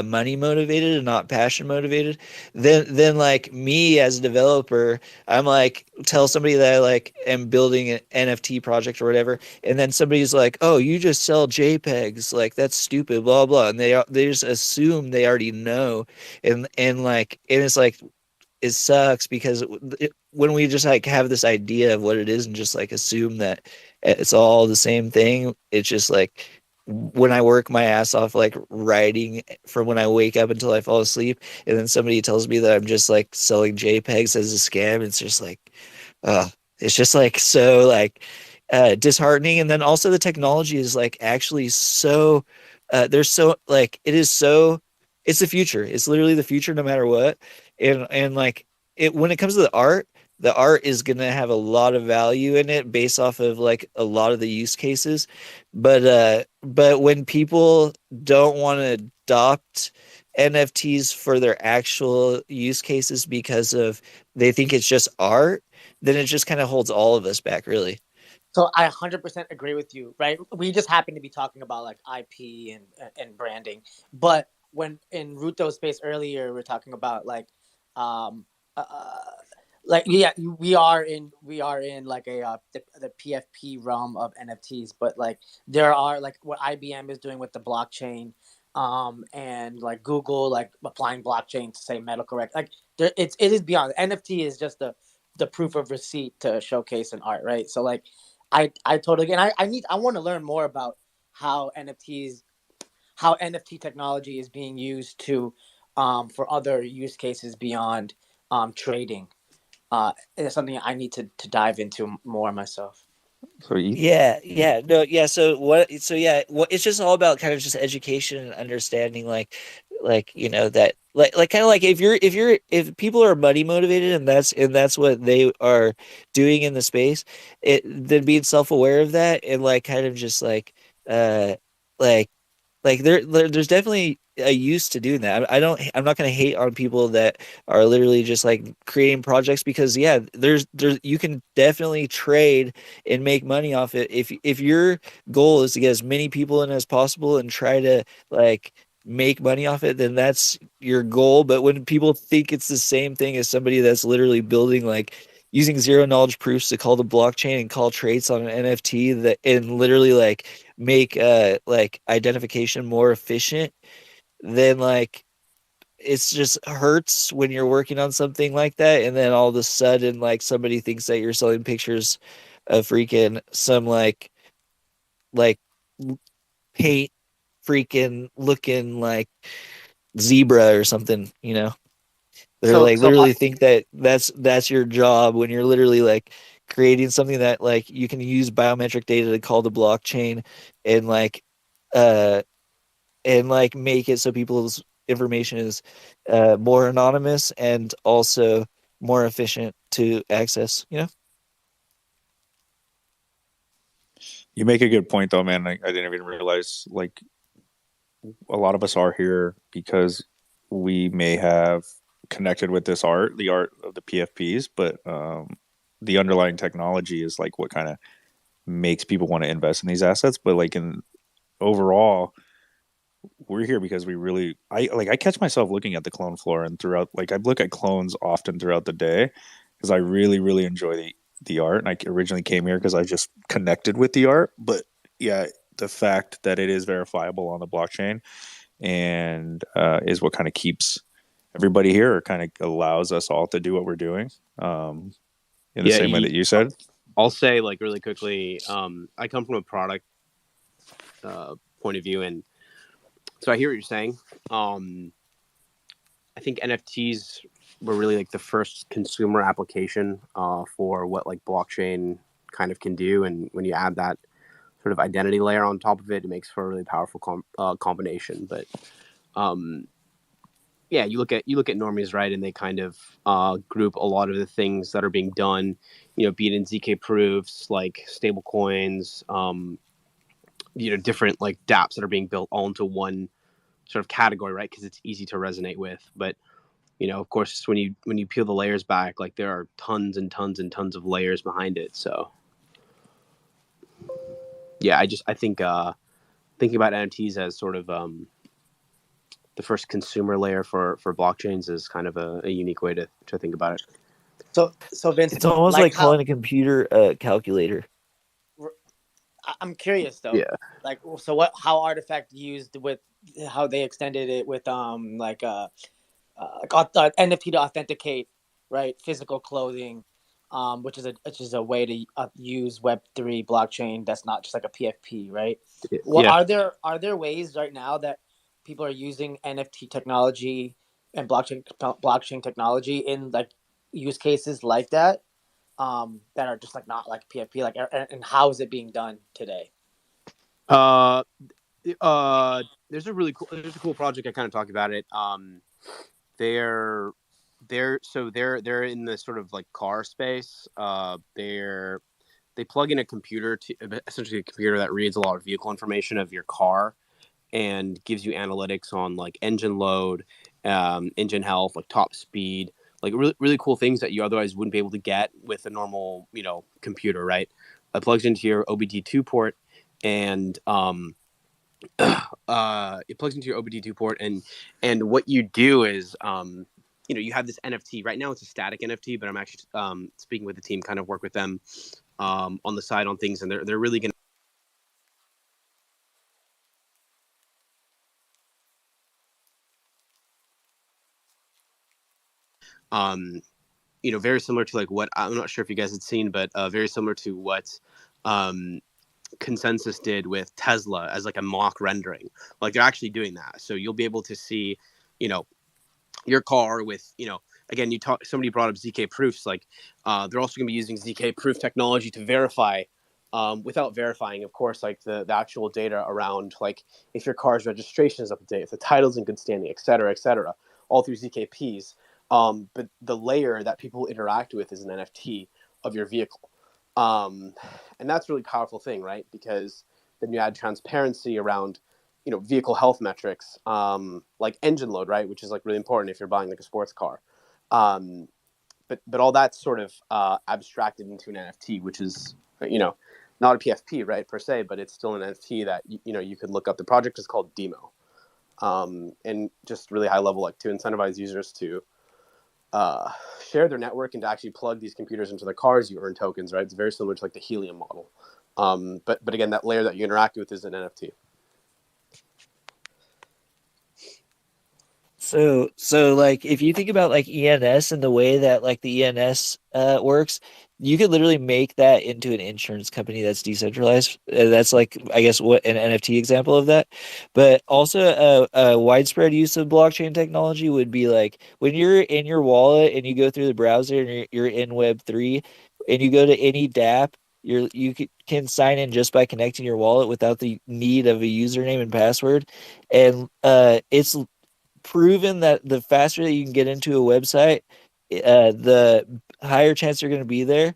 money motivated and not passion motivated. Then like me as a developer, I'm like tell somebody that I like am building an NFT project or whatever, and then somebody's like, "Oh, you just sell JPEGs, like that's stupid," blah blah, and they just assume they already know, and it's like it sucks because when we just like have this idea of what it is and just like assume that it's all the same thing, it's just like when I work my ass off like writing from when I wake up until I fall asleep, and then somebody tells me that I'm just like selling JPEGs as a scam, it's just like, uh, it's just like so like disheartening. And then also the technology is like actually so there's so like it is so it's the future. It's literally the future no matter what. And like it when it comes to the art is going to have a lot of value in it based off of like a lot of the use cases. But when people don't want to adopt NFTs for their actual use cases because of they think it's just art, then it just kind of holds all of us back, really. So I 100% agree with you, right? We just happen to be talking about like IP and branding, but when in Ruto's space earlier, we are talking about um, uh, like yeah, we are in like the PFP realm of NFTs, but like there are like what IBM is doing with the blockchain, and like Google like applying blockchain to say medical record. Like it is beyond NFT is just the proof of receipt to showcase an art, right? So like I totally and I want to learn more about how NFT technology is being used to for other use cases beyond trading. It's something I need to dive into more myself. So you, Yeah, no, yeah. So it's just all about kind of just education and understanding, like you know that, like kind of like if people are money motivated and that's what they are doing in the space, then being self aware of that and like kind of just uh, like there's definitely a use to doing that. I'm not going to hate on people that are literally just like creating projects because yeah, there's you can definitely trade and make money off it if your goal is to get as many people in as possible and try to like make money off it, then that's your goal. But when people think it's the same thing as somebody that's literally building like using zero knowledge proofs to call the blockchain and call traits on an NFT that and literally like make like identification more efficient, then like it's just hurts when you're working on something like that and then all of a sudden like somebody thinks that you're selling pictures of freaking some like paint freaking looking like zebra or something, you know. They're So like so literally think that that's your job when you're literally like creating something that like you can use biometric data to call the blockchain and uh like make it so people's information is more anonymous and also more efficient to access, you know. you make a good point though, man. I didn't even realize like a lot of us are here because we may have connected with this art, the art of the PFPs, but the underlying technology is like what kind of makes people want to invest in these assets. But like in overall, we're here because we really I catch myself looking at the clone floor and throughout like I look at clones often throughout the day because I really enjoy the art and I originally came here because I just connected with the art. But yeah, the fact that it is verifiable on the blockchain and is what kind of keeps everybody here or kind of allows us all to do what we're doing in the Yeah, same way that you said. I'll say like really quickly. I come from a product point of view, and so I hear what you're saying. I think NFTs were really like the first consumer application for what like blockchain kind of can do, and when you add that sort of identity layer on top of it, it makes for a really powerful combination. But um, yeah, you look at normies, right, and they kind of group a lot of the things that are being done, be it in zk proofs, like stable coins, different like dApps that are being built all into one sort of category, right? Because it's easy to resonate with. But of course, when you peel the layers back, like there are tons and tons and tons of layers behind it. So yeah, I think thinking about NFTs as sort of the first consumer layer for blockchains is kind of a unique way to think about it. So Vince, It's almost like like how calling a computer a calculator. I'm curious though. Yeah. Like, so what? How Artifact used with how they extended it with NFT to authenticate, right? Physical clothing, which is a way to use Web3 blockchain that's not just like a PFP, right? Well, Yeah. are there ways right now that people are using NFT technology and blockchain technology in like use cases like that, that are just like not like PFP, like, and how is it being done today? Uh, there's a cool project. I kind of talked about it. They're they're in the sort of like car space. They plug in a computer to essentially a computer that reads a lot of vehicle information of your car and gives you analytics on like engine load, engine health, like top speed, like really cool things that you otherwise wouldn't be able to get with a normal computer, right? It plugs into your OBD2 port and it plugs into your OBD2 port, and what you do is you have this NFT. Right now it's a static NFT, but I'm actually speaking with the team, kind of work with them on the side on things, and they're really going to very similar to like what, I'm not sure if you guys had seen, but very similar to what Consensus did with Tesla as like a mock rendering. Like they're actually doing that, so you'll be able to see your car with again, somebody brought up ZK proofs. Like they're also going to be using ZK proof technology to verify without verifying, of course, like the actual data around like if your car's registration is up to date, if the title's in good standing, et cetera, all through ZKPs. But the layer that people interact with is an NFT of your vehicle. And that's a really powerful thing, right? Because then you add transparency around vehicle health metrics, like engine load, right, which is like really important if you're buying like a sports car. But all that's sort of abstracted into an NFT, which is not a PFP, right, per se, but it's still an NFT that you could look up. The project is called Demo, and just really high level, like to incentivize users to share their network and to actually plug these computers into their cars. You earn tokens, right? It's very similar to like the Helium model. But again, that layer that you interact with is an NFT. So like if you think about like ENS and the way that like the ENS works, you could literally make that into an insurance company that's decentralized. That's like I guess what an NFT example of that. But also a widespread use of blockchain technology would be like when you're in your wallet and you go through the browser and you're in Web3 and you go to any DApp, can sign in just by connecting your wallet without the need of a username and password. And it's proven that the faster that you can get into a website, the higher chance you're going to be there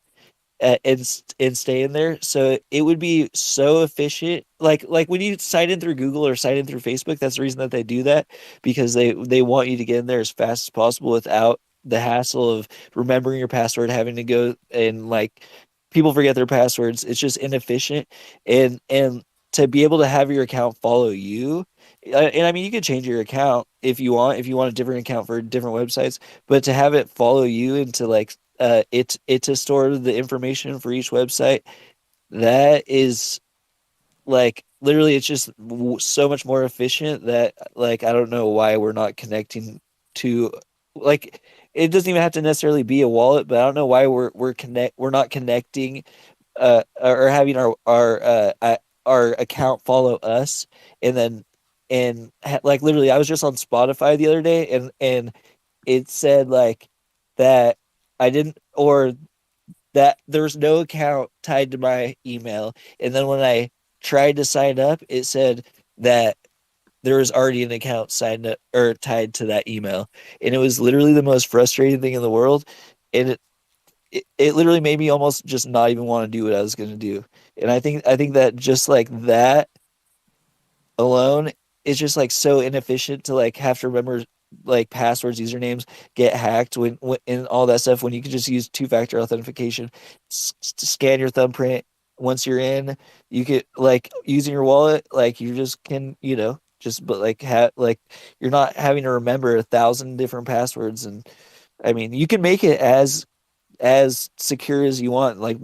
and stay in there. So it would be so efficient. Like when you sign in through Google or sign in through Facebook, that's the reason that they do that because they want you to get in there as fast as possible without the hassle of remembering your password, having to go and like people forget their passwords. It's just inefficient and to be able to have your account follow you. And I mean, you could change your account if you want a different account for different websites, but to have it follow you into like it to store the information for each website, that is like literally it's just so much more efficient that like I don't know why we're not connecting to like it doesn't even have to necessarily be a wallet, but I don't know why we're not connecting or having our account follow us and then like literally I was just on Spotify the other day and it said like that I didn't or that there was no account tied to my email, and then when I tried to sign up it said that there was already an account signed up or tied to that email, and it was literally the most frustrating thing in the world. And it literally made me almost just not even want to do what I was going to do. And I think that just like that alone it's just like so inefficient to like have to remember like passwords, usernames, get hacked when and all that stuff when you can just use two-factor authentication, scan your thumbprint once you're in, you could like using your wallet, like you just can, just but like like you're not having to remember 1,000 different passwords. And I mean, you can make it as secure as you want, like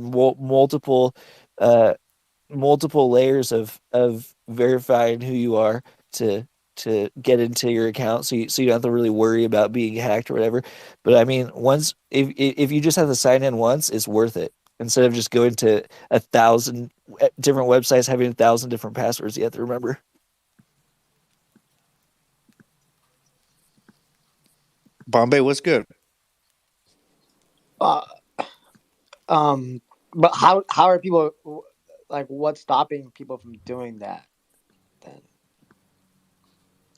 uh multiple layers of verifying who you are to get into your account, so you don't have to really worry about being hacked or whatever. But I mean, once if you just have to sign in once, it's worth it instead of just going to 1,000 different websites having 1,000 different passwords you have to remember. Bombay, what's good? Uh, but how are people like? What's stopping people from doing that? Then,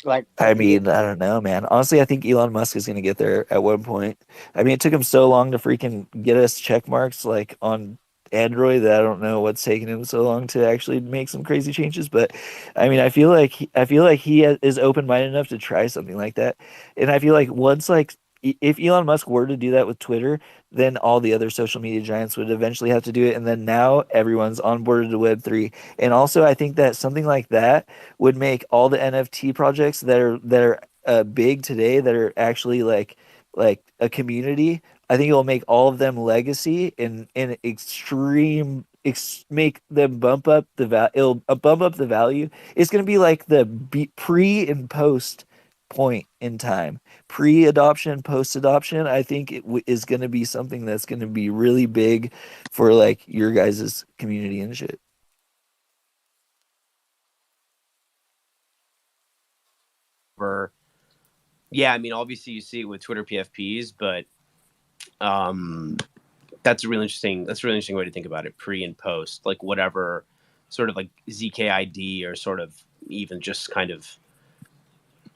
like, I is it? mean, I don't know, man. Honestly, I think Elon Musk is going to get there at one point. I mean, it took him so long to freaking get us check marks like on Android that I don't know what's taking him so long to actually make some crazy changes. But I mean, I feel like is open minded enough to try something like that. And I feel like once like if Elon Musk were to do that with Twitter, then all the other social media giants would eventually have to do it. And then now everyone's onboarded to Web3. And also, I think that something like that would make all the NFT projects that are big today, that are actually like a community. I think it will make all of them legacy in extreme make them bump up the it'll bump up the value. It's going to be like the pre and post point in time. Pre-adoption, post-adoption, I think is going to be something that's going to be really big for like your guys' community and shit. Yeah, I mean, obviously you see it with Twitter PFPs, but um, that's a really interesting. That's a really interesting way to think about it. Pre and post, like whatever, sort of like ZKID or sort of even just kind of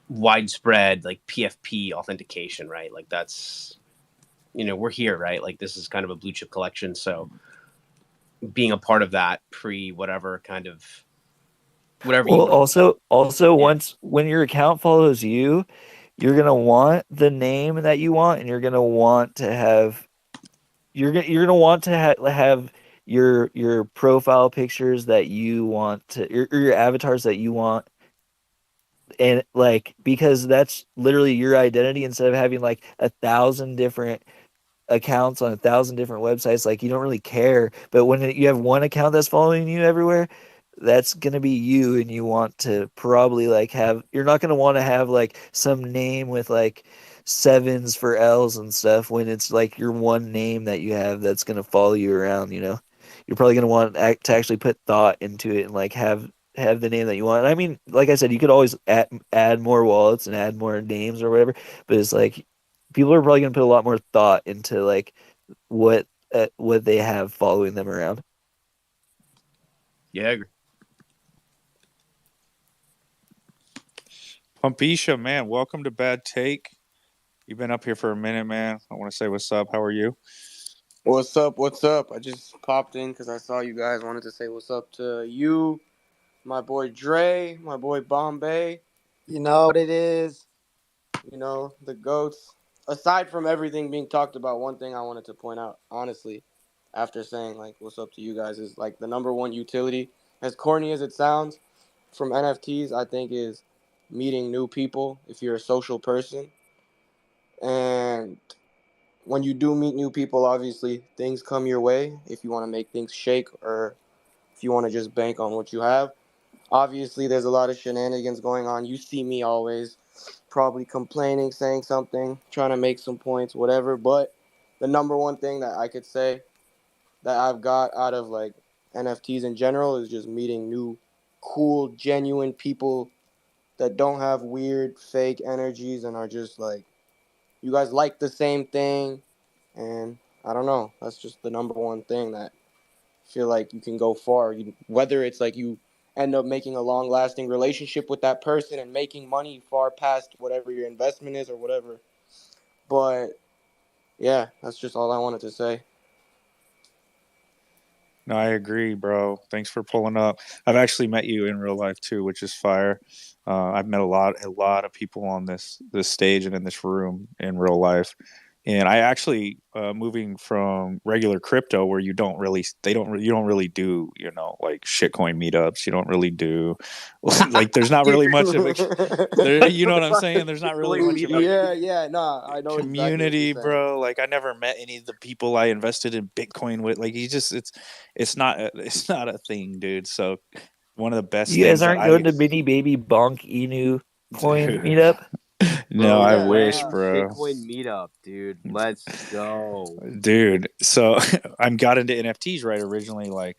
widespread like PFP authentication, right? Like that's we're here, right? Like this is kind of a blue chip collection, so being a part of that pre whatever kind of whatever you Well, want. also Yeah. once when your account follows you, you're gonna want the name that you want, and you're gonna want to have your profile pictures that you want to your avatars that you want, and like because that's literally your identity instead of having like 1,000 different accounts on 1,000 different websites. Like you don't really care, but when you have one account that's following you everywhere, that's gonna be you, and you want to probably like have you're not gonna want to have like some name with like sevens for L's and stuff when it's like your one name that you have that's gonna follow you around. You're probably gonna want to actually put thought into it and like have the name that you want. And I mean, like I said, you could always add more wallets and add more names or whatever, but it's like people are probably gonna put a lot more thought into like what they have following them around. Yeah, I agree. Pumpisha, man, welcome to Bad Take. You've been up here for a minute, man. I want to say what's up. How are you? What's up? What's up? I just popped in because I saw you guys wanted to say what's up to you, my boy Dre, my boy Bombay. You know what it is. The goats. Aside from everything being talked about, one thing I wanted to point out, honestly, after saying like what's up to you guys, is like the number one utility, as corny as it sounds, from NFTs, I think is meeting new people if you're a social person. And when you do meet new people, obviously things come your way if you want to make things shake or if you want to just bank on what you have. Obviously, there's a lot of shenanigans going on. You see me always probably complaining, saying something, trying to make some points, whatever. But the number one thing that I could say that I've got out of like NFTs in general is just meeting new, cool, genuine people that don't have weird, fake energies and are just like, you guys like the same thing. And I don't know. That's just the number one thing that I feel like you can go far. Whether it's like you end up making a long lasting relationship with that person and making money far past whatever your investment is or whatever. But yeah, that's just all I wanted to say. No, I agree, bro. Thanks for pulling up. I've actually met you in real life too, which is fire. I've met a lot of people on this stage and in this room in real life. And I actually moving from regular crypto where you don't really do, like shitcoin meetups. You don't really do like there's not really much of a there, you know what I'm saying? There's not really much of a Yeah, nah, I know exactly what you're community, saying. bro. Like I never met any of the people I invested in Bitcoin with. Like it's not a thing, dude. So one of the best You guys things that aren't going to Mini Baby Bonk Inu coin dude, meetup? no, Bro, I Yeah, wish, nah. bro. Shitcoin meetup, dude. Let's go. Dude, so I got into NFTs right originally. Like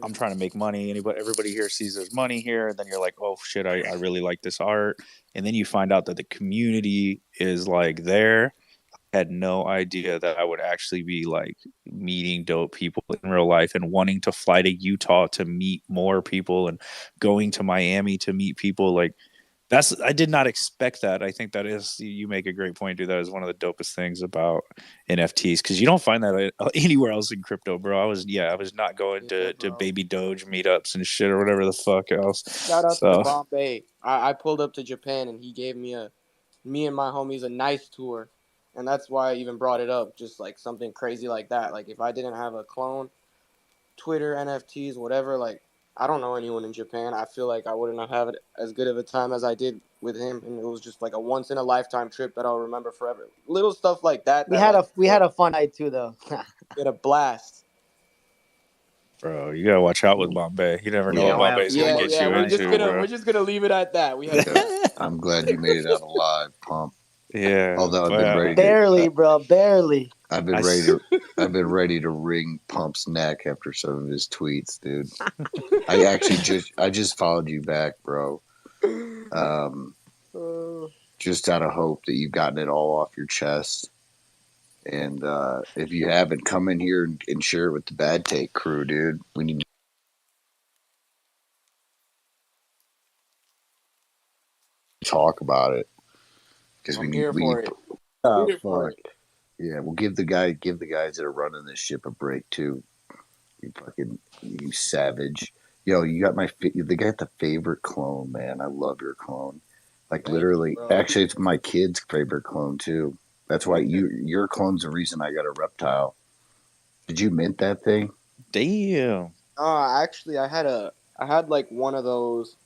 I'm Mhm. trying to make money. Everybody here sees there's money here. And then you're like, oh shit, I really like this art. And then you find out that the community is like there. Had no idea that I would actually be like meeting dope people in real life and wanting to fly to Utah to meet more people and going to Miami to meet people. Like I did not expect that. I think that is, you make a great point, dude. That is one of the dopest things about NFTs because you don't find that anywhere else in crypto, bro. I was not going Yeah, to bro. baby Doge meetups and shit or whatever the fuck else. Shout out to So Bombay. I pulled up to Japan and he gave me and my homies a nice tour. And that's why I even brought it up. Just like something crazy like that. Like if I didn't have a clone, Twitter, NFTs, whatever, like I don't know anyone in Japan. I feel like I wouldn't have had as good of a time as I did with him. And it was just like a once in a lifetime trip that I'll remember forever. Little stuff like that We that had like a we had a fun night too, though. get a blast. bro, you gotta watch out with Bombay. You never know You what Yeah, don't have Bombay's too gonna Yeah, get much yeah. you We're time, just into, gonna bro. we're just gonna leave it at that. We had a yeah. blast. I'm glad you made it out alive, Pump. Yeah, Although I've but been ready to, Barely, bro, barely. I've I been ready to, I've been ready to wring Pump's neck after some of his tweets, dude. I just followed you back, bro. Um, Uh, just out of hope that you've gotten it all off your chest. And if you haven't, come in here and share it with the Bad Take crew, dude. We need to talk about it because I'm here for it. oh Here for fuck it. yeah. Well, give the guys that are running this ship a break too. You savage. Yo, they got the favorite clone, man. I love your clone. Like Thank you, literally, bro. actually, it's my kid's favorite clone too. That's why your clone's the reason I got a reptile. Did you mint that thing? damn. Actually, I had like one of those.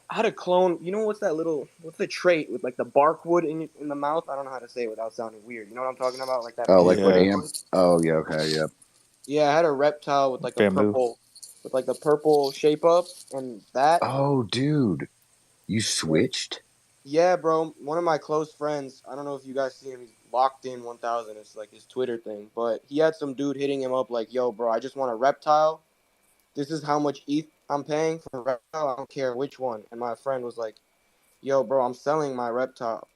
I had a clone. You know what's the trait with like the bark wood in the mouth? I don't know how to say it without sounding weird. You know what I'm talking about? Like that Oh, piece like of what Yeah, Am? wood. Oh, yeah. Okay, yeah. Yeah, I had a reptile with like a bamboo. purple, with like the purple shape up, and that. Oh, dude, you Yeah, switched? yeah, bro. One of my close friends. I don't know if you guys see him. He's locked in 1000. It's like his Twitter thing, but he had some dude hitting him up like, "Yo, bro, I just want a reptile. This is how much ETH I'm paying for a reptile. I don't care which one." And my friend was like, "Yo, bro, I'm selling my reptile.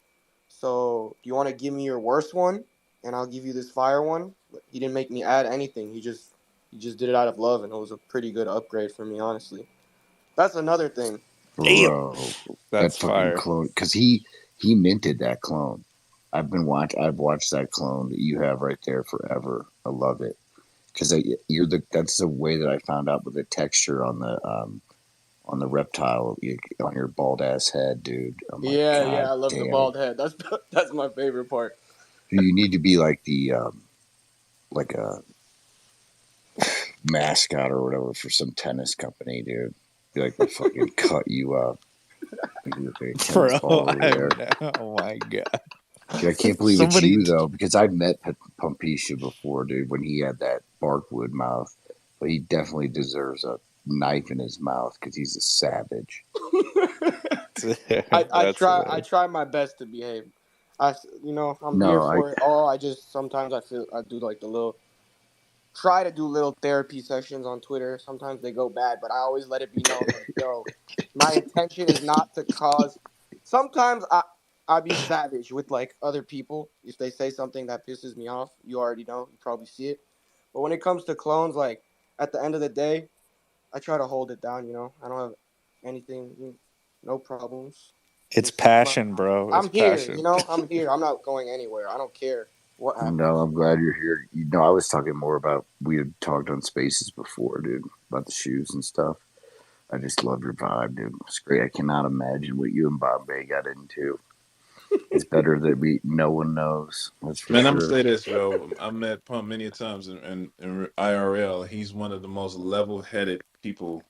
So, do you want to give me your worst one, and I'll give you this fire one?" He didn't make me add anything. He just did it out of love, and it was a pretty good upgrade for me, honestly. That's another thing. Damn, Bro, that that's fucking fire. clone. Because he minted that clone. I've watched that clone that you have right there forever. I love it. Because that's the way that I found out with the texture on the reptile on your bald ass head, dude. I'm like, Yeah, yeah, God I love the damn it. bald head. That's my favorite part. You need to be like the like a mascot or whatever for some tennis company, dude. Be like, they fucking cut you up. You look like a tennis Bro, ball over I'm there. oh my god. Dude, I can't believe it's Somebody you though, because I've met Pumpisha before, dude, when he had that barkwood mouth. But he definitely deserves a knife in his mouth because he's a savage. that's I hilarious. try my best to behave. I'm here No, I for it all. I just sometimes I feel I do like the little try to do little therapy sessions on Twitter. Sometimes they go bad, but I always let it be known like, yo, my intention is not to cause. Sometimes I be savage with like other people if they say something that pisses me off. You already know, you probably see it. But when it comes to clones, like at the end of the day, I try to hold it down. I don't have anything, no problems. It's Just sitting my passion, mouth. bro. It's I'm here. passion. I'm here. I'm not going anywhere. I don't care What happened? No, I'm glad you're here. You know, I was talking more about, we had talked on Spaces before, dude, about the shoes and stuff. I just love your vibe, dude. It's great. I cannot imagine what you and Bombay got into. It's better that no one knows. That's for Man, I'm gonna sure. say this, bro. I met Pump many times in IRL. He's one of the most level-headed people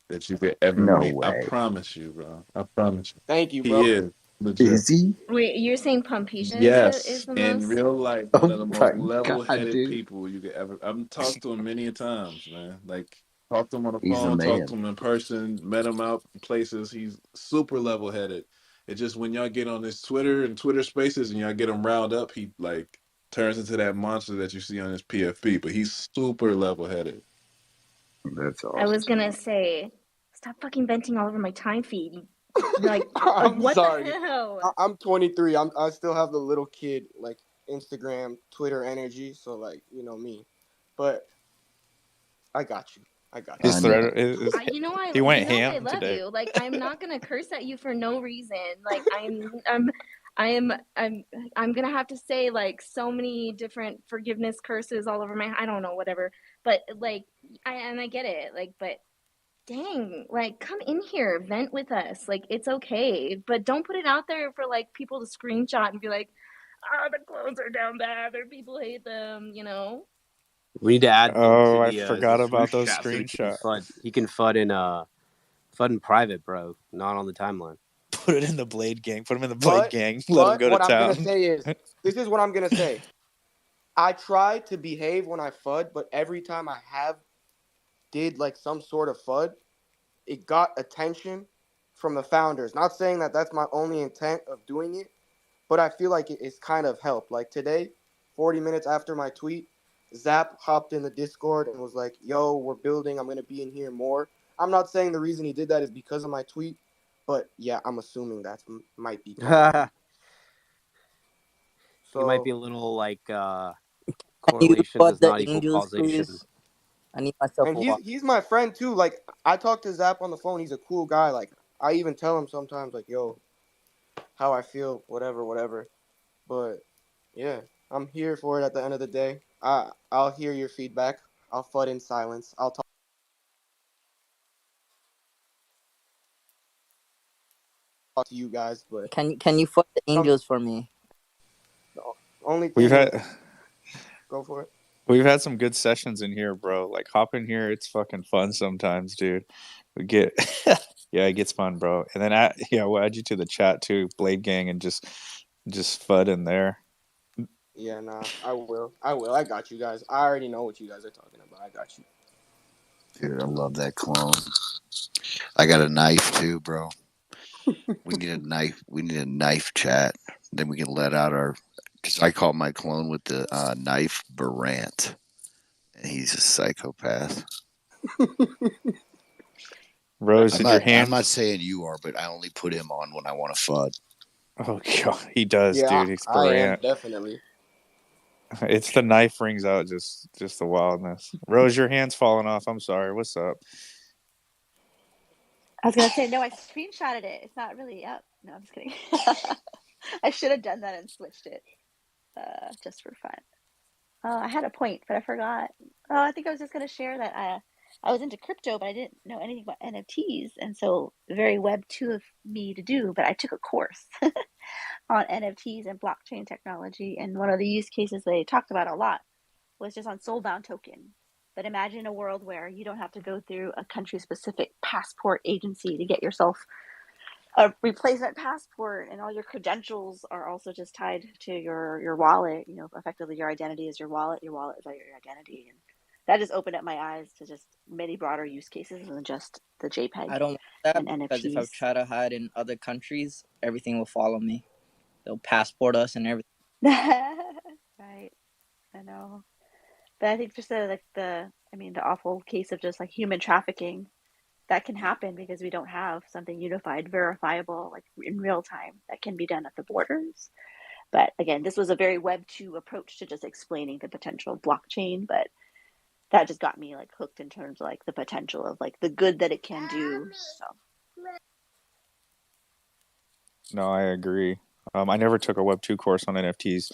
that you could ever No meet. I way. promise you, bro. I promise you. Thank you, He bro. is legit. Is he? Wait, you're saying Pumpation is Yes, the in most? real life, one Oh of the my most god, level-headed dude. people you could ever. I've talked to him many times, man. Like talked to him on the He's the phone, talked man. to him in person, met him out places. He's super level-headed. It's just when y'all get on this Twitter and Twitter Spaces and y'all get him riled up, he like turns into that monster that you see on his PFP. But he's super level-headed. That's I awesome. was gonna say, stop fucking venting all over my time feed. Like I'm what sorry. the hell? I'm 23. I still have the little kid like Instagram, Twitter energy. So like you know me, but I got you. I got you. His I thread know. is he You went know I ham love today. you. Like I'm not gonna curse at you for no reason. Like I'm gonna have to say like so many different forgiveness curses all over I don't know, whatever. But like I get it. Like, but dang, like come in here, vent with us. Like it's okay. But don't put it out there for like people to screenshot and be like, oh, the clothes are down bad or people hate them, you know? We need to add him to Oh, I the forgot about swoosh those chat so screenshots. he can FUD in private, bro, not on the timeline. Put it in the Blade Gang. Put him in the Blade Gang. Let him But go to what I'm gonna town. say is, this is what I'm gonna say. I try to behave when I FUD, but every time I did like some sort of FUD, it got attention from the founders. Not saying that that's my only intent of doing it, but I feel like it's kind of helped. Like today, 40 minutes after my tweet, Zap hopped in the Discord and was like, yo, we're building. I'm going to be in here more. I'm not saying the reason he did that is because of my tweet, but yeah, I'm assuming that might be causing. It might be So, a little like Can you correlation FUD does the not equal angels, causation. please? I need myself and a he's walk. he's my friend too. Like I talk to Zap on the phone. He's a cool guy. Like I even tell him sometimes, like, yo, how I feel, whatever. But yeah, I'm here for it at the end of the day. I'll hear your feedback. I'll FUD in silence. I'll talk to you guys, but Can you FUD the angels for me? the only We've thing is, had go for it. we've had some good sessions in here, bro. Like hop in here. It's fucking fun sometimes, dude. We get yeah, it gets fun, bro. And then we'll add you to the chat too, Blade Gang, and just FUD in there. Yeah, nah, I will. I got you guys. I already know what you guys are talking about. I got you. Dude, I love that clone. I got a knife too, bro. We need a knife. We need a knife chat. Then we can let out our. Because I call my clone with the knife Barant, and he's a psychopath. Rose, I'm did your not. I'm hand? not saying you are, but I only put him on when I want to FUD. Oh god, he does, Yeah, dude. He's I am brilliant. definitely. It's the knife rings out just the wildness. Rose, your hand's falling off. I'm sorry. What's up? I was gonna say no. I screenshotted it. It's not really up. No, I'm just kidding. I should have done that and switched it, just for fun. Oh, I had a point, but I forgot. Oh, I think I was just gonna share that I was into crypto, but I didn't know anything about NFTs, and so very Web 2 of me to do. But I took a course on NFTs and blockchain technology, and one of the use cases they talked about a lot was just on soulbound token. But imagine a world where you don't have to go through a country-specific passport agency to get yourself a replacement passport, and all your credentials are also just tied to your wallet. You know, effectively your identity is your wallet is your identity, and that just opened up my eyes to just many broader use cases than just the JPEG I don't want that and because if I NFTs. try to hide in other countries, everything will follow me. They'll passport us and everything. Right, I know, but I think just the awful case of just like human trafficking that can happen because we don't have something unified, verifiable, like in real time that can be done at the borders. But again, this was a very Web 2 approach to just explaining the potential of blockchain, but that just got me like hooked in terms of like the potential of like the good that it can do. So No, I agree. I never took a Web 2 course on NFTs.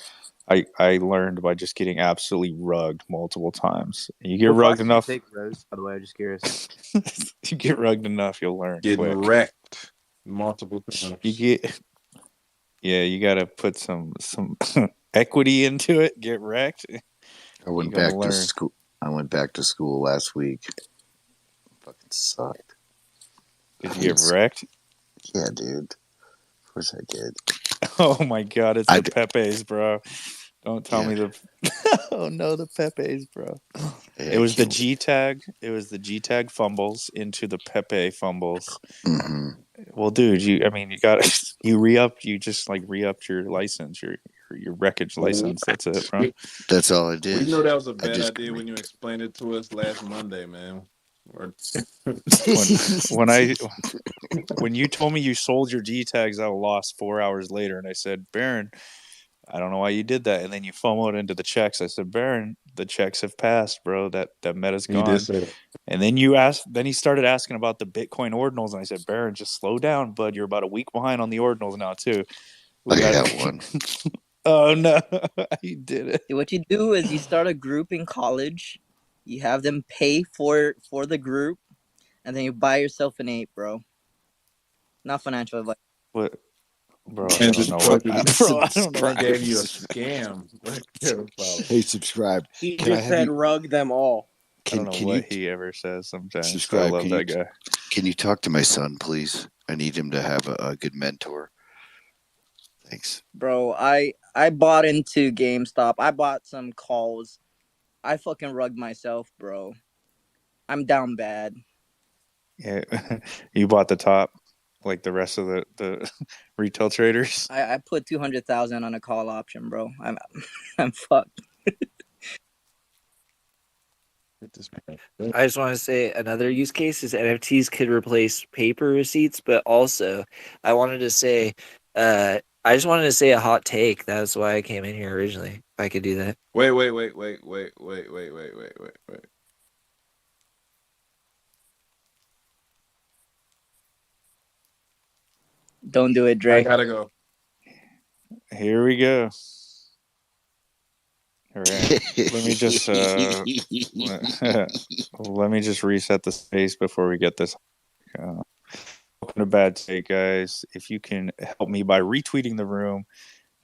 I learned by just getting absolutely rugged multiple times. You get What rugged class rugged did you enough, take, Rose? By the way, I'm just curious. you get rugged enough, you'll learn Getting quick. wrecked multiple You times. get Yeah, you got to put some equity into it. Get wrecked. I You're went gonna back to learn. school. I went back to school last week. Fucking sucked. I Did you hate get school. wrecked? Yeah, dude. Of course I did. Oh my god, it's I the d- Pepes, bro. Don't tell yeah. me the. Oh no, the Pepes, bro. Hey, It I was the can't. G tag. It was the G tag fumbles into the Pepe fumbles. Mm-hmm. Well, dude, I mean, you got you re-upped. You just like re-upped your license, your wreckage license. That's it, bro. That's all I We did. knew that was a I bad just. idea when you explained it to us last Monday, man. when when I when you told me you sold your G tags at a loss 4 hours later, and I said, Baron, I don't know why you did that. And then you FOMOed into the checks. I said, Baron, the checks have passed, bro. That meta's He did gone. say that. And then then he started asking about the Bitcoin ordinals, and I said, Baron, just slow down, bud. You're about a week behind on the ordinals now too. We I got. have one. Oh no, he did it. What you do is you start a group in college, you have them pay for the group, and then you buy yourself an ape, bro. Not financial advice. What, bro? I And don't just know told what, you, bro. I don't know what Subscribe. gave you're. you a scam. Like, about. Hey, subscribe. He Can I just have said you? rug them all. I don't know Can you what he ever says sometimes, but I subscribe? love that guy. Can you talk to my son, please? I need him to have a good mentor. Thanks. Bro, I bought into GameStop. I bought some calls. I fucking rugged myself, bro. I'm down bad. Yeah, you bought the top, like the rest of the retail traders. I put 200,000 on a call option, bro. I'm fucked. I just want to say another use case is NFTs could replace paper receipts, but also I wanted to say, I just wanted to say a hot take. That's why I came in here originally. If I could do that. Wait. Don't do it, I Dre. gotta go. Here we go. All right. Let me just let me just reset the space before we get this. Welcome to Bad Take, guys. If you can help me by retweeting the room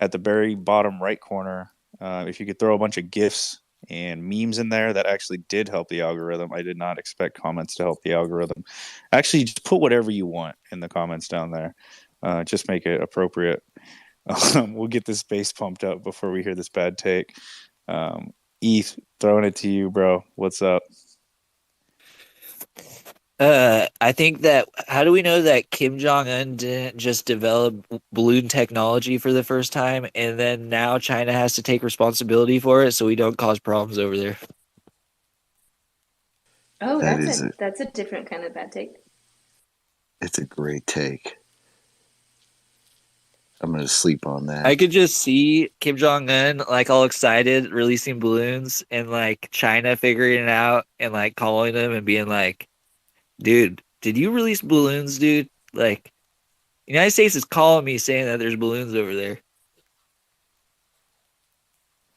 at the very bottom right corner, if you could throw a bunch of GIFs and memes in there, that actually did help the algorithm. I did not expect comments to help the algorithm. Actually, just put whatever you want in the comments down there. Just make it appropriate. We'll get this space pumped up before we hear this bad take. Eth, throwing it to you, bro. What's up? I think that how do we know that Kim Jong Un didn't just develop balloon technology for the first time, and then now China has to take responsibility for it, so we don't cause problems over there? Oh, That is a. that's a different kind of bad take. It's a great take. I'm gonna sleep on that. I could just see Kim Jong Un like all excited releasing balloons, and like China figuring it out and like calling them and being like, "Dude, did you release balloons, dude?" Like, the United States is calling me saying that there's balloons over there.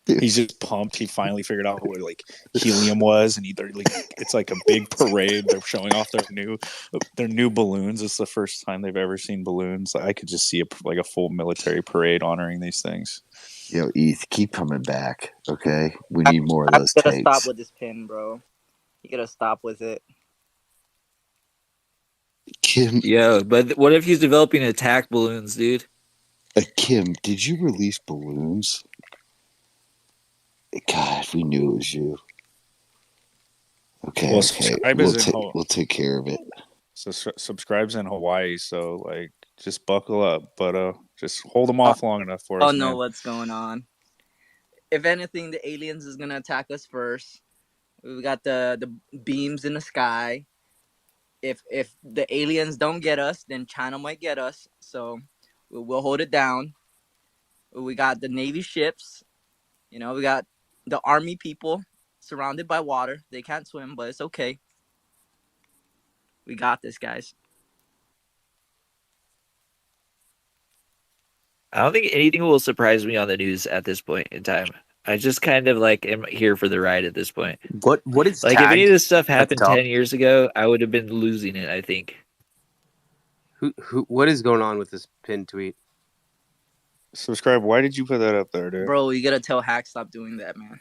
He's just pumped. He finally figured out what like helium was, and either like it's like a big parade. They're showing off their new balloons. It's the first time they've ever seen balloons. I could just see a full military parade honoring these things. Yo, Eth, keep coming back. Okay, we need more of I those gotta stop takes. with this pin, bro. You gotta stop with it. Kim, Yeah, but what if he's developing attack balloons, dude? Kim, did you release balloons? God, we knew it was you. Okay, Well, okay, subscribe is in we'll take care of it. So subscribe's in Hawaii, so like just buckle up, but just hold them off long enough for Oh us, no, man. what's going on? If anything, the aliens is gonna attack us first. We got the beams in the sky. If the aliens don't get us, then China might get us. So we'll hold it down. We got the Navy ships. You know, we got the Army people surrounded by water. They can't swim, but it's okay. We got this, guys. I don't think anything will surprise me on the news at this point in time. I just kind of like am here for the ride at this point. What is Like if any of tagged this stuff at the happened top? 10 years ago, I would have been losing it, I think. What is going on with this pinned tweet? Subscribe. Why did you put that up there, dude? Bro, you gotta tell Hack stop doing that, man.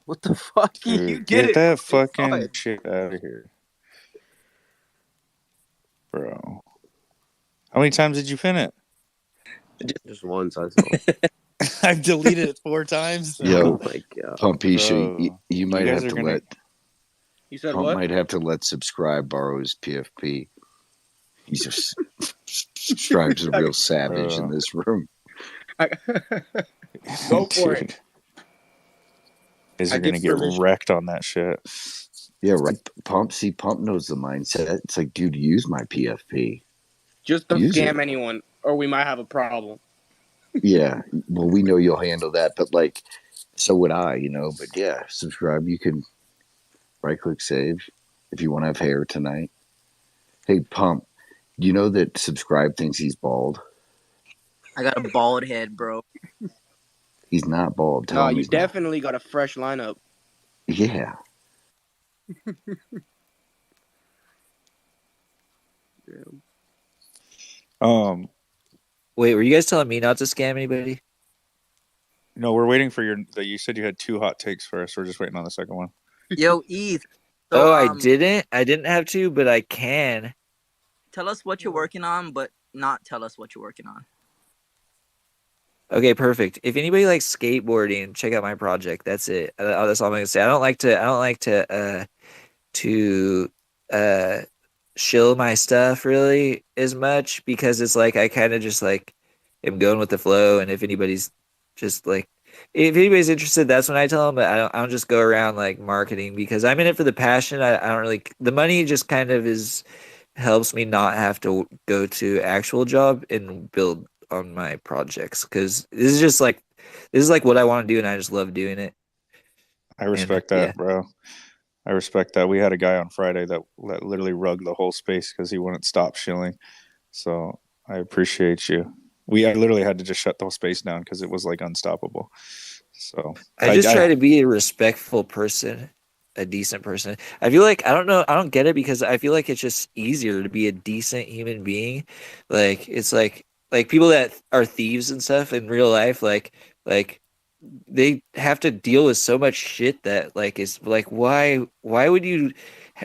What the fuck? Dude, You did get it. that Bro. I saw fucking it. shit out of here, bro. How many times did you pin it? Just once, I saw. I've deleted it 4 times. Yo, Oh my god, Pumpy, Bro, you might guys have are to gonna. let You said Pump what? might have to let Subscribe borrow his PFP. He's just Subscribe's a real savage in this room. Go for it. Dude. Guys I are gonna give get permission. wrecked on that shit. Yeah, right. Pump knows the mindset. It's like, dude, use my PFP. Just don't Use scam it. anyone, or we might have a problem. Yeah. Well, we know you'll handle that, but like, so would I, But yeah, Subscribe. You can right click save if you want to have hair tonight. Hey, Pump, you know that Subscribe thinks he's bald? I got a bald head, bro. He's not bald. Tell No, him you he's not. definitely got a fresh lineup. Yeah. Wait, were you guys telling me not to scam anybody? No, we're waiting for you said you had 2 hot takes first. We're just waiting on the second one. Yo, Eth. So, I didn't. I didn't have to, but I can. Tell us what you're working on, but not tell us what you're working on. Okay, perfect. If anybody likes skateboarding, check out my project. That's it. That's all I'm gonna say. I don't like to shill my stuff really as much because it's like I kind of just like am going with the flow. And if anybody's just like, if anybody's interested, that's when I tell them. But I don't just go around like marketing because I'm in it for the passion. I don't really, the money just kind of helps me not have to go to actual job and build on my projects because this is like what I want to do and I just love doing it. I respect that, bro. I respect that. We had a guy on Friday that literally rugged the whole space because he wouldn't stop shilling. So I appreciate you. I literally had to just shut the whole space down because it was like unstoppable. So I just try to be a respectful person, a decent person. I feel like I don't get it because I feel like it's just easier to be a decent human being. Like it's like people that are thieves and stuff in real life, like they have to deal with so much shit that like it's like why would you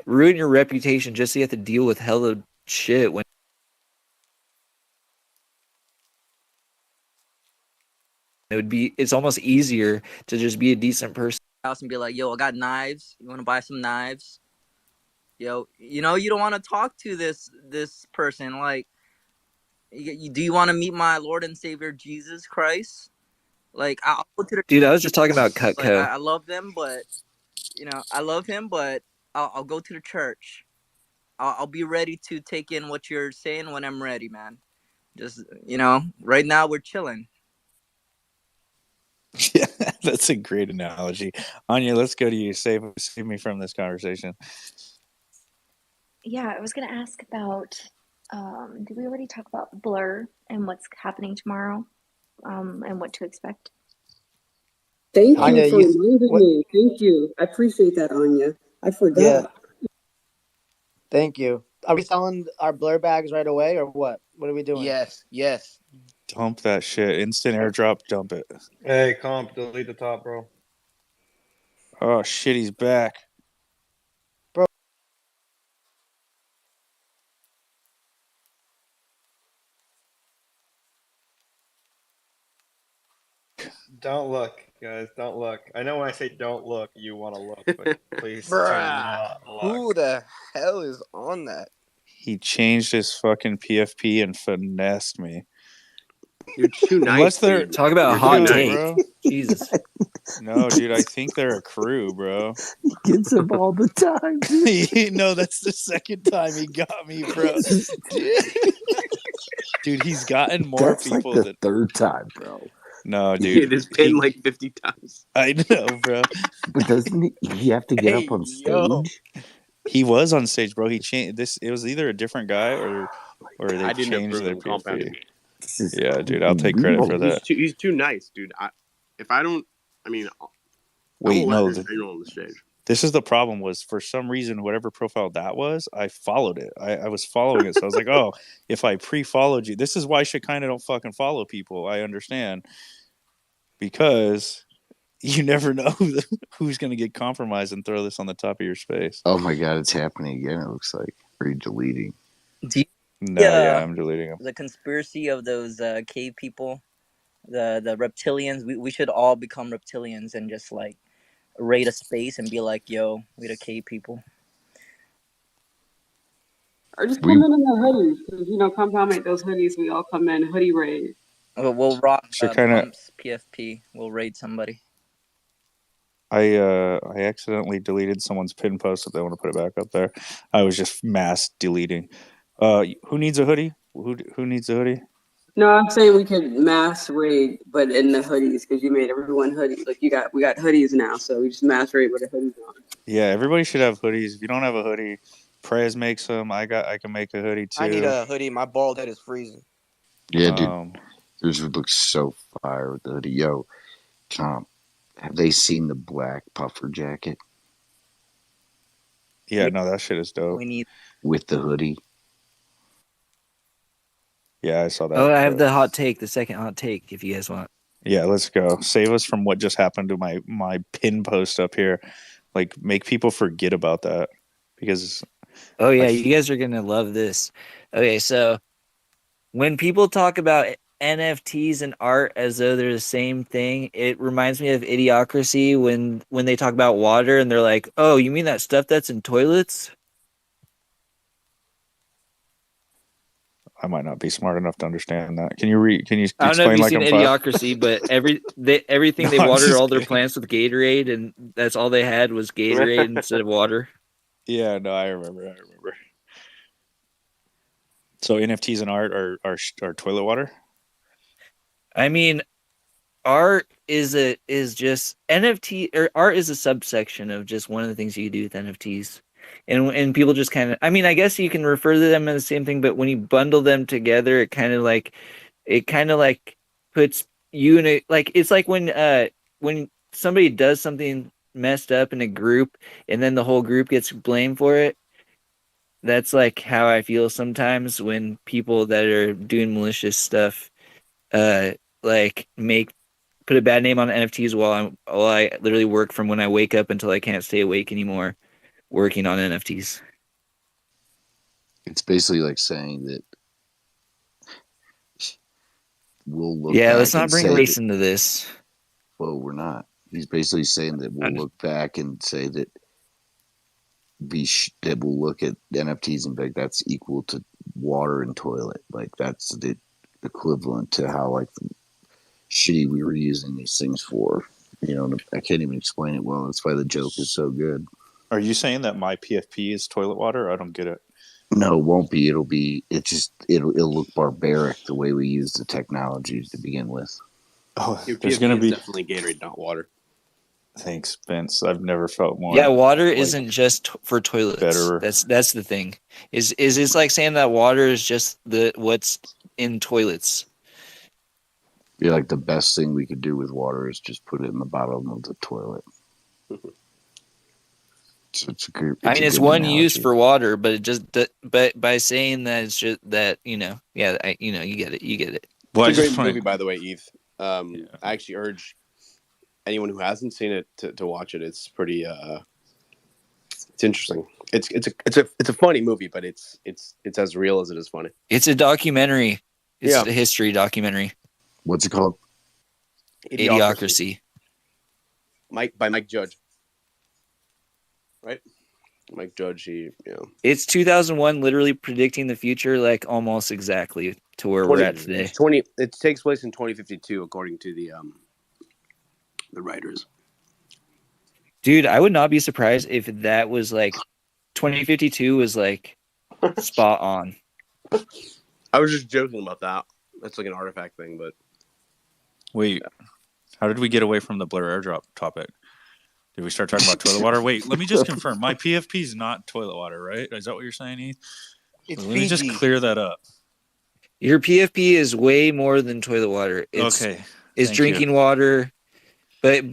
ruin your reputation just so you have to deal with hella shit when it's almost easier to just be a decent person and be like, yo, I got knives. You want to buy some knives? Yo, you don't want to talk to this person. Like, do you want to meet my Lord and Savior Jesus Christ? Like, I'll go to the dude. I was just talking about Cutco. Like, I love them, but I love him, but I'll go to the church. I'll be ready to take in what you're saying when I'm ready, man. Just right now we're chilling. Yeah, that's a great analogy. Anya, let's go to you. Save me from this conversation. Yeah, I was going to ask about, did we already talk about Blur and what's happening tomorrow and what to expect? Thank Anya, you for reminding me. Thank you. I appreciate that, Anya. I forgot. Yeah. Thank you. Are we selling our Blur bags right away or what? What are we doing? Yes. Dump that shit. Instant airdrop, dump it. Hey, comp, delete the top, bro. Oh, shit, he's back. Bro. Don't look, guys. Don't look. I know when I say don't look, you want to look, but please do not look. Who the hell is on that? He changed his fucking PFP and finessed me. You're too nice. Talk about a hot take, bro. Jesus. No, dude, I think they're a crew, bro. He gets him all the time, dude. No, that's the second time he got me, bro. Dude, he's gotten more That's people like the than third time, bro. No, dude. It has been like 50 times. I know, bro. But doesn't he have to get up on stage? He was on stage, bro. He changed this. It was either a different guy or they I didn't changed approve their him, compounded PFP. me. Yeah, dude, I'll take credit for that. He's too nice, dude. I mean, I Wait, won't no, let him signal on the stage. this is the problem. Was for some reason, whatever profile that was, I followed it. I was following it, so I was like, oh, if I pre-followed you, this is why shit kind of don't fucking follow people. I understand because you never know who's going to get compromised and throw this on the top of your space. Oh my god, it's happening again. It looks like. Are you deleting? Do you, No, yeah, I'm deleting them. the conspiracy of those cave people, the reptilians. We should all become reptilians and just like raid a space and be like, "Yo, we the cave people." Or just come in the hoodies, because Compound make those hoodies. We all come in hoodie raid. We'll rock Kinda- Pumps PFP. We'll raid somebody. I accidentally deleted someone's pin post if they want to put it back up there. I was just mass deleting. Who needs a hoodie? Who needs a hoodie? No, I'm saying we could mass raid, but in the hoodies, because you made everyone hoodie. Like we got hoodies now, so we just mass raid with the hoodies on. Yeah, everybody should have hoodies. If you don't have a hoodie, Prez makes them. I can make a hoodie too. I need a hoodie. My bald head is freezing. Yeah, dude. This would look so fire with the hoodie. Yo, Tom, have they seen the black puffer jacket? Yeah, no, that shit is dope. With the hoodie. Yeah, I saw that. Oh, I have the hot take, the second hot take, if you guys want. Yeah, let's go. Save us from what just happened to my pin post up here. Like, make people forget about that because. Oh yeah, you guys are gonna love this. Okay, so when people talk about NFTs and art as though they're the same thing, it reminds me of Idiocracy when they talk about water and they're like, "Oh, you mean that stuff that's in toilets?" I might not be smart enough to understand that. Can you explain I don't know if you've seen I'm Idiocracy, but everything they watered all their plants with Gatorade, and that's all they had was Gatorade instead of water. Yeah, no, I remember. So NFTs and art are toilet water? I mean, art is just NFT, or art is a subsection of just one of the things you do with NFTs. And people just kind of, I mean, I guess you can refer to them as the same thing, but when you bundle them together, it kind of like puts you in a, like, it's like when somebody does something messed up in a group and then the whole group gets blamed for it. That's like how I feel sometimes when people that are doing malicious stuff like put a bad name on NFTs while I literally work from when I wake up until I can't stay awake anymore working on NFTs. It's basically like saying that we'll look. Yeah, back let's not and bring say race that, into this. well, we're not. He's basically saying that we'll look back and say that that we'll look at NFTs and be like, that's equal to water and toilet. Like that's the equivalent to how like shitty we were using these things for. I can't even explain it well. That's why the joke is so good. Are you saying that my PFP is toilet water? I don't get it. No, it won't be. It'll look barbaric the way we use the technology to begin with. Oh, Your there's PFP gonna is be definitely Gatorade, not water. Thanks, Vince. I've never felt more. Yeah, water isn't just for toilets. Better. That's the thing. Is it's like saying that water is just what's in toilets. Yeah, like the best thing we could do with water is just put it in the bottom of the toilet. It's one use for water, but but by saying that it's just that you get it. Well, it's a great movie, by the way, Eve. I actually urge anyone who hasn't seen it to watch it. It's pretty. It's interesting. It's a funny movie, but it's as real as it is funny. It's a documentary. It's a history documentary. What's it called? Idiocracy. By Mike Judge. Right? Mike Judge, It's 2001, literally predicting the future, like almost exactly to where we're at today. It takes place in 2052, according to the writers. Dude, I would not be surprised if that was like 2052 was like spot on. I was just joking about that. That's like an artifact thing, but wait, how did we get away from the Blair airdrop topic? Did we start talking about toilet water? Wait, let me just confirm. My PFP is not toilet water, right? Is that what you're saying, Heath? Let me just clear that up. Your PFP is way more than toilet water. It's Okay, it's thank you. drinking water. But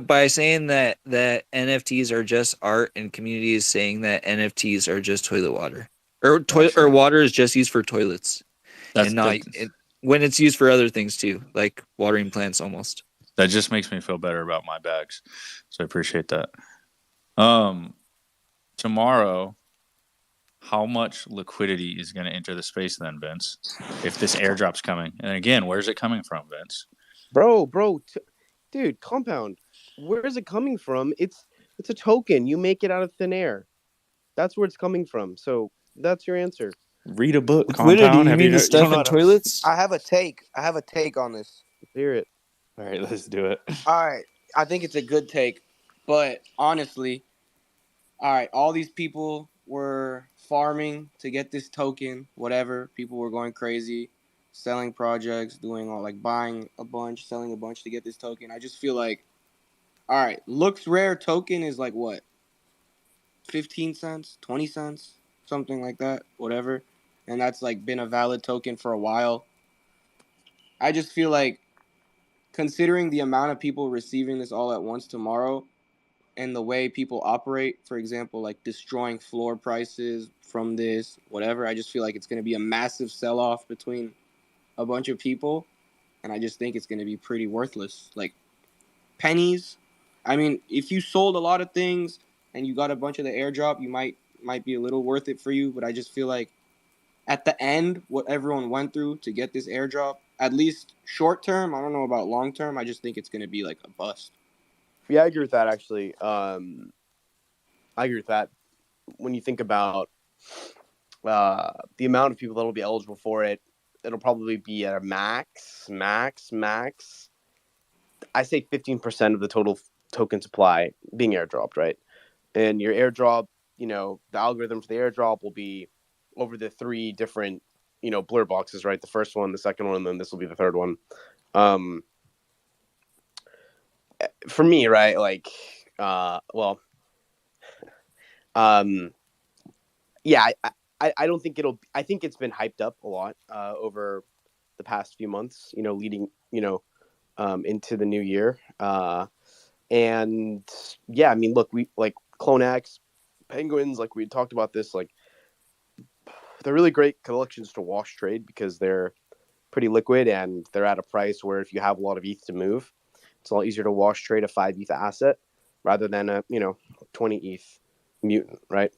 by saying that NFTs are just art and community is saying that NFTs are just toilet water or Gotcha. water is just used for toilets and not That when it's used for other things too, like watering plants almost. that just makes me feel better about my bags. So I appreciate that. Tomorrow, how much liquidity is going to enter the space then, Vince? If this airdrop's coming, and again, where's it coming from, Vince? Bro, dude, Compound. Where is it coming from? It's a token. You make it out of thin air. That's where it's coming from. So that's your answer. Read a book, Liquidity? Compound. You Have mean the you don't stuff know in how to? toilets? I have a take. I have a take on this. Hear it. All right, let's do it. All right. I think it's a good take. But honestly, all right, all these people were farming to get this token, whatever. People were going crazy, selling projects, doing all like buying a bunch, selling a bunch to get this token. I just feel like, all right, looks rare token is like what? 15 cents, 20 cents, something like that, whatever. And that's like been a valid token for a while. I just feel like considering the amount of people receiving this all at once tomorrow and the way people operate, for example, like destroying floor prices from this, whatever, I just feel like it's going to be a massive sell off between a bunch of people. And I just think it's going to be pretty worthless. Like pennies. I mean, if you sold a lot of things and you got a bunch of the airdrop, you might be a little worth it for you. But I just feel like at the end, what everyone went through to get this airdrop, at least short term, I don't know about long term, I just think it's going to be like a bust. Yeah, I agree with that actually. I agree with that. When you think about the amount of people that will be eligible for it, it'll probably be at a max. I say 15% of the total token supply being airdropped, right? And your airdrop, the algorithm for the airdrop will be over the three different, blur boxes, right? The first one, the second one, and then this will be the third one. For me, right, like, yeah, I don't think I think it's been hyped up a lot over the past few months, leading, into the new year. And yeah, I mean, look, we like CloneX, Penguins, like we talked about this, like they're really great collections to wash trade because they're pretty liquid and they're at a price where if you have a lot of ETH to move, it's a lot easier to wash trade a 5 ETH asset rather than a 20 ETH mutant, right?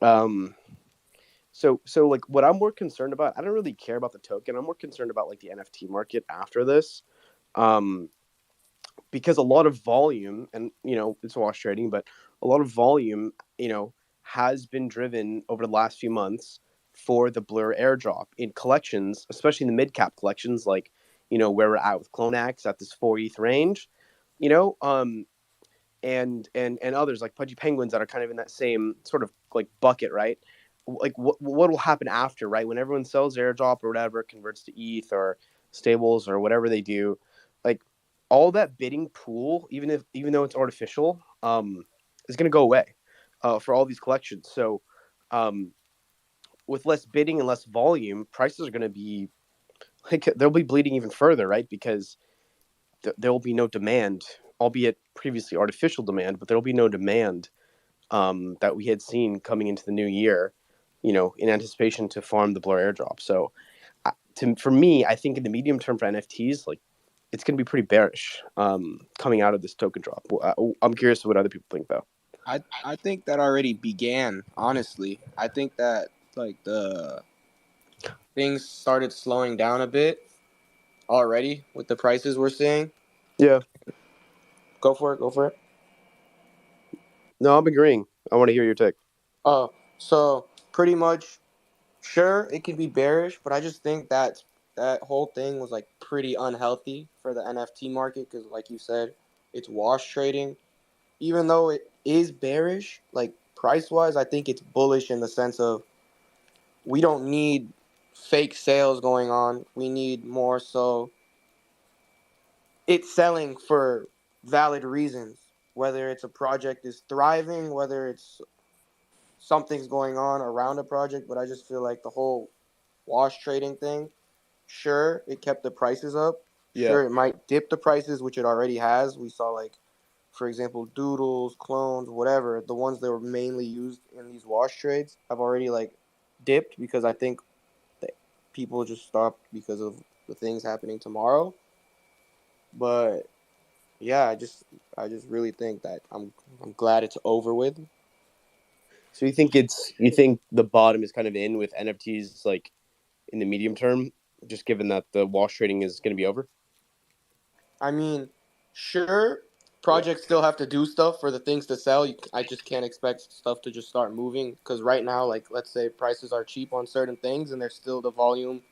So like what I'm more concerned about, I don't really care about the token. I'm more concerned about like the NFT market after this. Because a lot of volume and it's wash trading, but a lot of volume, has been driven over the last few months for the Blur airdrop in collections, especially in the mid cap collections, like where we're at with CloneX at this 4 ETH range, you know, and others like Pudgy Penguins that are kind of in that same sort of like bucket, right? Like what will happen after, right? When everyone sells airdrop or whatever, converts to ETH or stables or whatever they do, like all that bidding pool, even though it's artificial, is going to go away for all these collections. So with less bidding and less volume, prices are going to be like they'll be bleeding even further, right? Because there will be no demand, albeit previously artificial demand, but there will be no demand that we had seen coming into the new year, in anticipation to farm the Blur airdrop. So, for me, I think in the medium term for NFTs, like it's going to be pretty bearish coming out of this token drop. I'm curious what other people think, though. I think that already began, honestly. I think that like the things started slowing down a bit already with the prices we're seeing. Yeah. Go for it. Go for it. No, I'm agreeing. I want to hear your take. So pretty much, sure, it can be bearish, but I just think that whole thing was like pretty unhealthy for the NFT market because, like you said, it's wash trading. Even though it is bearish, like price wise, I think it's bullish in the sense of we don't need fake sales going on. We need more so it's selling for valid reasons. Whether it's a project is thriving, whether it's something's going on around a project, but I just feel like the whole wash trading thing Sure, it kept the prices up. Yeah. Sure, it might dip the prices, which it already has. We saw, like, for example, doodles, clones, whatever, the ones that were mainly used in these wash trades have already, like, dipped because I think that people just stopped because of the things happening tomorrow. But yeah, I just really think that I'm glad it's over with. So you think the bottom is kind of in with NFTs like in the medium term, just given that the wash trading is going to be over? I mean, sure, Yeah. projects still have to do stuff for the things to sell. I just can't expect stuff to just start moving because right now, like, let's say prices are cheap on certain things and there's still the volume,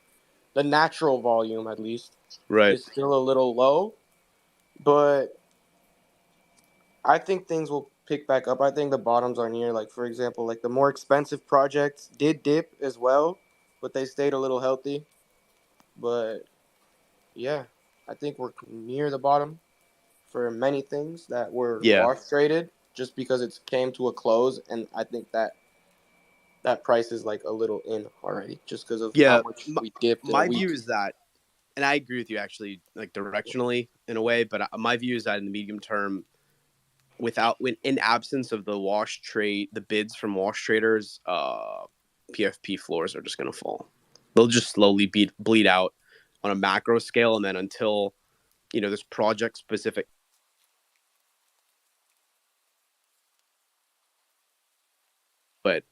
the natural volume at least, Right. is still a little low. But I think things will pick back up. I think the bottoms are near. Like, for example, like the more expensive projects did dip as well, but they stayed a little healthy. But yeah, I think we're near the bottom for many things that were Yeah. wash traded just because it's came to a close, and I think that that price is like a little in already just because of how Yeah. much we dipped in a My week. view is that, and I agree with you actually, like directionally in a way, but my view is that in the medium term, when in absence of the wash trade, the bids from wash traders, PFP floors are just going to fall. They'll just slowly bleed out on a macro scale, and then until there's project specific. But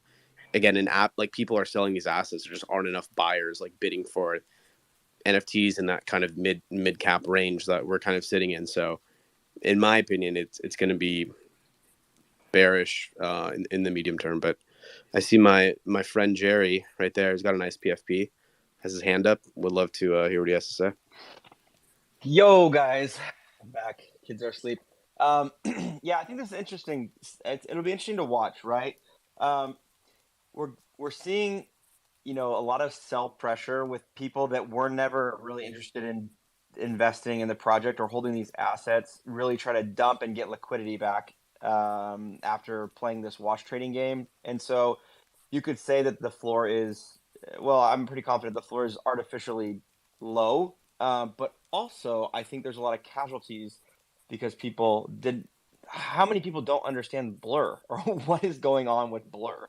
again, in app like people are selling these assets, there just aren't enough buyers like bidding for NFTs in that kind of mid cap range that we're kind of sitting in. So, in my opinion, it's going to be bearish in the medium term. But I see my friend Jerry right there. He's got a nice PFP. Has his hand up. Would love to hear what he has to say. Yo, guys, I'm back. Kids are asleep. Yeah, I think this is interesting. It'll be interesting to watch, right? Um, we're seeing, a lot of sell pressure with people that were never really interested in investing in the project or holding these assets. Really try to dump and get liquidity back after playing this wash trading game, and so you could say that the floor is, well, I'm pretty confident the floor is artificially low. But also, I think there's a lot of casualties because people did. How many people don't understand Blur or what is going on with Blur?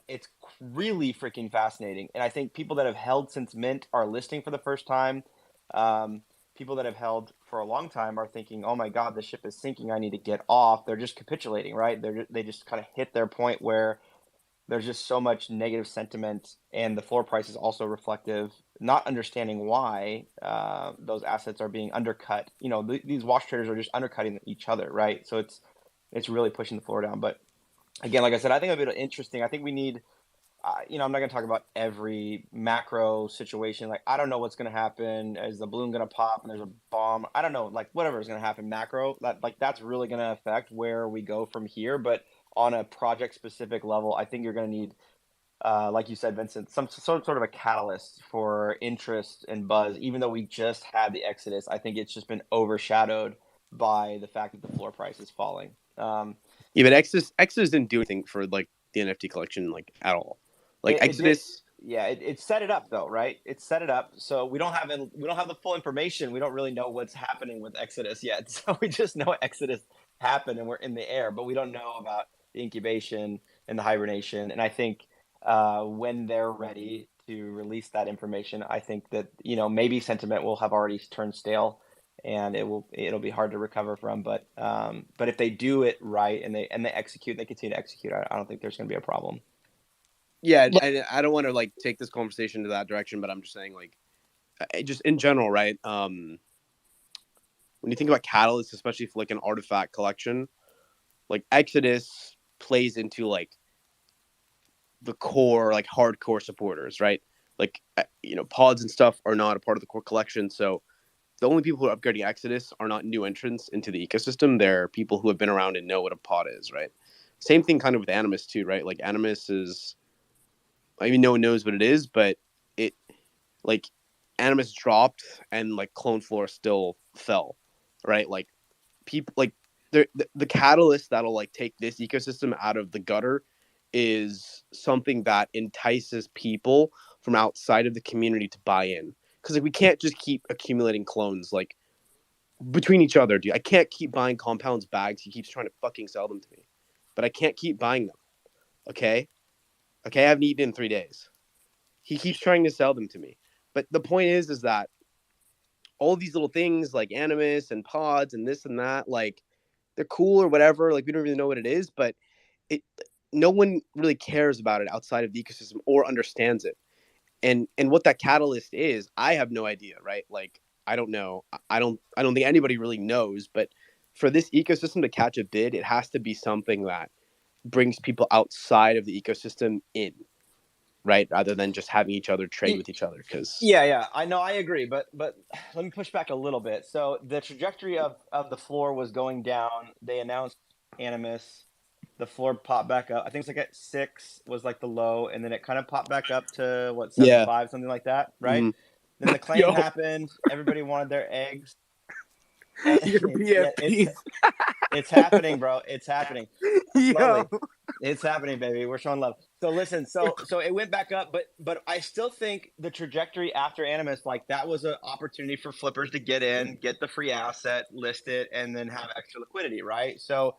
It's really freaking fascinating, and I think people that have held since Mint are listing for the first time. People that have held for a long time are thinking, "Oh my God, the ship is sinking. I need to get off." They're just capitulating, right? They just kind of hit their point where there's just so much negative sentiment, and the floor price is also reflective. Not understanding why those assets are being undercut. These wash traders are just undercutting each other, right? So it's really pushing the floor down. But again, like I said, I think it'll be interesting. I think we need. I'm not going to talk about every macro situation. Like, I don't know what's going to happen. Is the balloon going to pop and there's a bomb? I don't know. Like, whatever is going to happen macro, that's really going to affect where we go from here. But on a project specific level, I think you're going to need, like you said, Vincent, some sort of a catalyst for interest and buzz. Even though we just had the Exodus, I think it's just been overshadowed by the fact that the floor price is falling. Yeah, but Exodus didn't do anything for like the NFT collection like at all. Like It did, Exodus. yeah. It set it up though, right? It set it up. So we don't have the full information. We don't really know what's happening with Exodus yet. So we just know Exodus happened and we're in the air, but we don't know about the incubation and the hibernation. And I think when they're ready to release that information, I think that maybe sentiment will have already turned stale, and it'll be hard to recover from. But if they do it right and they execute, they continue to execute, I don't think there's going to be a problem. Yeah, I don't want to like take this conversation to that direction, but I'm just saying like, just in general, right? When you think about catalysts, especially for like an artifact collection, like Exodus plays into like the core, like hardcore supporters, right? Like pods and stuff are not a part of the core collection, so the only people who are upgrading Exodus are not new entrants into the ecosystem. They're people who have been around and know what a pod is, right? Same thing kind of with Animus too, right? Like Animus is, I mean, no one knows what it is, but it like Animus dropped and like Clone Floor still fell, right? Like people like the catalyst that'll like take this ecosystem out of the gutter is something that entices people from outside of the community to buy in. because like we can't just keep accumulating clones like between each other, dude. I can't keep buying Compound's bags. He keeps trying to fucking sell them to me, but I can't keep buying them. Okay, I haven't eaten in 3 days. He keeps trying to sell them to me, but the point is that all these little things like Animus and pods and this and that, like they're cool or whatever. Like we don't really know what it is, but it no one really cares about it outside of the ecosystem or understands it. And what that catalyst is, I have no idea, right? Like I don't know. I don't think anybody really knows, but for this ecosystem to catch a bid, it has to be something that brings people outside of the ecosystem in, right? Rather than just having each other trade with each other. Because Yeah, I know, I agree, but let me push back a little bit. So the trajectory of the floor was going down. They announced Animus. The floor popped back up. I think it's like at 6 was like the low, and then it kind of popped back up to what 7.5, something like that, right? Mhm. Then the claim happened. Everybody wanted their eggs. And your yeah, BFPs. it's happening, bro. It's happening. Slowly. Yo. It's happening, baby. We're showing love. So listen, so it went back up, but I still think the trajectory after Animus, like that was an opportunity for flippers to get in, get the free asset, list it, and then have extra liquidity, right? So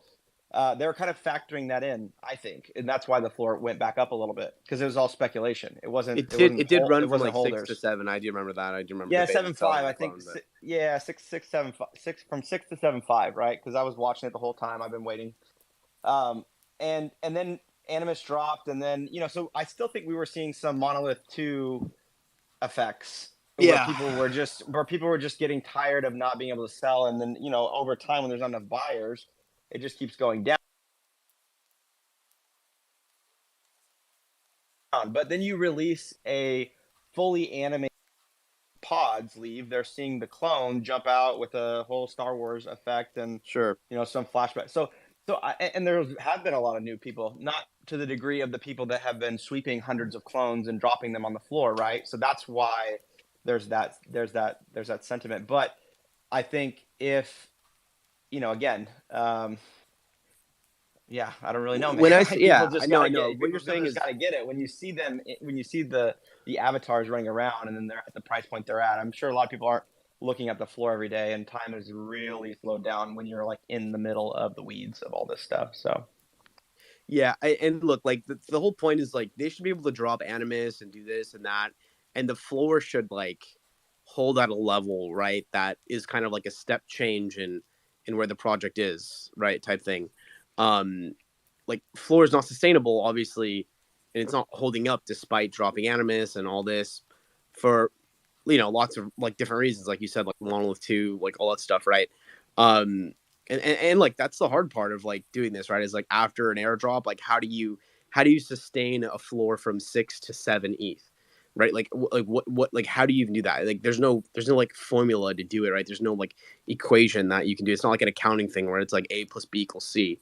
they were kind of factoring that in, I think, and that's why the floor went back up a little bit because it was all speculation. It wasn't. It did run It from wasn't like holders. 6 to 7. I do remember that. I do remember Yeah, debating selling 7.5. the I think. clone, but... Yeah, 6 from 6 to 7.5, right? Because I was watching it the whole time. I've been waiting. And then Animus dropped, and then so I still think we were seeing some Monolith 2 effects. Where people were just getting tired of not being able to sell, and then over time when there's not enough buyers, it just keeps going down. But then you release a fully animated pods leave, they're seeing the clone jump out with a whole Star Wars effect and sure, some flashback. So and there have been a lot of new people, not to the degree of the people that have been sweeping hundreds of clones and dropping them on the floor, right? So that's why there's that sentiment. But I think if again, yeah, I don't really know, man. When I Like, say, people yeah, just I know, gotta what you're saying is, gotta get it when you see them, when you see the avatars running around, and then they're at the price point they're at. I'm sure a lot of people aren't looking at the floor every day, and time is really slowed down when you're like in the middle of the weeds of all this stuff. So yeah, and look, like the whole point is like they should be able to drop Animus and do this and that, and the floor should like hold at a level, right? That is kind of like a step change in where the project is, right? Type thing. Like floor is not sustainable, obviously, and it's not holding up despite dropping Animus and all this for lots of like different reasons, like you said, like Monolith 2, like all that stuff, right? And like that's the hard part of like doing this, right? Is like after an airdrop, like how do you sustain a floor from 6 to 7 ETH, right? Like what like how do you even do that? Like there's no like formula to do it, right? There's no like equation that you can do. It's not like an accounting thing where it's like A plus B equals C.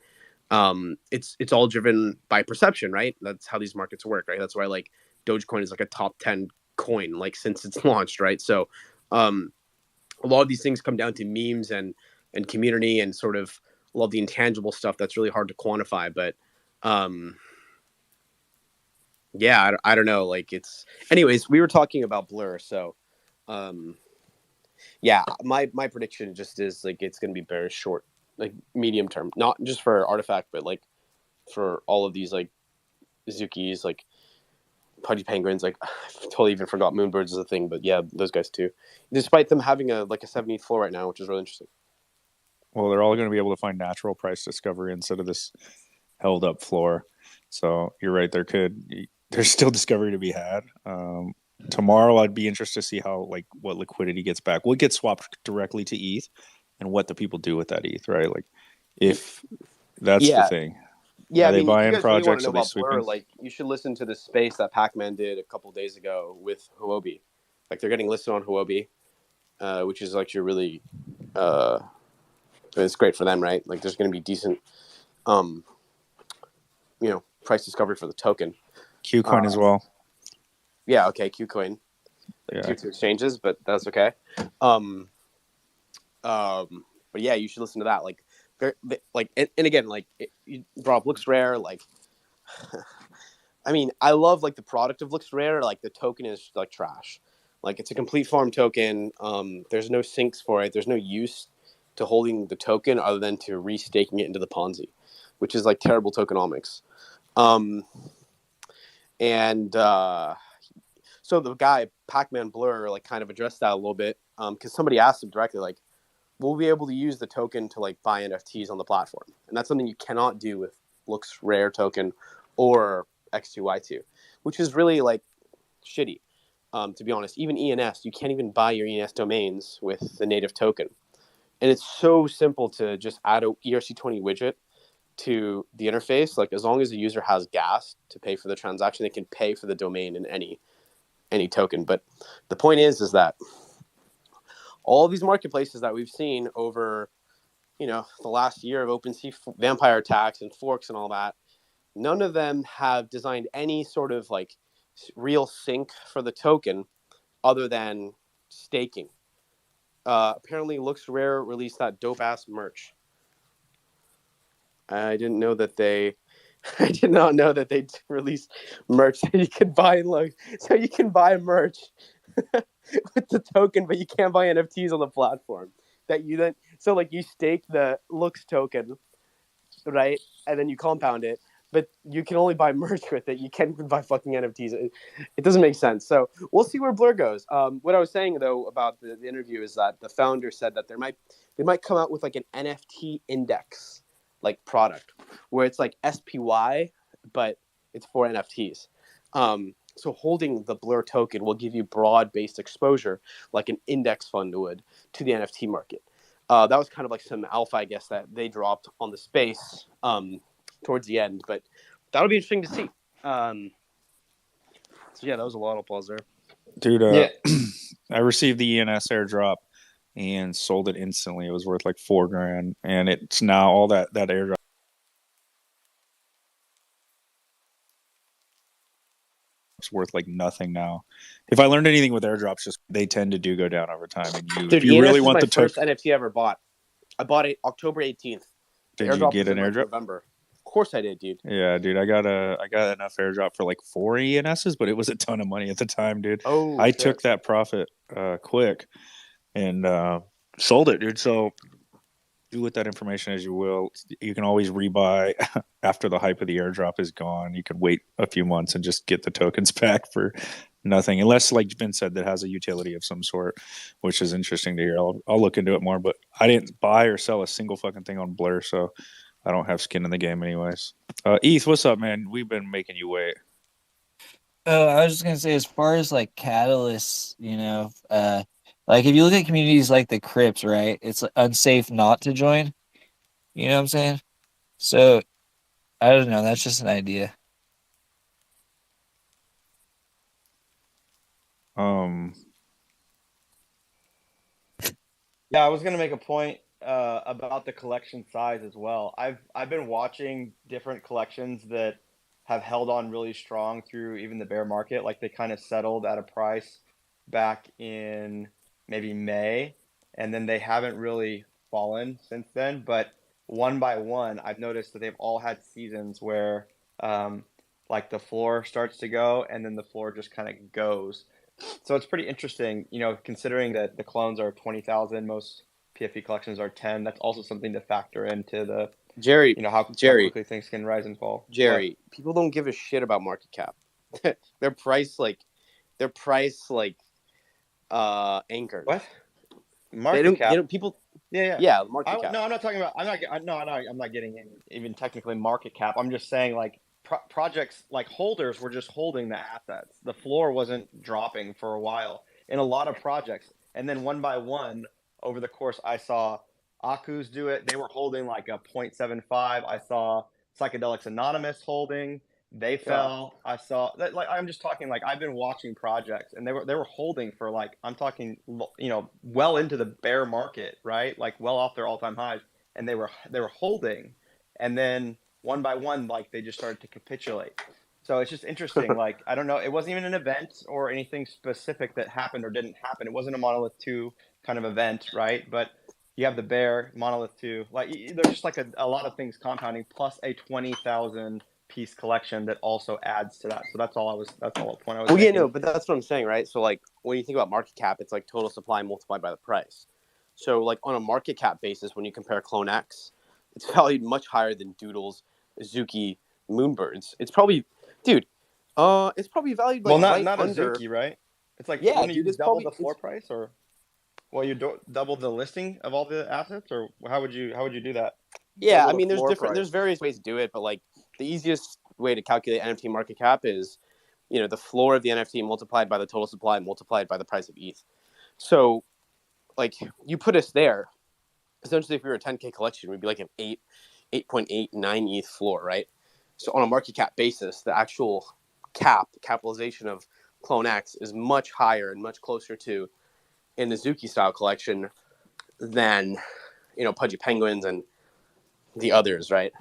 It's all driven by perception, right? That's how these markets work, right? That's why like Dogecoin is like a top 10 coin like since it's launched, right? So a lot of these things come down to memes and community and sort of a lot of the intangible stuff that's really hard to quantify. But yeah, I don't know. Like it's, anyways, we were talking about Blur, so yeah, my prediction just is like it's gonna be very short, like medium term, not just for Artifact, but like for all of these like Zukis, like Pudgy Penguins, like I totally even forgot Moonbirds is a thing, but yeah, those guys too. Despite them having a 70th floor right now, which is really interesting. Well, they're all going to be able to find natural price discovery instead of this held up floor. So you're right. There's still discovery to be had. Tomorrow, I'd be interested to see how what liquidity gets back. What gets swapped directly to ETH, and what the people do with that ETH, right? Like if that's the thing. Yeah, are they buying if you guys really want projects? to know Are they about sweeping? Blur, like you should listen to the space that Pac-Man did a couple days ago with Huobi. Like they're getting listed on Huobi, which is actually really, it's great for them, right? Like there's going to be decent, price discovery for the token. Qcoin as well. Yeah, okay, Qcoin. Yeah. Tier 2 exchanges, but that's okay. But yeah, you should listen to that. Like, and again, like you brought up Looks Rare. Like, I mean, I love like the product of Looks Rare. Like the token is like trash. Like it's a complete farm token. There's no sinks for it. There's no use to holding the token other than to restaking it into the Ponzi, which is like terrible tokenomics. So the guy Pac-Man Blur like kind of addressed that a little bit because somebody asked him directly like, "We'll be able to use the token to like buy NFTs on the platform," and that's something you cannot do with Looks Rare token or X2Y2, which is really like shitty. To be honest, even ENS, you can't even buy your ENS domains with the native token. And it's so simple to just add a ERC20 widget to the interface. Like as long as the user has gas to pay for the transaction, they can pay for the domain in any token. But the point is that all these marketplaces that we've seen over, the last year of OpenSea vampire attacks and forks and all that, none of them have designed any sort of like real sync for the token other than staking. Apparently Looks Rare released that dope ass merch. I did not know that they released merch that you could buy so you can buy merch with the token, but you can't buy NFTs on the platform. That you then you stake the Looks token, right? And then you compound it, but you can only buy merch with it. You can't buy fucking NFTs. It doesn't make sense. So we'll see where Blur goes. What I was saying though about the interview is that the founder said that they might come out with like an NFT index like product where it's like SPY, but it's for NFTs. So holding the Blur token will give you broad-based exposure like an index fund would to the NFT market. That was kind of like some alpha, I guess, that they dropped on the space towards the end, but that'll be interesting to see. So yeah, that was a lot of applause there. Dude, Yeah. I received the ENS airdrop and sold it instantly. It was worth like $4,000, and it's now all that airdrop is worth like nothing now. If I learned anything with airdrops, just they tend to go down over time. And Dude, you ENS really is want my the first token. NFT I ever bought. I bought it October 18th. The Did you airdrop get was an in like airdrop? November. Of course I did, dude. Yeah, dude, I got enough airdrop for like 4 ENSs, but it was a ton of money at the time, dude. Oh, I shit. took that profit quick and sold it, dude. So do with that information as you will. You can always rebuy after the hype of the airdrop is gone. You can wait a few months and just get the tokens back for nothing, unless, like Vin said, that has a utility of some sort, which is interesting to hear. I'll look into it more, but I didn't buy or sell a single fucking thing on Blur, so I don't have skin in the game anyways. Eth, what's up, man? We've been making you wait. Oh, I was just gonna say, as far as like catalysts, like if you look at communities like the Crips, right? It's unsafe not to join. You know what I'm saying? So I don't know. That's just an idea. Yeah, I was gonna make a point about the collection size as well. I've been watching different collections that have held on really strong through even the bear market. Like they kind of settled at a price back in maybe May, and then they haven't really fallen since then. But one by one, I've noticed that they've all had seasons where like the floor starts to go, and then the floor just kind of goes. So it's pretty interesting, considering that the clones are 20,000, most PFP collections are 10. That's also something to factor into the Jerry, how quickly things can rise and fall. Jerry, people don't give a shit about market cap. Their price anchored. What? Market cap. People. Yeah. Market cap. No, I'm not talking about. I'm not getting even technically market cap. I'm just saying like projects like holders were just holding the assets. The floor wasn't dropping for a while in a lot of projects, and then one by one over the course, I saw Aku's do it. They were holding like a 0.75. I saw Psychedelics Anonymous holding. They fell. I saw that. Like I'm just talking. Like I've been watching projects, and they were holding for like I'm talking. Well into the bear market, right? Like well off their all-time highs, and they were holding, and then one by one, like they just started to capitulate. So it's just interesting. Like I don't know. It wasn't even an event or anything specific that happened or didn't happen. It wasn't a Monolith 2 kind of event, right? But you have the bear, Monolith 2. Like there's just like a lot of things compounding, plus a 20,000 piece collection that also adds to that. So that's all the point I was Well, yeah, making. no, but that's what I'm saying, right? So, like, when you think about market cap, it's like total supply multiplied by the price. So, like, on a market cap basis, when you compare CloneX, it's valued much higher than Doodles, Azuki, Moonbirds. It's probably, dude, it's probably valued like Well, right not under. Azuki, right? It's like, Yeah, wouldn't you dude, it's double probably the floor price, or double the listing of all the assets, or how would you do that? Yeah, Double I the mean, floor there's price. various ways to do it, but like the easiest way to calculate NFT market cap is, the floor of the NFT multiplied by the total supply multiplied by the price of ETH. So, like, you put us there. Essentially, if we were a 10K collection, we'd be like an 8.89 ETH floor, right? So on a market cap basis, the actual capitalization of CloneX is much higher and much closer to in the Zuki style collection than Pudgy Penguins and the others, right?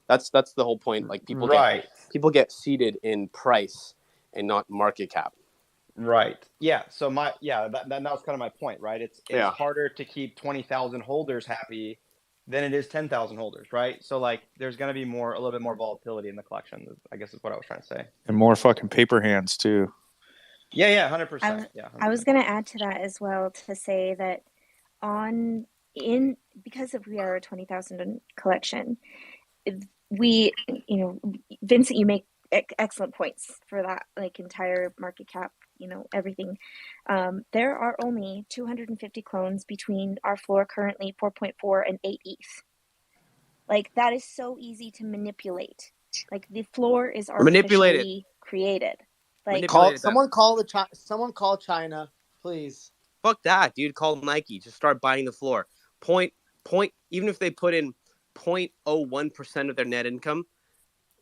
That's the whole point. Like people get seated in price and not market cap. Right. Yeah. So that was kind of my point, right? It's harder to keep 20,000 holders happy than it is 10,000 holders, right? So like there's going to be a little bit more volatility in the collection, I guess is what I was trying to say. And more fucking paper hands too. Yeah, 100%. Yeah. 100%. I was going to add to that as well to say that because if we are a 20,000 collection, we, Vincent, you make excellent points for that, like entire market cap, everything. There are only 250 clones between our floor currently 4.4 and 8 ETH. Like that is so easy to manipulate. Like the floor is artificially created. Like someone call China, please. Fuck that, dude. Call Nike. Just start buying the floor. Even if they put in 0.01% of their net income,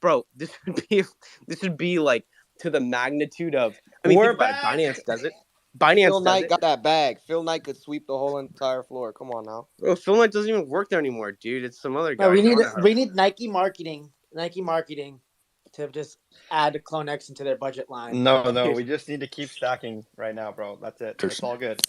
bro, this would be like to the magnitude of. I mean, think about it. Binance does it. Phil Knight got that bag. Phil Knight could sweep the whole entire floor. Come on now. Bro, Phil Knight doesn't even work there anymore, dude. It's some other guy. No, we need Nike marketing to just add the CloneX into their budget line. No, we just need to keep stacking right now, bro. That's it. It's all good.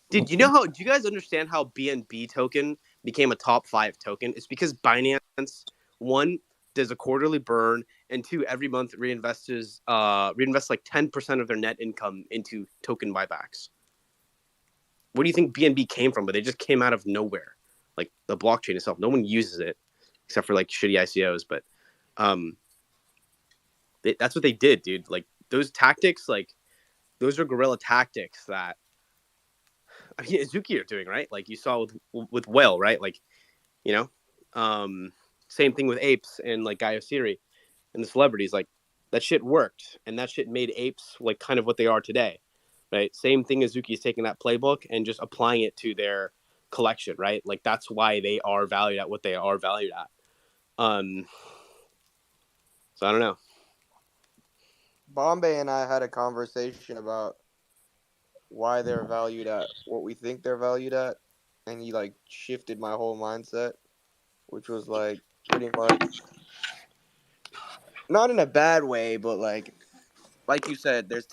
Dude, do you guys understand how BNB token became a top 5 token? It's because Binance, one, does a quarterly burn, and two, every month reinvests like 10% of their net income into token buybacks. What do you think BNB came from? But they just came out of nowhere. Like the blockchain itself, no one uses it except for like shitty ICOs. But that's what they did, dude. Like those tactics, like those are guerrilla tactics that Azuki are doing, right? Like you saw with Whale, right? Like, same thing with apes and like Gaio Siri and the celebrities. Like that shit worked, and that shit made apes like kind of what they are today, right? Same thing. Azuki is taking that playbook and just applying it to their collection, right? Like that's why they are valued at what they are valued at. So I don't know. Bombay and I had a conversation about why they're valued at what we think they're valued at, and he like shifted my whole mindset, which was like pretty much not in a bad way, but like you said, there's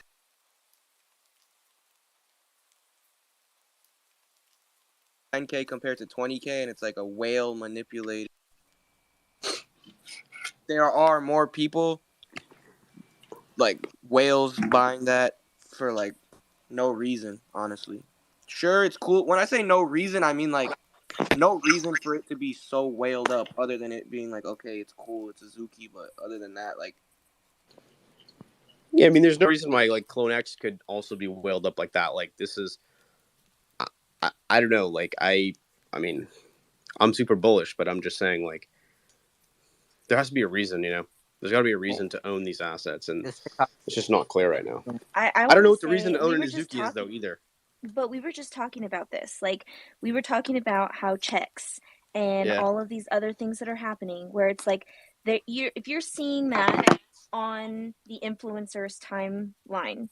10K compared to 20K, and it's like a whale manipulated. There are more people like whales buying that for like no reason, honestly. Sure, it's cool. When I say no reason, I mean like no reason for it to be so whaled up other than it being like, okay, it's cool, it's Azuki, but other than that, like. Yeah, I mean, there's no reason why like CloneX could also be whaled up like that. Like this is, I don't know. Like I mean, I'm super bullish, but I'm just saying like there has to be a reason, There's got to be a reason to own these assets, and it's just not clear right now. I don't know what the reason to own an Azuki is though either. But we were just talking about this. Like we were talking about how checks and all of these other things that are happening, where it's like if you're seeing that on the influencer's timeline,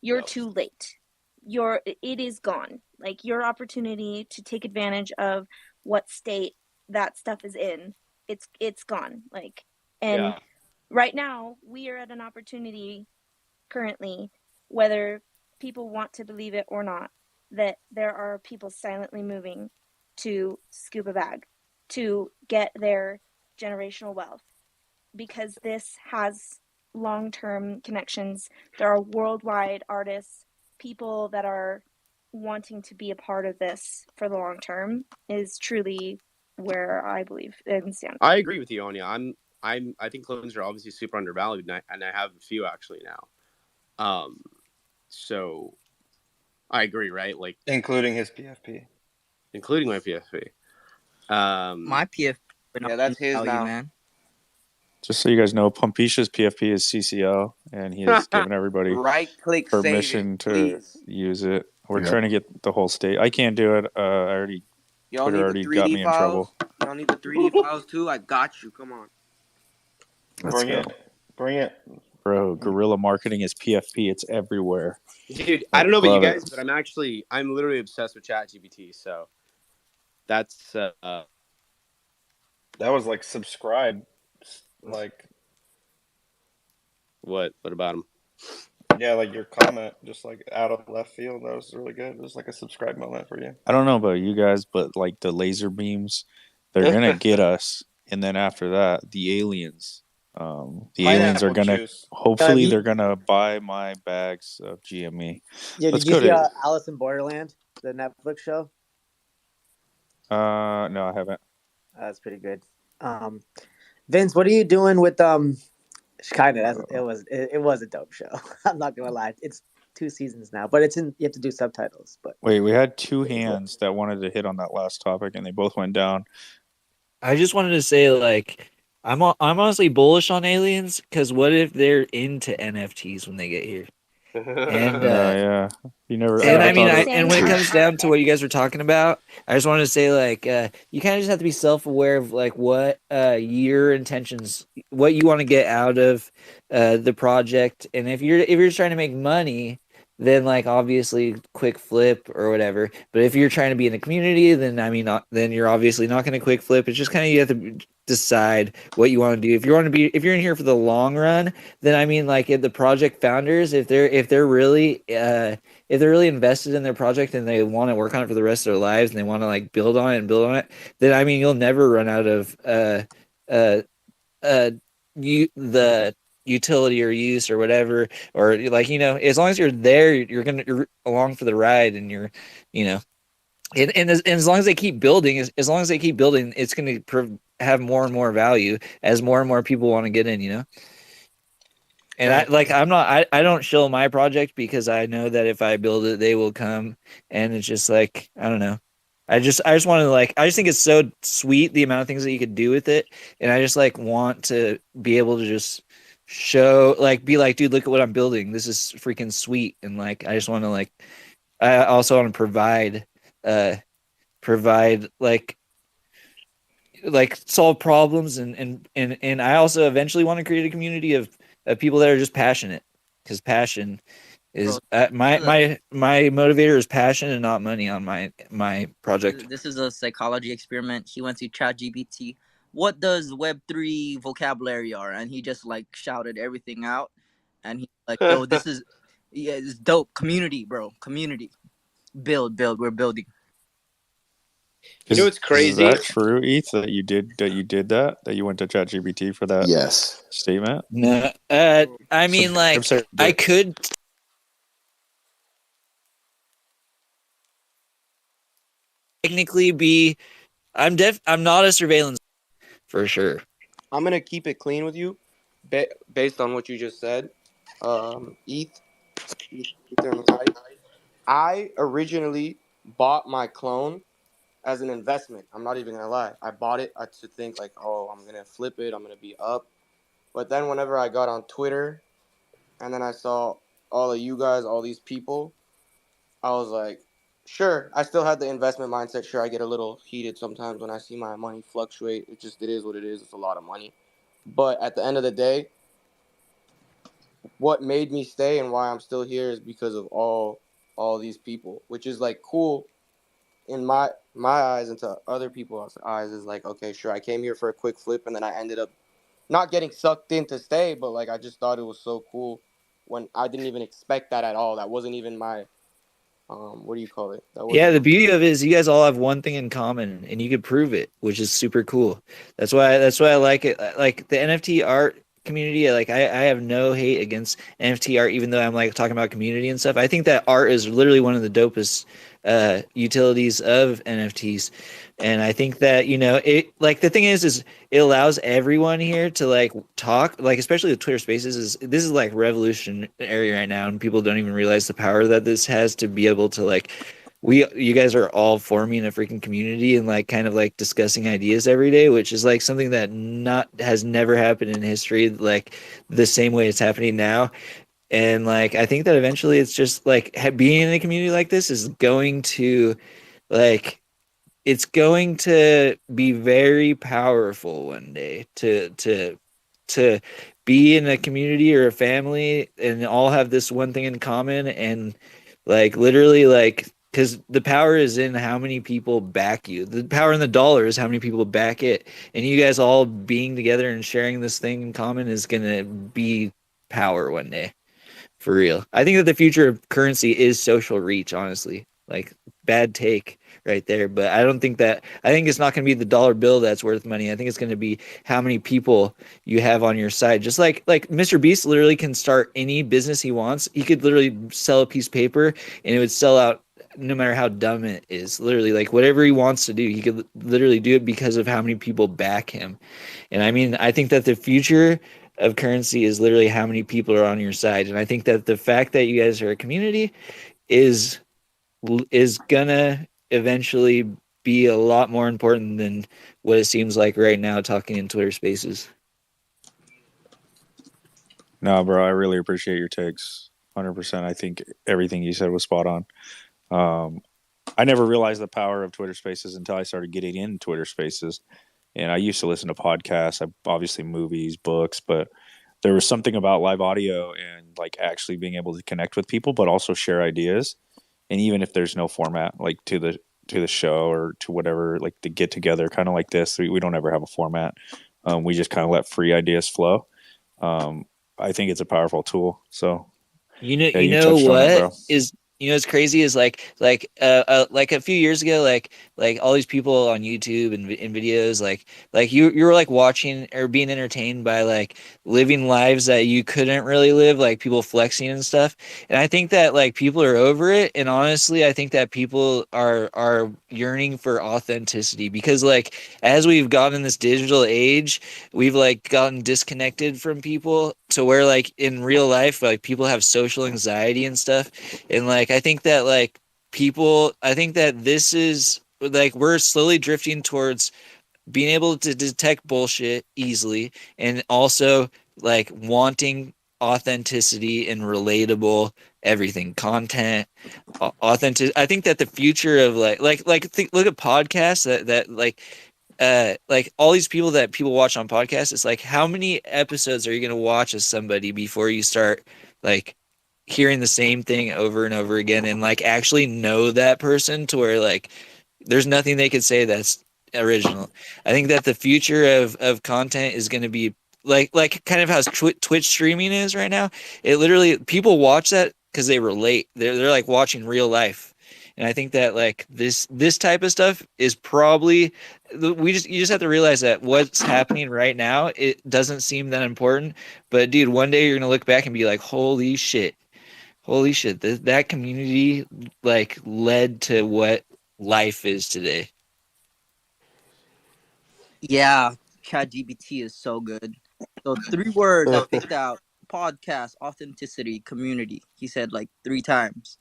you're too late. It is gone. Like your opportunity to take advantage of what state that stuff is in, it's gone. Like, and right now we are at an opportunity currently, whether people want to believe it or not, that there are people silently moving to scoop a bag to get their generational wealth. because this has long-term connections. There are worldwide artists, people that are wanting to be a part of this for the long term is truly where I believe and stand. I agree with you, Anya. I think clones are obviously super undervalued, and I have a few actually now. So I agree, right? Like including his PFP, including my PFP. My PFP went yeah, up in that's his value, now. man. Just so you guys know, Pumpisha's PFP is CCL, and he has given everybody Right click, save permission it, to please. use it. We're Yep. trying to get the whole state. I can't do it. Y'all Twitter need the already got 3D me in trouble. files. Y'all need the 3D files too. I got you. Come on. Let's go. Bring it. Bro, guerrilla marketing is PFP. It's everywhere. Dude, I I don't know about you love guys, it. but I'm literally obsessed with ChatGPT. So that's that was like subscribe, like what about him? Yeah, like your comment, just like out of left field. That was really good. It was like a subscribe moment for you. I don't know about you guys, but like the laser beams, they're gonna get us, and then after that, the aliens. The aliens are Pineapple gonna. juice. Hopefully, they're gonna buy my bags of GME. Yeah, Let's did you go see to. Alice in Borderland, the Netflix show? No, I haven't. That's pretty good. Vince, what are you doing with kind of? It was a dope show. I'm not gonna lie. It's 2 seasons now, but you have to do subtitles. But Wait, we had two hands that wanted to hit on that last topic, and they both went down. I just wanted to say, like, I'm honestly bullish on aliens because what if they're into NFTs when they get here? And Yeah, you never. I and never I mean, thought of and it. when it comes down to what you guys were talking about, I just wanted to say, like, you kind of just have to be self-aware of like what your intentions, what you want to get out of the project, and if you're just trying to make money, then like obviously quick flip or whatever. But if you're trying to be in the community, then I mean, then you're obviously not going to quick flip. It's just kind of you have to decide what you want to do. If you're in here for the long run, then I mean, like, if the project founders, if they're really invested in their project and they want to work on it for the rest of their lives and they want to like build on it and build on it, then I mean you'll never run out of the utility or use or whatever, or like, as long as you're there, you're along for the ride, and you're, you know and as long as they keep building, as long as they keep building, it's going to have more and more value as more and more people want to get in. And I don't shill my project because I know that if I build it, they will come. And it's just like, I don't know. I just want to, like, I just think it's so sweet, the amount of things that you could do with it. And I just like want to be able to just show, like, be like, dude, look at what I'm building. This is freaking sweet. And like, I just want to, like, I also want to provide like solve problems, and I also eventually want to create a community of people that are just passionate, because passion is my motivator is passion and not money on my project. This is a psychology experiment. He went to ChatGPT. What does Web3 vocabulary are? And he just like shouted everything out. And he's like, yo, this is, yeah, it's dope. Community, bro. Community. Build. We're building. You know what's crazy? Is that true, Eth, that you did that you went to ChatGPT for that Yes. statement? No, I mean, like, I could technically be. I'm not a surveillance for sure. I'm gonna keep it clean with you, based on what you just said. ETH on the side. I originally bought my clone as an investment. I'm not even gonna lie. I bought it to think like, oh, I'm gonna flip it. I'm gonna be up. But then whenever I got on Twitter, and then I saw all of you guys, all these people, I was like, sure. I still had the investment mindset. Sure, I get a little heated sometimes when I see my money fluctuate. It is what it is. It's a lot of money. But at the end of the day, what made me stay and why I'm still here is because of all these people, which is like cool in my eyes, and to other people's eyes is like, okay, sure, I came here for a quick flip and then I ended up not getting sucked in to stay, but like I just thought it was so cool when I didn't even expect that at all. That wasn't even my what do you call it? That Yeah, wasn't. the beauty of it is you guys all have one thing in common and you could prove it, which is super cool. That's why I like it. Like the NFT art community, I have no hate against NFT art, even though I'm like talking about community and stuff. I think that art is literally one of the dopest utilities of NFTs. And I think that, it like the thing is it allows everyone here to like talk, like especially the Twitter spaces this is like revolutionary right now, and people don't even realize the power that this has to be able to like you guys are all forming a freaking community and like kind of like discussing ideas every day, which is like something that not has never happened in history, like the same way it's happening now. And like I think that eventually it's just like being in a community like this is going to like it's going to be very powerful one day to be in a community or a family and all have this one thing in common, and like literally like because the power is in how many people back you. The power in the dollar is how many people back it, and you guys all being together and sharing this thing in common is gonna be power one day. For real. I think that the future of currency is social reach, honestly. Like bad take right there, but I think it's not going to be the dollar bill that's worth money. I think it's going to be how many people you have on your side. Just like Mr. Beast literally can start any business he wants. He could literally sell a piece of paper and it would sell out no matter how dumb it is. Literally like whatever he wants to do, he could literally do it because of how many people back him. And I mean, I think that the future of currency is literally how many people are on your side. And I think that the fact that you guys are a community is is gonna eventually be a lot more important than what it seems like right now talking in Twitter spaces. No, bro, I really appreciate your takes. 100%. I think everything you said was spot on. Um, I never realized the power of Twitter Spaces until I started getting in Twitter Spaces. And I used to listen to podcasts, obviously movies, books, but there was something about live audio and like actually being able to connect with people, but also share ideas. And even if there's no format, like to the show or to whatever, like the get together, kind of like this, we don't ever have a format. We just kind of let free ideas flow. Um, I think it's a powerful tool. So yeah, You you know touched on it, what bro. is what's crazy is like a few years ago, like all these people on YouTube and in videos, like you were like watching or being entertained by like living lives that you couldn't really live, like people flexing and stuff. And I think that like people are over it, and honestly I think that people are yearning for authenticity, because like as we've gotten in this digital age, we've like gotten disconnected from people to where like in real life like people have social anxiety and stuff. And like I think that this is like we're slowly drifting towards being able to detect bullshit easily, and also like wanting authenticity and relatable everything content authentic. I think that the future of look at podcasts that like all these people that people watch on podcasts, it's like how many episodes are you going to watch as somebody before you start like hearing the same thing over and over again and like actually know that person to where like there's nothing they could say that's original. I think that the future of content is going to be like kind of how Twitch streaming is right now. It literally people watch that because they relate. They're like watching real life. And I think that like this type of stuff is probably you just have to realize that what's happening right now, it doesn't seem that important, but dude, one day you're gonna look back and be like, holy shit, that community like led to what life is today. Yeah, ChatGPT is so good. So 3 words I picked out: podcast, authenticity, community. He said like 3 times.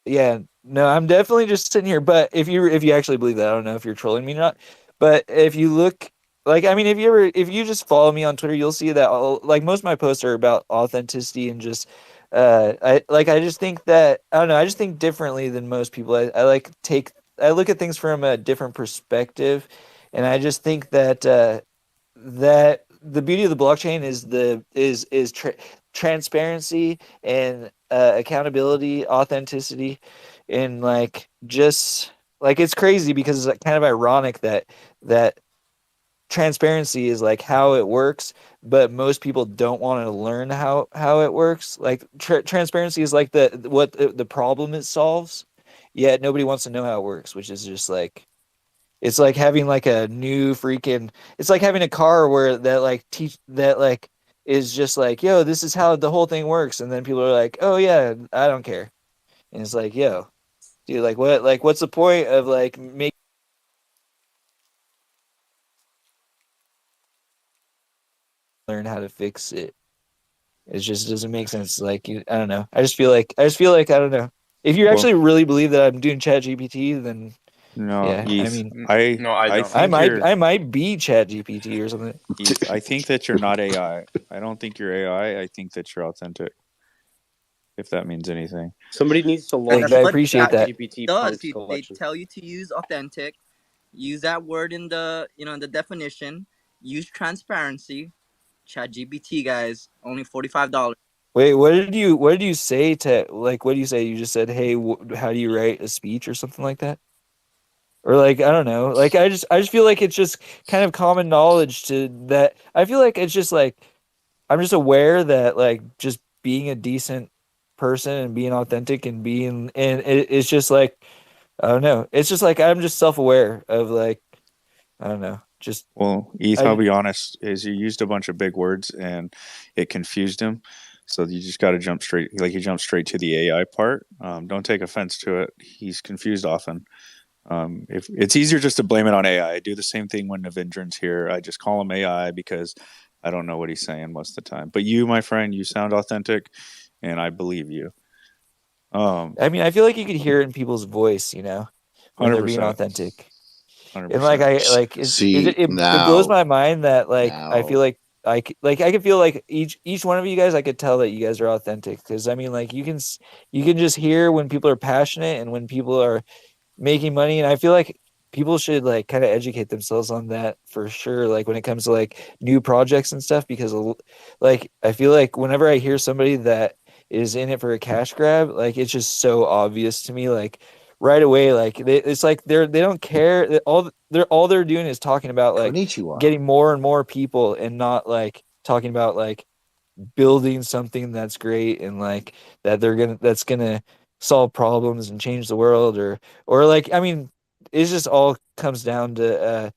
Yeah, no, I'm definitely just sitting here. But if you actually believe that, I don't know if you're trolling me or not. But if you look, like, I mean, if you just follow me on Twitter, you'll see that like most of my posts are about authenticity and just I just think that I don't know, I just think differently than most people. I look at things from a different perspective, and I just think that that the beauty of the blockchain is transparency and accountability, authenticity, and like just like it's crazy because it's like kind of ironic that transparency is like how it works, but most people don't want to learn how it works. Like transparency is like the problem it solves, yet nobody wants to know how it works, which is just like it's like having like a new freaking it's like having a car where that like teach that like is just like, yo, this is how the whole thing works, and then people are like, oh yeah, I don't care. And it's like, yo, dude, what's the point of like making learn how to fix it? It just doesn't make sense. Like, I don't know. I just feel like I don't know. If you Well, actually really believe that I'm doing Chat GPT, then no, yeah, I Eth, mean, No, I don't. think you're I might be Chat GPT or something. Eth, I think that you're not AI. I don't think you're AI. I think that you're authentic. If that means anything. Somebody needs to Thanks, launch I a appreciate that. ChatGPT Does punks they collection. tell you to use authentic, use that word in the in the definition, use transparency. ChatGPT, guys, only $45. Wait, what did you say to like? What do you say? You just said, "Hey, how do you write a speech?" or something like that, or like I don't know. Like I just feel like it's just kind of common knowledge to that. I feel like it's just like I'm just aware that like just being a decent person and being authentic and being and it's just like I don't know. It's just like I'm just self-aware of like I don't know. Just Well, Eth, I'll I be honest, is you used a bunch of big words and it confused him. So you just got to jump straight, like you jump straight to the AI part. Don't take offense to it. He's confused often. If it's easier just to blame it on AI. I do the same thing when Avengers here. I just call him AI because I don't know what he's saying most of the time. But you, my friend, you sound authentic, and I believe you. I mean, I feel like you could hear it in people's voice, you know, when they're being 100%, authentic. And like 100%. I like See it blows now, my mind that like I feel now like I could feel like each one of you guys I could tell that you guys are authentic because I mean like you can just hear when people are passionate and when people are making money, and I feel like people should like kind of educate themselves on that for sure, like when it comes to like new projects and stuff, because like I feel like whenever I hear somebody that is in it for a cash grab, like it's just so obvious to me, like right away, like it's like they don't care. All they're doing is talking about like Konnichiwa. getting more and more people and not like talking about like building something that's great and like that's gonna solve problems and change the world, or like I mean it just all comes down to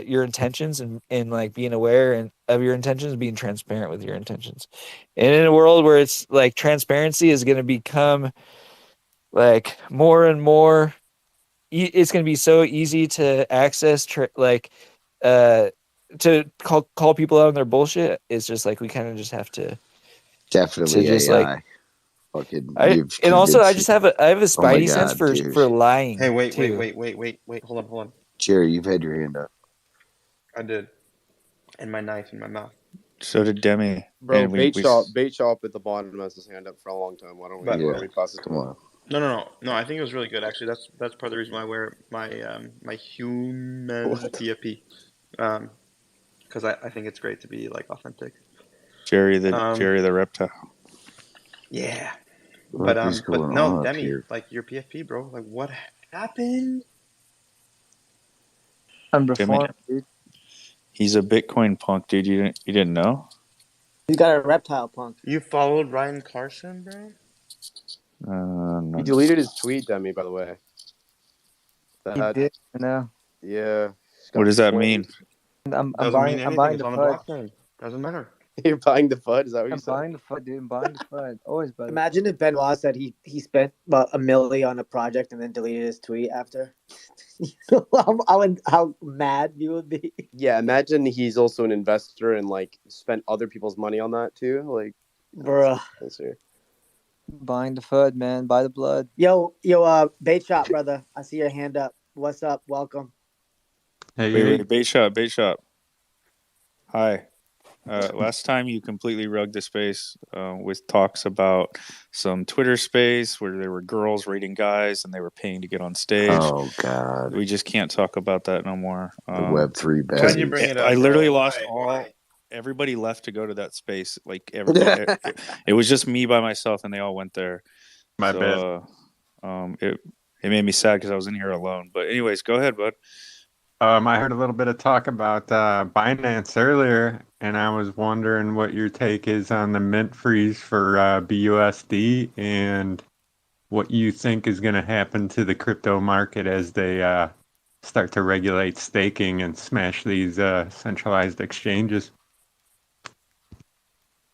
your intentions and like being aware and of your intentions, being transparent with your intentions. And in a world where it's like transparency is going to become like more and more it's going to be so easy to access like uh to call people out on their bullshit. It's just like we kind of just have to Definitely just like AI. Fucking, I you've and also I convinced just me. I have a Oh my spidey sense god, dude. for Hey, lying wait, wait, too. wait, wait, wait, wait. Hold on, hold on. Jerry, you've had your hand up. I did. And my knife in my mouth. So did Demi, Bro, and we bait shop at the bottom has his hand up for a long time. Why But don't we pass it to Come him? on. no. I think it was really good. Actually, that's part of the reason why I wear my human What? PFP. Because I think it's great to be like authentic. Jerry Um, the reptile. yeah. What is But going no, on up Demi, here? like your PFP, bro. Like what happened? Demi, Unreformed, dude. he's a Bitcoin punk, dude. You didn't know? You got a reptile punk. You followed Ryan Carson, bro? He No. deleted his tweet, Demi, by the way. He That did. I know. yeah, he's What got does that flamed. mean? I'm Doesn't mean I'm anything. buying It's the on the fudge. blockchain. Doesn't matter. You're buying the FUD? Is that what you I'm said? buying the fudge, dude. I'm buying the fudge. Always buy the Imagine if Benoit said he spent about $1 million on a project and then deleted his tweet after. How mad you would be. Yeah, imagine he's also an investor and like spent other people's money on that too. Like, Bruh. that's here. buying the fud, man. Buy the blood. Yo, bait shop, brother. I see your hand up. What's up? Welcome. Wait, bait shop. Hi. Last time you completely rugged the space with talks about some Twitter space where there were girls rating guys and they were paying to get on stage. Oh god. We just can't talk about that no more. The Web3 Why'd you bring baddies. it up, I literally bro? lost Why? everybody left to go to that space. Like it was just me by myself and they all went there. My bad. It made me sad because I was in here alone. But anyways, go ahead, bud. I heard a little bit of talk about Binance earlier, and I was wondering what your take is on the mint freeze for BUSD and what you think is going to happen to the crypto market as they start to regulate staking and smash these centralized exchanges.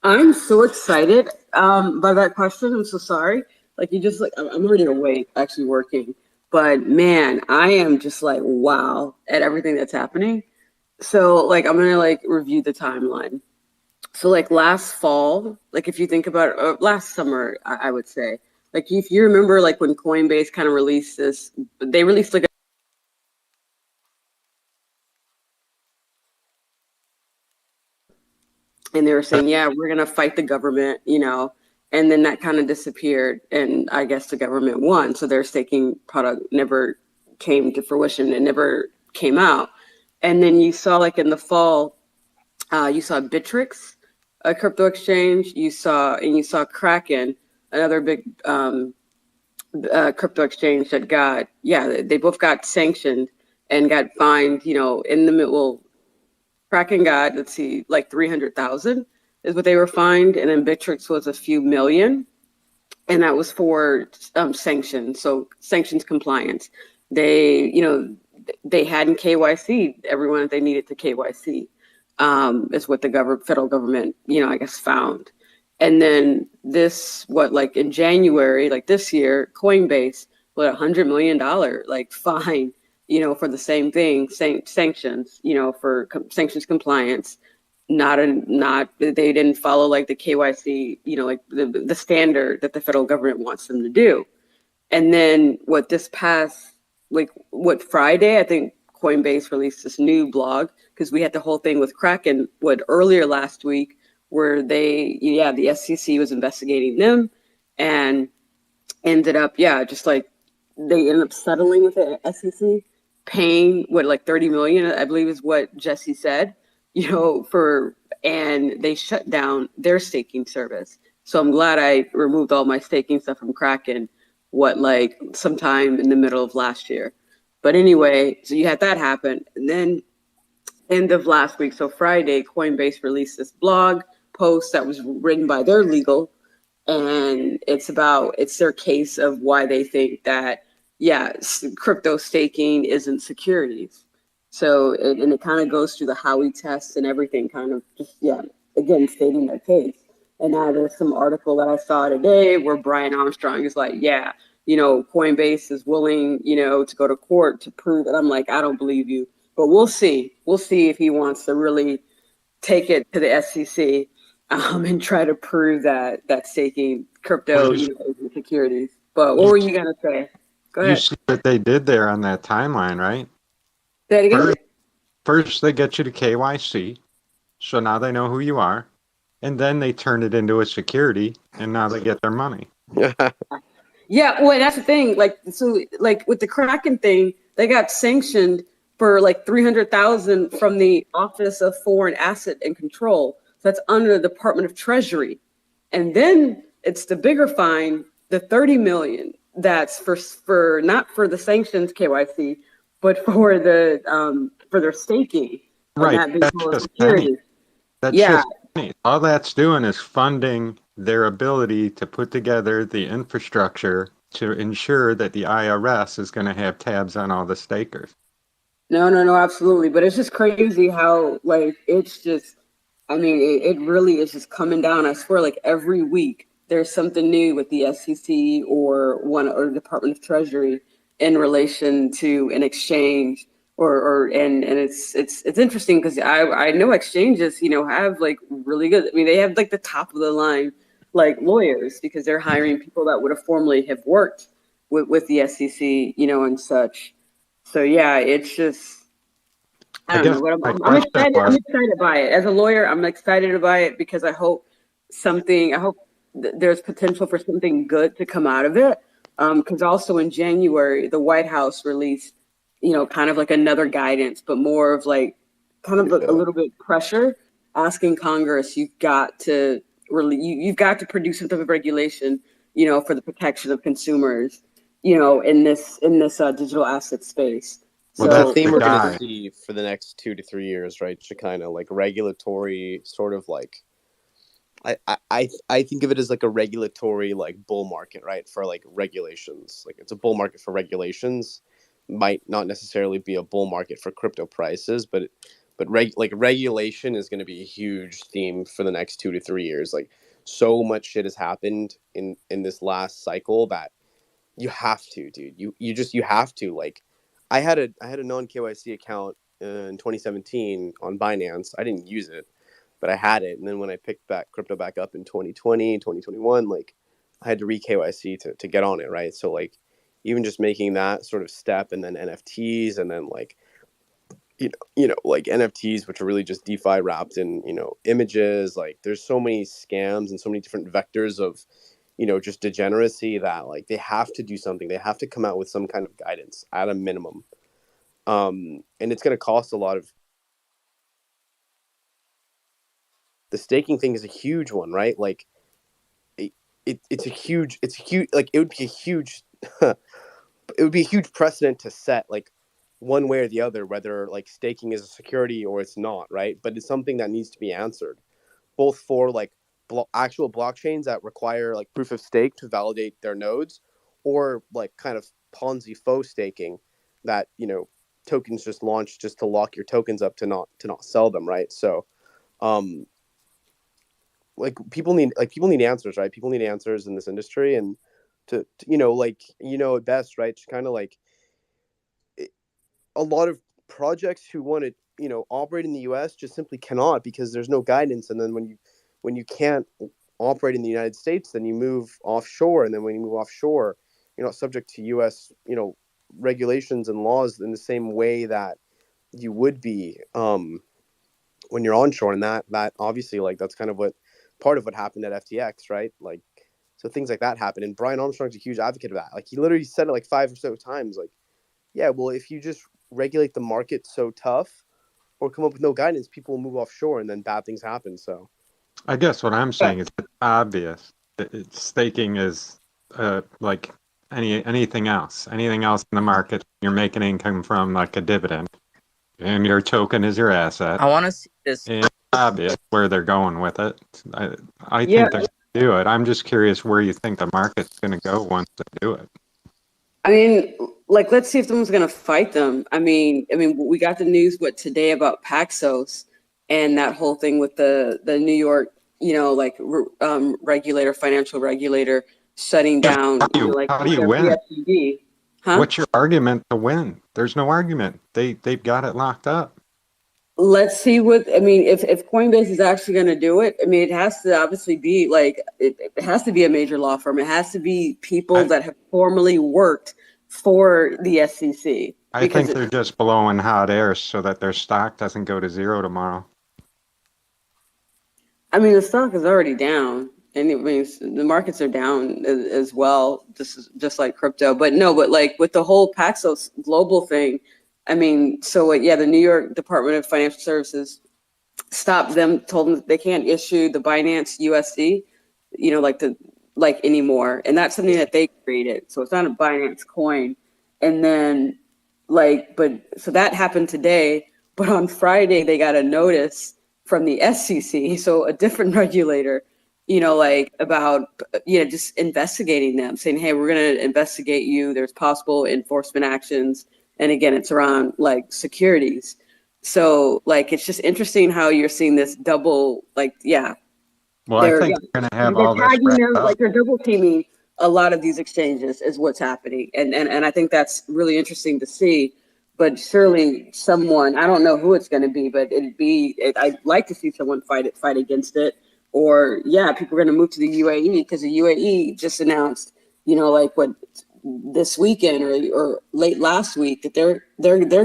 I'm so excited by that question. I'm so sorry. Like you just like I'm already awake, actually working. But man, I am just like wow at everything that's happening. So like I'm gonna like review the timeline. So like last fall, like if you think about it, last summer, I would say, like if you remember, like when Coinbase kind of released this, they released like and they were saying, yeah, we're going to fight the government, you know, and then that kind of disappeared. And I guess the government won. So their staking product never came to fruition. It never came out. And then you saw like in the fall, you saw Bittrex, a crypto exchange. You saw Kraken, another big crypto exchange that got, yeah, they both got sanctioned and got fined, you know, in the middle. Kraken got, let's see, like 300,000 is what they were fined, and then Bittrex was a few million, and that was for sanctions, so sanctions compliance. They, you know, they hadn't KYC everyone that they needed to KYC, is what the federal government, you know, I guess found. And then this, what, like in January, like this year, Coinbase put $100 million like fine, you know, for the same thing, sanctions, you know, for sanctions compliance. Not they didn't follow like the KYC, you know, like the standard that the federal government wants them to do. And then what Friday, I think Coinbase released this new blog because we had the whole thing with Kraken earlier last week where the SEC was investigating them and ended up, just like they ended up settling with the SEC, paying like 30 million, I believe is what Jesse said, you know, and they shut down their staking service. So I'm glad I removed all my staking stuff from Kraken, like sometime in the middle of last year. But anyway, so you had that happen. And then end of last week, so Friday, Coinbase released this blog post that was written by their legal, and it's their case of why they think that crypto staking isn't securities. So it kind of goes through the Howey test and everything, kind of just again stating their case. And now there's some article that I saw today where Brian Armstrong is like, you know, Coinbase is willing, you know, to go to court to prove it. I'm like, I don't believe you, but we'll see. We'll see if he wants to really take it to the SEC and try to prove that staking crypto, you know, is securities. But what were you gonna say? Go You ahead. see what they did there on that timeline, right? Say it again. First, they get you to KYC, so now they know who you are, and then they turn it into a security, and now they get their money. Yeah, well, that's the thing. Like, so, like with the Kraken thing, they got sanctioned for like 300,000 from the Office of Foreign Asset and Control. So that's under the Department of Treasury, and then it's the bigger fine, the 30 million. That's for not for the sanctions KYC, but for their staking and Right, that being that's called just penny. security. That's Yeah, just penny. All that's doing is funding their ability to put together the infrastructure to ensure that the IRS is going to have tabs on all the stakers. no, absolutely. But it's just crazy how like it's just. I mean, it really is just coming down. I swear, like every week there's something new with the SEC or Department of Treasury in relation to an exchange and it's interesting because I know exchanges, you know, have like really good. I mean, they have like the top of the line like lawyers because they're hiring people that would have formerly have worked with the SEC, you know, and such. So yeah, it's just. I I don't guess know, but my I'm question excited. I'm was, excited by it. As a lawyer, I'm excited by it because I hope there's potential for something good to come out of it. Because also in January, the White House released, you know, kind of like another guidance, but more of like kind of a little bit pressure, asking Congress, you've got to produce some type of regulation, you know, for the protection of consumers, you know, in this digital asset space. Well, The that's So theme the we're going to guy. see for the next 2 to 3 years, right? Shekinah, like regulatory sort of like I think of it as like a regulatory like bull market, right? For like regulations. Like it's a bull market for regulations. Might not necessarily be a bull market for crypto prices, but like regulation is going to be a huge theme for the next 2 to 3 years. Like so much shit has happened in this last cycle that you have to, dude. You have to. Like I had a non KYC account in 2017 on Binance. I didn't use it, but I had it. And then when I picked back crypto back up in 2020, 2021, like I had to re KYC to get on it, right? So like even just making that sort of step, and then NFTs, and then like like NFTs, which are really just DeFi wrapped in images. Like there's so many scams and so many different vectors of just degeneracy that like they have to do something. They have to come out with some kind of guidance at a minimum. And it's going to cost a lot of. The staking thing is a huge one, right? Like it's a huge like it would be a huge it would be a huge precedent to set, like one way or the other, whether like staking is a security or it's not, right? But it's something that needs to be answered, both for like actual blockchains that require like proof of stake to validate their nodes, or like kind of Ponzi faux staking that tokens just launched just to lock your tokens up to not sell them, right? So um like people need answers, right? People need answers in this industry, and to like at best, right? It's kind of like a lot of projects who want to operate in the US just simply cannot, because there's no guidance. And then when you can't operate in the United States, then you move offshore, and then when you move offshore, you're not subject to US regulations and laws in the same way that you would be when you're onshore. And that obviously, like, that's kind of what part of what happened at FTX, right? Like, so things like that happen, and Brian Armstrong's a huge advocate of that. Like, he literally said it like 5 or so times, like, yeah, well, if you just regulate the market so tough or come up with no guidance, people will move offshore, and then bad things happen. So I guess what I'm saying is it's obvious that staking is like anything else. Anything else in the market, you're making income from like a dividend, and your token is your asset. I want to see this. And it's obvious where they're going with it. I yeah, think they're going to do it. I'm just curious where you think the market's going to go once they do it. I mean, like, let's see if someone's gonna fight them. I mean, we got the news today about Paxos and that whole thing with the New York, like regulator, financial regulator, shutting Yeah, down, like how do you their win? BFCD, huh? What's your argument to win? There's no argument. They've got it locked up. Let's see if Coinbase is actually going to do it. I mean, it has to obviously be like it has to be a major law firm. It has to be people that have formerly worked for the SEC. I think they're just blowing hot air so that their stock doesn't go to zero tomorrow. I mean, the stock is already down, and it means the markets are down as well, just like crypto. But no, but like with the whole Paxos global thing, I mean, so yeah, the New York Department of Financial Services stopped them, told them that they can't issue the Binance USD, like anymore, and that's something that they created. So it's not a Binance coin. And then so that happened today, but on Friday they got a notice from the SEC, so a different regulator, about just investigating them, saying, hey, we're going to investigate you. There's possible enforcement actions, and again, it's around like securities. So like it's just interesting how you're seeing this double, Well, I think they're going to have they're all this tagging wrapped them, up. like they're double teaming a lot of these exchanges is what's happening. And I think that's really interesting to see. But surely someone, I don't know who it's going to be, but I'd like to see someone fight against it. Or people are going to move to the UAE, because the UAE just announced, this weekend or late last week, that they're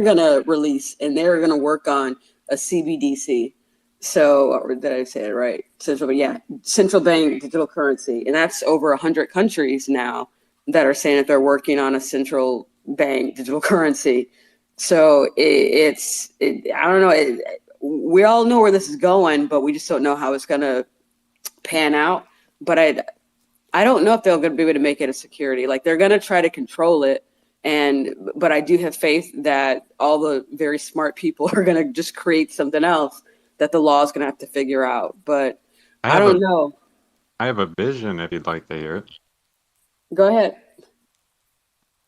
going to release and they're going to work on a CBDC. So, or did I say it right? Central bank digital currency, and that's over 100 countries now that are saying that they're working on a central bank digital currency. So I don't know. We all know where this is going, but we just don't know how it's going to pan out. But I don't know if they're going to be able to make it a security. Like, they're going to try to control it, But I do have faith that all the very smart people are going to just create something else that the law is going to have to figure out. But I don't know. I have a vision if you'd like to hear it. Go ahead.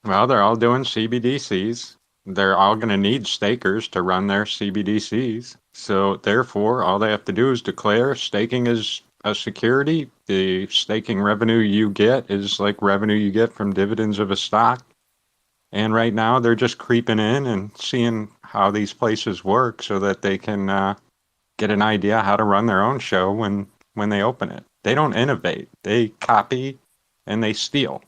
Well, they're all doing CBDCs. They're all going to need stakers to run their CBDCs. So therefore, all they have to do is declare staking as a security. The staking revenue you get is like revenue you get from dividends of a stock. And right now, they're just creeping in and seeing how these places work so that they can get an idea how to run their own show when they open it. They don't innovate. They copy and they steal.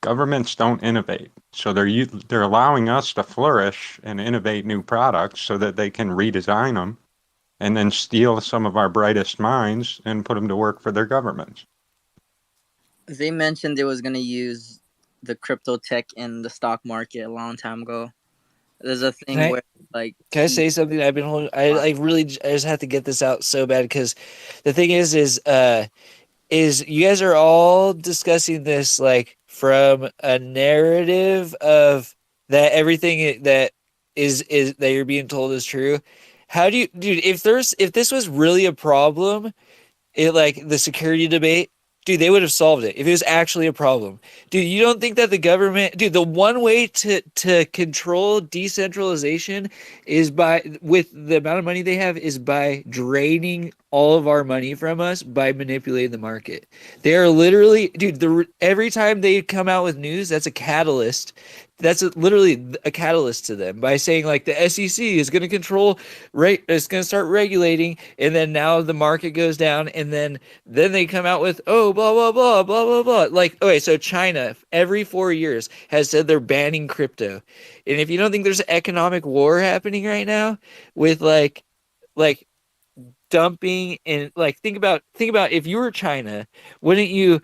Governments don't innovate. So they're allowing us to flourish and innovate new products so that they can redesign them and then steal some of our brightest minds and put them to work for their governments. They mentioned they was going to use the crypto tech in the stock market a long time ago. There's a thing where like can I say something I've been holding? I just have to get this out so bad because the thing is you guys are all discussing this like from a narrative of that everything that is that you're being told is true. How do you, dude? If this was really a problem, like the security debate, dude, they would have solved it if it was actually a problem. Dude, you don't think that the government, dude, the one way to control decentralization is with the amount of money they have, is by draining all of our money from us by manipulating the market. They are literally, dude, every time they come out with news, that's a catalyst. That's literally a catalyst to them by saying like the SEC is going to control, right? It's going to start regulating, and then now the market goes down, and then they come out with blah blah blah blah blah blah. Like, okay, so China every 4 years has said they're banning crypto, and if you don't think there's an economic war happening right now with like dumping and like think about if you were China, wouldn't you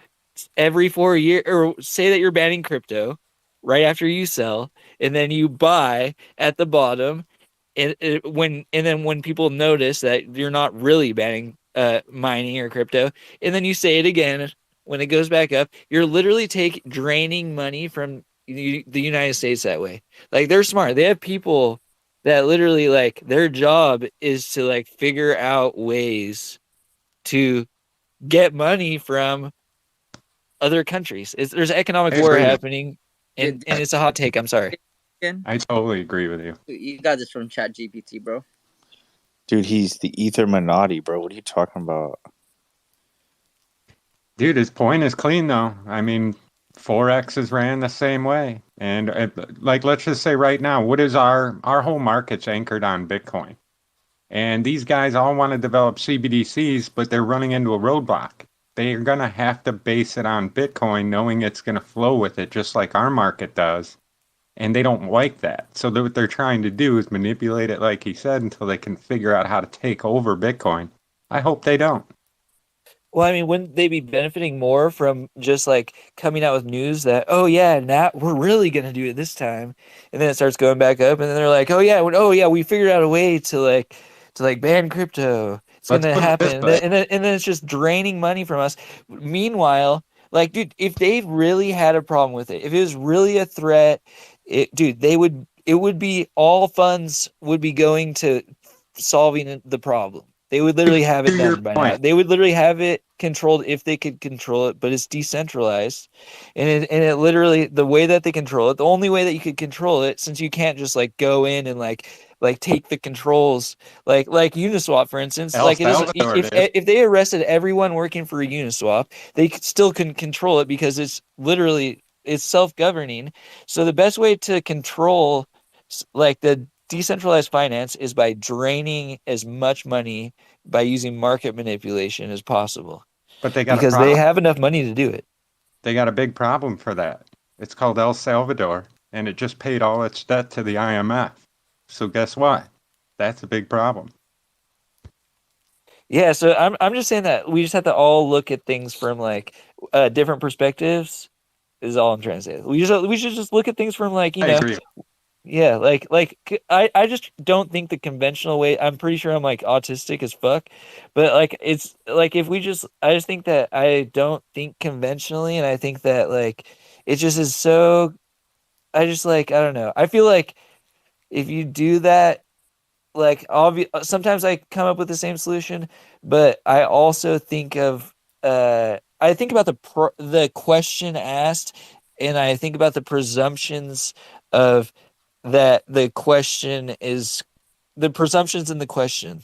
every 4 year or say that you're banning crypto right after you sell, and then you buy at the bottom, and then when people notice that you're not really banning mining or crypto, and then you say it again when it goes back up, you're literally draining money from the United States that way. Like, they're smart. They have people that literally, like, their job is to like figure out ways to get money from other countries. There's economic war happening, and it's a hot take. I'm sorry. I totally agree with you. You got this from ChatGPT, bro. Dude, he's the Ether Minotti, bro. What are you talking about? Dude, his point is clean, though. I mean, Forex is ran the same way. And like, let's just say right now, what is our whole market's anchored on Bitcoin. And these guys all want to develop CBDCs, but they're running into a roadblock. They're going to have to base it on Bitcoin, knowing it's going to flow with it, just like our market does. And they don't like that. So what they're trying to do is manipulate it, like he said, until they can figure out how to take over Bitcoin. I hope they don't. Well, I mean, wouldn't they be benefiting more from just like coming out with news that, oh yeah, now we're really gonna do it this time, and then it starts going back up, and then they're like, oh yeah, we figured out a way to ban crypto. It's gonna happen, and then it's just draining money from us. Meanwhile, like, dude, if they really had a problem with it, if it was really a threat, it would be all funds would be going to solving the problem. They would literally have it done by now. They would literally have it controlled if they could control it, but it's decentralized. And it literally, the way that they control it, the only way that you could control it, since you can't just like go in and like take the controls, like Uniswap, for instance, like it is, if they arrested everyone working for a Uniswap, they still couldn't control it because it's self-governing. So the best way to control like the decentralized finance is by draining as much money by using market manipulation as possible. But they got because they have enough money to do it. They got a big problem for that. It's called El Salvador, and it just paid all its debt to the IMF. So guess what? That's a big problem. Yeah, so I'm just saying that we just have to all look at things from like different perspectives. Is all I'm trying to say. We should just look at things from like, you know. Agree. Yeah, I just don't think the conventional way. I'm pretty sure I'm like autistic as fuck, but like it's like I just think that I don't think conventionally, and I think that like it just is so I just like I don't know. I feel like if you do that, like sometimes I come up with the same solution, but I also think of I think about the question asked, and I think about the presumptions of that the question is the presumptions in the question.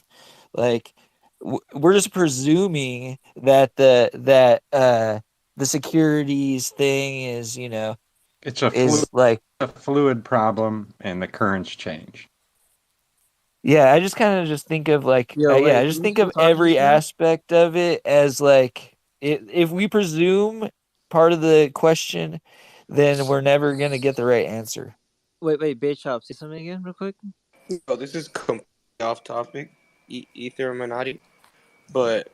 Like we're just presuming that the securities thing is, It's a is like fluid problem, and the currents change. yeah, I just kind of just think of like Yo, yeah, I wait, just who's think of talking every just now? aspect of it as like if we presume part of the question, then we're never gonna get the right answer. Wait, Bait Shop, say something again, real quick. Oh, this is completely off topic, Ether Illuminati. But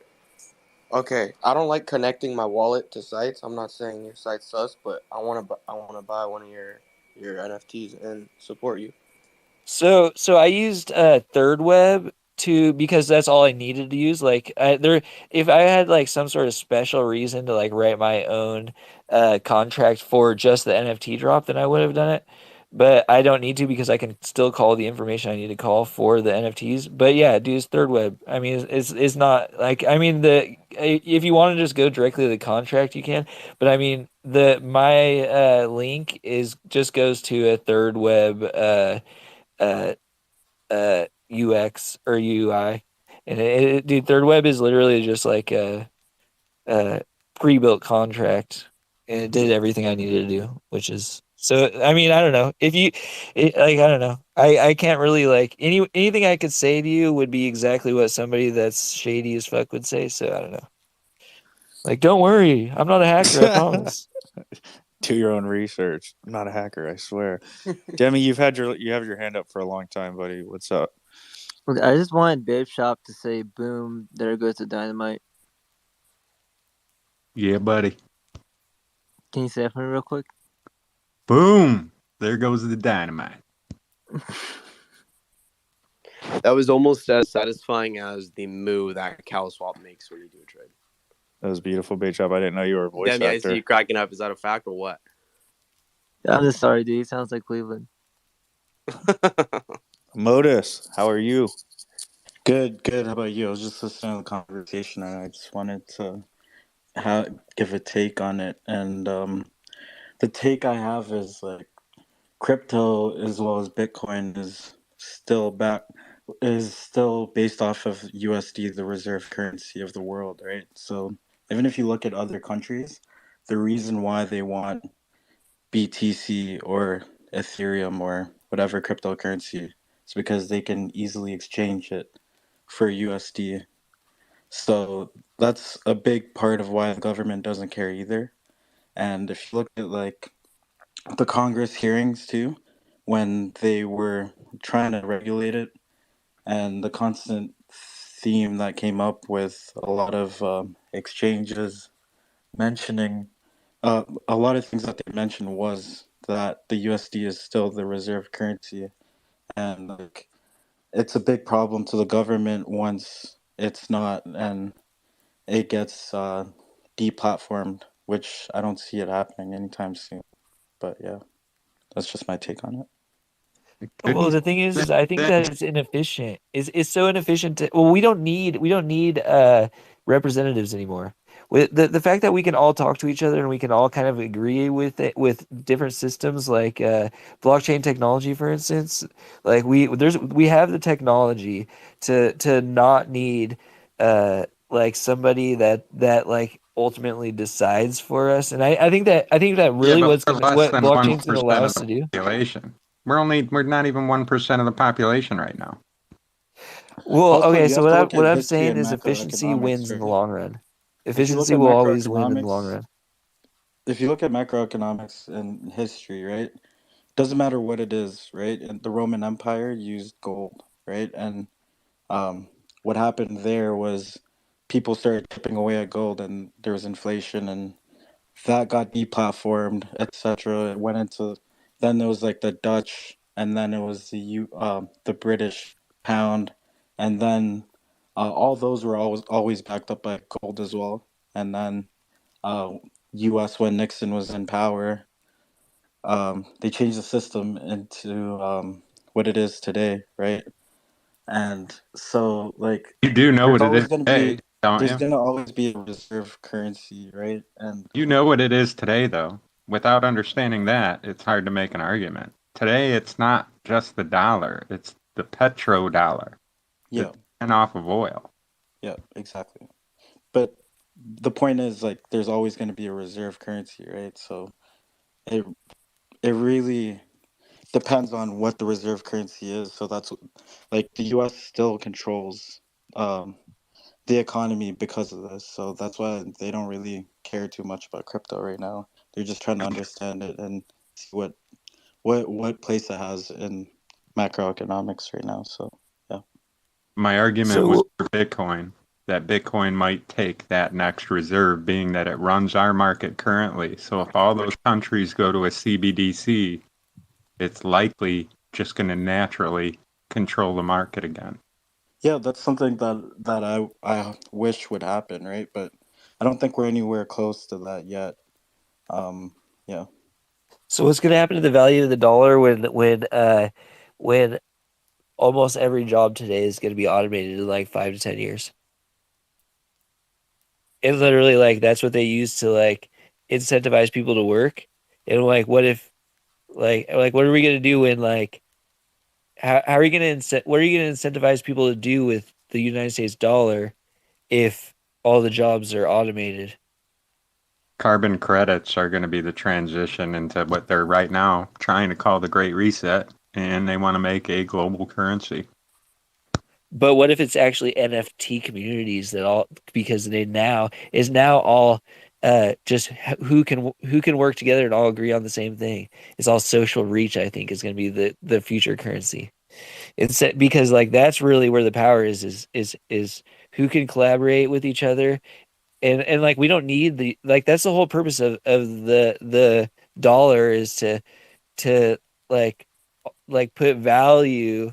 okay, I don't like connecting my wallet to sites. I'm not saying your site's sus, but I wanna buy one of your NFTs and support you. So I used Third Web to because that's all I needed to use. Like if I had like some sort of special reason to like write my own contract for just the NFT drop, then I would have done it. But I don't need to because I can still call the information I need to call for the NFTs. But yeah, dude, it's Third Web. I mean, it's not like I mean if you want to just go directly to the contract, you can. But I mean the my link is just goes to a Third Web uh UX or UI. And dude, Third Web is literally just like a pre-built contract, and it did everything I needed to do, which is so. I mean, I don't know if like I don't know. I can't really like anything I could say to you would be exactly what somebody that's shady as fuck would say. So I don't know. Like, don't worry, I'm not a hacker. I promise. Do your own research. I'm not a hacker, I swear. Demi, you have your hand up for a long time, buddy. What's up? Look, I just wanted Babe Shop to say, "Boom! There goes the dynamite." Yeah, buddy. Can you say it for me real quick? Boom! There goes the dynamite. That was almost as satisfying as the moo that CalSwap makes when you do a trade. That was beautiful, bait job. I didn't know you were a voice Demi, I see actor. you cracking up. Is that a fact or what? I'm just sorry, dude. He sounds like Cleveland. Modus, how are you? Good. How about you? I was just listening to the conversation, and I just wanted to give a take on it. And the take I have is like crypto as well as Bitcoin is still based off of USD, the reserve currency of the world, right? So even if you look at other countries, the reason why they want BTC or Ethereum or whatever cryptocurrency is because they can easily exchange it for USD. So that's a big part of why the government doesn't care either. And if you look at like the Congress hearings too, when they were trying to regulate it, and the constant theme that came up with a lot of exchanges mentioning a lot of things that they mentioned was that the USD is still the reserve currency, and like it's a big problem to the government once it's not, and it gets deplatformed, which I don't see it happening anytime soon. But yeah, that's just my take on it. Well, the thing is I think that it's inefficient. It's so inefficient well, we don't need representatives anymore. With the fact that we can all talk to each other and we can all kind of agree with it with different systems like blockchain technology, for instance, like we have the technology to not need like somebody that like ultimately decides for us. And I think that Yeah, really but what's we're gonna less what than one blockchain's gonna allow percent of us the to do. population. We're not even 1% of the population right now. Well, Also, okay, you so have to look what at I'm history saying and is efficiency macroeconomics, wins in the right? long run. If you look Efficiency at will always win in the long macroeconomics, run. if you look at macroeconomics and history, right? Doesn't matter what it is, right? And the Roman Empire used gold, right? And um, what happened there was people started chipping away at gold, and there was inflation, and that got deplatformed, etc. It went into then there was like the Dutch, and then it was the British pound, and then all those were always backed up by gold as well. And then uh, U.S. when Nixon was in power, they changed the system into what it is today, right? And so like You do know there's what it always is going to today, be don't there's you? going to always be a reserve currency, right? And You know what it is today, though. Without understanding that, it's hard to make an argument. Today, it's not just the dollar; it's the petrodollar. yeah, It's been off of oil. yeah, exactly. But the point is like there's always going to be a reserve currency, right? So it it really depends on what the reserve currency is. So that's like the U.S. still controls um, the economy because of this. So that's why they don't really care too much about crypto right now. They're just trying to understand it and see what place it has in macroeconomics right now. So yeah. My argument was So for Bitcoin, that Bitcoin might take that next reserve, being that it runs our market currently. So if all those countries go to a CBDC, it's likely just going to naturally control the market again. Yeah, that's something that I wish would happen, right? But I don't think we're anywhere close to that yet. Yeah. so what's going to happen to the value of the dollar when almost every job today is going to be automated in like 5 to 10 years? And literally, like that's what they use to like incentivize people to work. And like, what if like what are we going to do when like how are you going to what are you going to incentivize people to do with the United States dollar if all the jobs are automated? Carbon credits are going to be the transition into what they're right now trying to call the Great Reset, and they want to make a global currency. But what if it's actually NFT communities that all because they now all just who can work together and all agree on the same thing. It's all social reach, I think, is going to be the future currency. It's because like that's really where the power is who can collaborate with each other and like we don't need the like that's the whole purpose of the dollar is to like put value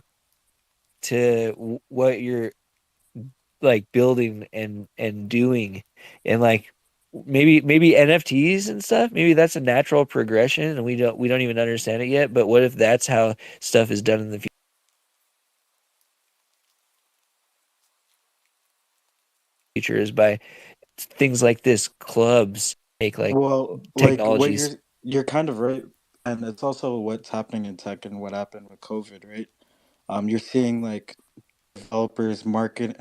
to what you're like building and doing and like maybe NFTs and stuff, maybe that's a natural progression and we don't even understand it yet, but what if that's how stuff is done in the future is by things like this clubs make like Well, like what technologies. you're kind of right, and it's also what's happening in tech and what happened with COVID, right? You're seeing like developers,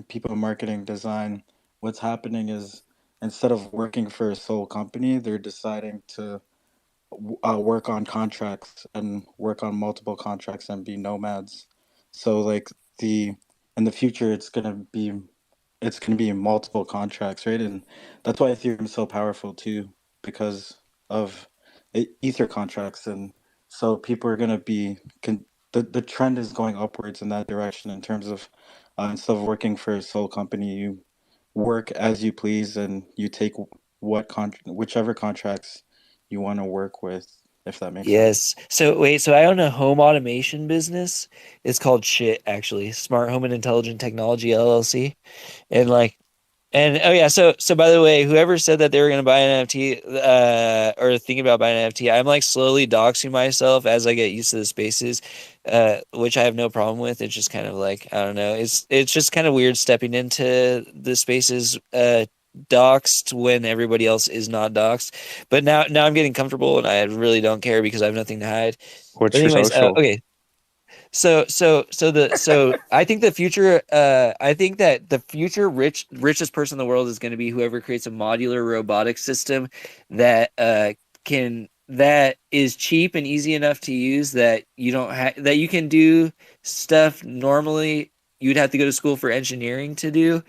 people in marketing, design. What's happening is instead of working for a sole company, they're deciding to work on contracts and work on multiple contracts and be nomads. So like the in the future, it's gonna be multiple contracts, right? And that's why Ethereum is so powerful too, because of ether contracts, and so people are gonna be the trend is going upwards in that direction in terms of instead of working for a sole company, you work as you please and you take whichever contracts you want to work with, if that makes sense. Yes. So wait, so I own a home automation business. It's called SHIT actually, Smart Home and Intelligent Technology LLC. And like and oh yeah, so by the way, whoever said that they were gonna buy an NFT or thinking about buying an NFT, I'm like slowly doxing myself as I get used to the spaces, which I have no problem with. It's just kind of like I don't know, it's just kind of weird stepping into the spaces doxed when everybody else is not doxed. But now I'm getting comfortable and I really don't care because I have nothing to hide. But What's your anyways, social? okay. So I think the future I think that the future richest person in the world is going to be whoever creates a modular robotic system that that is cheap and easy enough to use that you don't have that you can do stuff normally you'd have to go to school for engineering to do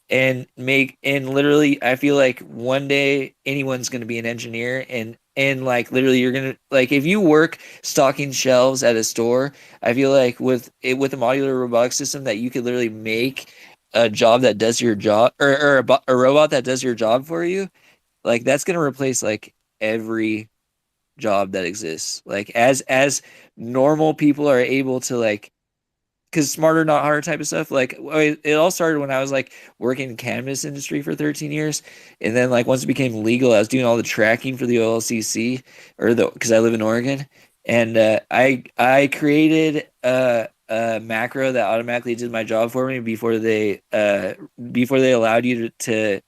and literally I feel like one day anyone's going to be an engineer and like literally you're going to like if you work stocking shelves at a store, I feel like with a modular robotic system that you could literally make a job that does your job or a robot that does your job for you. Like that's going to replace like every job that exists. Like as normal people are able to like because smarter not harder type of stuff. Like it all started when I was like working in cannabis industry for 13 years, and then like once it became legal, I was doing all the tracking for the OLCC or the because I live in Oregon, and I created a macro that automatically did my job for me before they allowed you to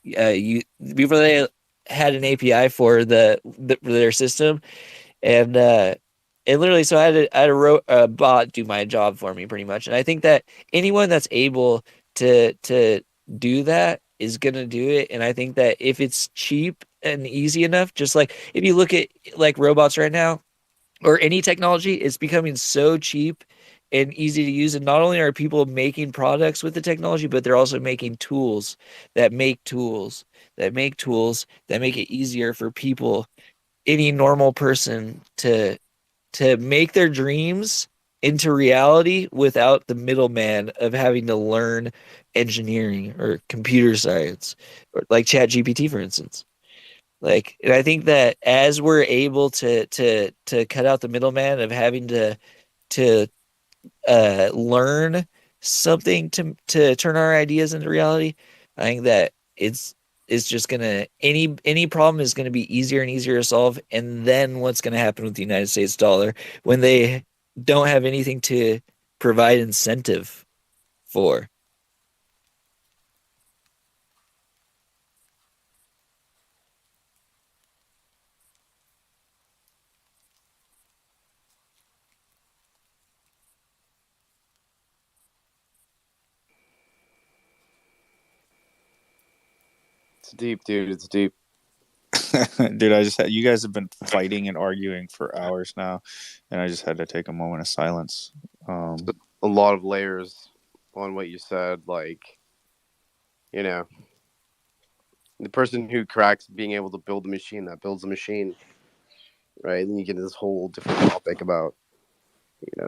you before they had an API for for their system, and literally so I had a bot do my job for me pretty much. And I think that anyone that's able to do that is gonna do it. And I think that if it's cheap and easy enough, just like if you look at like robots right now or any technology, it's becoming so cheap and easy to use. And not only are people making products with the technology, but they're also making tools that make tools that make tools that make it easier for people, any normal person to make their dreams into reality without the middleman of having to learn engineering or computer science or like chat GPT, for instance. Like, and I think that as we're able to cut out the middleman of having to learn something to turn our ideas into reality, I think that it's just gonna any problem is gonna be easier and easier to solve. And then what's gonna happen with the United States dollar when they don't have anything to provide incentive for? It's deep, dude. It's deep. Dude, I just had you guys have been fighting and arguing for hours now, and I just had to take a moment of silence. A lot of layers on what you said. Like, you know, the person who cracks being able to build a machine that builds a machine, right? Then you get this whole different topic about,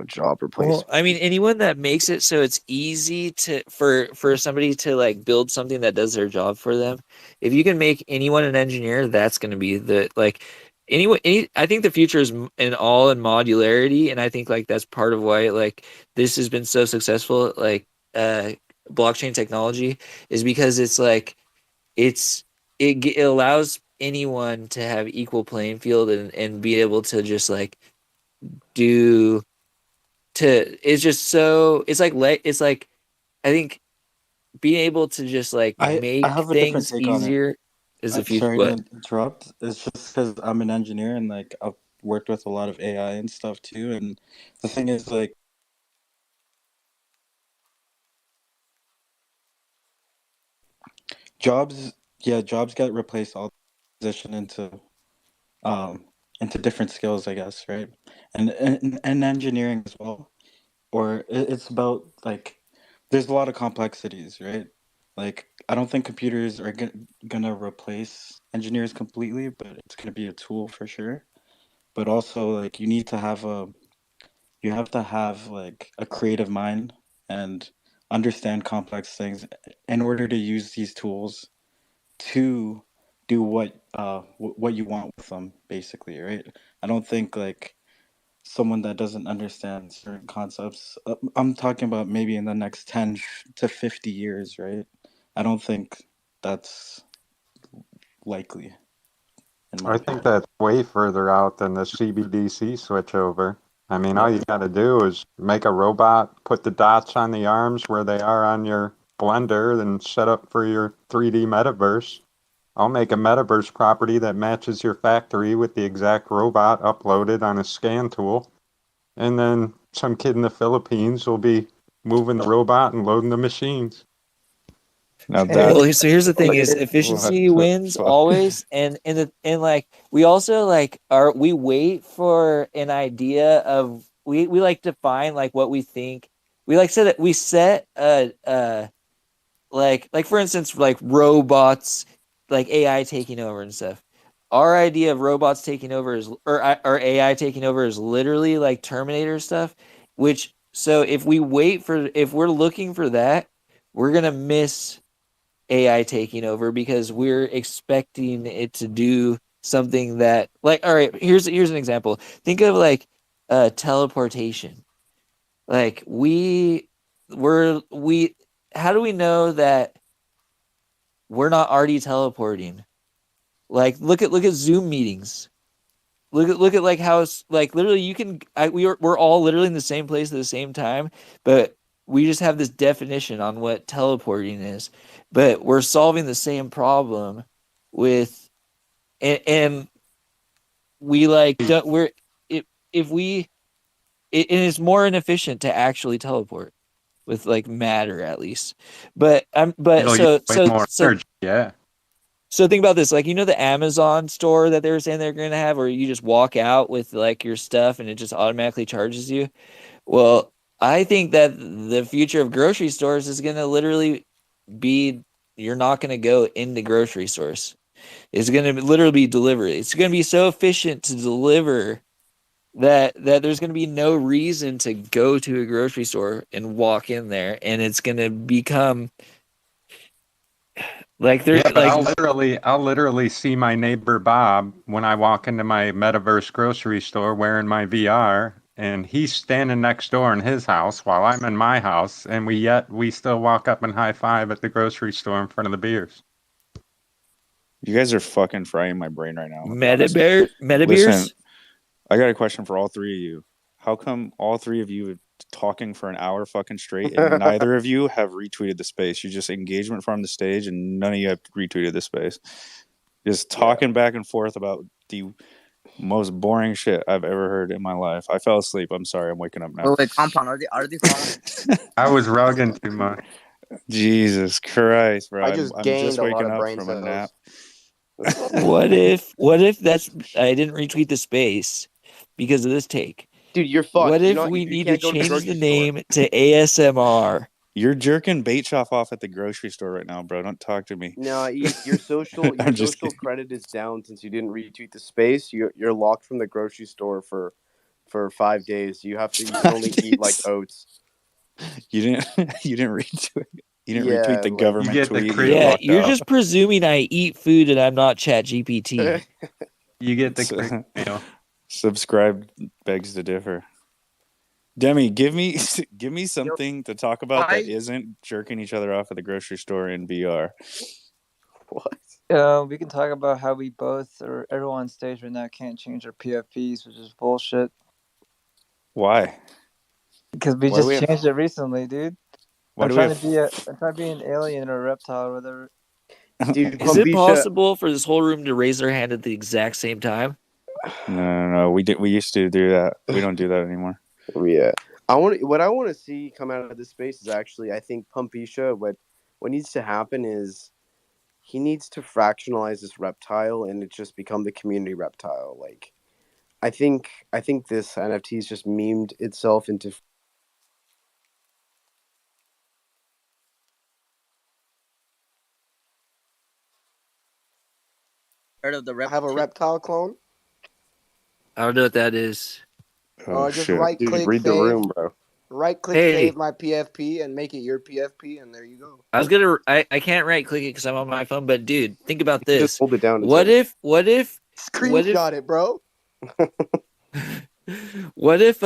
job Well, replacement. I mean, anyone that makes it so it's easy for somebody to like build something that does their job for them. If you can make anyone an engineer, that's going to be the like anyone. I think the future is in modularity, and I think like that's part of why like this has been so successful. Like uh, blockchain technology is because it's like it's it allows anyone to have equal playing field and be able to just like do it's just so it's like I think being able to just like I make have a different things take on it. easier is the future. Sorry to What? interrupt. It's just because I'm an engineer and like I've worked with a lot of AI and stuff too. And the thing is, like, jobs, yeah, jobs get replaced all position um into different skills, I guess, right? And engineering as well. Or it's about like there's a lot of complexities, right? Like I don't think computers are gonna replace engineers completely, but it's gonna be a tool for sure. But also like you have to have like a creative mind and understand complex things in order to use these tools to do what you want with them, basically, right? I don't think like someone that doesn't understand certain concepts, I'm talking about maybe in the next 10 to 50 years, right? I don't think that's likely, in my I think opinion. that's way further out than the CBDC switchover. I mean, all Yeah. you got to do is make a robot, put the dots on the arms where they are on your blender, then set up for your 3D metaverse. I'll make a metaverse property that matches your factory with the exact robot uploaded on a scan tool. And then some kid in the Philippines will be moving the robot and loading the machines. Now that Well, so here's the thing: is what efficiency the wins fuck? always, and like we also like are we wait for an idea of we like define like what we think we like set we set like for instance like robots like AI taking over and stuff. Our idea of robots taking over is or AI taking over is literally like Terminator stuff, which so if we're looking for that, we're gonna miss AI taking over because we're expecting it to do something that like all right, here's an example. Think of like teleportation. Like how do we know that we're not already teleporting? Like look at Zoom meetings. Look at like how it's like literally we're all literally in the same place at the same time, but we just have this definition on what teleporting is. But we're solving the same problem with and we like don't we're if we and it's more inefficient to actually teleport with like matter at least. But It'll use way more energy. Yeah. so think about this, like the Amazon store that they were saying they're going to have, where you just walk out with like your stuff and it just automatically charges you. Well, I think that the future of grocery stores is going to literally be you're not going to go into grocery stores. It's going to literally be delivery. It's going to be so efficient to deliver that there's going to be no reason to go to a grocery store and walk in there, and it's going to become like they're Yeah, but like I'll literally see my neighbor Bob when I walk into my metaverse grocery store wearing my VR, and he's standing next door in his house while I'm in my house, and we still walk up and high five at the grocery store in front of the beers. You guys are fucking frying my brain right now. meta Listen, beers. I got a question for all three of you. How come all three of you are talking for an hour fucking straight and neither of you have retweeted the space? You just engagement from the stage and none of you have retweeted the space. Just talking back and forth about the most boring shit I've ever heard in my life. I fell asleep. I'm sorry. I'm waking up now. Oh, wait, Compound, are they following? I was rugging too much. Jesus Christ, bro. I just I'm gained just a lot waking of up brain from a nap. cells. What if that's I didn't retweet the space because of this take? Dude, you're What fucked. if we You need to can't go to the change grocery the store. name to ASMR? You're jerking bait shop off at the grocery store right now, bro. Don't talk to me. No, your social I'm just kidding. credit is down since you didn't retweet the space. You're locked from the grocery store for 5 days. You can only eat like oats. You didn't retweet. You didn't retweet Yeah, the like government You get the tweet. crit- You get Yeah, locked you're out. just presuming I eat food and I'm not Chat GPT. You get the crick mail. Subscribe begs to differ. Demi, give me something to talk about that isn't jerking each other off at the grocery store in VR. What? We can talk about how we both, or everyone on stage right now, can't change our PFPs, which is bullshit. Why? Because we Why do just we have- changed it recently, dude. Why I'm do we trying have- to be an alien or a reptile or whatever. Dude, Is it possible for this whole room to raise their hand at the exact same time? No. We used to do that. We don't do that anymore. Yeah. What I want to see come out of this space is actually, I think Pumpisha, what needs to happen is he needs to fractionalize this reptile and it just become the community reptile. Like I think this NFT's just memed itself into Heard of the I have a reptile clone. I don't know what that is. Just right click, read the save. room, bro. Right click, Hey. save my PFP, and make it your PFP, and there you go. I can't right click it because I'm on my phone, but dude, think about You this. just hold it down. What if Screenshot it, bro. what if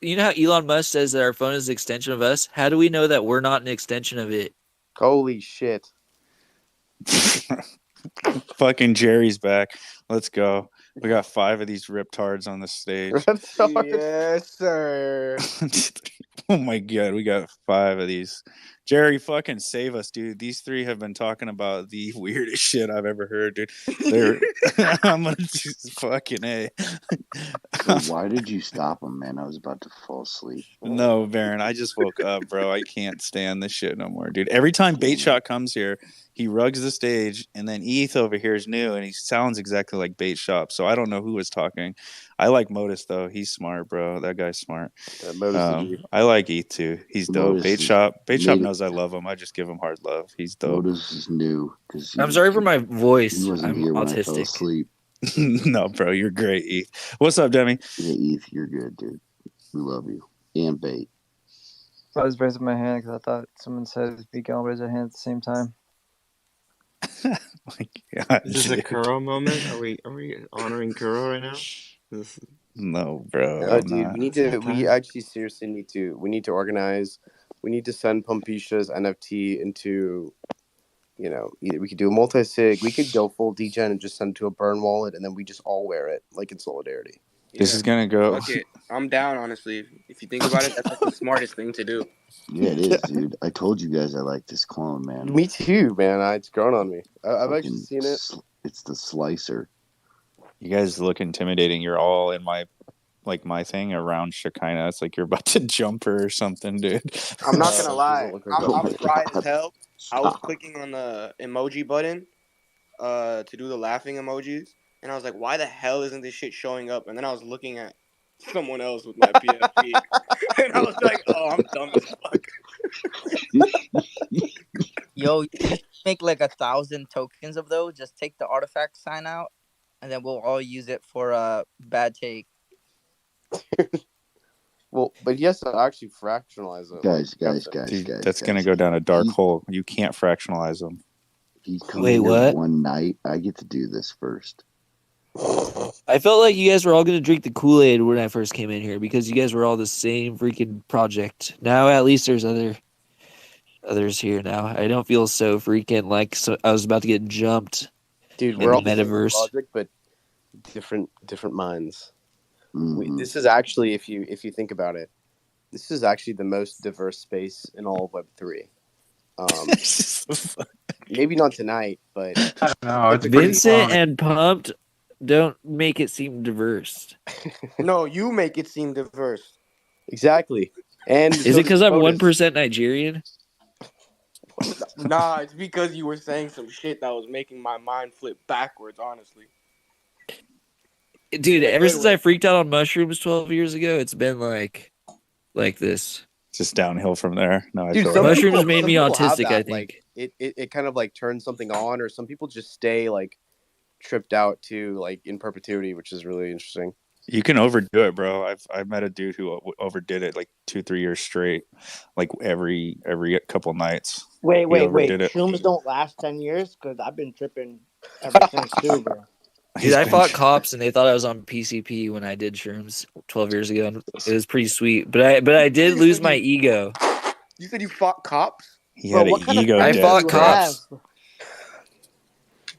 you know how Elon Musk says that our phone is an extension of us? How do we know that we're not an extension of it? Holy shit. Fucking Jerry's back. Let's go. We got 5 of these riptards on the stage. Yes, sir. Oh my god, we got 5 of these. Jerry, fucking save us, dude. These 3 have been talking about the weirdest shit I've ever heard, dude. I'm gonna just fucking A. Bro, why did you stop him, man? I was about to fall asleep. No, Baron, I just woke up, bro. I can't stand this shit no more, dude. Every time Bait Shot comes here, he rugs the stage, and then ETH over here is new, and he sounds exactly like Bait Shop. So I don't know who was talking. I like Modus though. He's smart, bro. That guy's smart. I like ETH too. He's dope. Bait Shop knows I love him. I just give him hard love. He's dope. Modus is new because I'm sorry for my voice. He wasn't I'm here when I fell autistic. asleep. No, bro, you're great, ETH. What's up, Demi? Yeah, ETH, you're good, dude. We love you. And Bait. I was raising my hand because I thought someone said we can all raise our hand at the same time. God, Is this a Kuro moment? Are we honoring Kuro right now? No, bro. No, I'm dude, not. we need to. We actually seriously need to. We need to organize. We need to send Pumpisha's NFT into. Either we could do a multi-sig. We could go full degen and just send it to a burn wallet, and then we just all wear it like in solidarity. This Yeah. is gonna go. Fuck it. I'm down, honestly. If you think about it, that's like the smartest thing to do. Yeah, it is, dude. I told you guys I like this clone, man. Me too, man. It's grown on me. I've actually Fucking seen it. It's the slicer. You guys look intimidating. You're all in my thing around Shekinah. It's like you're about to jump her or something, dude. I'm not gonna lie. look like I'm, that. I'm fried as hell. I was Stop. clicking on the emoji button to do the laughing emojis, and I was like, why the hell isn't this shit showing up? And then I was looking at someone else with my PFP, and I was like, oh, I'm dumb as fuck. Yo, you should make like 1,000 tokens of those. Just take the artifact sign out, and then we'll all use it for a bad take. Well, but he has to actually fractionalize it. Guys, Dude, that's gonna go down a dark hole. You can't fractionalize them. He's coming Wait, here what? one night. I get to do this first. I felt like you guys were all gonna drink the Kool-Aid when I first came in here because you guys were all the same freaking project. Now at least there's others here now. I don't feel so freaking like I was about to get jumped. Dude, in we're the all the same metaverse. project, but different minds. Mhm. This is actually, if you think about it, this is actually the most diverse space in all of Web3. Maybe not tonight, but I don't know. It's pretty Vincent fun. and Pumped don't make it seem diverse. No, you make it seem diverse. exactly. And Is it because I'm 1% Nigerian? Nah, it's because you were saying some shit that was making my mind flip backwards, honestly. Dude, In a ever good since way. I freaked out on mushrooms 12 years ago, it's been like this. Just downhill from there. No, I Dude, feel some that. Mushrooms people, made some me people have autistic, that, I think. Like it kind of like turns something on, or some people just stay like tripped out to like in perpetuity, which is really interesting. You can overdo it, bro. I've met a dude who overdid it like 2-3 years straight, like every couple nights. Wait. He overdid it. Shrooms don't last 10 years because I've been tripping ever since too, bro. Dude, I fought cops and they thought I was on PCP when I did shrooms 12 years ago. And it was pretty sweet, but I did lose my ego. You said you fought cops? He Bro, had an what kind of ego I friends death. fought do you cops. have?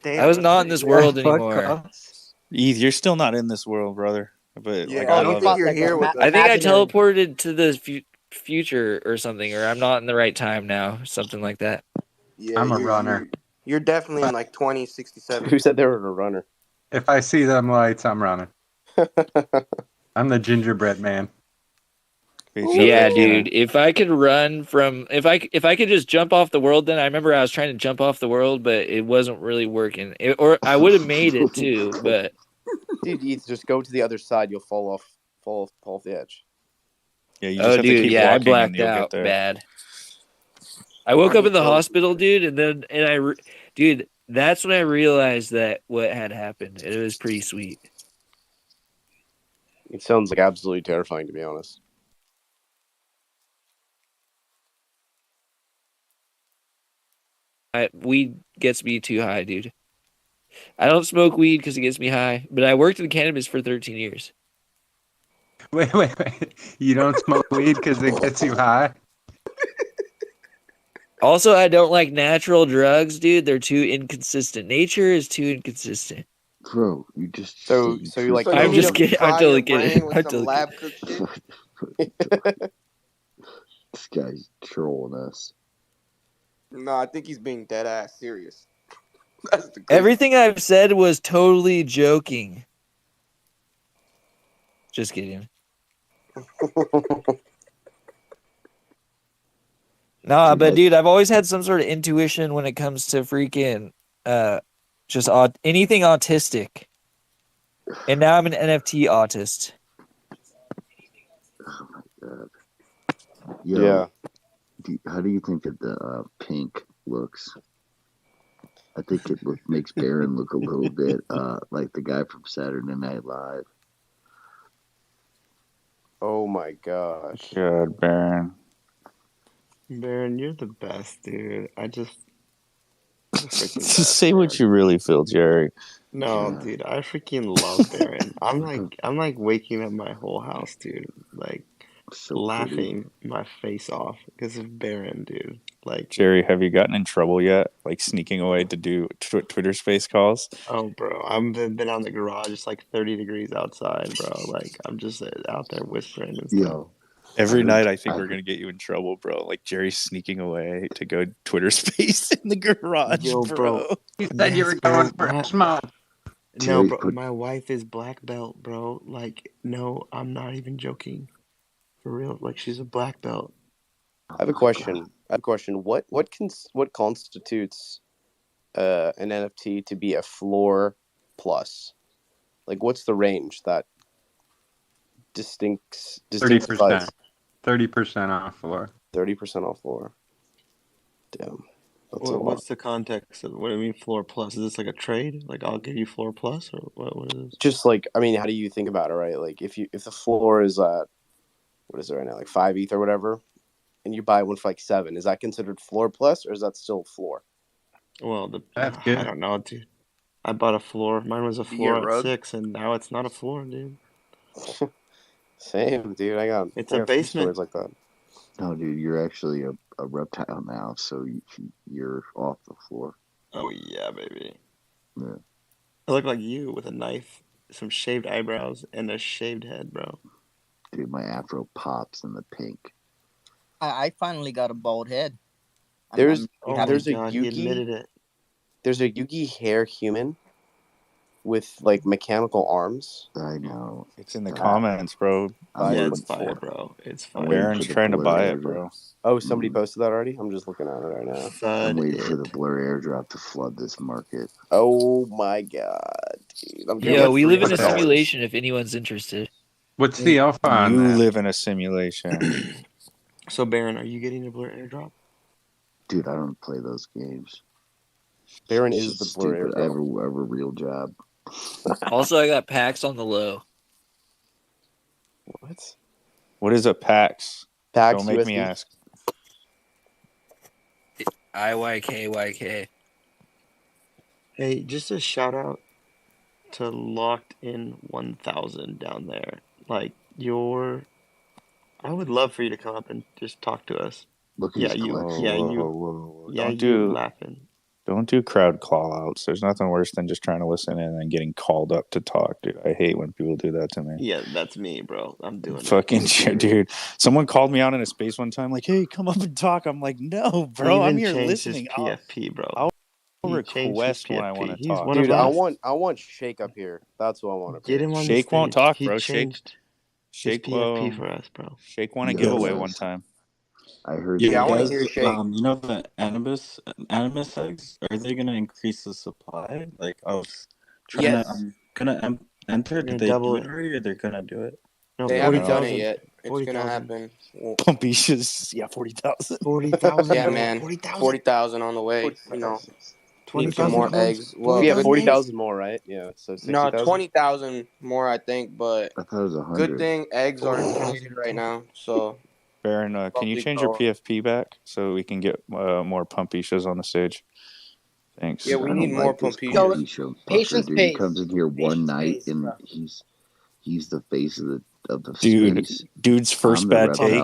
Damn, I was that's not in pretty this lit. world Fuck anymore. cops. Eve, you're still not in this world, brother. But Yeah, like, I I don't love think it. you're like here with us. I think I imaginary. teleported to the future or something, or I'm not in the right time now, something like that. Yeah, I'm a runner. You're definitely in like 2067. Who said they were a runner? If I see them lights, I'm running. I'm the gingerbread man. Yeah, dude. If I could run from, if I could just jump off the world, then I remember I was trying to jump off the world, but it wasn't really working. Or I would have made it too, but Dude, you just go to the other side. You'll fall off the edge. Yeah, you just have to keep yeah, I walking and blacked you'll get out there. bad. I woke up in the hospital, dude, dude, that's when I realized that what had happened. It was pretty sweet. It sounds like absolutely terrifying, to be honest. Weed gets me too high, dude. I don't smoke weed because it gets me high, but I worked in cannabis for 13 years. Wait. You don't smoke weed because it gets you high? Also, I don't like natural drugs, dude. They're too inconsistent. Nature is too inconsistent. Bro, you just so you like. I'm just kidding. I'm totally kidding. I'm Some totally lab kidding. cooked shit. This guy's trolling us. No, I think he's being dead ass serious. That's the Everything I've said was totally joking. Just kidding. Nah, but dude, I've always had some sort of intuition when it comes to freaking just anything autistic. And now I'm an NFT autist. Oh my god. Yo, Yeah. How do you think that the pink looks? I think it makes Baron look a little bit like the guy from Saturday Night Live. Oh my gosh. Good, Baron. Baron, you're the best, dude. Just say what you really feel, Jerry. No, dude, I freaking love Baron. I'm like waking up my whole house, dude. Like laughing my face off because of Baron, dude. Like, Jerry, have you gotten in trouble yet? Like sneaking away to do Twitter space calls? oh, bro, I've been on the garage. It's like 30 degrees outside, bro. Like, I'm just out there whispering and stuff. Yo, Every night I think we're going to get you in trouble, bro. Like Jerry's sneaking away to go Twitter space in the garage, Yo, bro. You said you were going for a smoke. No, bro, my wife is black belt, bro. Like, no, I'm not even joking. For real, like she's a black belt. I have a question. What constitutes an NFT to be a floor plus? Like, what's the range that distinctifies 30% off floor. 30% off floor? Damn, that's a lot. What's the context of what do you mean floor plus? Is this like a trade? Like I'll give you floor plus, or what is this? Just like, I mean, how do you think about it, right? Like, if the floor is at, what is it right now, like 5 ETH or whatever, and you buy one for like 7, is that considered floor plus, or is that still floor? Well, That's good. I don't know, dude. I bought a floor. Mine was a floor at 6, and now it's not a floor, dude. Same, dude. I got a basement like that. No, dude, you're actually a reptile now, so you're off the floor. Oh yeah, baby. Yeah. I look like you with a knife, some shaved eyebrows, and a shaved head, bro. Dude, my afro pops in the pink. I finally got a bald head. There's a he admitted it. There's a Yugi hair human with like mechanical arms. I know. It's in the comments, bro. Yeah, it's fire, bro. It's fire. Baron's trying to buy it, bro. Oh, somebody posted that already? I'm just looking at it right now. I'm waiting for the blur airdrop to flood this market. Oh my god, dude. Yo, we live in a simulation if anyone's interested. What's the alpha on You that? live in a simulation. So, Baron, are you getting a blur airdrop? Dude, I don't play those games. Baron is the blur stupid. airdrop. I have a real job. Also, I got packs on the low. What? What is a PAX? PAX Don't make USD? me ask. IYKYK. Hey, just a shout out to Locked In 1000 down there. Like, I would love for you to come up and just talk to us. Look, yeah, he's you, collecting. yeah, you, Whoa. yeah, Don't you do- laughing. Don't do crowd call outs. There's nothing worse than just trying to listen in and then getting called up to talk, dude. I hate when people do that to me. Yeah, that's me, bro. I'm doing Fucking it. shit, dude. Someone called me out in a space one time, like, hey, come up and talk. I'm like, no, bro, I'm here listening. His PFP, bro. I'll He request when I want to talk. Dude, I want Shake up here. That's what I want to Get him on the Shake won't stage. talk, He bro. changed Shake his PFP for us, bro. Shake won a giveaway one time. I heard. Yeah, I want to guys, hear Shake. You know the animus eggs? Are they gonna increase the supply? Like I was trying to. I'm gonna enter. Did they do it already, or they're gonna do it? No, They haven't done it yet. It's 40,000. gonna happen. Pumpicious, 40,000. 40,000. Yeah, man. 40,000 on the way. You know, 20,000 more eggs. Well, we have 40,000 more, right? Yeah, so 60,000. No, 20,000 more, I think. But I thought it was 100. good thing eggs are inflated right now. So, Baron, can you change your PFP back so we can get more Pumpicious on the stage? Thanks. yeah, we need more Pumpicious. Patience dude, he comes in here one night and he's the face of the space. Dude's first bad take.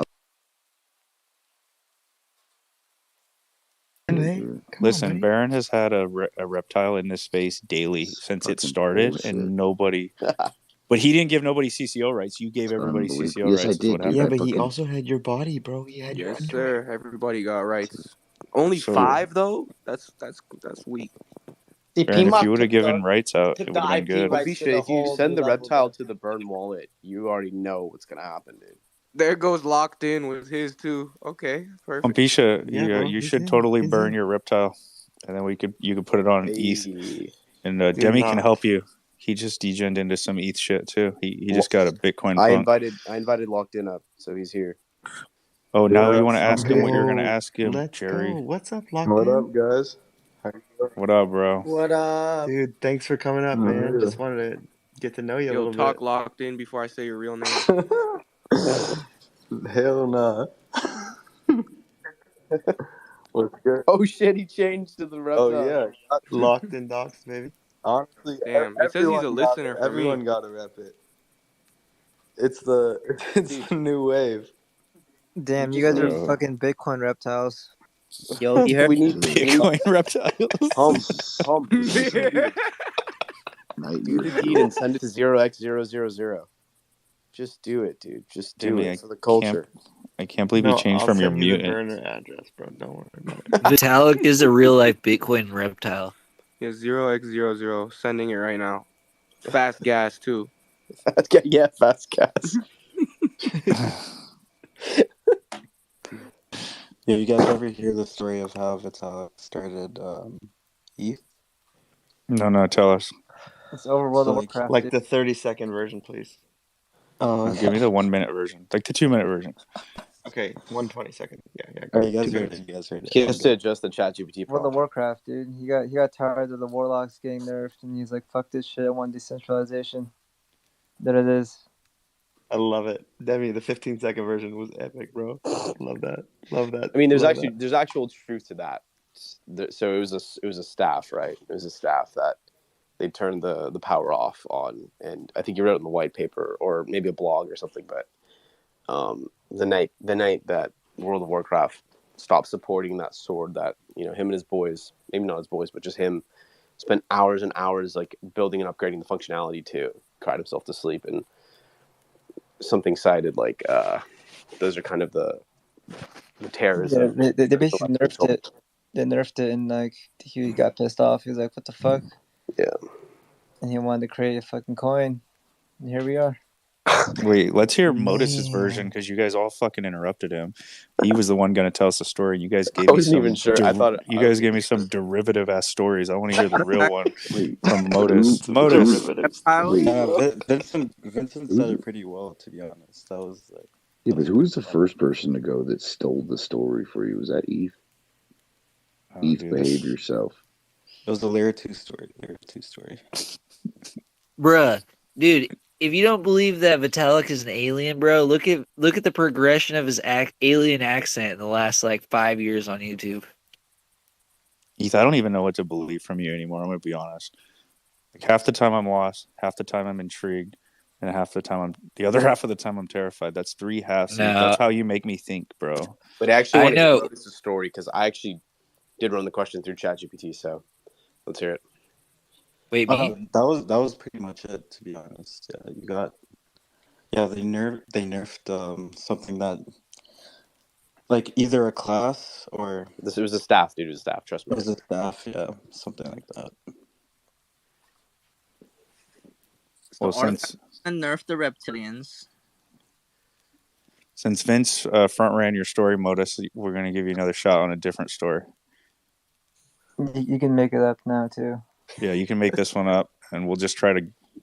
Listen, Baron has had a reptile in this space daily since it started, bullshit. and nobody. But he didn't give nobody CCO rights. You gave everybody CCO rights. Yes, I did. Yeah, but he also had your body, bro. He had your yes, sir. Everybody got rights. Only 5 though. That's weak. Baron, if you would have given rights out, it would have been good. Bisha, if you send the reptile to the burn wallet, you already know what's gonna happen, dude. There goes Locked In with his too. Okay, perfect. Pumpicious, you should totally burn your reptile, and then you could put it on ETH, and Demi can help you. He just degened into some ETH shit too. He just got a Bitcoin. I invited Locked In up, so he's here. Oh, now you want to ask him what you're gonna ask him, Let's Jerry? go. What's up, Locked What In? up, guys? What up, bro? What up, dude? Thanks for coming up, man. Just wanted to get to know you a little talk bit. Locked In before I say your real name. Hell nah. What's good? Oh shit, he changed to the Oh reptile. yeah, locked in docs, baby. Honestly, Damn, it says he's a everyone got listener it. for me. Everyone got to rep it. It's the Dude. the new wave. Damn, you just guys are need fucking Bitcoin reptiles. Yo, you heard? we need Bitcoin reptiles. Hump. Do the deed and send it to 0x000. Just do it, dude. Just do Jimmy, it for the culture. I can't believe you No, changed I'll from your send you the mutant. burner address, bro. Don't worry about it. Vitalik is a real life Bitcoin reptile. Yeah, 0x00. Sending it right now. Fast gas too. Fast gas, yeah, fast gas. Yeah, you guys ever hear the story of how Vitalik started ETH? No, tell us. It's over World of So, Warcraft, Like dude. the 30-second version, please. Oh, No, give me the 1 minute version, like the 2 minute version. Okay, 120-second. Yeah. All right, you guys 2 heard minutes. it. You guys heard it. He has to adjust the ChatGPT World of prompt. Warcraft, dude. He got tired of the warlocks getting nerfed, and he's like, "Fuck this shit. I want decentralization." There it is. I love it. Demi, the 15-second version was epic, bro. Love that. Love that. I mean, there's Love that. actual truth to that. So it was a staff, right? It was a staff that they turned the power off on, and I think you wrote it in the white paper or maybe a blog or something. But the night that World of Warcraft stopped supporting that sword, that him and his boys, maybe not his boys, but just him, spent hours and hours like building and upgrading the functionality to cried himself to sleep, and something cited like those are kind of the terrors Yeah, of they basically nerfed it. They nerfed it, and like he got pissed off. He was like, "What the fuck?" Yeah. And he wanted to create a fucking coin. And here we are. Wait, let's hear Modus's version because you guys all fucking interrupted him. He was the one going to tell us the story. You guys gave I me wasn't some. even sure. I thought you guys gave me some derivative ass stories. I want to hear the real one Wait, from Modus. Modus. Vincent said it pretty well, to be honest. That was like. Yeah, but who was the first person to go that stole the story for you? Was that Eve? Eve, behave yourself. It was the Layer 2 story. Bruh, dude, if you don't believe that Vitalik is an alien, bro, look at the progression of his alien accent in the last like 5 years on YouTube. Heath, I don't even know what to believe from you anymore. I'm going to be honest. Like half the time I'm lost, half the time I'm intrigued, and the other half of the time I'm terrified. That's 3 halves. No. That's how you make me think, bro. But I actually want to know. hear Modus' story because I actually did run the question through ChatGPT. So let's hear it. Wait, me? That was pretty much it, to be honest. Yeah, you got. Yeah, they nerfed something that, like either a class or It was a staff, dude. It was a staff. Trust me. it was a staff. Yeah, something like that. So Well, since nerf the reptilians. Since Vince front ran your story, Modus, we're going to give you another shot on a different story. You can make it up now too. Yeah, you can make this one up, and we'll just try to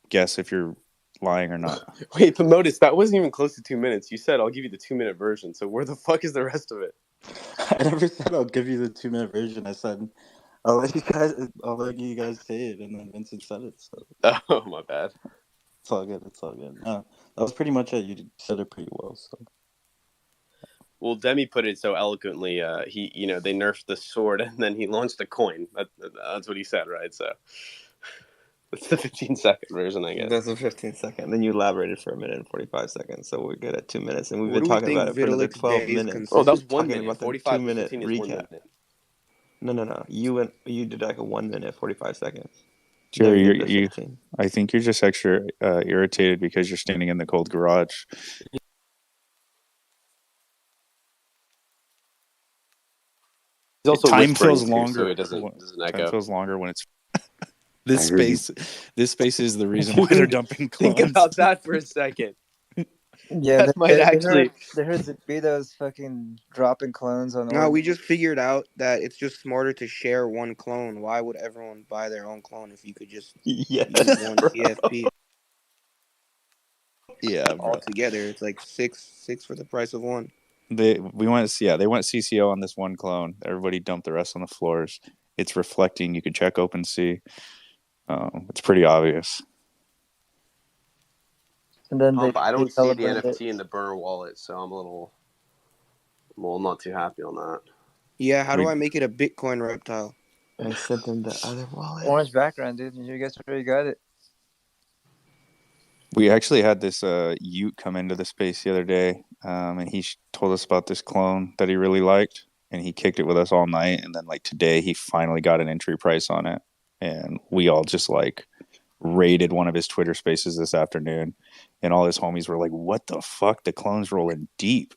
guess if you're lying or not. Wait, but Modus, that wasn't even close to 2 minutes. You said I'll give you the 2 minute version. So where the fuck is the rest of it? I never said I'll give you the 2 minute version. I said I'll let you guys say it, and then Vincent said it. So Oh, my bad. It's all good. No, that was pretty much it. You said it pretty well. So. Well, Demi put it so eloquently. They nerfed the sword and then he launched a coin. That's what he said, right? So that's the 15-second version, I guess. That's the 15-second. Then you elaborated for 1 minute and 45 seconds, so we're good at 2 minutes, and we've What been do we talking about think it for another Vitalik's 12 days minutes. Oh, that was 1 Talking minute. about the 45 2-minute 15 is recap. 1 minute. No. You did like a 1 minute 45 seconds. Jerry, I think you're just extra irritated because you're standing in the cold garage. He's also time whispering feels too, longer. so it doesn't echo. Time feels longer when it's this space is the reason why they're dumping clones. Think about that for a second. Yeah, that might actually. They heard Zepito's fucking dropping clones on. No, we just figured out that it's just smarter to share one clone. Why would everyone buy their own clone if you could just use one TFP? Yeah, bro. All together, it's like six for the price of one. They went CCO on this one clone. Everybody dumped the rest on the floors. It's reflecting. You can check OpenSea. It's pretty obvious. And then I don't see the NFT in the burner wallet, so I'm a little not too happy on that. Yeah, how do I make it a Bitcoin reptile? I sent them the other wallet. Orange background, dude. You guys already got it. We actually had this Ute come into the space the other day, and he told us about this clone that he really liked, and he kicked it with us all night. And then like today, he finally got an entry price on it, and we all just like raided one of his Twitter spaces this afternoon, and all his homies were like, "What the fuck? The clone's rolling deep."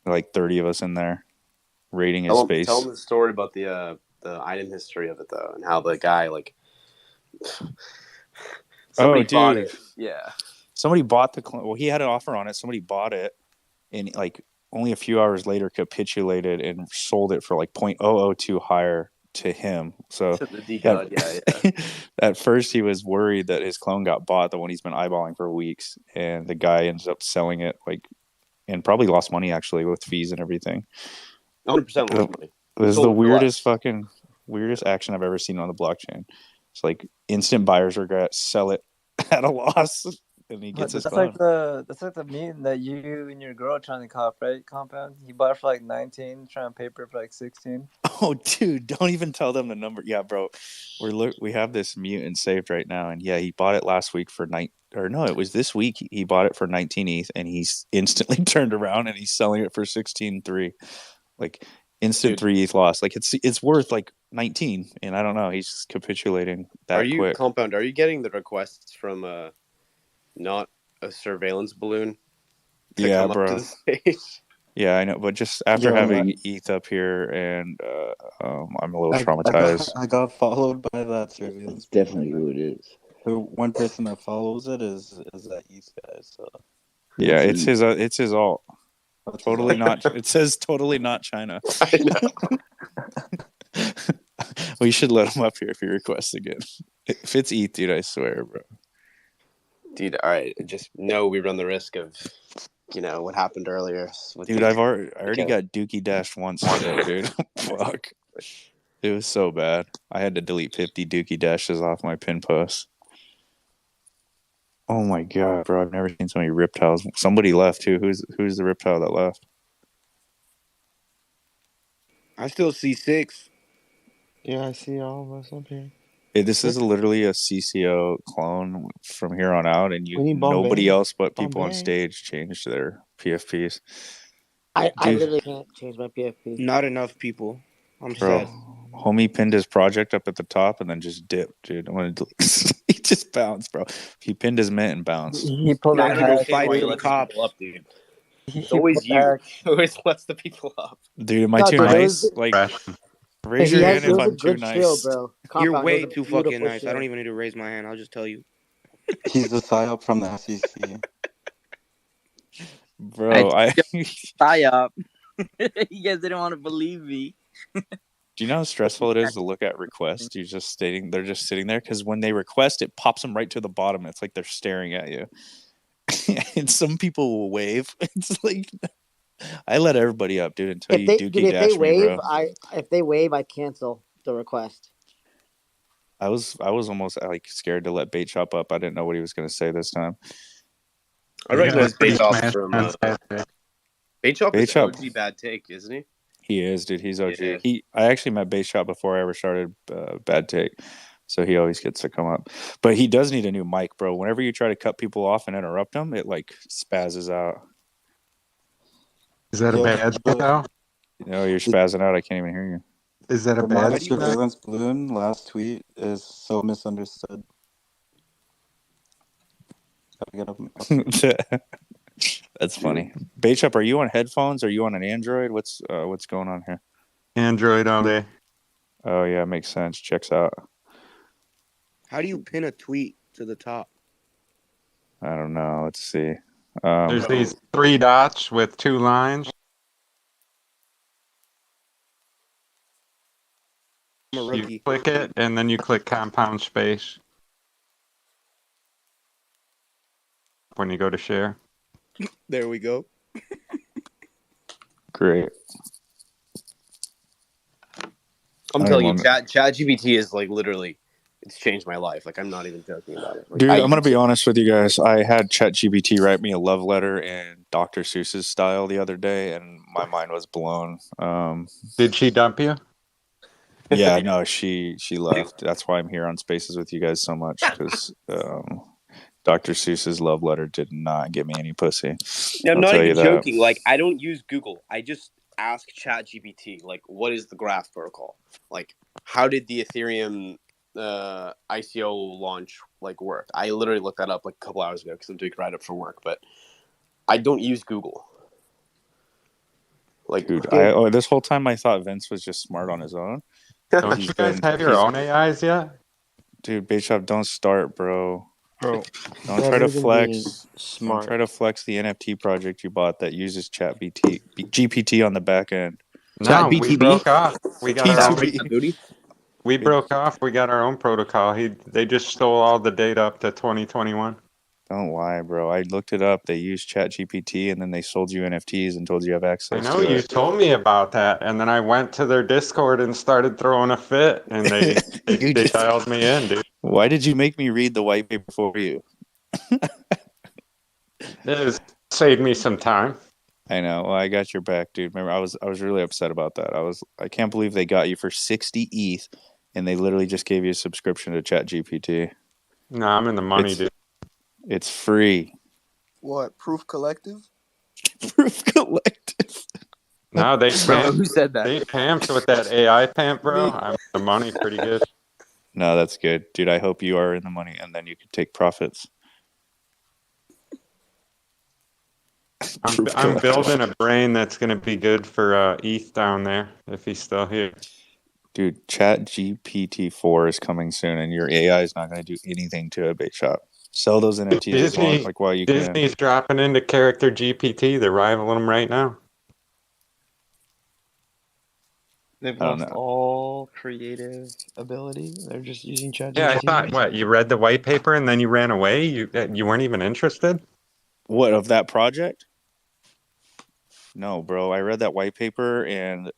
Like 30 of us in there raiding his space. Tell him the story about the item history of it though, and how the guy like somebody bought it. Yeah, somebody bought the clone. Well, he had an offer on it. Somebody bought it, and like only a few hours later capitulated and sold it for like 0.002 higher to him. So the decode, at first he was worried that his clone got bought, the one he's been eyeballing for weeks, and the guy ends up selling it like, and probably lost money actually with fees and everything. 100% lost money. It was the weirdest action I've ever seen on the blockchain. It's like instant buyer's regret, sell it at a loss, and he gets his clone. That's like the meme that you and your girl trying to cop, right? Compound. He bought it for like 19, trying to paper for like 16. Oh, dude, don't even tell them the number. Yeah, bro, we have this mutant saved right now, and yeah, he bought it last week for it was this week. He bought it for 19 ETH, and he's instantly turned around and he's selling it for 16.3. Like instant 3 ETH loss. Like it's worth like 19, and I don't know. He's just capitulating that quick. Compound? Are you getting the requests from not a surveillance balloon? Yeah, bro. Up to the space? Yeah, I know, but just after having ETH up here, and I'm a little traumatized. I got followed by that surveillance. It's definitely who it is. The one person that follows it is that ETH guy. So yeah, it's his alt. Totally not. It says totally not China. I know. We should let him up here if he requests again. If it's ETH, dude, I swear, bro. Dude, all right. Just know we run the risk of, what happened earlier. Dude, I already got Dookie dashed once today, dude. Fuck. It was so bad. I had to delete 50 Dookie dashes off my pin posts. Oh my god, bro! I've never seen so many reptiles. Somebody left too. Who's the reptile that left? I still see 6. Yeah, I see all of us up here. This is literally a CCO clone from here on out, and nobody else but people on stage changed their PFPs. I literally can't change my PFP. Not enough people. I'm sad. Homie pinned his project up at the top and then just dipped, dude. He just bounced, bro. He pinned his mint and bounced. He pulled I don't know why you let cops up, dude. It's always you who always lets the people up. Dude, am I too nice? Like, raise your hand if I'm too nice. Bro. You're way too fucking nice. Show. I don't even need to raise my hand. I'll just tell you. He's the PSYOP from the SEC. Bro, PSYOP. You guys didn't want to believe me. Do you know how stressful it is to look at requests? They're just sitting there because when they request, it pops them right to the bottom. It's like they're staring at you. And some people will wave. It's like I let everybody up, dude, until you Dookie dash me, bro. If they wave, I cancel the request. I was almost like scared to let Bait Shop up. I didn't know what he was going to say this time. I recognize Bait Shop from Bait Shop is OG Bad Take, isn't he? He is, dude. He's OG. Yeah. I actually met Bait Shop before I ever started Bad Take, so he always gets to come up. But he does need a new mic, bro. Whenever you try to cut people off and interrupt them, it like spazzes out. Is that a bad though? No, you're spazzing out. I can't even hear you. Is that a bad surveillance balloon? Last tweet is so misunderstood. That's funny. Bait Shop, are you on headphones? Are you on an Android? What's going on here? Android all day. Oh yeah, makes sense. Checks out. How do you pin a tweet to the top? I don't know. Let's see. There's these 3 dots with 2 lines. I'm a rookie. You click it, and then you click compound space when you go to share. There we go. Great. I'm telling you, ChatGPT is like literally, it's changed my life. Like I'm not even joking about it. Like, Dude, I'm gonna be honest with you guys. I had ChatGPT write me a love letter in Dr. Seuss's style the other day, and my mind was blown. Did she dump you? Yeah, no, she left. That's why I'm here on Spaces with you guys so much, because Dr. Seuss's love letter did not get me any pussy. Now, I'm I'll not tell you even that. joking. Like I don't use Google. I just ask ChatGPT, like, what is the graph protocol? Like, how did the Ethereum ICO launch like work? I literally looked that up like a couple hours ago because I'm doing write up for work, but I don't use Google. Like, Dude, this whole time I thought Vince was just smart on his own. Don't you guys have your own AIs yet? Dude, Bishop, don't start, bro. Bro, Don't try to better than being flex. Don't smart. try to flex the NFT project you bought that uses GPT on the back end. No, we broke off. We got our own. booty. We broke off. We got our own protocol. They just stole all the data up to 2021. Don't lie, bro. I looked it up. They used ChatGPT and then they sold you NFTs and told you have I access know to you it. told me about that, and then I went to their Discord and started throwing a fit, and they dialed me in, dude. Why did you make me read the white paper for you? It saved me some time. I know. Well, I got your back, dude. Remember, I was really upset about that. I can't believe they got you for 60 ETH, and they literally just gave you a subscription to ChatGPT. No, I'm in the money, dude. It's free. What? Proof Collective? Proof Collective. No, they Bro, who said that? They pamped with that AI pimp, bro. I'm in the money pretty good. No, that's good, dude. I hope you are in the money, and then you can take profits. I'm building a brain that's going to be good for ETH down there if he's still here. Dude, ChatGPT 4 is coming soon, and your AI is not going to do anything to a bait shop. Sell those NFTs as long while you can. Disney's dropping into character GPT. They're rivaling them right now. They've lost all creative ability. They're just using ChatGPT. Yeah, I thought, what, you read the white paper and then you ran away? You weren't even interested? What, of that project? No, bro. I read that white paper, and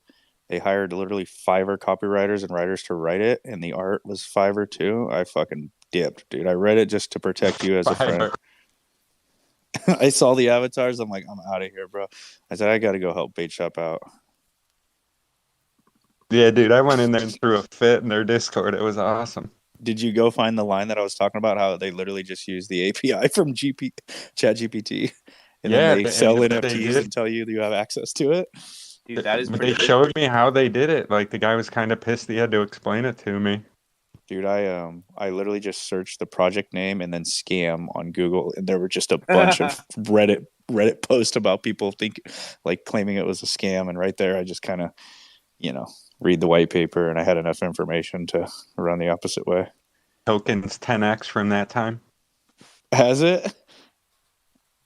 they hired literally Fiverr copywriters and writers to write it, and the art was Fiverr too. I fucking dipped, dude. I read it just to protect you as a friend. I saw the avatars. I'm like, I'm out of here, bro. I said, I got to go help Bait Shop out. Yeah, dude. I went in there and threw a fit in their Discord. It was awesome. Did you go find the line that I was talking about? How they literally just use the API from ChatGPT, and then they sell NFTs and tell you have access to it. Dude, that is They showed me how they did it. Like, the guy was kind of pissed he had to explain it to me. Dude, I literally just searched the project name and then scam on Google, and there were just a bunch of Reddit posts about people claiming it was a scam, and right there I just kind of, read the white paper, and I had enough information to run the opposite way. Tokens 10x from that time. Has it?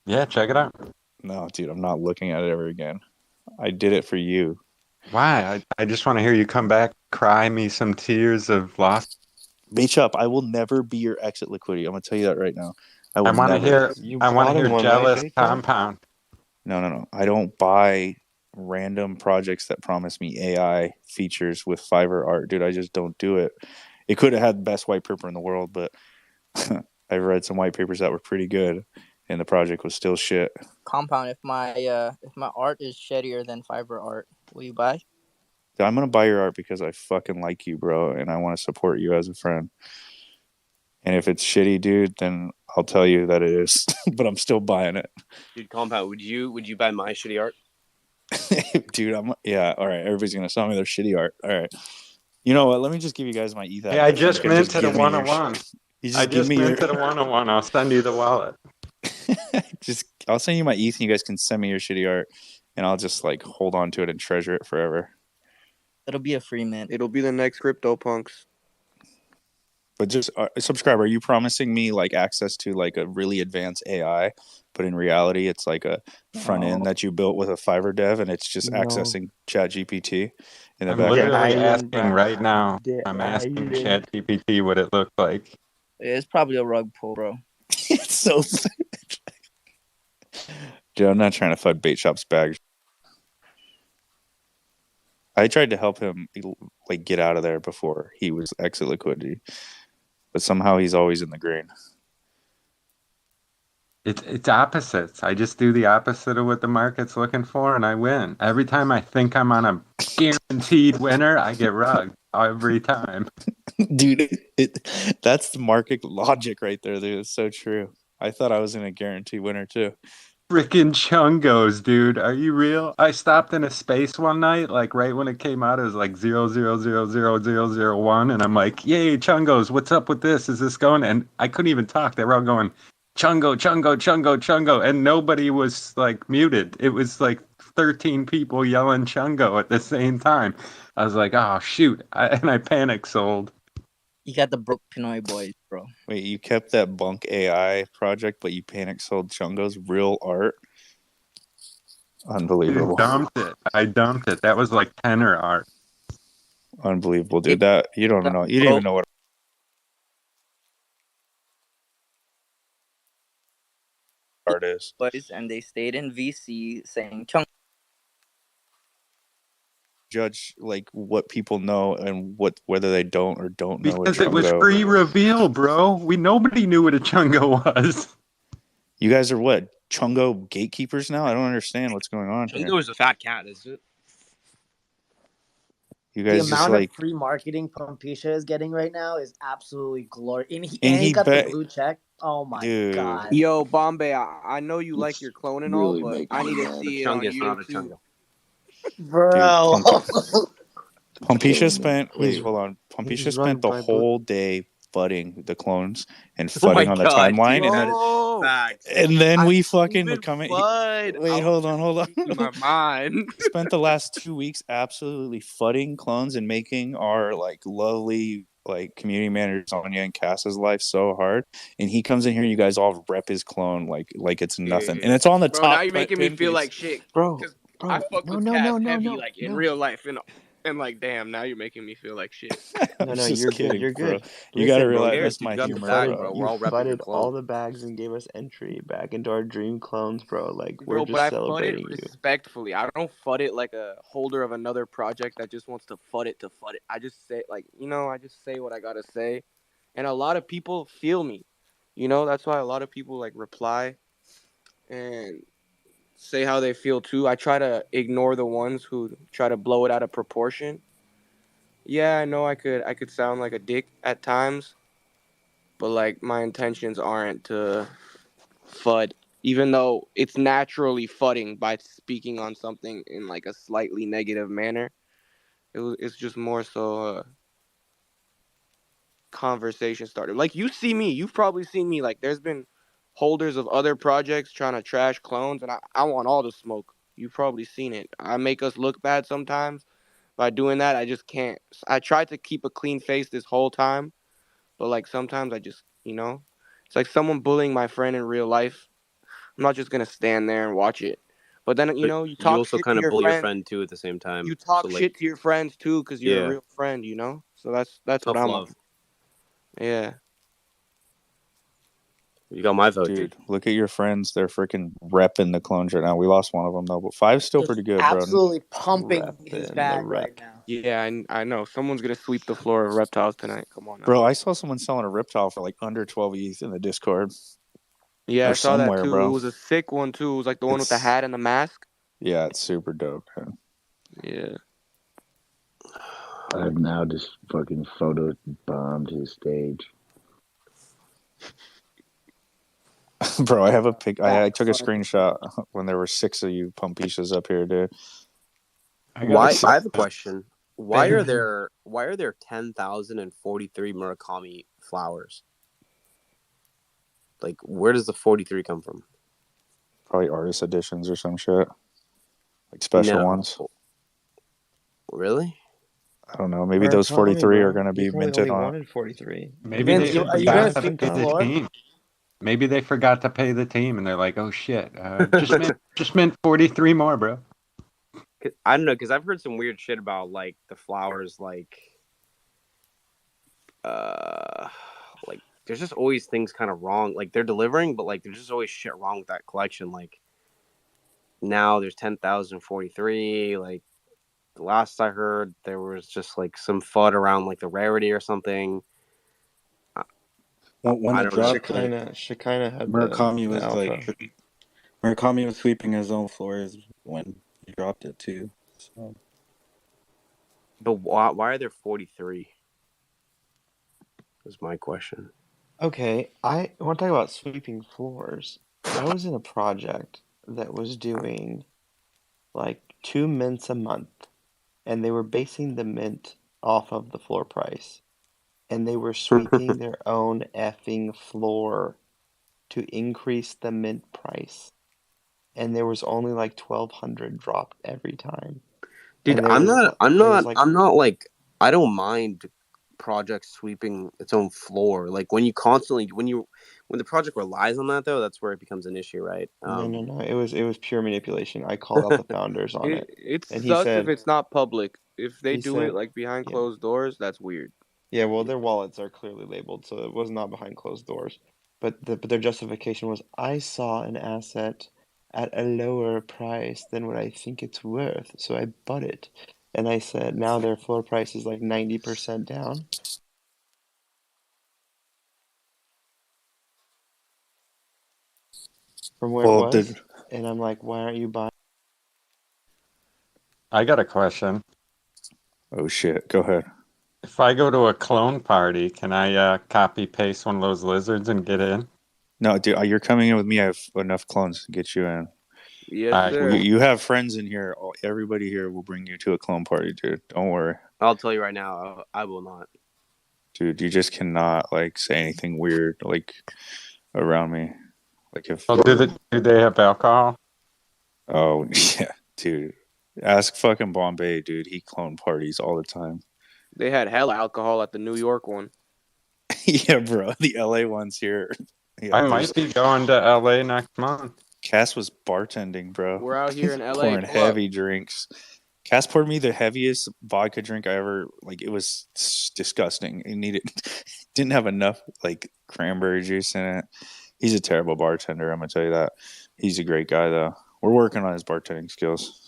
Yeah, check it out. No, dude, I'm not looking at it ever again. I did it for you. Why? I just want to hear you come back, cry me some tears of loss. Beach up. I will never be your exit liquidity. I'm gonna tell you that right now. I want to hear jealous compound. No. I don't buy random projects that promise me AI features with Fiverr art, dude. I just don't do it. It could have had the best white paper in the world, but I've read some white papers that were pretty good, and the project was still shit. Compound, if my art is shittier than Fiverr art, will you buy? I'm gonna buy your art because I fucking like you, bro, and I want to support you as a friend. And if it's shitty, dude, then I'll tell you that it is. But I'm still buying it. Dude, Compound, would you buy my shitty art? Dude, all right. Everybody's gonna sell me their shitty art. All right. You know what? Let me just give you guys my ETH. Yeah, I just minted a 101. I just minted a 101. I'll send you the wallet. I'll send you my ETH, and you guys can send me your shitty art, and I'll just hold on to it and treasure it forever. It'll be a free mint. It'll be the next CryptoPunks. But just subscribe. Are you promising me access to a really advanced AI, but in reality it's a front end that you built with a Fiverr dev, and it's just accessing ChatGPT in the I'm back literally end? asking right now. I'm asking ChatGPT what it looked like. It's probably a rug pull, bro. It's so dude, I'm not trying to FUD Bait Shop's bag. I tried to help him get out of there before he was exit liquidity. but somehow he's always in the green. It's opposites. I just do the opposite of what the market's looking for, and I win. Every time I think I'm on a guaranteed winner, I get rugged every time. Dude, that's the market logic right there, dude. It's so true. I thought I was in a guarantee winner too. Freaking chungos, dude. Are you real? I stopped in a space one night, like right when it came out, it was like 0.0000001, and I'm like, yay, chungos, what's up with this? Is this going? And I couldn't even talk. They were all going, chungo, chungo, chungo, chungo, and nobody was like muted. It was like 13 people yelling chungo at the same time. I was like, oh shoot. And I panic sold. You got the broke Pinoy boys, bro. Wait, you kept that bunk AI project, but you panic sold Chungo's real art? Unbelievable. I dumped it. That was like tenor art. Unbelievable, dude. That you don't know. You didn't even know what art is. Boys, and they stayed in VC saying chung. Judge like what people know and whether they don't or don't know Because what it was Chungo. free reveal, bro. Nobody knew what a chungo was. You guys are what? Chungo gatekeepers now? I don't understand what's going on here. Chungo is a fat cat, isn't it? You The guys just amount like of free marketing Pompisha is getting right now is absolutely glorious. And And he he got bet- the blue check. Oh my dude. god. Yo, Bombay, I know you like your clone and all, really but making I me need to mad. see it on Chungus, not a YouTube. chungo. Bro. Pompisha spent He's- hold on. he's Pompisha right, spent the by book. whole day fudding the clones and Oh my fudding on the god, timeline. dude, that is Bro, facts. And then I we didn't fucking even become it. FUD. Wait, hold on. In my mind. Spent the last 2 weeks absolutely fudding clones and making our like lovely like community manager Sonia and Cass's life so hard. And he comes in here, you guys all rep his clone like it's nothing. Yeah. And it's on the Bro, top. now you're making me pin feel piece. like shit. Bro, Because I fuck no, with no, Cass no, no, heavy, no, like in no. real life, and like, damn, now you're making me feel like shit. No, I'm you're just good. kidding, You're bro. good. You gotta Listen, bro, realize Cares, that's dude, my you got the humor, bag, bro. bro. You We're all repping your fudded clone. all the bags and gave us entry back into our dream clones, bro. Like, we're Bro, just but I FUD it celebrating you. respectfully. I don't FUD it like a holder of another project that just wants to FUD it to FUD it. I just say, like, I just say what I gotta say. And a lot of people feel me. That's why a lot of people, like, reply and say how they feel, too. I try to ignore the ones who try to blow it out of proportion. Yeah, I know I could sound like a dick at times, but, like, my intentions aren't to FUD, even though it's naturally fudding by speaking on something in like a slightly negative manner. It's just more so conversation starter. Like you've probably seen me. Like there's been holders of other projects trying to trash clones, and I want all the smoke. You've probably seen it. I make us look bad sometimes by doing that. I just can't. I tried to keep a clean face this whole time, but like sometimes I just it's like someone bullying my friend in real life. I'm not just gonna stand there and watch it. But then But you you talk also shit kind to of your bully your friends. friend too at the same time. You talk So shit like, to your friends too, because you're a yeah, real friend. So that's what tough I'm love. on. Yeah. You got my vote, dude. Dude, look at your friends. They're freaking repping the clones right now. We lost one of them though, but 5's still pretty good, bro. Absolutely pumping his Repping the bag rep. right now. Yeah, I know. Someone's gonna sweep the floor of reptiles tonight. Come on now. Bro, I saw someone selling a reptile for like under 12 ETH in the Discord. Yeah, Or I saw that somewhere, too. bro. It was a sick one too. It was like the one with the It's- hat and the mask. Yeah, it's super dope, man. Yeah. I've now just fucking photo bombed his stage. Bro, I have a pic. I Back took a fun. screenshot when there were 6 of you pumpishas up here, dude. Why? I have a question. Why are there 10,043 Murakami flowers? Like, where does the 43 come from? Probably artist editions or some shit. Like special ones. Really? I don't know. Maybe those 43 are going to be minted only on. wanted 43. Maybe Vince, they are you gonna forgot to sweep the pay the floor? team. Maybe they forgot to pay the team, and they're like, "Oh shit, just mint 43 more, bro." I don't know, because I've heard some weird shit about like the flowers, like there's just always things kind of wrong. Like they're delivering, but like there's just always shit wrong with that collection. Like now there's 10,043. Like the last I heard, there was just like some FUD around like the rarity or something. when I it don't know. dropped, like Shekinah had Murakami the was alpha. like Murakami was sweeping his own floors when he dropped it too. So But why are there 43? Is my question. Okay, I want to talk about sweeping floors. I was in a project that was doing like 2 mints a month, and they were basing the mint off of the floor price, and they were sweeping their own effing floor to increase the mint price, and there was only like 1,200 dropped every time, Dude, and there was like I'm not like, I don't mind project sweeping its own floor. Like when the project relies on that though, that's where it becomes an issue, right? no. It was pure manipulation. I called out the founders on it, It and he sucks if said it's not public. If they he do it said like behind yeah. closed doors, that's weird. Yeah, well, their wallets are clearly labeled, so it was not behind closed doors. But their justification was, I saw an asset at a lower price than what I think it's worth, so I bought it. And I said, now their floor price is like 90% down. From where it Well, was, and I'm like, why aren't you buying? I got a question. oh shit, go ahead. If I go to a clone party, can I copy paste one of those lizards and get in? No, dude, you're coming in with me. I have enough clones to get you in. Yes, All right, sir. You have friends in here. Everybody here will bring you to a clone party, dude. Don't worry, I'll tell you right now, I will not. dude. You just cannot like say anything weird like around me. Like if well, do they have alcohol? oh yeah, dude. Ask fucking Bombay, dude. He clone parties all the time. They had hella alcohol at the New York one. Yeah, bro. The LA one's here. Yeah, I might be going to LA next month. Cass was bartending, bro. We're out here in LA. Pouring Pull up. heavy drinks. Cass poured me the heaviest vodka drink I ever like. It was disgusting. It needed didn't have enough like cranberry juice in it. He's a terrible bartender. I'm gonna tell you that. He's a great guy though. We're working on his bartending skills.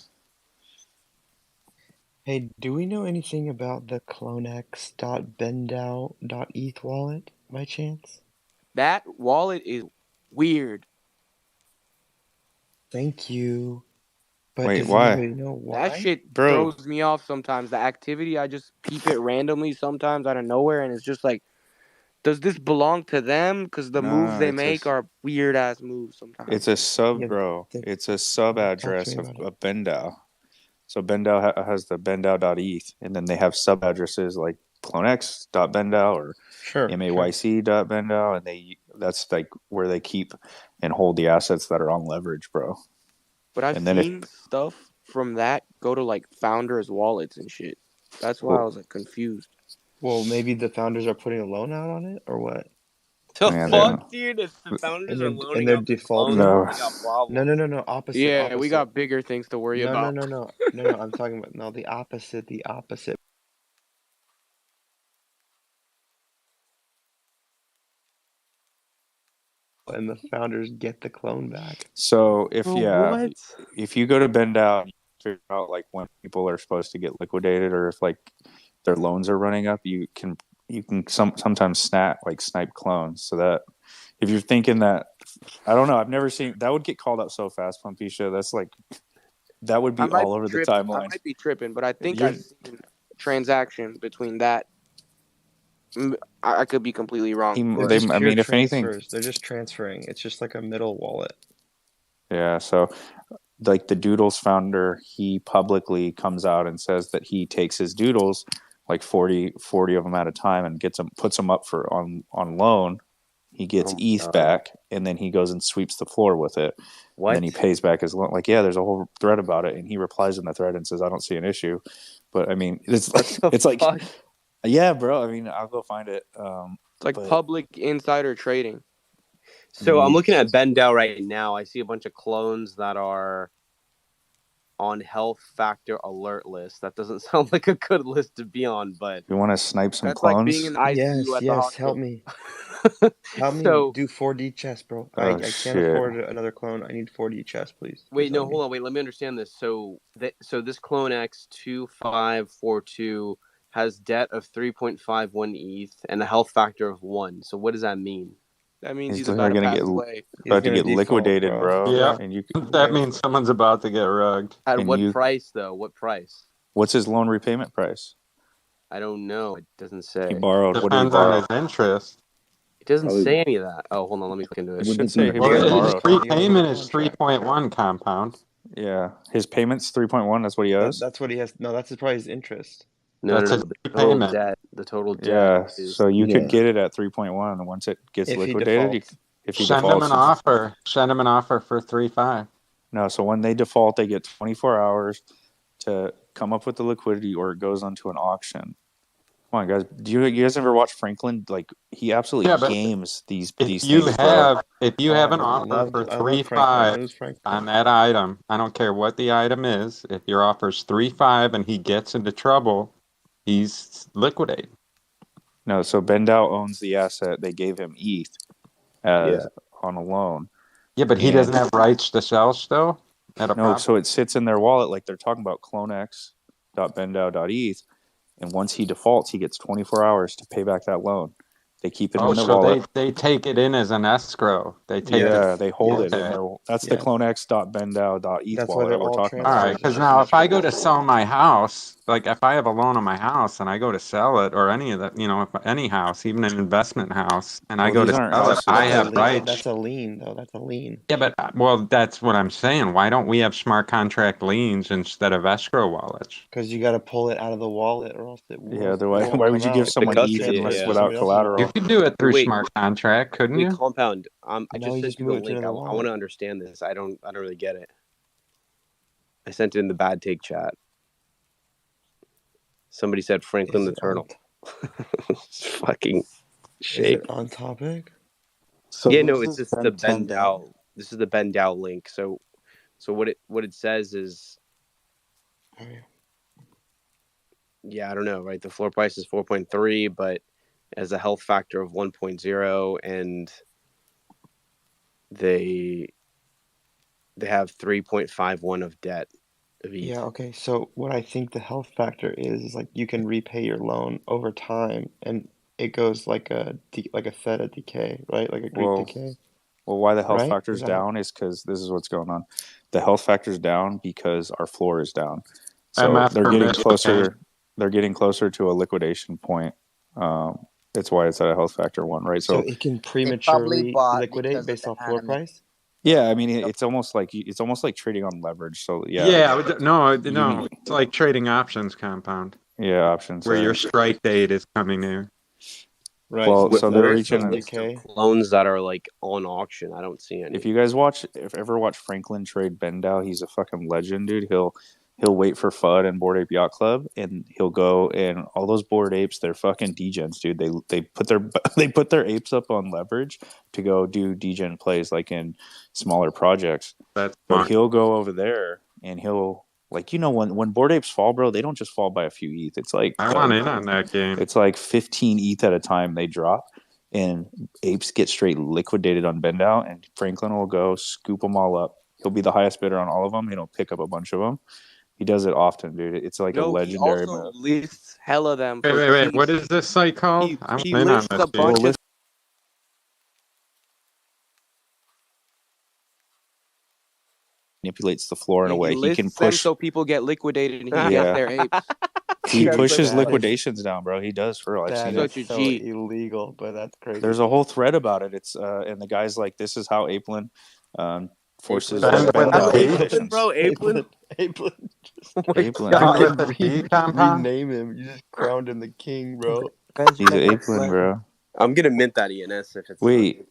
Hey, do we know anything about the CloneX.Bendow.eth wallet by chance? That wallet is weird. Thank you. But Wait, does why? anybody know That why? shit Bro. throws me off sometimes. The activity, I just peep it randomly sometimes out of nowhere, and it's just like, does this belong to them? Because the moves No, they make are weird ass moves sometimes. it's a sub, Yeah, bro. the- It's a sub Talk to address me of, about it. of Bendow. So Bendow has the Bendow.eth, and then they have sub addresses like CloneX.Bendow or Sure. MAYC.Bendow, and that's like where they keep and hold the assets that are on leverage, bro. But I've And then if seen stuff from that go to like founders' wallets and shit. That's why I was like confused. Well, maybe the founders are putting a loan out on it, or what? The man, fuck, dude? If the founders And are they're loaning out the defaulting. clones, no, they got problems. No. Opposite. Yeah, we got bigger things to worry No. about. No. I'm talking about the opposite. The opposite. And the founders get the clone back. So if Bro, what? if you go to Bendow and you figure out like when people are supposed to get liquidated or if like their loans are running up, you can sometimes snipe clones. So that if you're thinking that, I don't know, I've never seen that would get called up so fast, Pumpisha. That's like that would I be might all be over the tripping. I timeline. might be tripping, but I think You're I've seen a transaction between that. I could be completely wrong, They're but just I pure mean, if anything, transfers. They're just transferring. It's just like a middle wallet. yeah. So like the Doodles founder, he publicly comes out and says that he takes his Doodles, like 40 of them at a time, and puts them up for on loan. He gets Oh my ETH God. back, and then he goes and sweeps the floor with it. What? And then he pays back his loan. Like, yeah, there's a whole thread about it, and he replies in the thread and says, "I don't see an issue." But I mean, it's like, yeah, bro. I mean, I'll go find it. It's like public insider trading. So I'm looking at Bendow right now. I see a bunch of clones that are on health factor alert list. That doesn't sound like a good list to be on, but you want to snipe some That's clones? like being in the ICU at the hospital. Help me. Help me So- do 4D chess, bro. Oh, I can't shit. afford another clone. I need 4D chess, please. wait, Please no, help me. hold on, wait. Let me understand this. So this CloneX 2542 has debt of 3.51 ETH and a health factor of 1. So what does that mean? That means He's he's about to gonna pass get away. about to get liquidated, bro. Yep. And you That means someone's about to get rugged. At And what you- price, though? What price? what's his loan repayment price? I don't know. It doesn't say. He borrowed. What did he Depends on borrow? his interest. It doesn't Probably- say any of that. Oh, hold on. Let me look into it. It should say he Well, his borrowed. prepayment is 3.1 compound. Yeah, his payment's 3.1. That's what he owes. That's what he has. No, that's probably his interest. No, That's no, his no. The total prepayment. debt. The total debt Yeah, is. so you could get it at 3.1, and once it gets If he liquidated, defaults. if he Send defaults, him an offer. Send him an offer for 3.5. no. So when they default, they get 24 hours to come up with the liquidity, or it goes onto an auction. Come on, guys. Do you guys ever watch Franklin? Like he absolutely Yeah, but games these If things, you bro. have an I offer loved- for I love 3.5 Franklin. Who's Franklin? on that item, I don't care what the item is. If your offer's 3.5 and he gets into trouble, he's liquidated. No, so Bendau owns the asset. They gave him ETH as on a loan. Yeah, but he And- doesn't have rights to sell still at a No, profit. so it sits in their wallet like they're talking about CloneX.Bendau.eth. And once he defaults, he gets 24 hours to pay back that loan. They keep it in the so wallet. they take it in as an escrow. They take they hold it in Okay. their. That's the CloneX.Bendau.eth That's why wallet they're that we're all talking All about. right, because now if I go to sell my house, like if I have a loan on my house and I go to sell it, or any of that, any house, even an investment house, and I Well, go these to aren't sell it, houses, I though. have rights. That's a lien, though. That's a lien. Yeah, but that's what I'm saying. Why don't we have smart contract liens instead of escrow wallets? Because you got to pull it out of the wallet, or else it won't. Yeah, it won't why would come you give out. someone The ETH custody, unless yeah. without collateral? You could do it through Wait. smart contract, couldn't Wait, you? Compound. I No, just you sent just you the move it to link. I another want wallet. to understand this. I don't really get it. I sent it in the bad take chat. Somebody said Franklin Is the it Turtle. Fucking Is shake. it on topic? So Yeah, who's no, it's this just the Ben 10 Bendau. This is the Bendau link. So what it says is, yeah, I don't know, right? The floor price is 4.3, but as a health factor of 1.0, and they have 3.51 of debt of ETH. Yeah, okay. So what I think the health factor is like you can repay your loan over time, and it goes like a theta decay, right? Like a Greek decay. Well, why the health Right? factor's Is that down is because this is what's going on. The health factor's down because our floor is down. So MF they're getting permit, closer. okay. They're getting closer to a liquidation point. That's why it's at a health factor 1, right? So So it can They probably prematurely bought liquidate because of based the off floor anime. price? yeah, I mean it's almost like trading on leverage. So No, You- it's like trading options compound. yeah, options. Where your right. strike date is coming near. Right. Well, so so the they're Where's reaching. the list of clones that are like on auction? I don't see any. If you guys ever watch Franklin trade Bendau, he's a fucking legend, dude. He'll wait for FUD and Bored Ape Yacht Club, and he'll go and all those Bored Apes, they're fucking degens, dude. They put their they put their apes up on leverage to go do degen plays like in smaller projects. That's But smart. he'll go over there and he'll when Bored Apes fall, bro, they don't just fall by a few ETH. It's like I want in on that game. it's like 15 ETH at a time they drop. And apes get straight liquidated on Bendau, and Franklin will go scoop them all up. He'll be the highest bidder on all of them. He'll pick up a bunch of them. He does it often, dude. It's like a No, he legendary also move. lists hella them Wait, for wait, wait. keys. What is this site called? I He want in on lists this. a bunch Dude. of Manipulates the floor in a way. He lists can them push. so people get liquidated and he Yeah. gets their apes. He That's pushes so liquidations down, bro. He does for real. I've That seen is Such a so G. illegal, but that's crazy. There's a whole thread about it. It's and the guy's like, this is how Apelin forces Apelin with Bendau the D? liquidations. Bro, Apelin. Apelin. Oh my Apelin. God. With the D compound? Rename him. You just crowned him the king, bro. He's Apelin, bro. I'm gonna mint that ENS if it's Wait.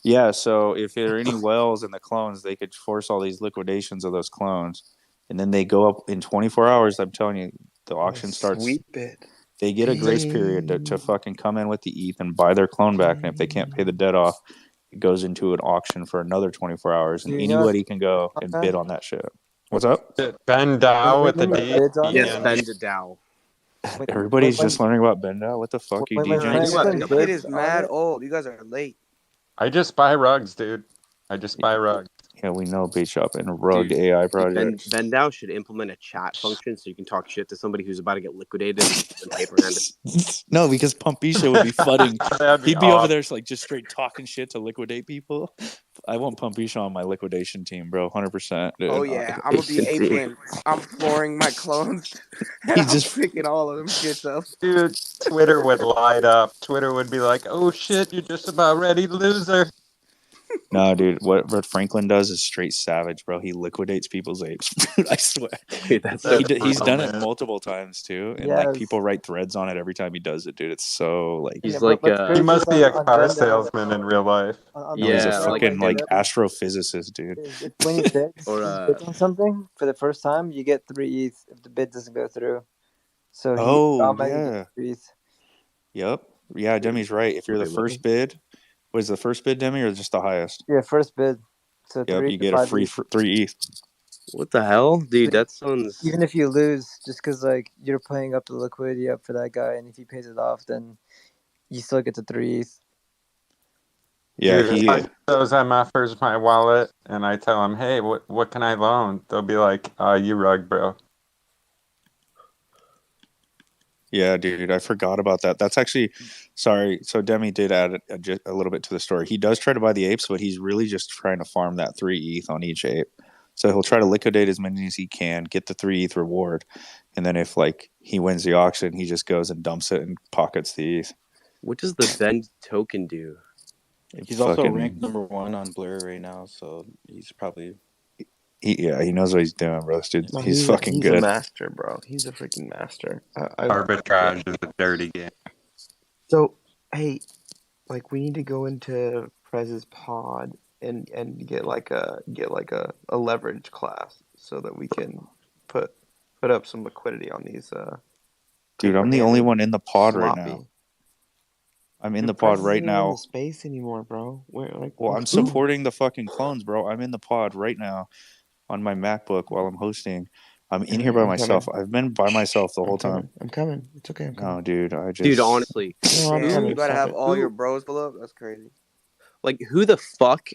Yeah, so if there are any wells in the clones, they could force all these liquidations of those clones. And then they go up in 24 hours. I'm telling you, the auction starts. Sweep it. They get a grace period to fucking come in with the ETH and buy their clone back. And if they can't pay the debt off, it goes into an auction for another 24 hours. And Do you know anybody can go and bid on that shit. What's up? Bendau with the D. bids on yes, it? Bendau. Everybody's just learning about Bendau. What the fuck, you when DJs? Franklin This kid bids is on mad it, old. You guys are late. I just buy rugs, dude. I just buy rugs. Yeah, we know Bait Shop and Rug Dude, AI Ben project. Bendao should implement a chat function so you can talk shit to somebody who's about to get liquidated and paper handed. No, because Pumpysha would be fudding. That'd be He'd be over awesome. there like just straight talking shit to liquidate people. I want Pumpysha on my liquidation team, bro. 100%, dude. Oh yeah, I'm gonna be apron. I'm flooring my clones, and He I'm just picking all of them shits up. Dude, Twitter would light up. Twitter would be like, "Oh shit, you're just about ready, loser." No, dude. What Franklin does is straight savage, bro. He liquidates people's apes. I swear. Dude, that's so He's brutal, done it man. multiple times too, and like Yes. people write threads on it every time he does it, dude. It's so like Yeah, he's but like what's He crazy must is be a on car Bendo, salesman in real life. on no, he's a yeah, Bendo, like when fucking you like bid, astrophysicist, dude. is when you bid or on something for the first time, you get 3 ETH if the bid doesn't go through. So he Oh automatically gets yeah, 3 ETH. yep, yeah. Demi's right. If you're the wait, what? first bid, was the first bid Demi or just the highest? Yeah, first bid. So Yep, 3 you to get a 5 free ETH. 3 ETH. What the hell, dude? So That sounds. even if you lose, just because like you're playing up the liquidity up for that guy, and if he pays it off, then you still get the 3 ETH. Yeah, Dude, if I give those MFers my wallet and I tell them, "Hey, what can I loan?" They'll be like, "You rug, bro." Yeah, dude, I forgot about that. That's actually, sorry. So Demi did add a little bit to the story. He does try to buy the apes, but he's really just trying to farm that 3 ETH on each ape. So he'll try to liquidate as many as he can, get the 3 ETH reward, and then if like he wins the auction, he just goes and dumps it and pockets the ETH. What does the Bend token do? He's also ranked #1 on Blur right now, so he's probably. He knows what he's doing, bro. This dude, No, he's fucking he's good. a master, bro. He's a freaking master. Arbitrage is a dirty game. So, hey, like we need to go into Prez's pod and get like a leverage class so that we can put up some liquidity on these Dude, I'm the only paper-handed one in the pod right sloppy. now. I'm in Dude, the pod Prez right isn't even in now. the space anymore, bro. Well, I'm supporting the fucking clones, bro. I'm in the pod right now on my MacBook while I'm hosting. I'm in here by I'm myself. coming. I've been by myself the whole time. I'm coming. It's okay. I'm coming. No, dude, I just. Dude, honestly, No, I'm Damn, coming. you gotta Stop have it. all your bros pull up. That's crazy. like who the fuck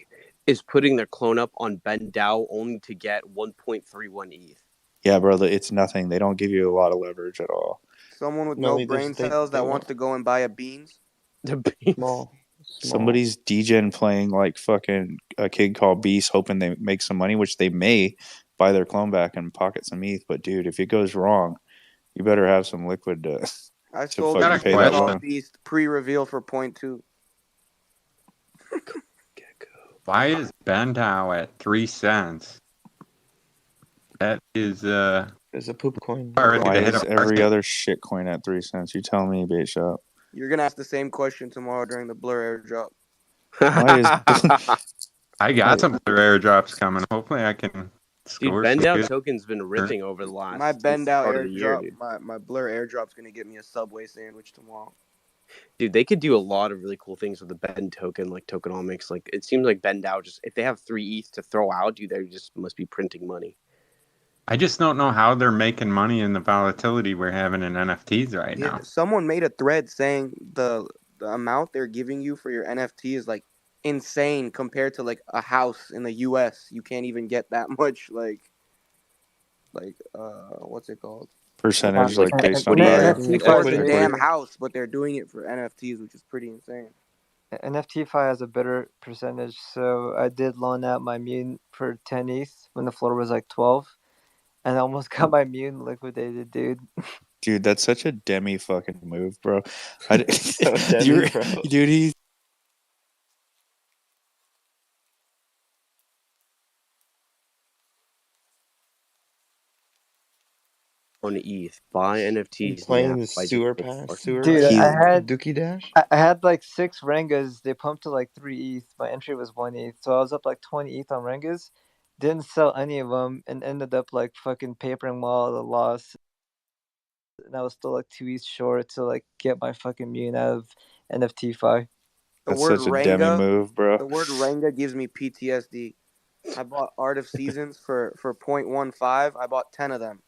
is putting their clone up on Bendao only to get 1.31 ETH? Yeah, bro, it's nothing. They don't give you a lot of leverage at all. Someone with No, no brain cells that wants to go and buy a beans. The beans. Small. Somebody's DJing playing like fucking a kid called Beast, hoping they make some money, which they may buy their clone back and pocket some ETH. But dude, if it goes wrong, you better have some liquid I to sold fucking a pay that called loan. Beast pre-reveal for 0.2. Why is Bendao at 3 cents? That is It's a poop coin. already Why to hit is a every other shit coin at 3 cents? You tell me, Bait Shop. You're gonna ask the same question tomorrow during the Blur airdrop. Why is I got some other airdrops coming. Hopefully I can Dude, score Bendao some token's been ripping over the last My since bend the out start of the year, airdrop, dude. my Blur airdrop's gonna get me a Subway sandwich tomorrow. Dude, they could do a lot of really cool things with the Bend token, like tokenomics. Like it seems like Bendao just if they have 3 ETH to throw out, dude, they just must be printing money. I just don't know how they're making money in the volatility we're having in NFTs right now. Someone made a thread saying the amount they're giving you for your NFT is like insane compared to like a house in the US. You can't even get that much what's it called? percentage like based on What do you value? NFT for the damn house, but they're doing it for NFTs, which is pretty insane. NFTFi has a better percentage, so I did loan out my Mune for 10 ETH when the floor was like 12, and I almost got my Mune liquidated, dude. Dude, that's such a Demi fucking move, bro. Demi, bro. Dude, he's On ETH, buy NFTs Playing now. the sewer pass, sewer Dude, Dookie Dash. I had like 6 Rengas. They pumped to like 3 ETH. My entry was 1 ETH, so I was up like 20 ETH on Rengas. Didn't sell any of them and ended up like fucking papering while at a loss. And I was still like 2 ETH short to like get my fucking Mune out of NFTFi. That's such a Demi move, bro. The word Renga gives me PTSD. I bought Art of Seasons for 0.15. I bought 10 of them.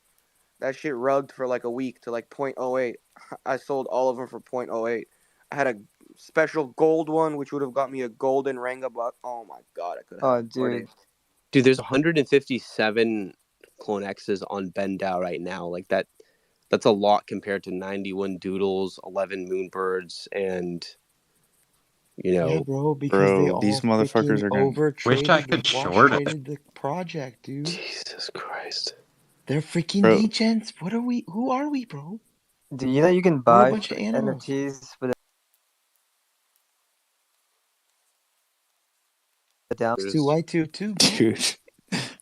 That shit rugged for like a week to like 0.08. I sold all of them for 0.08. I had a special gold one, which would have got me a golden Renga, but oh my god, I could have. Oh, dude. Dude, there's 157 CloneXs on BenDAO right now. Like that's a lot compared to 91 Doodles, 11 Moonbirds, and Yeah, bro, because they Bro, all these motherfuckers freaking are going. Wish I overtraded, could wash short it. traded the project, dude. Jesus Christ. They're freaking Bro, degens. What are we? Who are we, bro? Do you know you can We're a buy bunch of animals. NFTs for the down? It's too white too, bro. dude,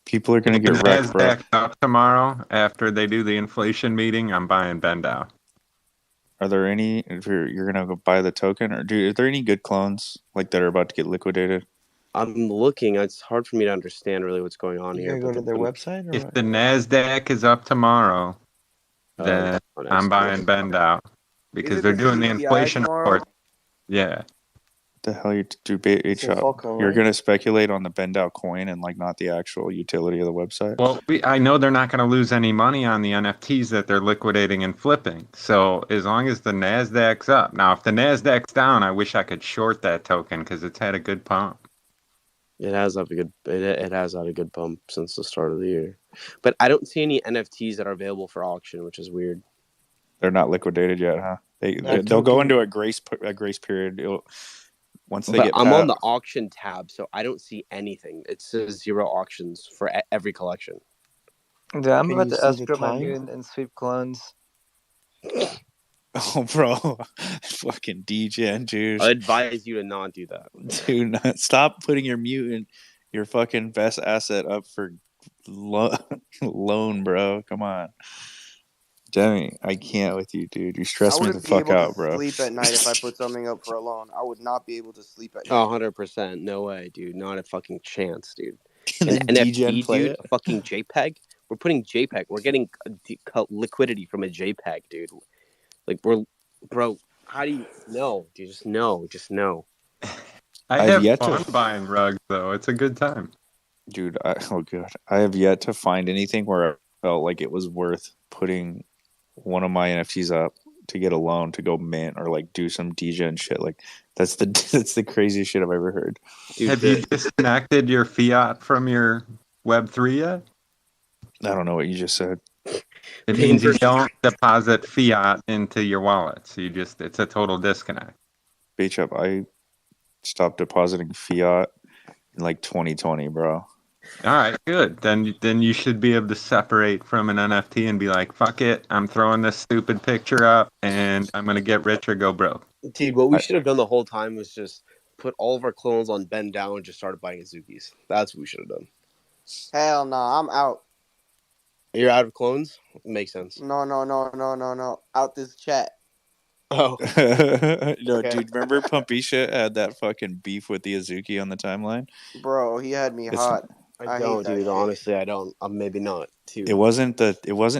people are If gonna the get wrecked, bro. Nasdaq's up tomorrow after they do the inflation meeting, I'm buying BenDAO. Are there any? If you're gonna go buy the token, or are there any good clones like that are about to get liquidated? I'm looking. It's hard for me to understand really what's going on You here. gotta go But to their website or If what? the Nasdaq is up tomorrow, then CloneX. I'm buying BenDAO Is because it they're the doing the CPI inflation tomorrow? report. Yeah. The hell you do bait It's a shop? Falco, You're right? gonna speculate on the BenDAO coin and like not the actual utility of the website. Well, I know they're not going to lose any money on the NFTs that they're liquidating and flipping. So as long as the Nasdaq's up. Now, if the Nasdaq's down, I wish I could short that token because it's had a good pump. It has had a good bump since the start of the year. But I don't see any NFTs that are available for auction, which is weird. They're not liquidated yet, huh? They'll go into a grace period. Once they But get I'm on past. the auction tab, so I don't see anything. It says 0 auctions for every collection. Dude, I'm Can about you to see the escrow my time? mutant and sweep clones. Oh, bro, fucking degen, dude. I advise you to not do that. Dude, stop putting your mutant, your fucking best asset up for loan, bro. Come on. Demi, I can't with you, dude. You I stress me the wouldn't be fuck able to out, bro. sleep at night if I put something up for a loan. I would not be able to sleep at night. 100%. No way, dude. Not a fucking chance, dude. And An then degen NFT, play dude. it. A fucking JPEG. We're putting JPEG. We're getting liquidity from a JPEG, dude. Like, bro, how do you know? Dude, just know. Just know. I I've have yet fun to, buying rugs, though. It's a good time. dude. Oh god, I have yet to find anything where I felt like it was worth putting one of my NFTs up to get a loan to go mint or like do some degen shit. Like that's the craziest shit I've ever heard. Dude, Have you disconnected your fiat from your Web3 yet? I don't know what you just said. It means you don't deposit fiat into your wallet. So it's a total disconnect. Beach up. I stopped depositing fiat in like 2020, bro. All right, good. Then you should be able to separate from an NFT and be like, fuck it, I'm throwing this stupid picture up and I'm gonna get rich or go broke. Dude, what we should have done the whole time was just put all of our clones on BenDAO and just started buying Azukis. That's what we should have done. Hell no, I'm out. You're out of clones? Makes sense. No. Out this chat. Oh. No, Okay. dude, remember Pumpisha had that fucking beef with the Azuki on the timeline? Bro, he had me hot. I hate don't, that dude. shit. Honestly, I don't. Maybe not. Too. It wasn't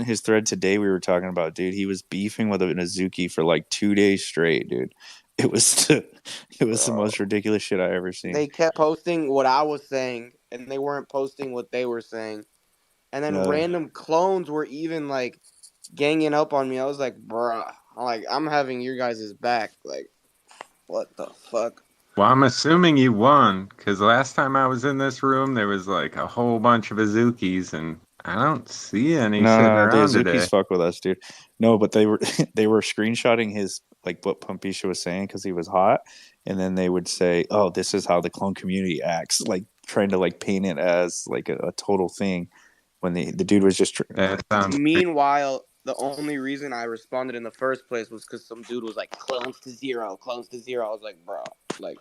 his thread today we were talking about, dude. He was beefing with an Azuki for like 2 days straight, dude. It was the most ridiculous shit I ever seen. They kept posting what I was saying, and they weren't posting what they were saying. And then No. random clones were even like ganging up on me. I was like, bruh, I'm having your guys' back. Like, what the fuck? Well, I'm assuming you won because last time I was in this room, there was like a whole bunch of Azukis, and I don't see any sitting No, the around Azukis today. fuck with us, dude. No, but they were screenshotting his like what Pumpisha was saying because he was hot, and then they would say, "Oh, this is how the clone community acts," like trying to like paint it as like a total thing when the dude was just. Meanwhile, the only reason I responded in the first place was because some dude was like, clones to zero. I was like, bro, like.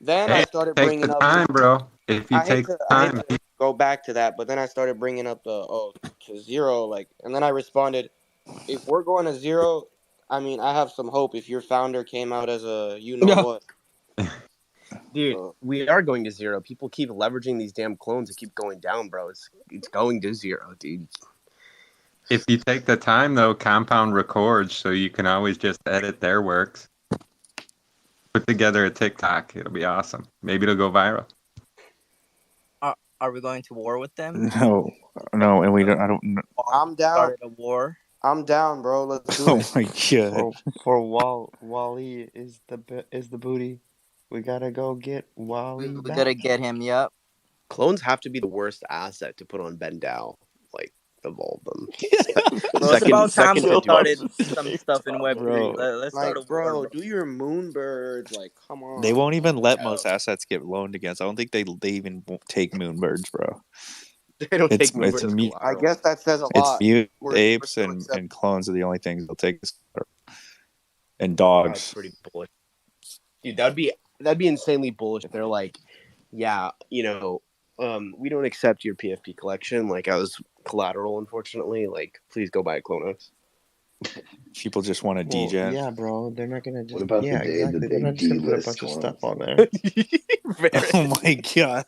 Then Hey, I started take bringing the up. time, bro. If you I hate take to the time, go back to that, but then I started bringing up to zero, like, and then I responded, if we're going to zero, I mean, I have some hope. If your founder came out as a what, dude, we are going to zero. People keep leveraging these damn clones to keep going down, bro. It's going to zero, dude. if you take the time, though, Compound records, so you can always just edit their works. Put together a TikTok. It'll be awesome. Maybe it'll go viral. Are we going to war with them? No, and we don't. I don't. I'm down. Started a war. I'm down, bro. Let's do Oh it. my god! For Wally is the booty. We gotta go get Wally We back. gotta get him. Yep. Clones have to be the worst asset to put on Ben Dow, like of all of them. Bro, it's about time Second we to started Dwarf. some stuff in Web3. Bro. Let's start a Like, war, bro, bro. do your moonbirds. Like, come on. They won't even let most assets get loaned against. I don't think they even won't take moonbirds, bro. They don't take It's moonbirds as I collateral. guess that says a it's lot. mute We're apes still and accepting. clones are the only things they'll take, and That's dogs. pretty bullish, dude. That'd be insanely bullish if they're like, yeah, you know, we don't accept your PFP collection like as collateral, unfortunately. Like, please go buy a CloneX. People just want to Well, degen. yeah, bro. They're not gonna just. What about Yeah, the day exactly. that They're they not just gonna put a delist bunch of clones? stuff on there. Oh my god!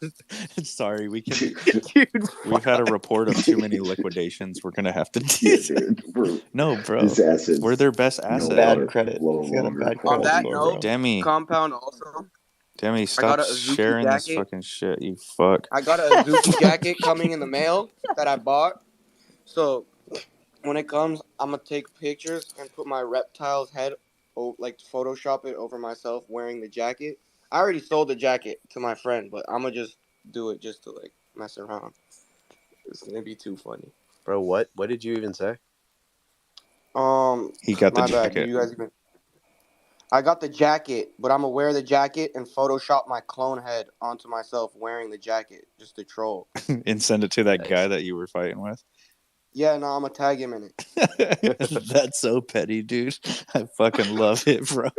Sorry, we can. Dude, We've had a report of too many liquidations. We're gonna have to. Yeah, dude. Bro, No, bro. this asset's We're their best no asset. Bad longer, credit. no It's got a longer bad On credit that score, note, bro. Demi, Compound also. Demi, I stop got a Azuki sharing this jacket. fucking shit. You fuck. I got a Azuki jacket coming in the mail that I bought. So when it comes, I'm gonna take pictures and put my reptile's head, like Photoshop it over myself wearing the jacket. I already sold the jacket to my friend, but I'm gonna just do it just to like mess around. It's gonna be too funny. bro, what did you even say? He got the My bad. Do jacket you guys even? I got the jacket, but I'm gonna wear the jacket and Photoshop my clone head onto myself wearing the jacket just to troll. and send it to that guy that you were fighting with. Yeah, no, I'm gonna tag him in it. That's so petty, dude. I fucking love it, bro.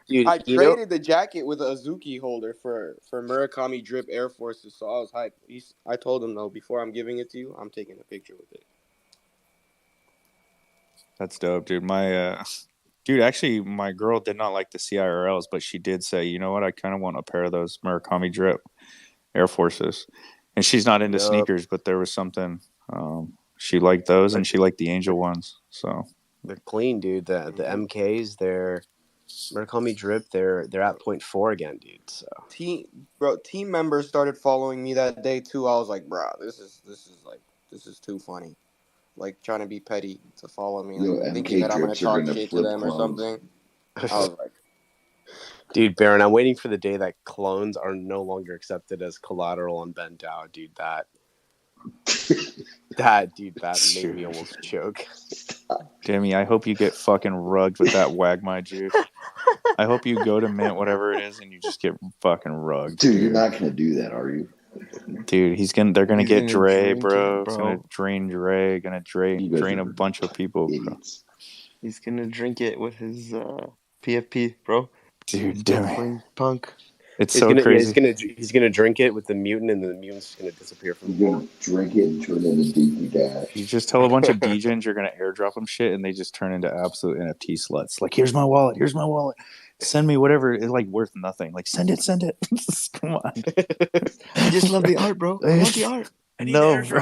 Dude, I traded the jacket with a Azuki holder for Murakami Drip Air Forces, so I was hyped. I told him though, before I'm giving it to you, I'm taking a picture with it. That's dope, dude. Dude, actually, my girl did not like the CIRLs, but she did say, you know what? I kind of want a pair of those Murakami Drip Air Forces. And she's not into sneakers, but there was something. She liked those, and she liked the Angel ones. So they're clean, dude. The MKs, they're Murakami Drip. They're at 0.4 again, dude. So Team members started following me that day too. I was like, bro, this is too funny. Like trying to be petty to follow me, Yo, like, thinking MK that I'm gonna drips are talk gonna shit to flip them or clones. something. I was like, dude, Baron, I'm waiting for the day that clones are no longer accepted as collateral on Ben Dow, dude. That made me almost choke. Demi, I hope you get fucking rugged with that Wagmai juice. I hope you go to Mint, whatever it is, and you just get fucking rugged. Dude, you're not gonna do that, are you? Dude, they're gonna get Dre, bro. It's bro. gonna drain Dre, gonna drain a bunch of people, bro. He's gonna drink it with his PFP, bro. Dude, Demi. Playing punk. It's so crazy. He's gonna drink it with the mutant, and the mutant's just gonna disappear from. You're gonna drink it and turn it into DP Dash. You just tell a bunch of DJs you're gonna airdrop them shit, and they just turn into absolute NFT sluts. Like, here's my wallet. Send me whatever. It's like worth nothing. Like, send it. Come on. I just love the art, bro. I want the art. I need no, bro.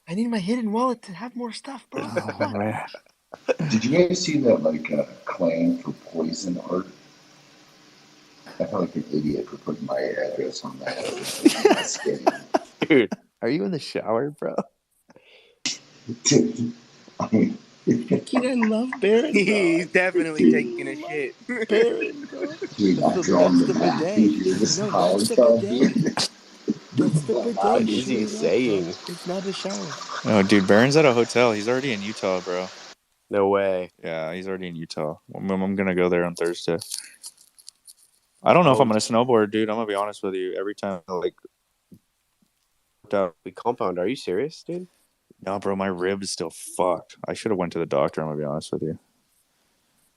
I need my hidden wallet to have more stuff, bro. Oh, man. Did you guys see that claim for poison art? I felt like an idiot for putting my address on that. Dude, are you in the shower, bro? Dude, I mean, Kid, I love Baron. he's definitely taking a shit. Baron, bro. dude, I'm drawing the map. You hear this power tub, dude? That's the bidet. What is he saying? It's not a shower. Oh, dude, Baron's at a hotel. He's already in Utah, bro. No way. Yeah, he's already in Utah. I'm gonna go there on Thursday. I don't know if I'm gonna snowboard, dude. I'm gonna be honest with you. Every time, we compound. Are you serious, dude? No, bro. My rib is still fucked. I should have went to the doctor. I'm gonna be honest with you.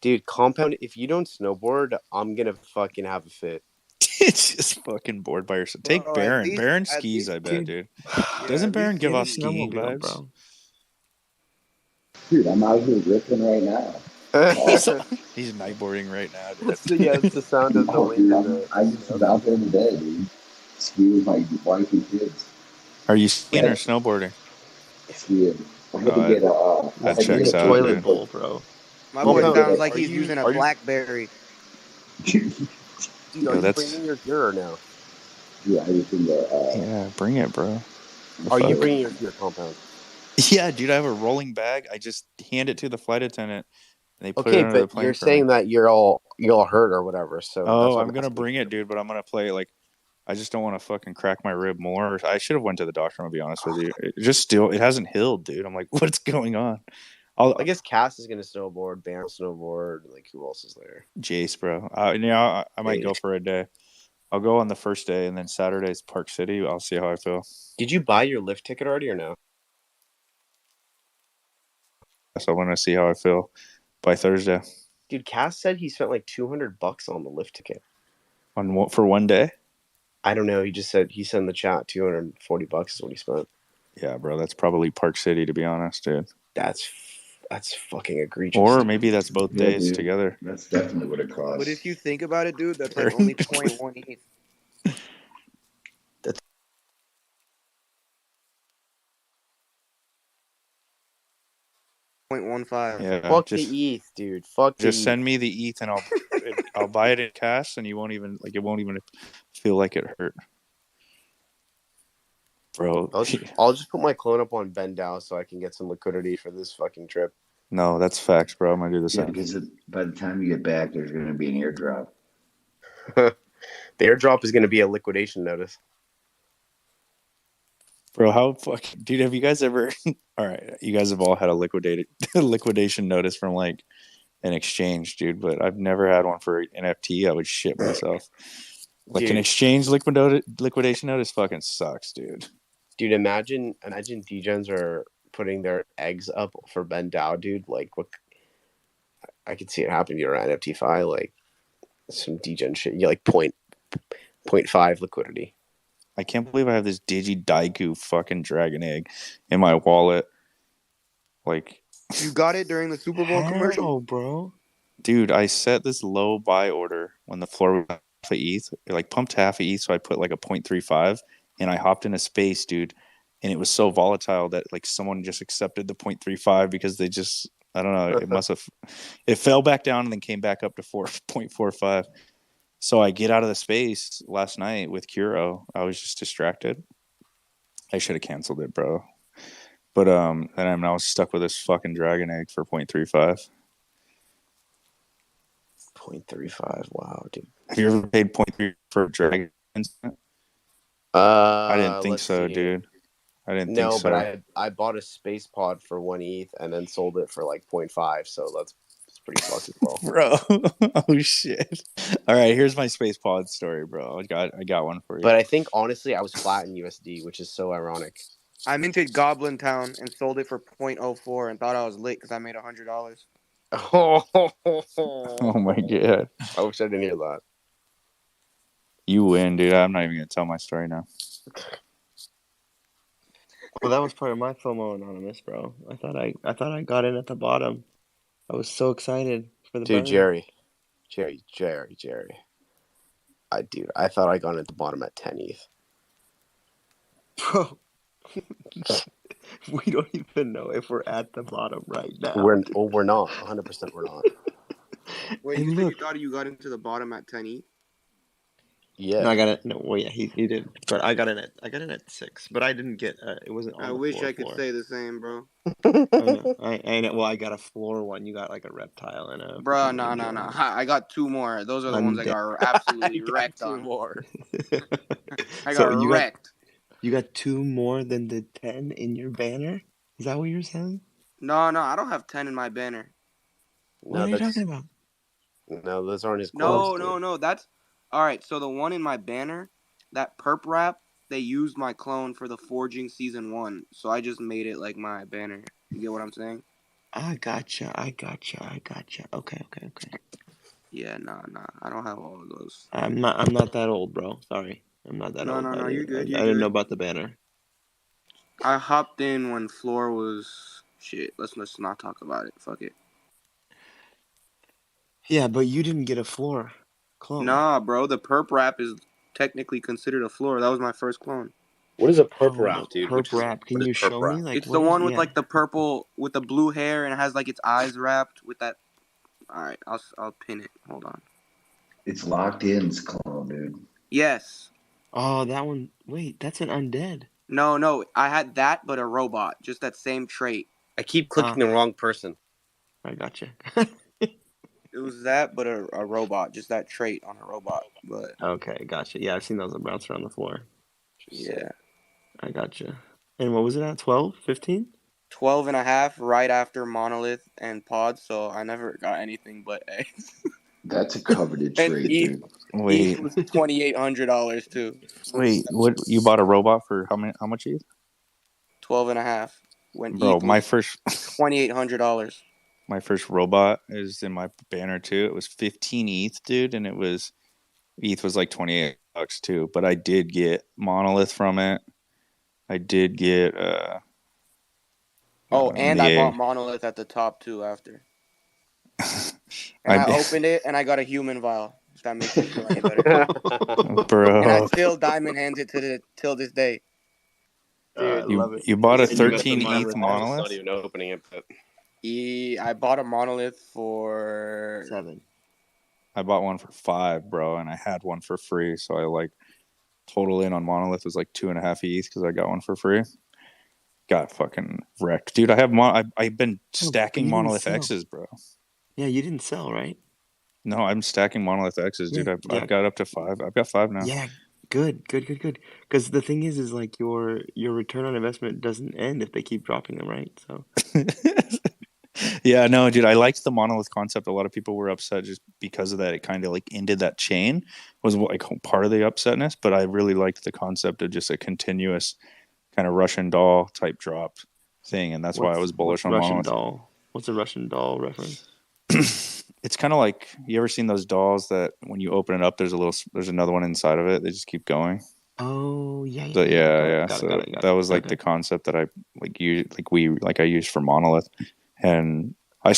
Dude, compound. If you don't snowboard, I'm gonna fucking have a fit. It's just fucking bored by yourself. Take Baron. Baron skis, I bet, dude. Doesn't Baron give off skiing vibes? Bro. Dude, I'm out here ripping right now. He's nightboarding right now, dude. It's the sound of the wind. Dude, I just was out there today, dude. Ski with my wife and kids. Are you skiing or snowboarding? Skiing. I had to get that checks out, toilet dude. bowl, bro. My boy sounds like he's using a BlackBerry. Dude, are you bringing your gear now? Yeah, I was in the. Yeah, bring it, bro. Are you bringing your gear compound? Yeah, dude, I have a rolling bag. I just hand it to the flight attendant, and they put it under the plane. You're saying that you're all hurt or whatever. So I'm gonna bring it, dude. But I'm gonna play like I just don't want to fucking crack my rib more. I should have went to the doctor. I'm gonna be honest with you. It hasn't healed, dude. I'm like, what's going on? I guess Cass is gonna snowboard, Bam snowboard. Like, who else is there? Jace, bro. I might go for a day. I'll go on the first day, and then Saturday's Park City. I'll see how I feel. Did you buy your lift ticket already or no? So I want to see how I feel by Thursday. Dude, Cass said he spent like $200 on the lift ticket. On what, for one day? I don't know. He said in the chat $240 is what he spent. Yeah, bro. That's probably Park City, to be honest, dude. That's fucking egregious. Or maybe that's both days together. That's definitely what it costs. But if you think about it, dude, that's like only 0.1 ETH. That's 0.15. Yeah, fuck the ETH, dude. Fuck the just ETH. send me the ETH and I'll buy it in cash, and it won't even feel like it hurt, bro. I'll just put my clone up on Bendow so I can get some liquidity for this fucking trip. No, that's facts, bro. I'm gonna do the same. Because by the time you get back, there's gonna be an airdrop. The airdrop is gonna be a liquidation notice. Bro, how fucking dude? Have you guys ever? All right, you guys have all had a liquidation notice from like an exchange, dude. But I've never had one for NFT. I would shit myself. Like an exchange liquidation notice fucking sucks, dude. Dude, imagine degens are putting their eggs up for Ben Dow, dude. Like, what? I could see it happening to your NFT-Fi, like some degen shit. You like 0.5 liquidity. I can't believe I have this Digi Daiku fucking dragon egg in my wallet. Like, you got it during the Super Bowl commercial, bro. Dude, I set this low buy order when the floor was half a ETH, like pumped half a ETH, so I put like a 0.35, and I hopped in a space, dude, and it was so volatile that like someone just accepted the 0.35 because they just, I don't know, it fell back down and then came back up to 4.45. So I get out of the space last night with Kuro. I was just distracted. I should have canceled it, bro. But then I'm now stuck with this fucking dragon egg for 0.35. 0.35. Wow, dude. Have you ever paid 0.3 for a dragon instant? I didn't think so, dude. I didn't think so. No, but I bought a space pod for 1 ETH and then sold it for like 0.5. So it's pretty fucked as well, bro. Oh shit! All right, here's my space pod story, bro. I got one for you. But I think honestly, I was flat in USD, which is so ironic. I minted Goblin Town and sold it for 0.04 and thought I was lit because I made $100. Oh my god! I wish I didn't hear that. You win, dude. I'm not even gonna tell my story now. Well, that was part of my FOMO Anonymous, bro. I thought I got in at the bottom. I was so excited for the dude, burn. Jerry. I thought I got in at the bottom at 10 ETH. Bro, we don't even know if we're at the bottom right now. We're not. 100% we're not. Wait, you said you thought you got into the bottom at 10 ETH? Yeah. No, I got it. No, well, yeah, he did. But I got in at 6. But I didn't get. It wasn't. On I the wish I could floor. say the same, bro. Oh, no. Well, I got a floor one. You got like a reptile and a. Bro, no. I got 2 more. Those are the ones I got absolutely wrecked on. 2 more. I got wrecked. You got 2 more than the 10 in your banner? Is that what you're saying? No, I don't have 10 in my banner. What are you talking about? No, those aren't his clones. No. That's all right. So the one in my banner, that perp wrap, they used my clone for the forging season 1. So I just made it like my banner. You get what I'm saying? I gotcha. Okay. Yeah, nah. I don't have all of those. I'm not that old, bro. Sorry. I'm not that old. No, you're good. I didn't know about the banner. I hopped in when floor was shit. Let's not talk about it. Fuck it. Yeah, but you didn't get a floor clone. Nah, bro. The perp wrap is technically considered a floor. That was my first clone. What is a perp wrap, dude? Perp wrap. Can you show me? Like, it's the one with like the purple with the blue hair and it has like its eyes wrapped with that. All right, I'll pin it. Hold on. It's locked in's clone, dude. Yes. Oh, that one. Wait, that's an undead. No. I had that, but a robot. Just that same trait. I keep clicking the wrong person. I gotcha. It was that, but a robot, just that trait on a robot. But Okay, gotcha. Yeah, I've seen those bounce around the floor. yeah, I gotcha. And what was it at? 12, 15? 12 and a half right after Monolith and Pod, so I never got anything but A's. That's a coveted And trade, ETH, dude. ETH Wait, was $2,800 too. wait. What? You bought a robot for how many? How much ETH? 12 and a half when Bro, ETH my was first $2,800. my first robot is in my banner too. It was 15 ETH, dude, and ETH was like $28 too. But I did get Monolith from it. I did get Oh, and I yeah. bought Monolith at the top too after. And I I opened it and I got a human vial. If that makes you feel any better. And I bro, still diamond hands it till this day. I Dude, love it. you bought a and you got the 13 ETH Monolith. I'm just not Monolith? even opening it, but I bought a Monolith for 7. I bought one for 5, bro, and I had one for free. So I like total in on Monolith was like 2.5 ETH because I got one for free. Got fucking wrecked, dude. I have I've been No, but stacking you didn't Monolith sell. X's, bro. Yeah, you didn't sell, right? No, I'm stacking Monolith X's, dude. Yeah, I've got up to 5. I've got 5 now. Yeah, good. Because the thing is like your return on investment doesn't end if they keep dropping them, right? So Yeah, no, dude. I liked the Monolith concept. A lot of people were upset just because of that. It kind of like ended that chain was like part of the upsetness. But I really liked the concept of just a continuous kind of Russian doll type drop thing, and that's why I was bullish what's on Russian Monolith. doll? What's a Russian doll reference? It's kind of like you ever seen those dolls that when you open it up, there's another one inside of it. They just keep going. Oh yeah. So yeah. Got So it. that was like Okay. the concept that I I used for Monolith, and I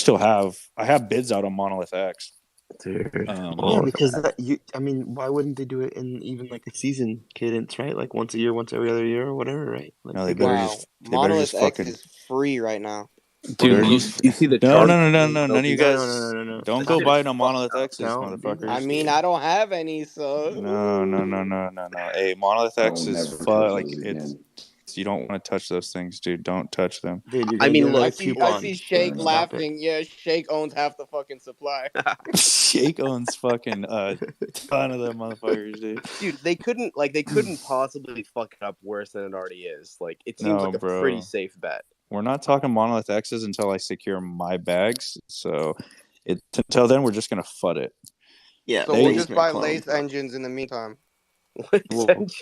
have bids out on Monolith X. dude, Yeah, because why wouldn't they do it in even like a season cadence, right? Like once a year, once every other year, or whatever, right? Like No, they wow. they better Monolith just X fucking. is free right now. dude. You see the chart? No. None of you guys No. don't That go shit is buy no fucked Monolith up. X's, No, dude. I motherfuckers. mean, I don't have any, so No. Hey, Monolith I X will is never fun. touch Like those it's again. you don't want to touch those things, dude. Don't touch them. Dude, you're I gonna mean, get look, another I coupon. see Shake Stop it. laughing. Yeah, Shake owns half the fucking supply. Shake owns fucking ton of them motherfuckers, dude. dude, they couldn't possibly fuck it up worse than it already is. Like, it seems No, like a pretty bro. safe bet. We're not talking Monolith X's until I secure my bags. So until then, we're just gonna FUD it. Yeah, So we'll just basement buy clone. Lace engines in the meantime.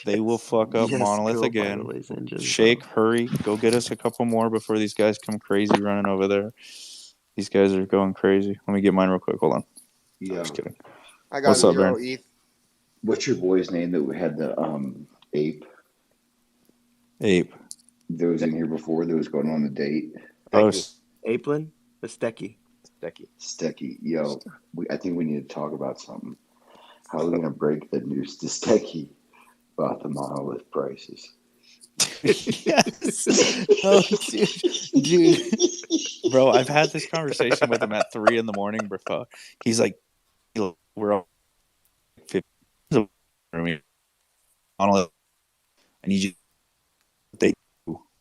They will fuck up Yes, Monolith go buy the again. Lace engines, Shake, bro. hurry, go get us a couple more before these guys come crazy running over there. These guys are going crazy. Let me get mine real quick. Hold on. Yeah. I'm just kidding. I got What's up, 0 Baron? ETH. What's your boy's name that had the ape? Ape. That was in here before. That was going on a date. Oh, Aplin? The Stecky. Stecky. Yo, I think we need to talk about something. How are we gonna break the news to Stecky about the Monolith prices? yes. Oh, dude. Bro, I've had this conversation with him at 3 a.m, bro. He's like, we're all 50. Monolith. I need you.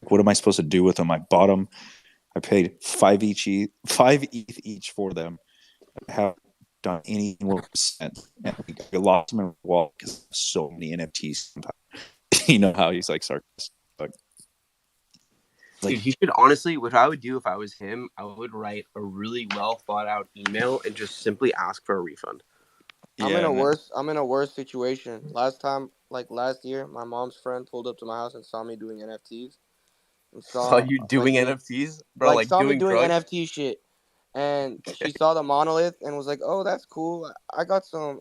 What am I supposed to do with them? I bought them. I paid 5 ETH each for them. I haven't done anything with cent, and I lost them in the wall because so many NFTs. You know how he's like sarcastic. Dude, he should honestly, what I would do if I was him, I would write a really well thought out email and just simply ask for a refund. I'm in a worse situation. Last year, my mom's friend pulled up to my house and saw me doing NFTs. And Saw you doing NFTs? Bro, like saw doing me doing drugs? NFT shit. And she saw the Monolith and was like, "Oh, that's cool. I got some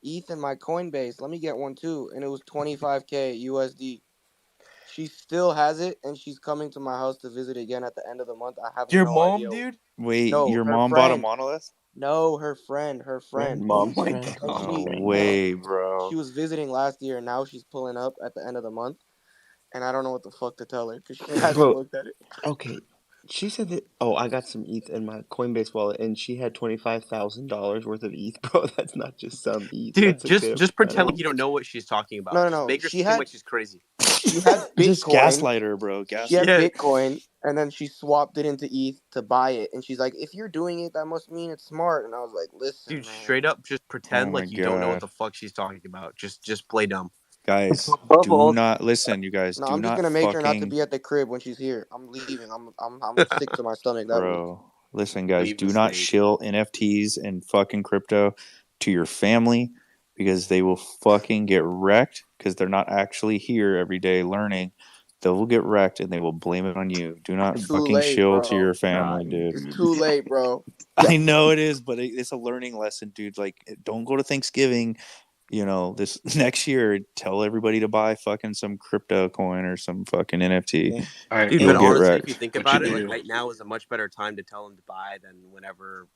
ETH in my Coinbase. Let me get one too." And it was 25K USD. She still has it, and she's coming to my house to visit again at the end of the month. I have Your no mom, idea. dude? Wait, No, your her mom bought a friend. Monolith? No, her friend. Mom's Oh my friend. God. No way, bro. She was visiting last year, and now she's pulling up at the end of the month. And I don't know what the fuck to tell her because she hasn't Bro, looked at it. okay. She said that, oh, I got some ETH in my Coinbase wallet, and she had $25,000 worth of ETH, bro. That's not just some ETH. Dude, That's a good just pretend amount like of you don't know what she's talking about. No. Just make her She seem had like she's crazy. She had Just Bitcoin. gaslight her, bro. She had Gaslight. Bitcoin, and then she swapped it into ETH to buy it. And she's like, "If you're doing it, that must mean it's smart." And I was like, "Listen, Dude, man." straight up, just pretend Oh my like you don't know what god. the fuck she's talking about. Just play dumb. Guys, do Bubbles. not listen, you guys. No, Do I'm just not gonna make sure not to fucking be at the crib when she's here. I'm leaving. I'm sick to my stomach that week. bro. Listen, guys, Leave the do not state. shill NFTs and fucking crypto to your family because they will fucking get wrecked because they're not actually here every day learning. They will get wrecked and they will blame it on you. Do not Too fucking late, shill to bro. your family, dude. It's too late, bro. I know it is, but it's a learning lesson, dude. Like, don't go to Thanksgiving, this next year. Tell everybody to buy fucking some crypto coin or some fucking NFT. Yeah. All right, Dude, You'll but get honestly, if you wrecked. think what you about it, like do? right now is a much better time to tell him to buy than whenever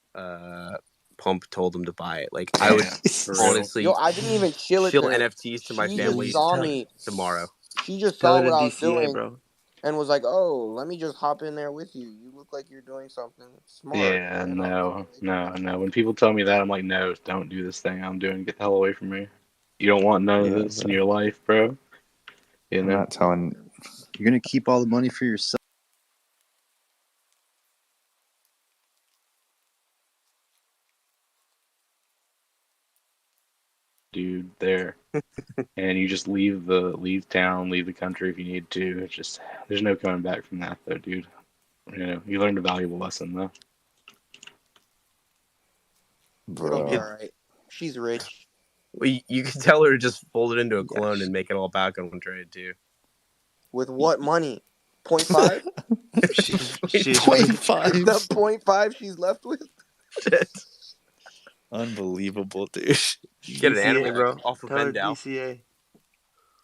Pump told him to buy it. Like I would Yeah, for real. honestly Yo, I didn't even shill it shill to her. NFTs to my She family just saw Tell, me. tomorrow. She just tell saw her what to I was DCA, doing bro. and was like, "Oh, let me just hop in there with you. You look like you're doing something smart." Yeah, And I was no. When people tell me that, I'm like, no, don't do this thing I'm doing. Get the hell away from me. You don't want none of Yeah, this in bro. your life, bro. You I'm know? not telling. You're gonna keep all the money for yourself. Dude there. And you just leave town, leave the country if you need to. It's just there's no coming back from that though, dude. You learned a valuable lesson though. "It'll be Bro. all right. She's rich." Well, you can tell her to just fold it into a Yeah. clone and make it all back on one trade too. With what money? 0.5? She's 0.5? The 0.5 she's left with? Shit. Unbelievable, dude. Get an DCA, anime bro. off of Tell her Vendel. DCA.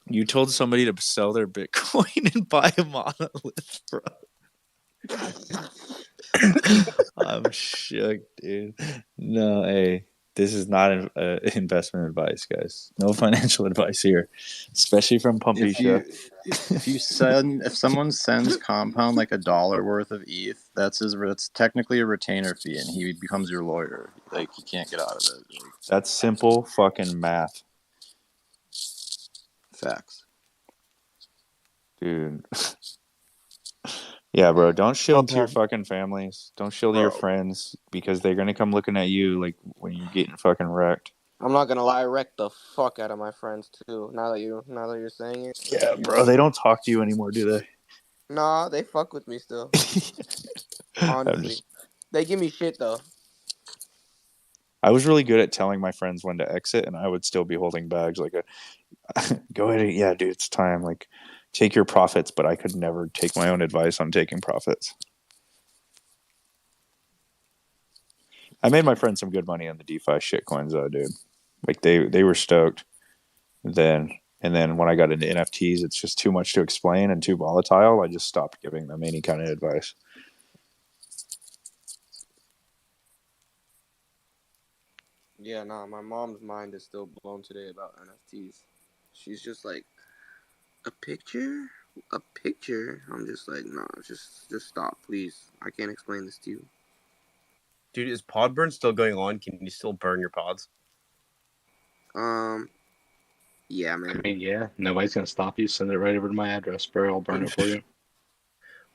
You told somebody to sell their Bitcoin and buy a monolith, bro. I'm shook, dude. No, hey, this is not investment advice, guys. No financial advice here, especially from Pumpisha. If someone sends Compound like $1 worth of ETH, that's technically a retainer fee, and he becomes your lawyer. Like, you can't get out of it. Like, That's simple fucking math, facts. dude. Yeah, bro. Don't shield to your Compound, fucking families. Don't shield to your bro. friends because they're gonna come looking at you like when you're getting fucking wrecked. I'm not gonna lie, I wrecked the fuck out of my friends too. Now that you're saying it. Yeah, bro. They don't talk to you anymore, do they? Nah, they fuck with me still. Honestly. They give me shit though. I was really good at telling my friends when to exit, and I would still be holding bags. Like, go ahead, yeah, dude, it's time. Like, take your profits, but I could never take my own advice on taking profits. I made my friends some good money on the DeFi shitcoins, though, dude. Like, they were stoked. And then when I got into NFTs, it's just too much to explain and too volatile. I just stopped giving them any kind of advice. Yeah, nah, my mom's mind is still blown today about NFTs. She's just like, a picture? A picture? I'm just like, nah, just stop, please. I can't explain this to you. Dude, is pod burn still going on? Can you still burn your pods? Yeah, I man. mean, yeah, nobody's gonna stop you. Send it right over to my address, bro. I'll burn it for you.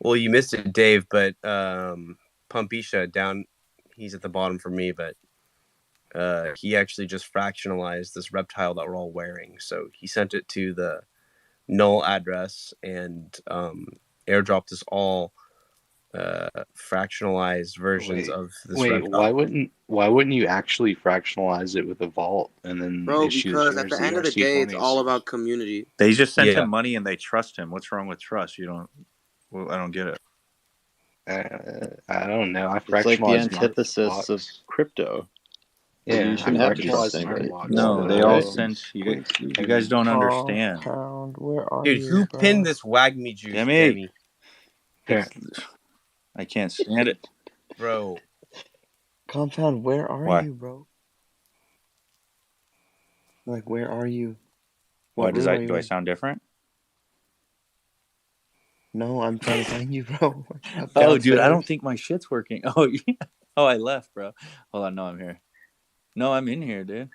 Well, you missed it, Dave, but Pumpisha down, he's at the bottom for me, but he actually just fractionalized this reptile that we're all wearing. So he sent it to the null address and airdropped us all fractionalized versions of this reptile. Why wouldn't you actually fractionalize it with a vault and then Bro, issue the because at shares the the end of the day, it's all ERC20s? about community. They just sent Yeah. him money and they trust him. What's wrong with trust? I don't get it. I don't know. I It's like the fractionalized antithesis of crypto. Yeah, You I shouldn't have to fractionalized trust anybody. smart No, they blocks. all Right? sent you. You guys don't understand. Compound, where are Dude, you, who bro? pinned this Wagme juice, Demi. Demi? Here, I can't stand it. Bro. Compound, where are Why? you, bro? Like, where are you? Why What room are you do I in? sound different? No, I'm trying to find you, bro. Oh, dude, I don't think my shit's working. Oh, yeah. Oh, I left, bro. Hold on, no, I'm here. No, I'm in here, dude.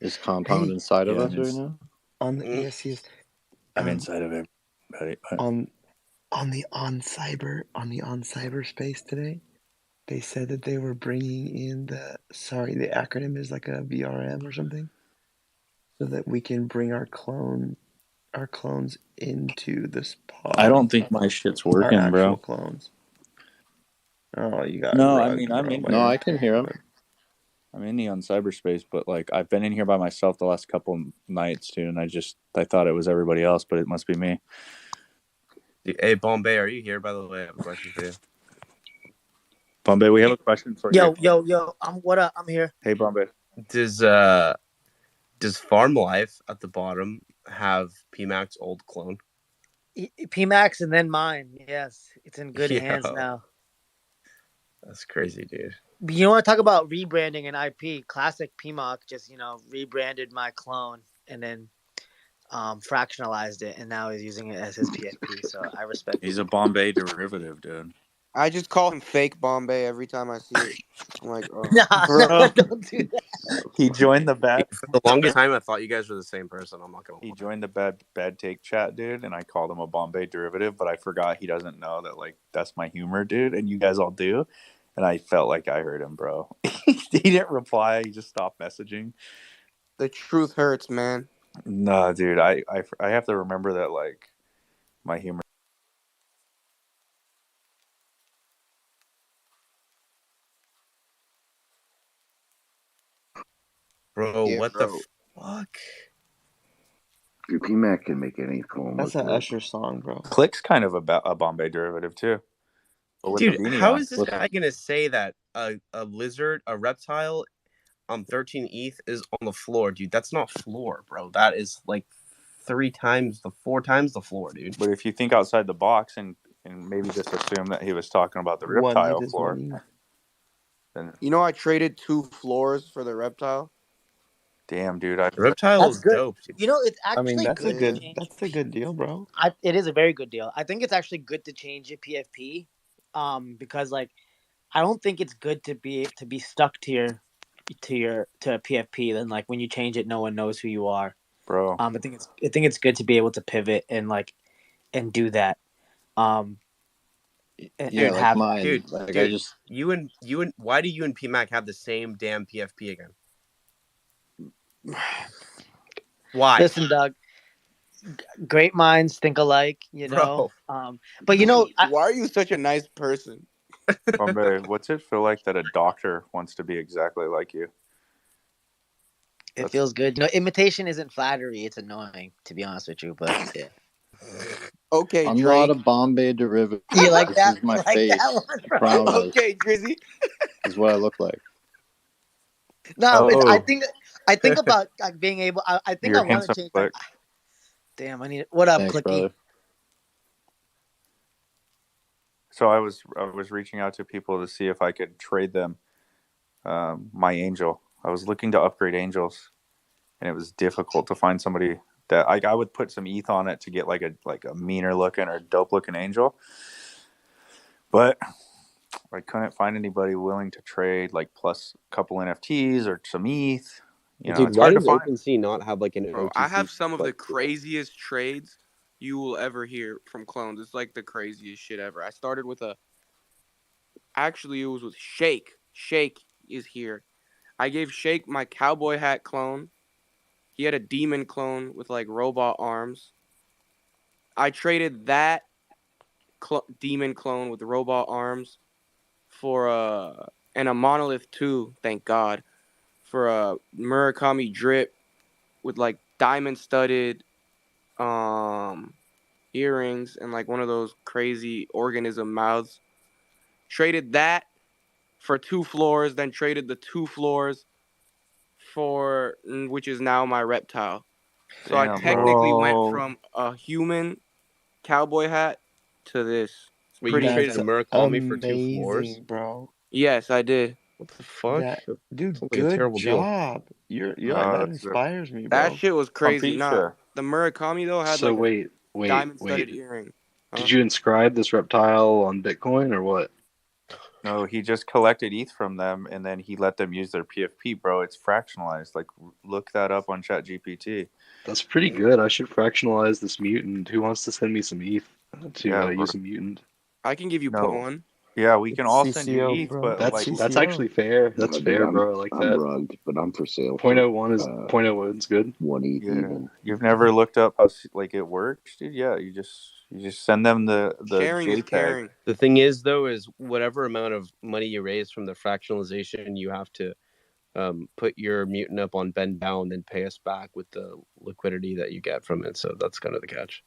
Is Compound inside of Yeah, us right now? Yes, he is. I'm inside of everybody. On cyberspace today, they said that they were bringing in the acronym is like a VRM or something, so that we can bring our clones into this pod. I don't think my shit's our working, actual bro. clones. Oh, you got No, I rugged, mean I'm bro, in by here. No, your I can hear him. but I'm in the on cyberspace, but like I've been in here by myself the last couple of nights too, and I thought it was everybody else, but it must be me. Hey, Bombay, are you here? By the way, I have a question for you. Bombay, we have a question for you. Yo. What up? I'm here. Hey, Bombay. Does Farm Life at the bottom have PMAX old clone? PMAX and then mine. Yes, it's in good hands Yo, now. that's crazy, dude. You want to talk about rebranding an IP? Classic PMOC just rebranded my clone and then fractionalized it, and now he's using it as his PFP. So I respect. He's a Bombay derivative, dude. I just call him fake Bombay every time I see it. I'm like, oh. No, don't do that. He joined the bad. For the longest time, I thought you guys were the same person. I'm not gonna lie. He joined the bad take chat, dude, and I called him a Bombay derivative, but I forgot he doesn't know that like that's my humor, dude, and you guys all do. And I felt like I heard him, bro. He didn't reply. He just stopped messaging. The truth hurts, man. No, dude, I have to remember that like my humor. Bro, Yeah, what the bro. fuck? Dude, PMAC can make any clone that's look an good. Usher song, bro. Click's kind of a Bombay derivative too. But with Dude, the beanie how on. is this guy gonna say that a lizard, a reptile on 13 ETH is on the floor, dude? That's not floor, bro. That is like 4 times the floor, dude. But if you think outside the box and maybe just assume that he was talking about the One reptile ETH is floor, 1 ETH. then You know, I traded 2 floors for the reptile. damn, dude, The reptile That's is good. dope, dude. It's I mean, actually that's a good to good change. that's a good deal, bro. It is a very good deal. I think it's actually good to change your PFP, because like I don't think it's good to be stuck to a PFP. Then like when you change it, no one knows who you are. bro. I think it's good to be able to pivot and do that. Dude, Have mine. Dude, Like dude, you and why do you and PMAC have the same damn PFP again? Why? Listen, Doug. Great minds think alike, Bro. But why are you such a nice person? Bombay, what's it feel like that a doctor wants to be exactly like you? It feels good. Imitation isn't flattery; it's annoying, to be honest with you. But yeah. Okay, I'm Drake. not a Bombay derivative. You like This that? is my You like face. that one, I bro? promise. Okay, Drizzy. This is what I look like. No, I think about like being able. I think You're I want to handsome, change. Click. Damn, I need it. What up, Thanks, Clicky? brother. So I was reaching out to people to see if I could trade them my angel. I was looking to upgrade angels, and it was difficult to find somebody that I would put some ETH on it to get like a meaner looking or dope looking angel. But I couldn't find anybody willing to trade like plus a couple NFTs or some ETH. You know, Dude, it's why hard to does find. OpenSea not have like an Bro, OTC? I have some of the like, craziest trades you will ever hear from clones. It's like the craziest shit ever. I started with actually it was with Shake. Shake is here. I gave Shake my cowboy hat clone. He had a demon clone with like robot arms. I traded that demon clone with robot arms for and a monolith 2, thank God, for a Murakami drip with like diamond studded earrings and like one of those crazy organism mouths. Traded that for 2 floors, then traded the 2 floors for which is now my reptile. So I Damn, technically bro. went from a human cowboy hat to this. It's Wait, you pretty traded a insane. Murakami for 2 floors? Amazing, bro. Yes, I did. What the fuck? Dude, Sounds like a good terrible deal. job. That inspires me, bro. That shit was crazy. Nah, the Murakami though had So like a wait. diamond-studded earring. Did you inscribe this reptile on Bitcoin or what? No, he just collected ETH from them and then he let them use their PFP, bro. It's fractionalized. Like, look that up on ChatGPT. That's pretty good. I should fractionalize this mutant. Who wants to send me some ETH to use a mutant? I can give you No. 0.1. Yeah, we can It's all send you CCO, ETH, bro. but That's like that's actually fair. That's No, dude, fair, bro. I like I'm that. rugged, but I'm for sale for 0.01 is 0.01's good. 1 ETH yeah, even. you've never looked up how like it works, dude. Yeah, you just send them the Sharing is JPEG. caring. The thing is, though, is whatever amount of money you raise from the fractionalization, you have to put your mutant up on bend down, then pay us back with the liquidity that you get from it. So that's kind of the catch.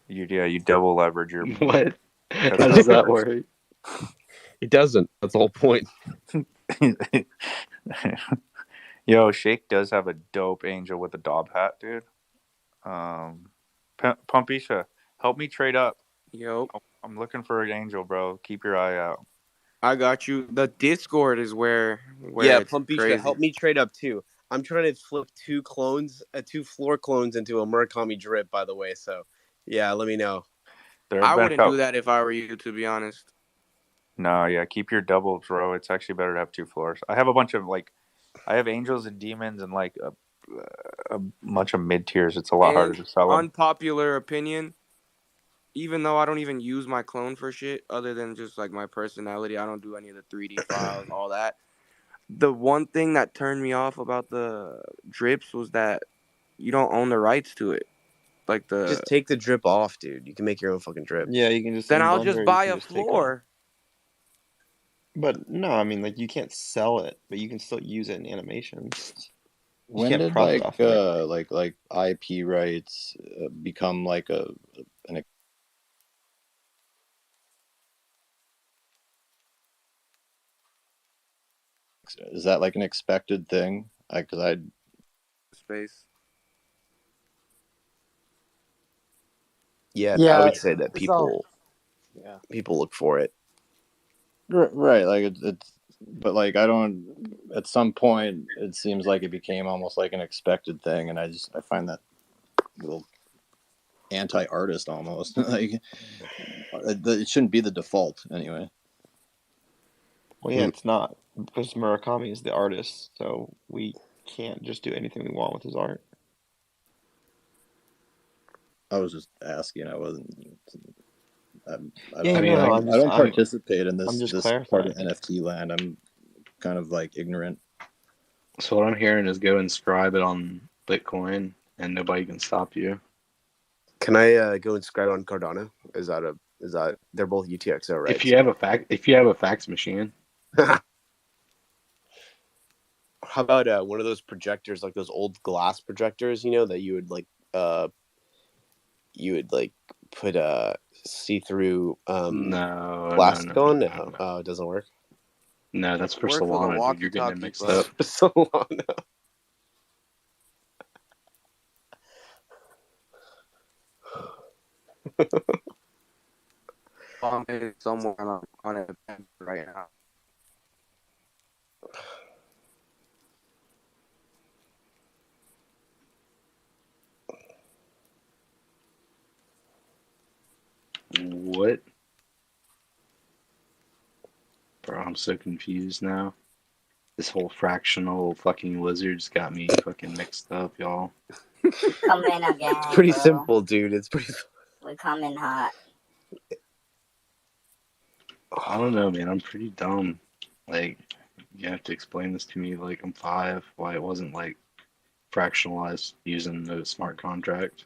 You double leverage your What? How does that work? It doesn't. That's the whole point. Yo, Shake does have a dope angel with a Dob hat, dude. Pumpisha, help me trade up. Yo, I'm looking for an angel, bro. Keep your eye out. I got you. The Discord is where Yeah, it's Pumpysha, crazy. help me trade up too. I'm trying to flip two floor clones into a Murakami drip, by the way. So, yeah, let me know. I wouldn't do that if I were you, to be honest. No, yeah, keep your doubles, bro. It's actually better to have 2 floors. I have a bunch of I have angels and demons and like a bunch of mid tiers. It's a lot harder to sell them. Unpopular opinion. Even though I don't even use my clone for shit, other than just like my personality, I don't do any of the 3D files, all that. The one thing that turned me off about the drips was that you don't own the rights to it. Like Just take the drip off, dude. You can make your own fucking drip. Yeah, you can just. Then I'll unbundle just it, buy you a can just take floor. But no, I mean, like, you can't sell it, but you can still use it in animations. You When can't did profit off of it. like IP rights become like an is that like an expected thing? Because I space. Yeah, I Yeah, would say that it's all. people look for it. right, like it's but like I don't. At some point, it seems like it became almost like an expected thing, and I find that a little anti-artist almost. Like it shouldn't be the default anyway. Well, yeah, it's not, because Murakami is the artist, so we can't just do anything we want with his art. I was just asking. I wasn't. I Yeah, don't, no, I don't I'm participate in just this part of clarifying. NFT land. I'm kind of like ignorant. So what I'm hearing is go inscribe it on Bitcoin, and nobody can stop you. Can I go inscribe on Cardano? Is that they're both UTXO, right? If you have a fax machine. How about one of those projectors, like those old glass projectors, that you would put a see-through plastic on? No. Oh, it doesn't work. No, that's for Works with a Solana, dude. You're getting it walkie-talkie, mixed bro. up. Solana. I'm somewhere on it right now. What? Bro, I'm so confused now. This whole fractional fucking lizard's got me fucking mixed up, y'all. Come in again. It's pretty bro. simple, dude. It's pretty. We come in hot. I don't know, man. I'm pretty dumb. Like, you have to explain this to me like I'm 5, why it wasn't like fractionalized using the smart contract.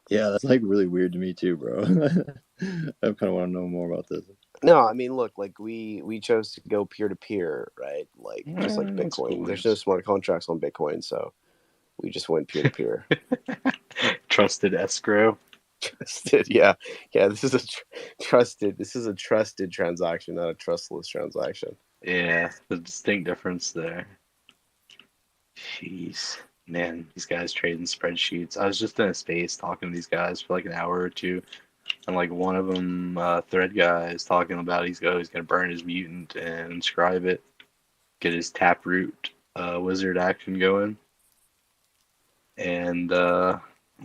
Yeah, that's like really weird to me too, bro. I kind of want to know more about this. No, I mean, look, like we chose to go peer to peer, right? Like just like That's Bitcoin. cool. There's no smart contracts on Bitcoin, so we just went peer to peer. Trusted escrow. Trusted, yeah. This is a trusted. This is a trusted transaction, not a trustless transaction. Yeah, the distinct difference there. Jeez, man, these guys trading spreadsheets. I was just in a space talking to these guys for like an hour or two, and like one of them, thread guy, is talking about he's gonna burn his mutant and inscribe it, get his taproot wizard action going, and I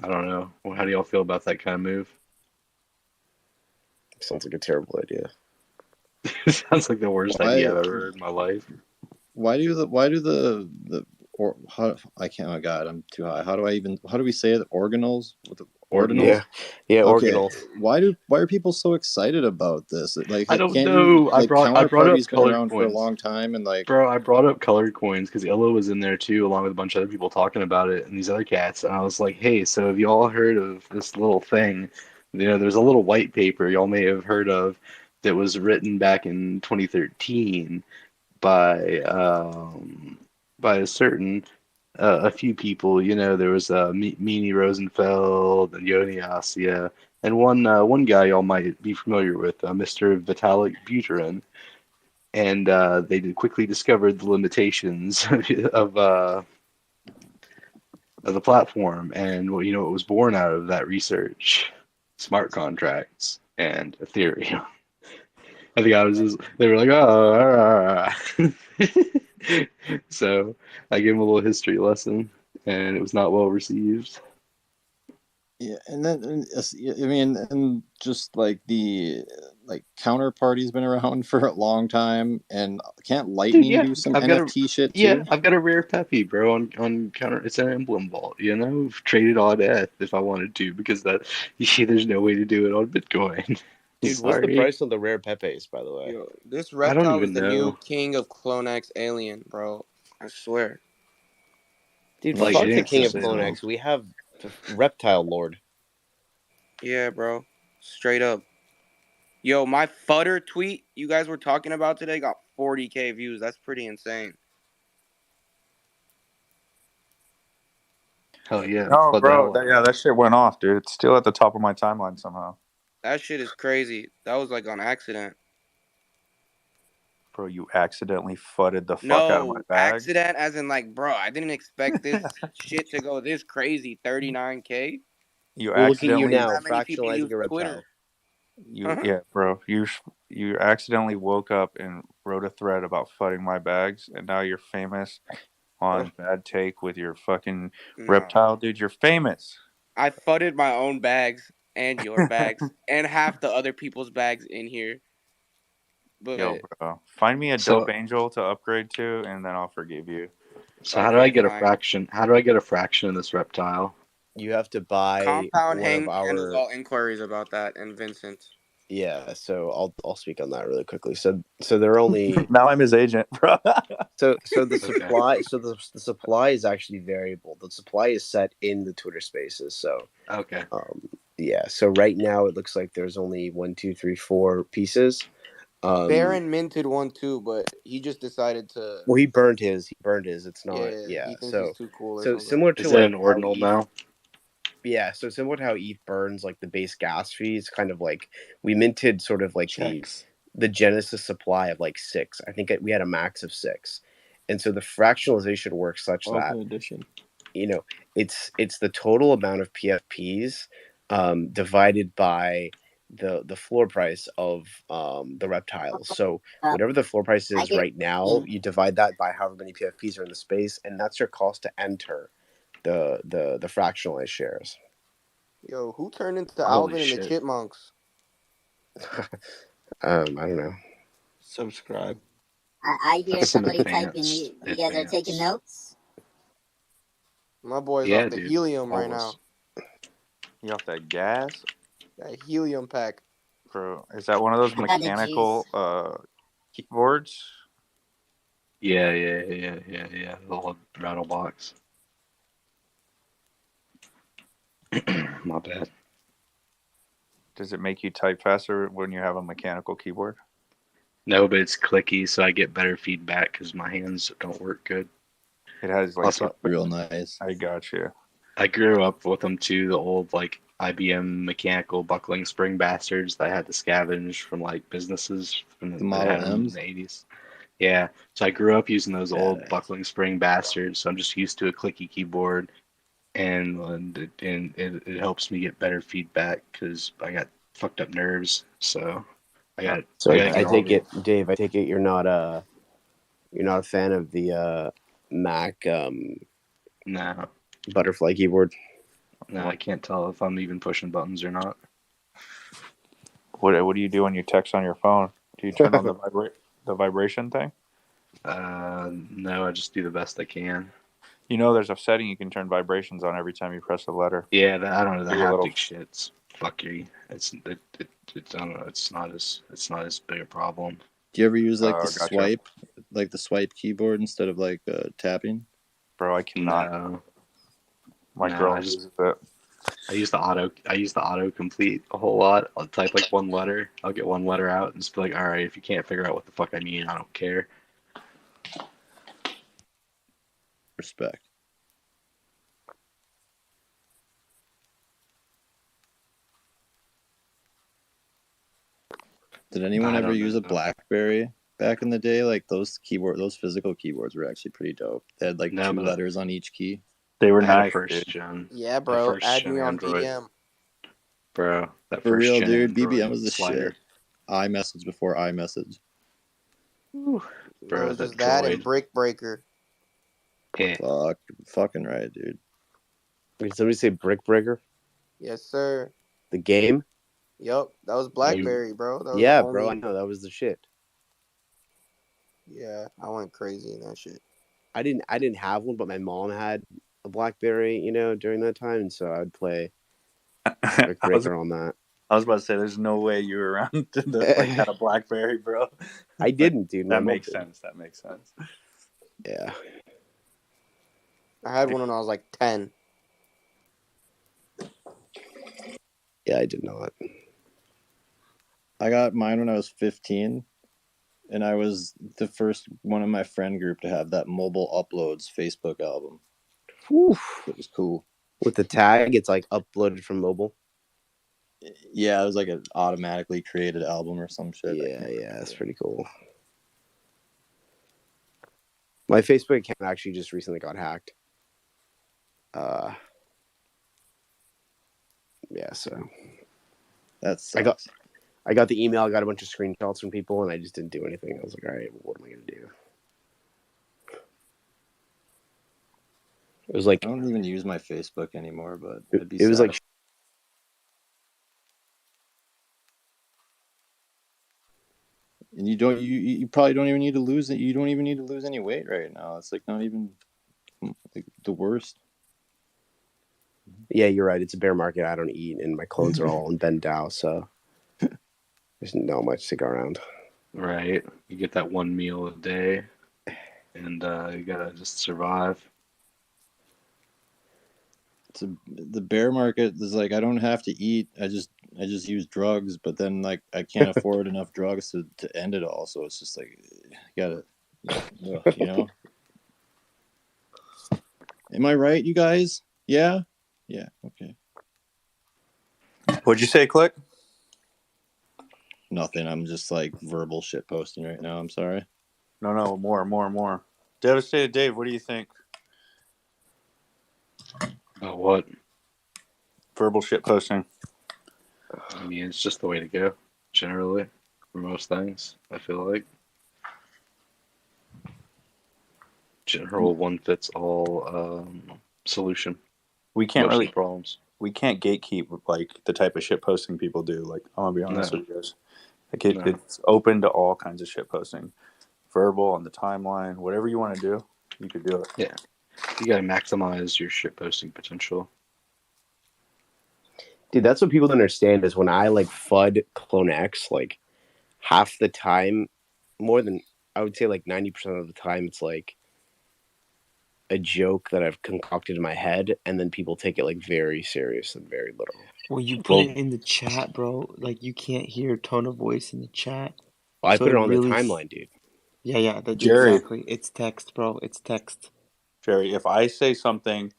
don't know. Well, how do y'all feel about that kind of move? Sounds like a terrible idea. Sounds like the worst idea I've ever heard in my life. Why do the or I can't. Oh God, I'm too high. How do we say it? Organals with the Ordinals. ordinals. Yeah, Okay. organal. Why are people so excited about this? Like, I don't can't you know. I brought up Counterparty's been colored around for a coins. long time, and like, Bro, I brought up colored coins because Illo was in there too, along with a bunch of other people talking about it and these other cats. And I was like, hey, so have you all heard of this little thing? There's a little white paper y'all may have heard of that was written back in 2013 by a certain a few people. There was Mimi Rosenfeld and Yoni Asya, and one guy y'all might be familiar with, Mr. Vitalik Buterin. And they quickly discovered the limitations of the platform, and well, it was born out of that research: smart contracts and Ethereum. I think they were like, oh, so I gave them a little history lesson, and it was not well received. yeah, and then I mean, and just like the Counterparty's been around for a long time, and can't Dude, Lightning yeah, do some I've got a NFT shit yeah, too? I've got a rare Peppy, bro, on counter. It's an emblem vault, traded on ETH if I wanted to, because there's no way to do it on Bitcoin. Dude, what's the Sorry, price on the rare Pepes, by the way? Yo, this I don't reptile is even the new know. king of CloneX alien, bro. I swear. Dude, Like, fuck it the ain't king for of sale. CloneX. We have the reptile lord. Yeah, bro. Straight up. Yo, my Futter tweet you guys were talking about today got 40K views. That's pretty insane. Hell yeah, No, flood the bro. hell out of That that. shit went off, dude. It's still at the top of my timeline somehow. That shit is crazy. That was like on accident. Bro, you accidentally fudded the fuck out of my No, bag. accident as in like, bro, I didn't expect this shit to go this crazy. 39K? You Well, look at you There's accidentally not now, that many people fractionalizing use a Twitter. reptile. Yeah, bro. You accidentally woke up and wrote a thread about fudding my bags, and now you're famous on Bad Take with your fucking No. reptile, dude. You're famous. I fudded my own bags and your bags and half the other people's bags in here. But Yo, bro. Find me a So, dope angel to upgrade to, and then I'll forgive you. so how do I okay, get a fine. fraction? How do I get a fraction of this reptile? You have to buy Compound one of handles our. all inquiries about that, and Vincent. Yeah, so I'll speak on that really quickly. So they're only Now I'm his agent, bro. so the Okay. supply the supply is actually variable. The supply is set in the Twitter Spaces. So Okay. yeah. So right now it looks like there's only 1, 2, 3, 4 pieces. Baron minted one too, but he just decided to. Well, he burned his. It's not. Yeah, Yeah. he thinks So he's too cool or so something. similar to Is it like an how ordinal ETH. now? Yeah. So similar to how ETH burns like the base gas fees, kind of like we minted sort of like Checks. the Genesis supply of like 6. I think we had a max of 6, and so the fractionalization works such that Open edition. it's the total amount of PFPs divided by the floor price of the reptiles. So whatever the floor price is right now, you divide that by however many PFPs are in the space, and that's your cost to enter the fractionalized shares. Yo, who turned into Holy Alvin and the shit. Chipmunks? I don't know. Subscribe. I hear That's some somebody typing. advanced. You guys are taking notes? My boy's Yeah, off the dude. helium right now. Almost. You off that gas, That helium pack. bro? Is that one of those I got the mechanical keyboards? Yeah. The little rattle box. My bad. Does it make you type faster when you have a mechanical keyboard? No, but it's clicky, so I get better feedback because my hands don't work good. It has like Also, Real nice. I got you. I grew up with them too, the old like IBM mechanical buckling spring bastards that I had to scavenge from like businesses from The Model had them in M's. the 80s. Yeah, so I grew up using those old Badass. buckling spring bastards, so I'm just used to a clicky keyboard, and it helps me get better feedback because I got fucked up nerves. So So I gotta I get all take the it, Dave. I take it you're not a fan of the Mac no butterfly keyboard. no I can't tell if I'm even pushing buttons or not. What do you do when you text on your phone? Do you turn on the vibration thing? No, I just do the best I can. You know, there's a setting you can turn vibrations on every time you press a letter. Yeah, I don't know, the Do a little- haptic shit's fuckery. It's I don't know, it's not as big a problem. Do you ever use like Oh, the gotcha. swipe, like the swipe keyboard instead of like tapping? Bro, I cannot. No, My no, girl I just uses it. I use the autocomplete a whole lot. I'll type like one letter, I'll get one letter out and just be like, all right, if you can't figure out what the fuck I mean, I don't care. Respect. Did anyone I ever don't use a know. BlackBerry back in the day? Like those physical keyboards were actually pretty dope. They had like No, 2 but letters on each key. They were I had a nice, first dude. gen. Yeah, The bro. first Add gen me on Android. BBM. Bro, that For first real, gen dude. BBM Android was the slider. shit. iMessage before iMessage. It Bro, was that just that and droid. Brick Breaker. Yeah. Fucking right, dude. Did somebody say Brick Breaker? Yes, sir. The game? Yup, that was BlackBerry, bro. That was Yeah, the bro. I only... know that was the shit. Yeah, I went crazy in that shit. I didn't have one, but my mom had a BlackBerry, during that time, and so I'd play Brick Breaker on that. I was about to say, there's no way you were around to had a BlackBerry, bro. I didn't, dude. That makes sense. That makes sense. Yeah. I had one when I was like 10. Yeah, I did not. I got mine when I was 15, and I was the first one in my friend group to have that mobile uploads Facebook album. Whew. It was cool. With the tag, it's like uploaded from mobile. Yeah, it was like an automatically created album or some shit. Yeah, that's pretty cool. My Facebook account actually just recently got hacked. Yeah, so that's I got the email. I got a bunch of screenshots from people, and I just didn't do anything. I was like, all right, what am I gonna do? It was like I don't even use my Facebook anymore, but it was like. And you probably don't even need to lose it. You don't even need to lose any weight right now. It's like not even like the worst. Yeah, you're right. It's a bear market. I don't eat, and my clothes are all in Ben Dow, so there's not much to go around. Right. You get that one meal a day, and you gotta just survive. The bear market is like I don't have to eat. I just use drugs, but then like I can't afford enough drugs to end it all. So it's just like you gotta. Am I right, you guys? Yeah. Yeah. Okay. What'd you say, Click? Nothing. I'm just like verbal shit posting right now. I'm sorry. No, more. Devastated Dave, what do you think? About what? Verbal shit posting. I mean, it's just the way to go, generally, for most things, I feel like. General one-fits-all solution. We can't Most really problems. We can't gatekeep like the type of shit posting people do. Like, I'm gonna be honest with you guys. Like it's open to all kinds of shit posting. Verbal, on the timeline, whatever you want to do, you could do it. Yeah. You gotta maximize your shit posting potential. Dude, that's what people don't understand is when I like FUD CloneX, like half the time, more than I would say like 90% of the time, it's like a joke that I've concocted in my head, and then people take it like very serious and very literal. Well, you put it in the chat, bro. Like you can't hear tone of voice in the chat. Well, I put it on the timeline, dude. Yeah, Jerry. exactly. It's text, bro. It's text. Jerry, if I say something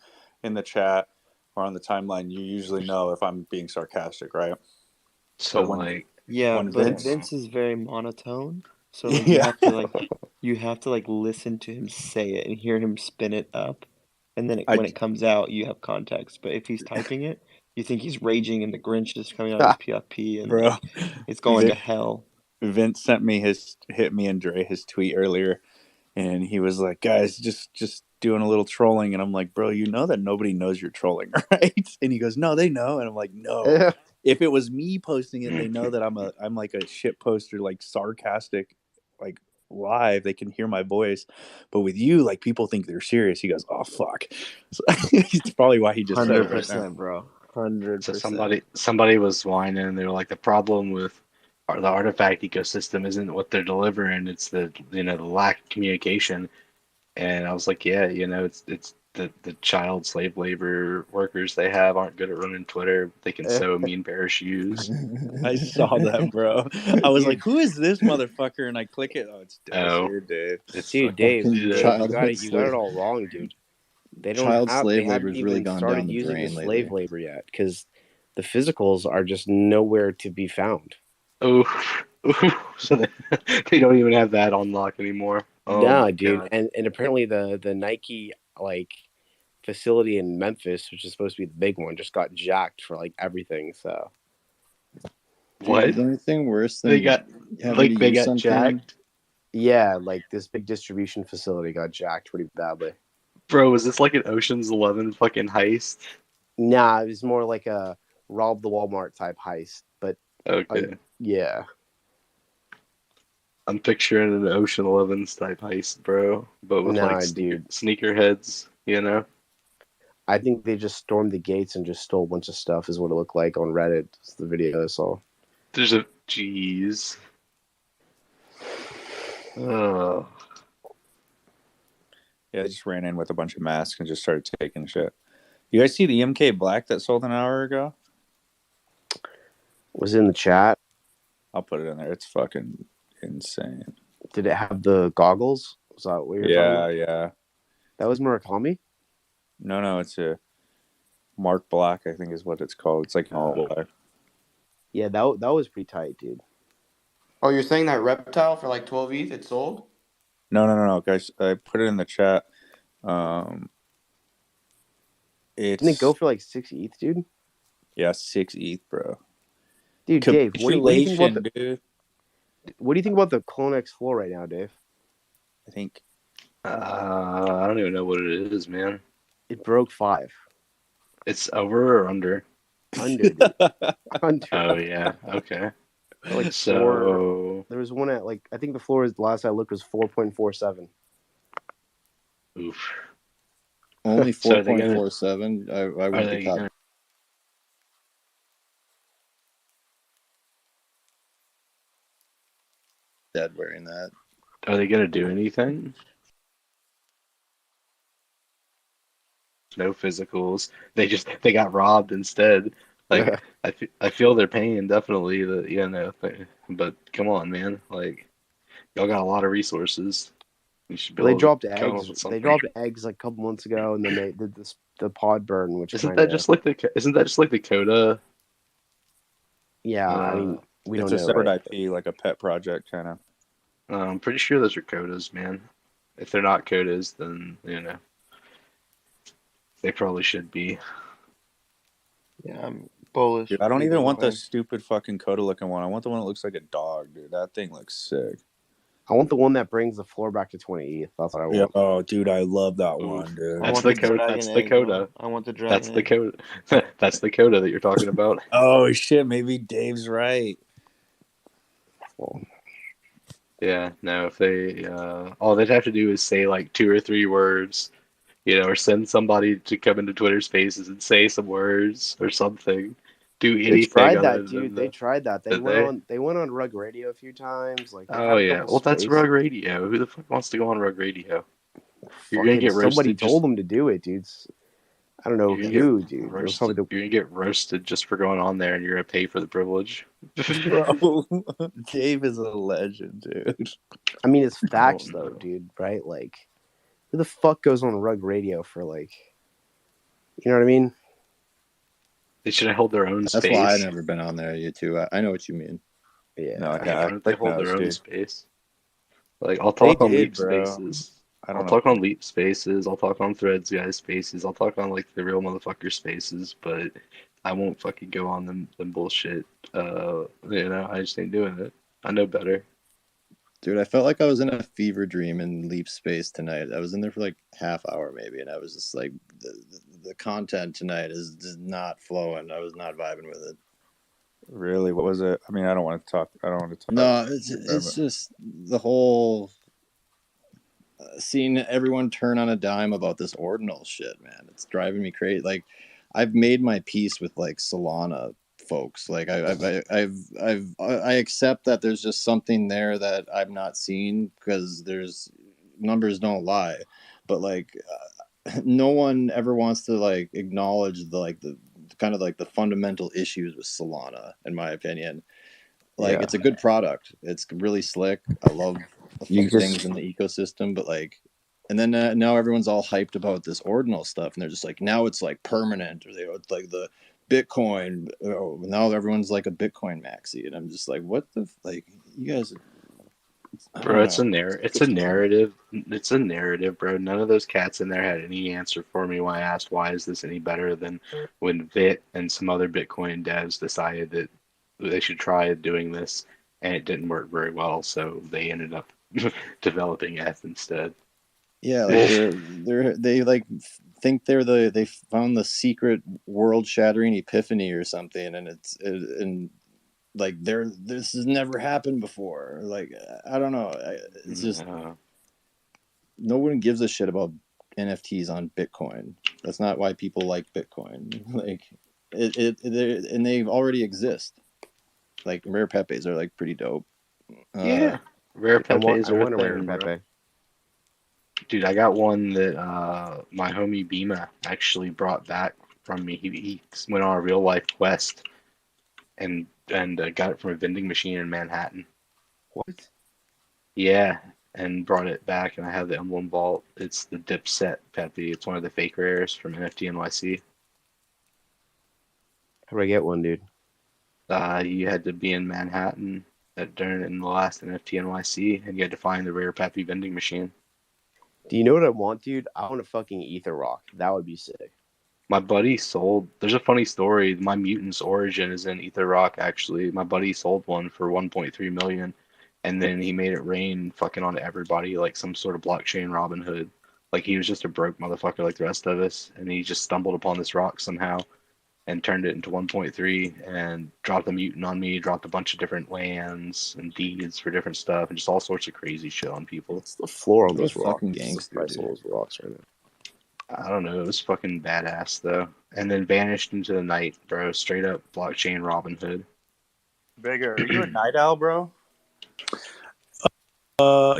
in the chat or on the timeline, you usually know if I'm being sarcastic, right? So when Vince is very monotone. So like you have to like listen to him say it and hear him spin it up, and then when it comes out, you have context. But if he's typing it, you think he's raging and the Grinch is coming out of his PFP and Bro, like, it's going to hell. Vince hit me and Dre his tweet earlier, and he was like, "Guys, just doing a little trolling," and I'm like, "Bro, you know that nobody knows you're trolling, right?" And he goes, "No, they know," and I'm like, "No." If it was me posting it, they know that I'm like a shit poster, like sarcastic, like live, they can hear my voice. But with you, like, people think they're serious. He goes, "Oh fuck." So, it's probably why he just said it right now. 100%, bro. 100%. So somebody was whining. They were like, the problem with the artifact ecosystem isn't what they're delivering; it's the the lack of communication. And I was like, yeah, it's the child slave labor workers they have aren't good at running Twitter. They can sew a mean pair of shoes. I saw that, bro. I was Dude. like, "Who is this motherfucker?" And I click it. Oh, it's Oh, Desir, dude. it's Dude, Dave, Fucking Dave, childhood you got it slave. all wrong, dude. They Child slave they labor hadn't has really even gone started down the using the drain slave lately. labor yet because the physicals are just nowhere to be found. oh, so they don't even have that on lock anymore. Oh Nah, my dude, god. and apparently the Nike like facility in Memphis, which is supposed to be the big one, just got jacked for like everything. So Dude, What? is there anything worse They than got having to they use got something? jacked? yeah, like this big distribution facility got jacked pretty badly. Bro, was this like an Ocean's 11 fucking heist? Nah, it was more like a rob the Walmart type heist, but Okay. yeah. I'm picturing an Ocean 11's type heist, bro, but with like Nah, dude. sneakerheads, you know? I think they just stormed the gates and just stole a bunch of stuff, is what it looked like on Reddit. It's the video I saw. There's a jeez. Oh, Yeah, I just ran in with a bunch of masks and just started taking shit. You guys see the MK Black that sold an hour ago? Was it in the chat? I'll put it in there. It's fucking insane. Did it have the goggles? Was that what you're talking about? Yeah. That was Murakami? No, it's a Mark Black, I think is what it's called. It's like an all black. Yeah, that was pretty tight, dude. Oh, you're saying that reptile for like 12 ETH it sold? No, guys. I put it in the chat. Didn't it go It's for like 6 ETH, dude? 6 ETH, bro. Dude, Dave, what do you think about dude? What do you think about the CloneX floor right now, Dave? I think I don't even know what it is, man. It broke 5. It's over or under? Under, dude. Under. Oh yeah, okay. Like So there was one at like I think the floor is the last I looked was 4.47. oof. Only So are they 4.47. I wouldn't be caught. Dead wearing that. Are they gonna do anything? No physicals. They got robbed instead. Like I feel their pain definitely. But come on, man. Like y'all got a lot of resources. You should be Well, they able to dropped come up eggs. with They something. dropped eggs like a couple months ago, and then they did the pod burn, which Isn't kinda, that just like the Coda? Yeah, I mean we it's don't a know. separate Right? IP, like a pet project kind of. I'm pretty sure those are Codas, man. If they're not Codas, then they probably should be. Yeah, I'm bullish. Dude, I don't even want the stupid fucking Coda looking one. I want the one that looks like a dog, dude. That thing looks sick. I want the one that brings the floor back to 20 ETH. That's what I want. Yeah, oh, dude, I love that one, dude. That's the Coda. That's the Coda. I want the dragon. That's the Coda. That's the Coda that you're talking about. Oh shit, maybe Dave's right. Yeah, no, if they all they'd have to do is say like 2 or 3 words, or send somebody to come into Twitter Spaces and say some words or something. Do anything. They tried other that, dude. than They tried that. They Did went on Rug Radio a few times. Like, Oh yeah, well that's Rug Radio. Who the fuck wants to go on Rug Radio? You're gonna get roasted. Somebody told them to do it, dudes. I don't know who, dude. You're gonna get roasted just for going on there, and you're gonna pay for the privilege. Bro, Dave is a legend, dude. I mean, it's facts though, dude. Right? Like, who the fuck goes on Rug Radio for like, you know what I mean? They should have held their own space. That's why I've never been on there. You two, I know what you mean. Yeah, no, why don't they hold their own space? Like, I'll talk on Leap Spaces. I'll talk on Leap Spaces. I'll talk on Threads guys spaces. I'll talk on like the real motherfucker spaces, but I won't fucking go on them bullshit. I just ain't doing it. I know better. Dude, I felt like I was in a fever dream in Leap Space tonight. I was in there for like half hour maybe, and I was just like, the content tonight is just not flowing. I was not vibing with it. Really? What was it? I mean, I don't want to talk. No, it's just the whole seeing everyone turn on a dime about this ordinal shit, man. It's driving me crazy. Like, I've made my peace with like Solana folks. Like, I accept that there's just something there that I've not seen because there's numbers don't lie, but like, no one ever wants to like acknowledge the kind of like the fundamental issues with Solana, in my opinion. Like, Yeah. it's a good product. It's really slick. I love You things just in the ecosystem, but like, and then now everyone's all hyped about this ordinal stuff, and they're just like, now it's like permanent, or it's like the Bitcoin. Oh, now everyone's like a Bitcoin maxi, and I'm just like, what the like, you guys? I Bro, don't it's a know. it's a narrative. It's a narrative, bro. None of those cats in there had any answer for me when I asked why is this any better than when Vit and some other Bitcoin devs decided that they should try doing this, and it didn't work very well, so they ended up developing ETH instead. Yeah, like they like think they found the secret world shattering epiphany or something, and and like this has never happened before. Like, I don't know. It's just no one gives a shit about NFTs on Bitcoin. That's not why people like Bitcoin. Like, and they already exist. Like, rare Pepes are like pretty dope. Yeah, rare Pepes I are a want a rare thing, bro. Pepe. Dude, I got one that my homie Bima actually brought back from me. He went on a real life quest and got it from a vending machine in Manhattan. What? Yeah, and brought it back, and I have the emblem vault. It's the Dipset Pepe. It's one of the fake rares from NFT NYC. How do I get one, dude? You had to be in Manhattan in the last NFT NYC, and you had to find the rare Pepe vending machine. Do you know what I want, dude? I want a fucking Ether Rock. That would be sick. My buddy sold. There's a funny story. My mutant's origin is in Ether Rock. Actually, my buddy sold one for 1.3 million, and then he made it rain fucking on everybody like some sort of blockchain Robin Hood. Like, he was just a broke motherfucker like the rest of us, and he just stumbled upon this rock somehow and turned it into 1.3 and dropped the mutant on me. Dropped a bunch of different lands and deeds for different stuff and just all sorts of crazy shit on people. What's the floor on What a those rocks? fucking What's the gangster, price on dude. those rocks right now? I don't know. It was fucking badass though. And then vanished into the night, bro. Straight up blockchain Robin Hood. Beggar, are you a night owl, bro?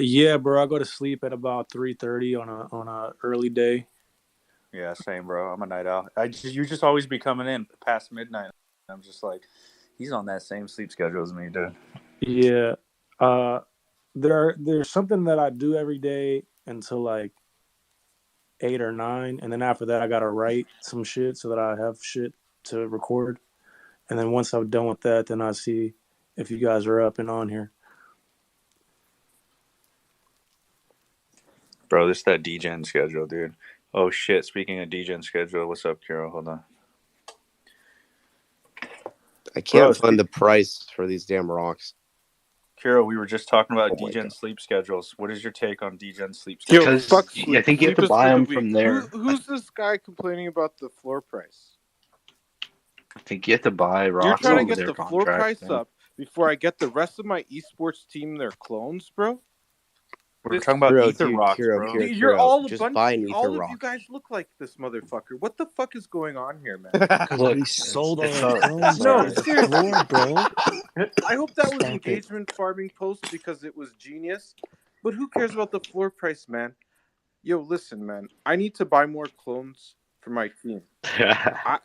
Yeah, bro. I go to sleep at about 3:30 on a early day. Yeah, same, bro. I'm a night owl. You just always be coming in past midnight. I'm just like, he's on that same sleep schedule as me, dude. Yeah. There's something that I do every day until like 8 or 9, and then after that I gotta write some shit so that I have shit to record. And then once I'm done with that, then I see if you guys are up and on here. Bro, this is that DGen schedule, dude. Oh shit! Speaking of DGen schedule, what's up, Kiro? Hold on. I can't find the price for these damn rocks. Kiro, we were just talking about Oh my DGen God. sleep schedules. What is your take on DGen sleep Yo, schedules? fuck Sleep. I think you have to Sleep is buy for the them weak. from there. Who's this guy complaining about the floor price? I think you have to buy You're rocks trying to off of get their the floor contract. price up before I get the rest of my esports team their clones, bro. We're talking about Kiro, Ether dude, rocks, Kiro, bro. Kiro, You're Kiro. all a Just bunch. buy an Ether All of Rock. you guys look like this motherfucker. What the fuck is going on here, man? Because we sold all our clones No, for the seriously. floor, bro. I hope that was Stop it. engagement farming post because it was genius. But who cares about the floor price, man? Yo, listen, man. I need to buy more clones for my team.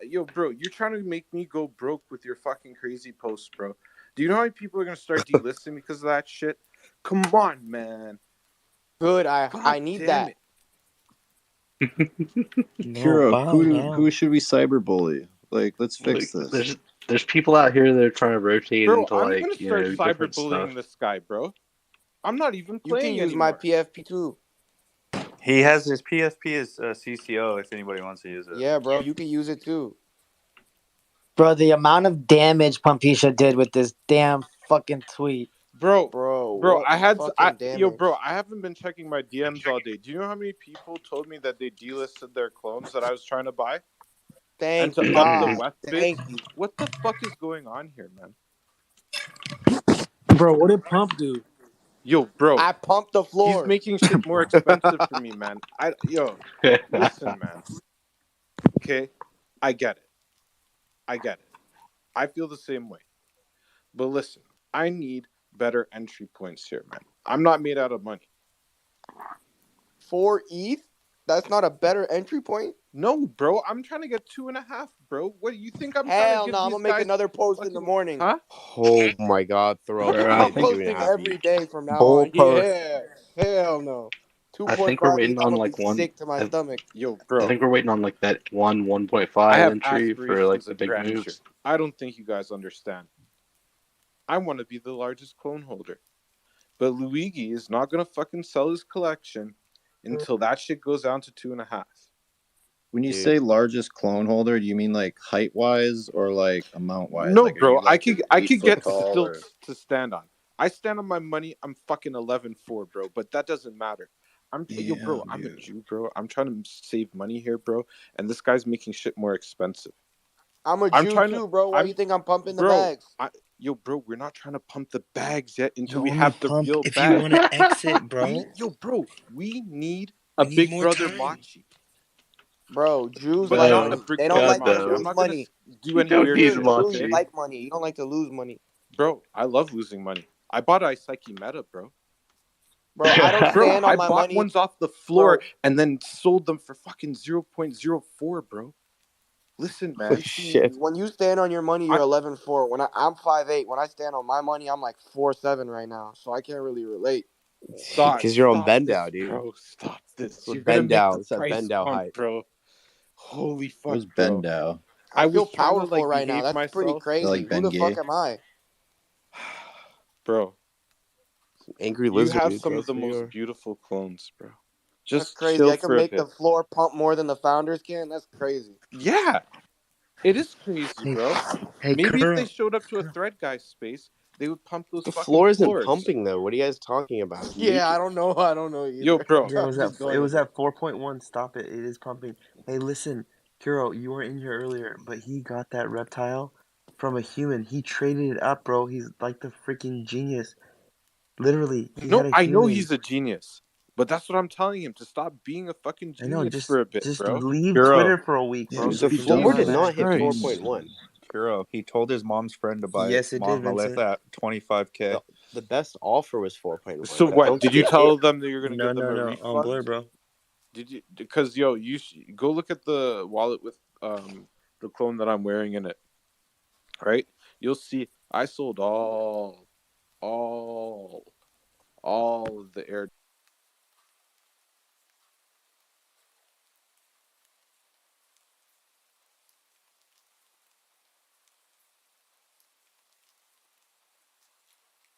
Yo, bro, you're trying to make me go broke with your fucking crazy posts, bro. Do you know how many people are gonna start delisting because of that shit? Come on, man. Good. I God need damn that. Kiro, who should we cyberbully? Like, let's fix this. There's people out here that are trying to rotate Bro, into I'm like, gonna you start know, different stuff. cyberbullying this guy, bro. I'm not even You can playing use anymore. my PFP too. He has his PFP as CCO if anybody wants to use it. Yeah, bro. You can use it too. Bro, the amount of damage Pumpisha did with this damn fucking tweet. Bro, what I had fucking damage? bro, I haven't been checking my DMs all day. Do you know how many people told me that they delisted their clones that I was trying to buy? Thank and to God. up the West bid? Thank you. What the fuck is going on here, man? Bro, what did Pump do? Yo, bro. I pumped the floor. He's making shit more expensive for me, man. Listen, man. Okay, I get it. I feel the same way. But listen, I need better entry points here, man. I'm not made out of money. 4 ETH? That's not a better entry point? No, bro. I'm trying to get 2.5, bro. What do you think I'm trying to Hell get no, I'm these gonna make guys another post in fucking... the morning. Huh? Oh my God, throw! Bro, I I'm didn't posting 2.5 every ETH. day from now Bold on. post. Yeah. Hell no. I 2.5 think we're ETH, waiting I'm on gonna be like one. sick to my stomach. Yo, I bro. think we're waiting on like that 1.5 I have entry for like aspirations the of big grandeur. moves. I don't think you guys understand. I want to be the largest clone holder. But Luigi is not going to fucking sell his collection until that shit goes down to 2.5. When you Dude. say largest clone holder, do you mean like height wise or like amount wise? No, like, bro. you, like, I could get tall stilts to stand on. I stand on my money. I'm fucking 11.4, bro. But that doesn't matter. Yo, bro. I'm a Jew, bro. I'm trying to save money here, bro. And this guy's making shit more expensive. I'm a Jew too, bro. Why do you think I'm pumping the bags? Bro, we're not trying to pump the bags yet until You we only have the pump real if bag. you want to exit, bro. We need We a need big more brother time. Machi. Bro, Jews But like not a money. big They don't brother like to Machi. I'm lose not gonna money. do any If weird you're shit. a Jew, Okay? you like money. You don't like to lose money. Bro, I love losing money. I bought Iseiki Meta, bro. Bro, I don't stand on my I bought money. ones off the floor Bro. and then sold them for fucking 0.04, bro. Listen, man. When you stand on your money, you're 11.4. When I'm 5'8", when I stand on my money, I'm like 4'7" right now. So I can't really relate. Because you're on Bendow, dude. Bro, stop this. With You're gonna make Bendow. the It's that price Bendow pump, height. bro. Holy fuck, Who's bro. Bendow? I feel was trying to, powerful like, right now. behave That's pretty myself. crazy. Like Who Ben the fuck Gay? am I? Bro. Angry You lizard, have dude. some of That's the who you most are. beautiful clones, bro. That's Just crazy. chill I can for a make bit. the floor pump more than the founders can. That's crazy. Yeah. It is crazy, bro. Hey, Maybe if they Kuro. showed up to a thread guy space, they would pump those The fucking floor isn't floors. pumping, though. What are you guys talking about? Yeah, I don't know. I don't know either. Yo, bro. Yeah, I'm just going it was with at 4.1. Stop it. It is pumping. Hey, listen, Kuro, you weren't in here earlier, but he got that reptile from a human. He traded it up, bro. He's like the freaking genius. Literally, he had a I know human. he's a genius, but that's what I'm telling him, to stop being a fucking I know, genius for a bit, just bro. leave Kuro. Twitter for a week, bro. The So you can floor come did not back. hit 4.1. Kuro, he told his mom's friend to buy Yes, it did, Monolith Vincent. at $25K. The best offer was 4.1. So but what? don't Did you skip tell it. them that you're gonna No, give them a no, refund? Blur, bro. Did you? Because you go look at the wallet with the clone that I'm wearing in it. Right? You'll see I sold all of the air.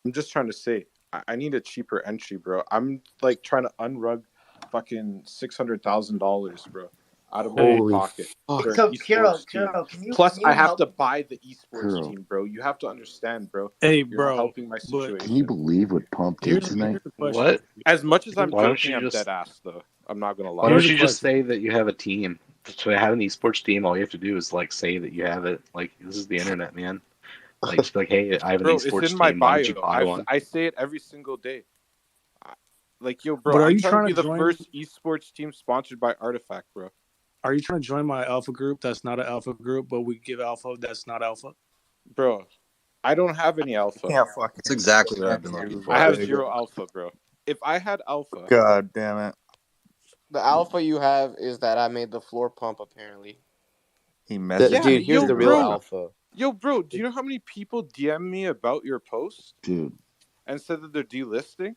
I'm just trying to say, I need a cheaper entry, bro. I'm like trying to unrug fucking $600,000, bro, out of my Holy pocket fuck. for an So, esports team. Plus, can you I have help? to buy the esports Kuro, team, bro. You have to understand, bro. Hey, You're not bro, helping my but situation. can you believe what Pump did here's tonight? a question. What? As much as I'm Why don't joking, you I'm just dead ass though. I'm not gonna Why lie. don't Here's a you just question. say that you have a team? To have an esports team, all you have to do is like say that you have it. Like this is the internet, man. Like just be like, hey, I have an Bro, it's esports in my team. Why don't you bio. buy one? I say it every single day. Like, yo, bro, But are I'm you trying to trying be to the join? first esports team sponsored by Artifact, bro. Are you trying to join my alpha group? That's not an alpha group, but we give alpha. That's not alpha. Bro, I don't have any alpha. Can't fucking. That's exactly what I've been looking for. I have 0 alpha, bro. If I had alpha, God damn it. The alpha you have is that I made the floor pump, apparently. He messaged Dude, me. here's the real alpha. Yo, bro, do you know how many people DM me about your post? Dude. And said that they're delisting?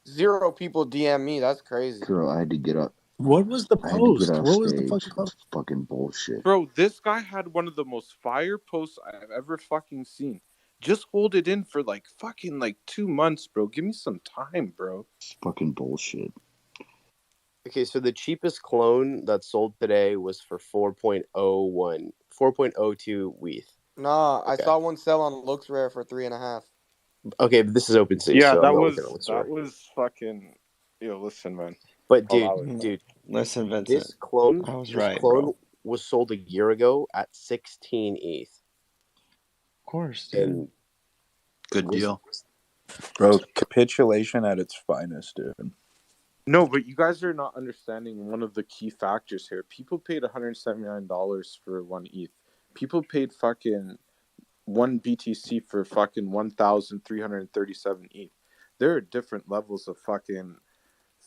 0 people DM me. That's crazy. Kuro, I had to get up. What was the I had to get post? off What was the stage. fucking It's fucking bullshit. Bro, this guy had one of the most fire posts I've ever fucking seen. Just hold it in for like fucking like 2 months, bro. Give me some time, bro. It's fucking bullshit. Okay, so the cheapest clone that sold today was for 4.02 WETH. Nah, Okay. I saw one sell on Looks Rare for 3.5. Okay, but this is OpenSea, Yeah, so that I'm not was looking at Looks Rare. fucking. Yo, listen, man. But dude, Listen, Vincent. this clone, I was right, clone bro. was sold a year ago at 16 ETH. Of course, dude. And good deal. Bro, capitulation at its finest, dude. No, but you guys are not understanding one of the key factors here. People paid $179 for 1 ETH. People paid fucking 1 BTC for fucking 1,337 ETH. There are different levels of fucking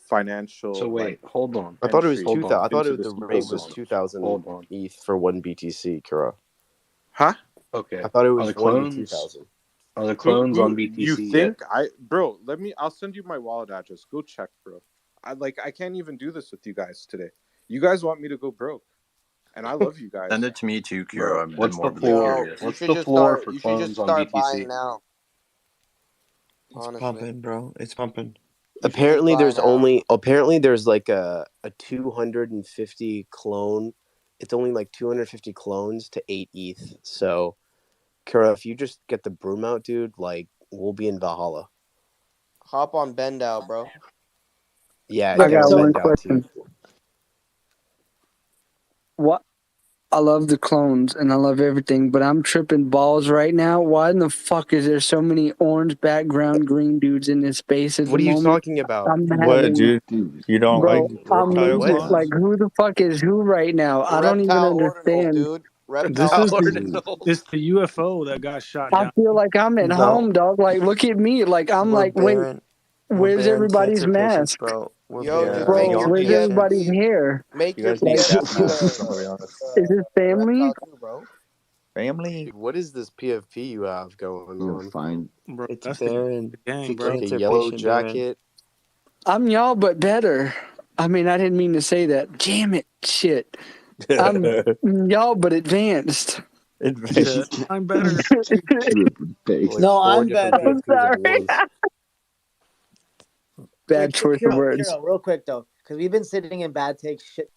financial. So wait, hold on. I thought it was Entry 2,000. I thought into the this rate was ecosystem. 2,000 Hold on. ETH for 1 BTC, Kura. Huh? Okay. I thought it Are was the 1 to clones? 2,000. Are the clones on You BTC yet? think bro? I'll send you my wallet address. Go check, bro. I can't even do this with you guys today. You guys want me to go broke, and I love you guys. Send it to me too, Kiro. Bro, I'm what's the morbidly floor? curious. What's the floor for You should just clones on start BTC? buying now. It's Honestly, pumping, bro. It's pumping. Apparently, buy now. there's like a 250 clone. It's only like 250 clones to 8 ETH. So, Kura, if you just get the broom out, dude, like we'll be in Valhalla. Hop on Bend out, bro. Yeah, I get got on one Bend out too. question. What? I love the clones and I love everything, but I'm tripping balls right now. Why in the fuck is there so many orange background green dudes in this space at What the are you moment? talking about? I'm What, having, dude? You don't bro, like I'm reptile losing it. What? Like, clones? who the fuck is who right now? I don't even Reptile Ordinals, understand. dude. This Reptile is the Ordinals. it's the UFO that got shot I down. feel like I'm at Bro, home, dog. Like, look at me. Like, I'm we're like, wait, where's bearing everybody's cancer patients, mask? bro. We're Yo, just bearing make Bro, your cancer where's patients. everybody's PFP. hair? Make You your guys need gas PFP masks, I'll be honest. Is this family? reptile too, bro. Family? Dude, what is this PFP you have going You'll on? find. Bro, It's that's Baron. the It's gang, a bro. Like a cancer yellow patient, Baron. jacket. I'm y'all, but better. I mean, I didn't mean to say that. Damn it. Shit. I'm y'all, but advanced. Yeah, I'm better. Like No, 4 I'm different better. I'm PFPs at sorry. once. Bad choice of words. Kiro, real quick though, because we've been sitting in bad takes shit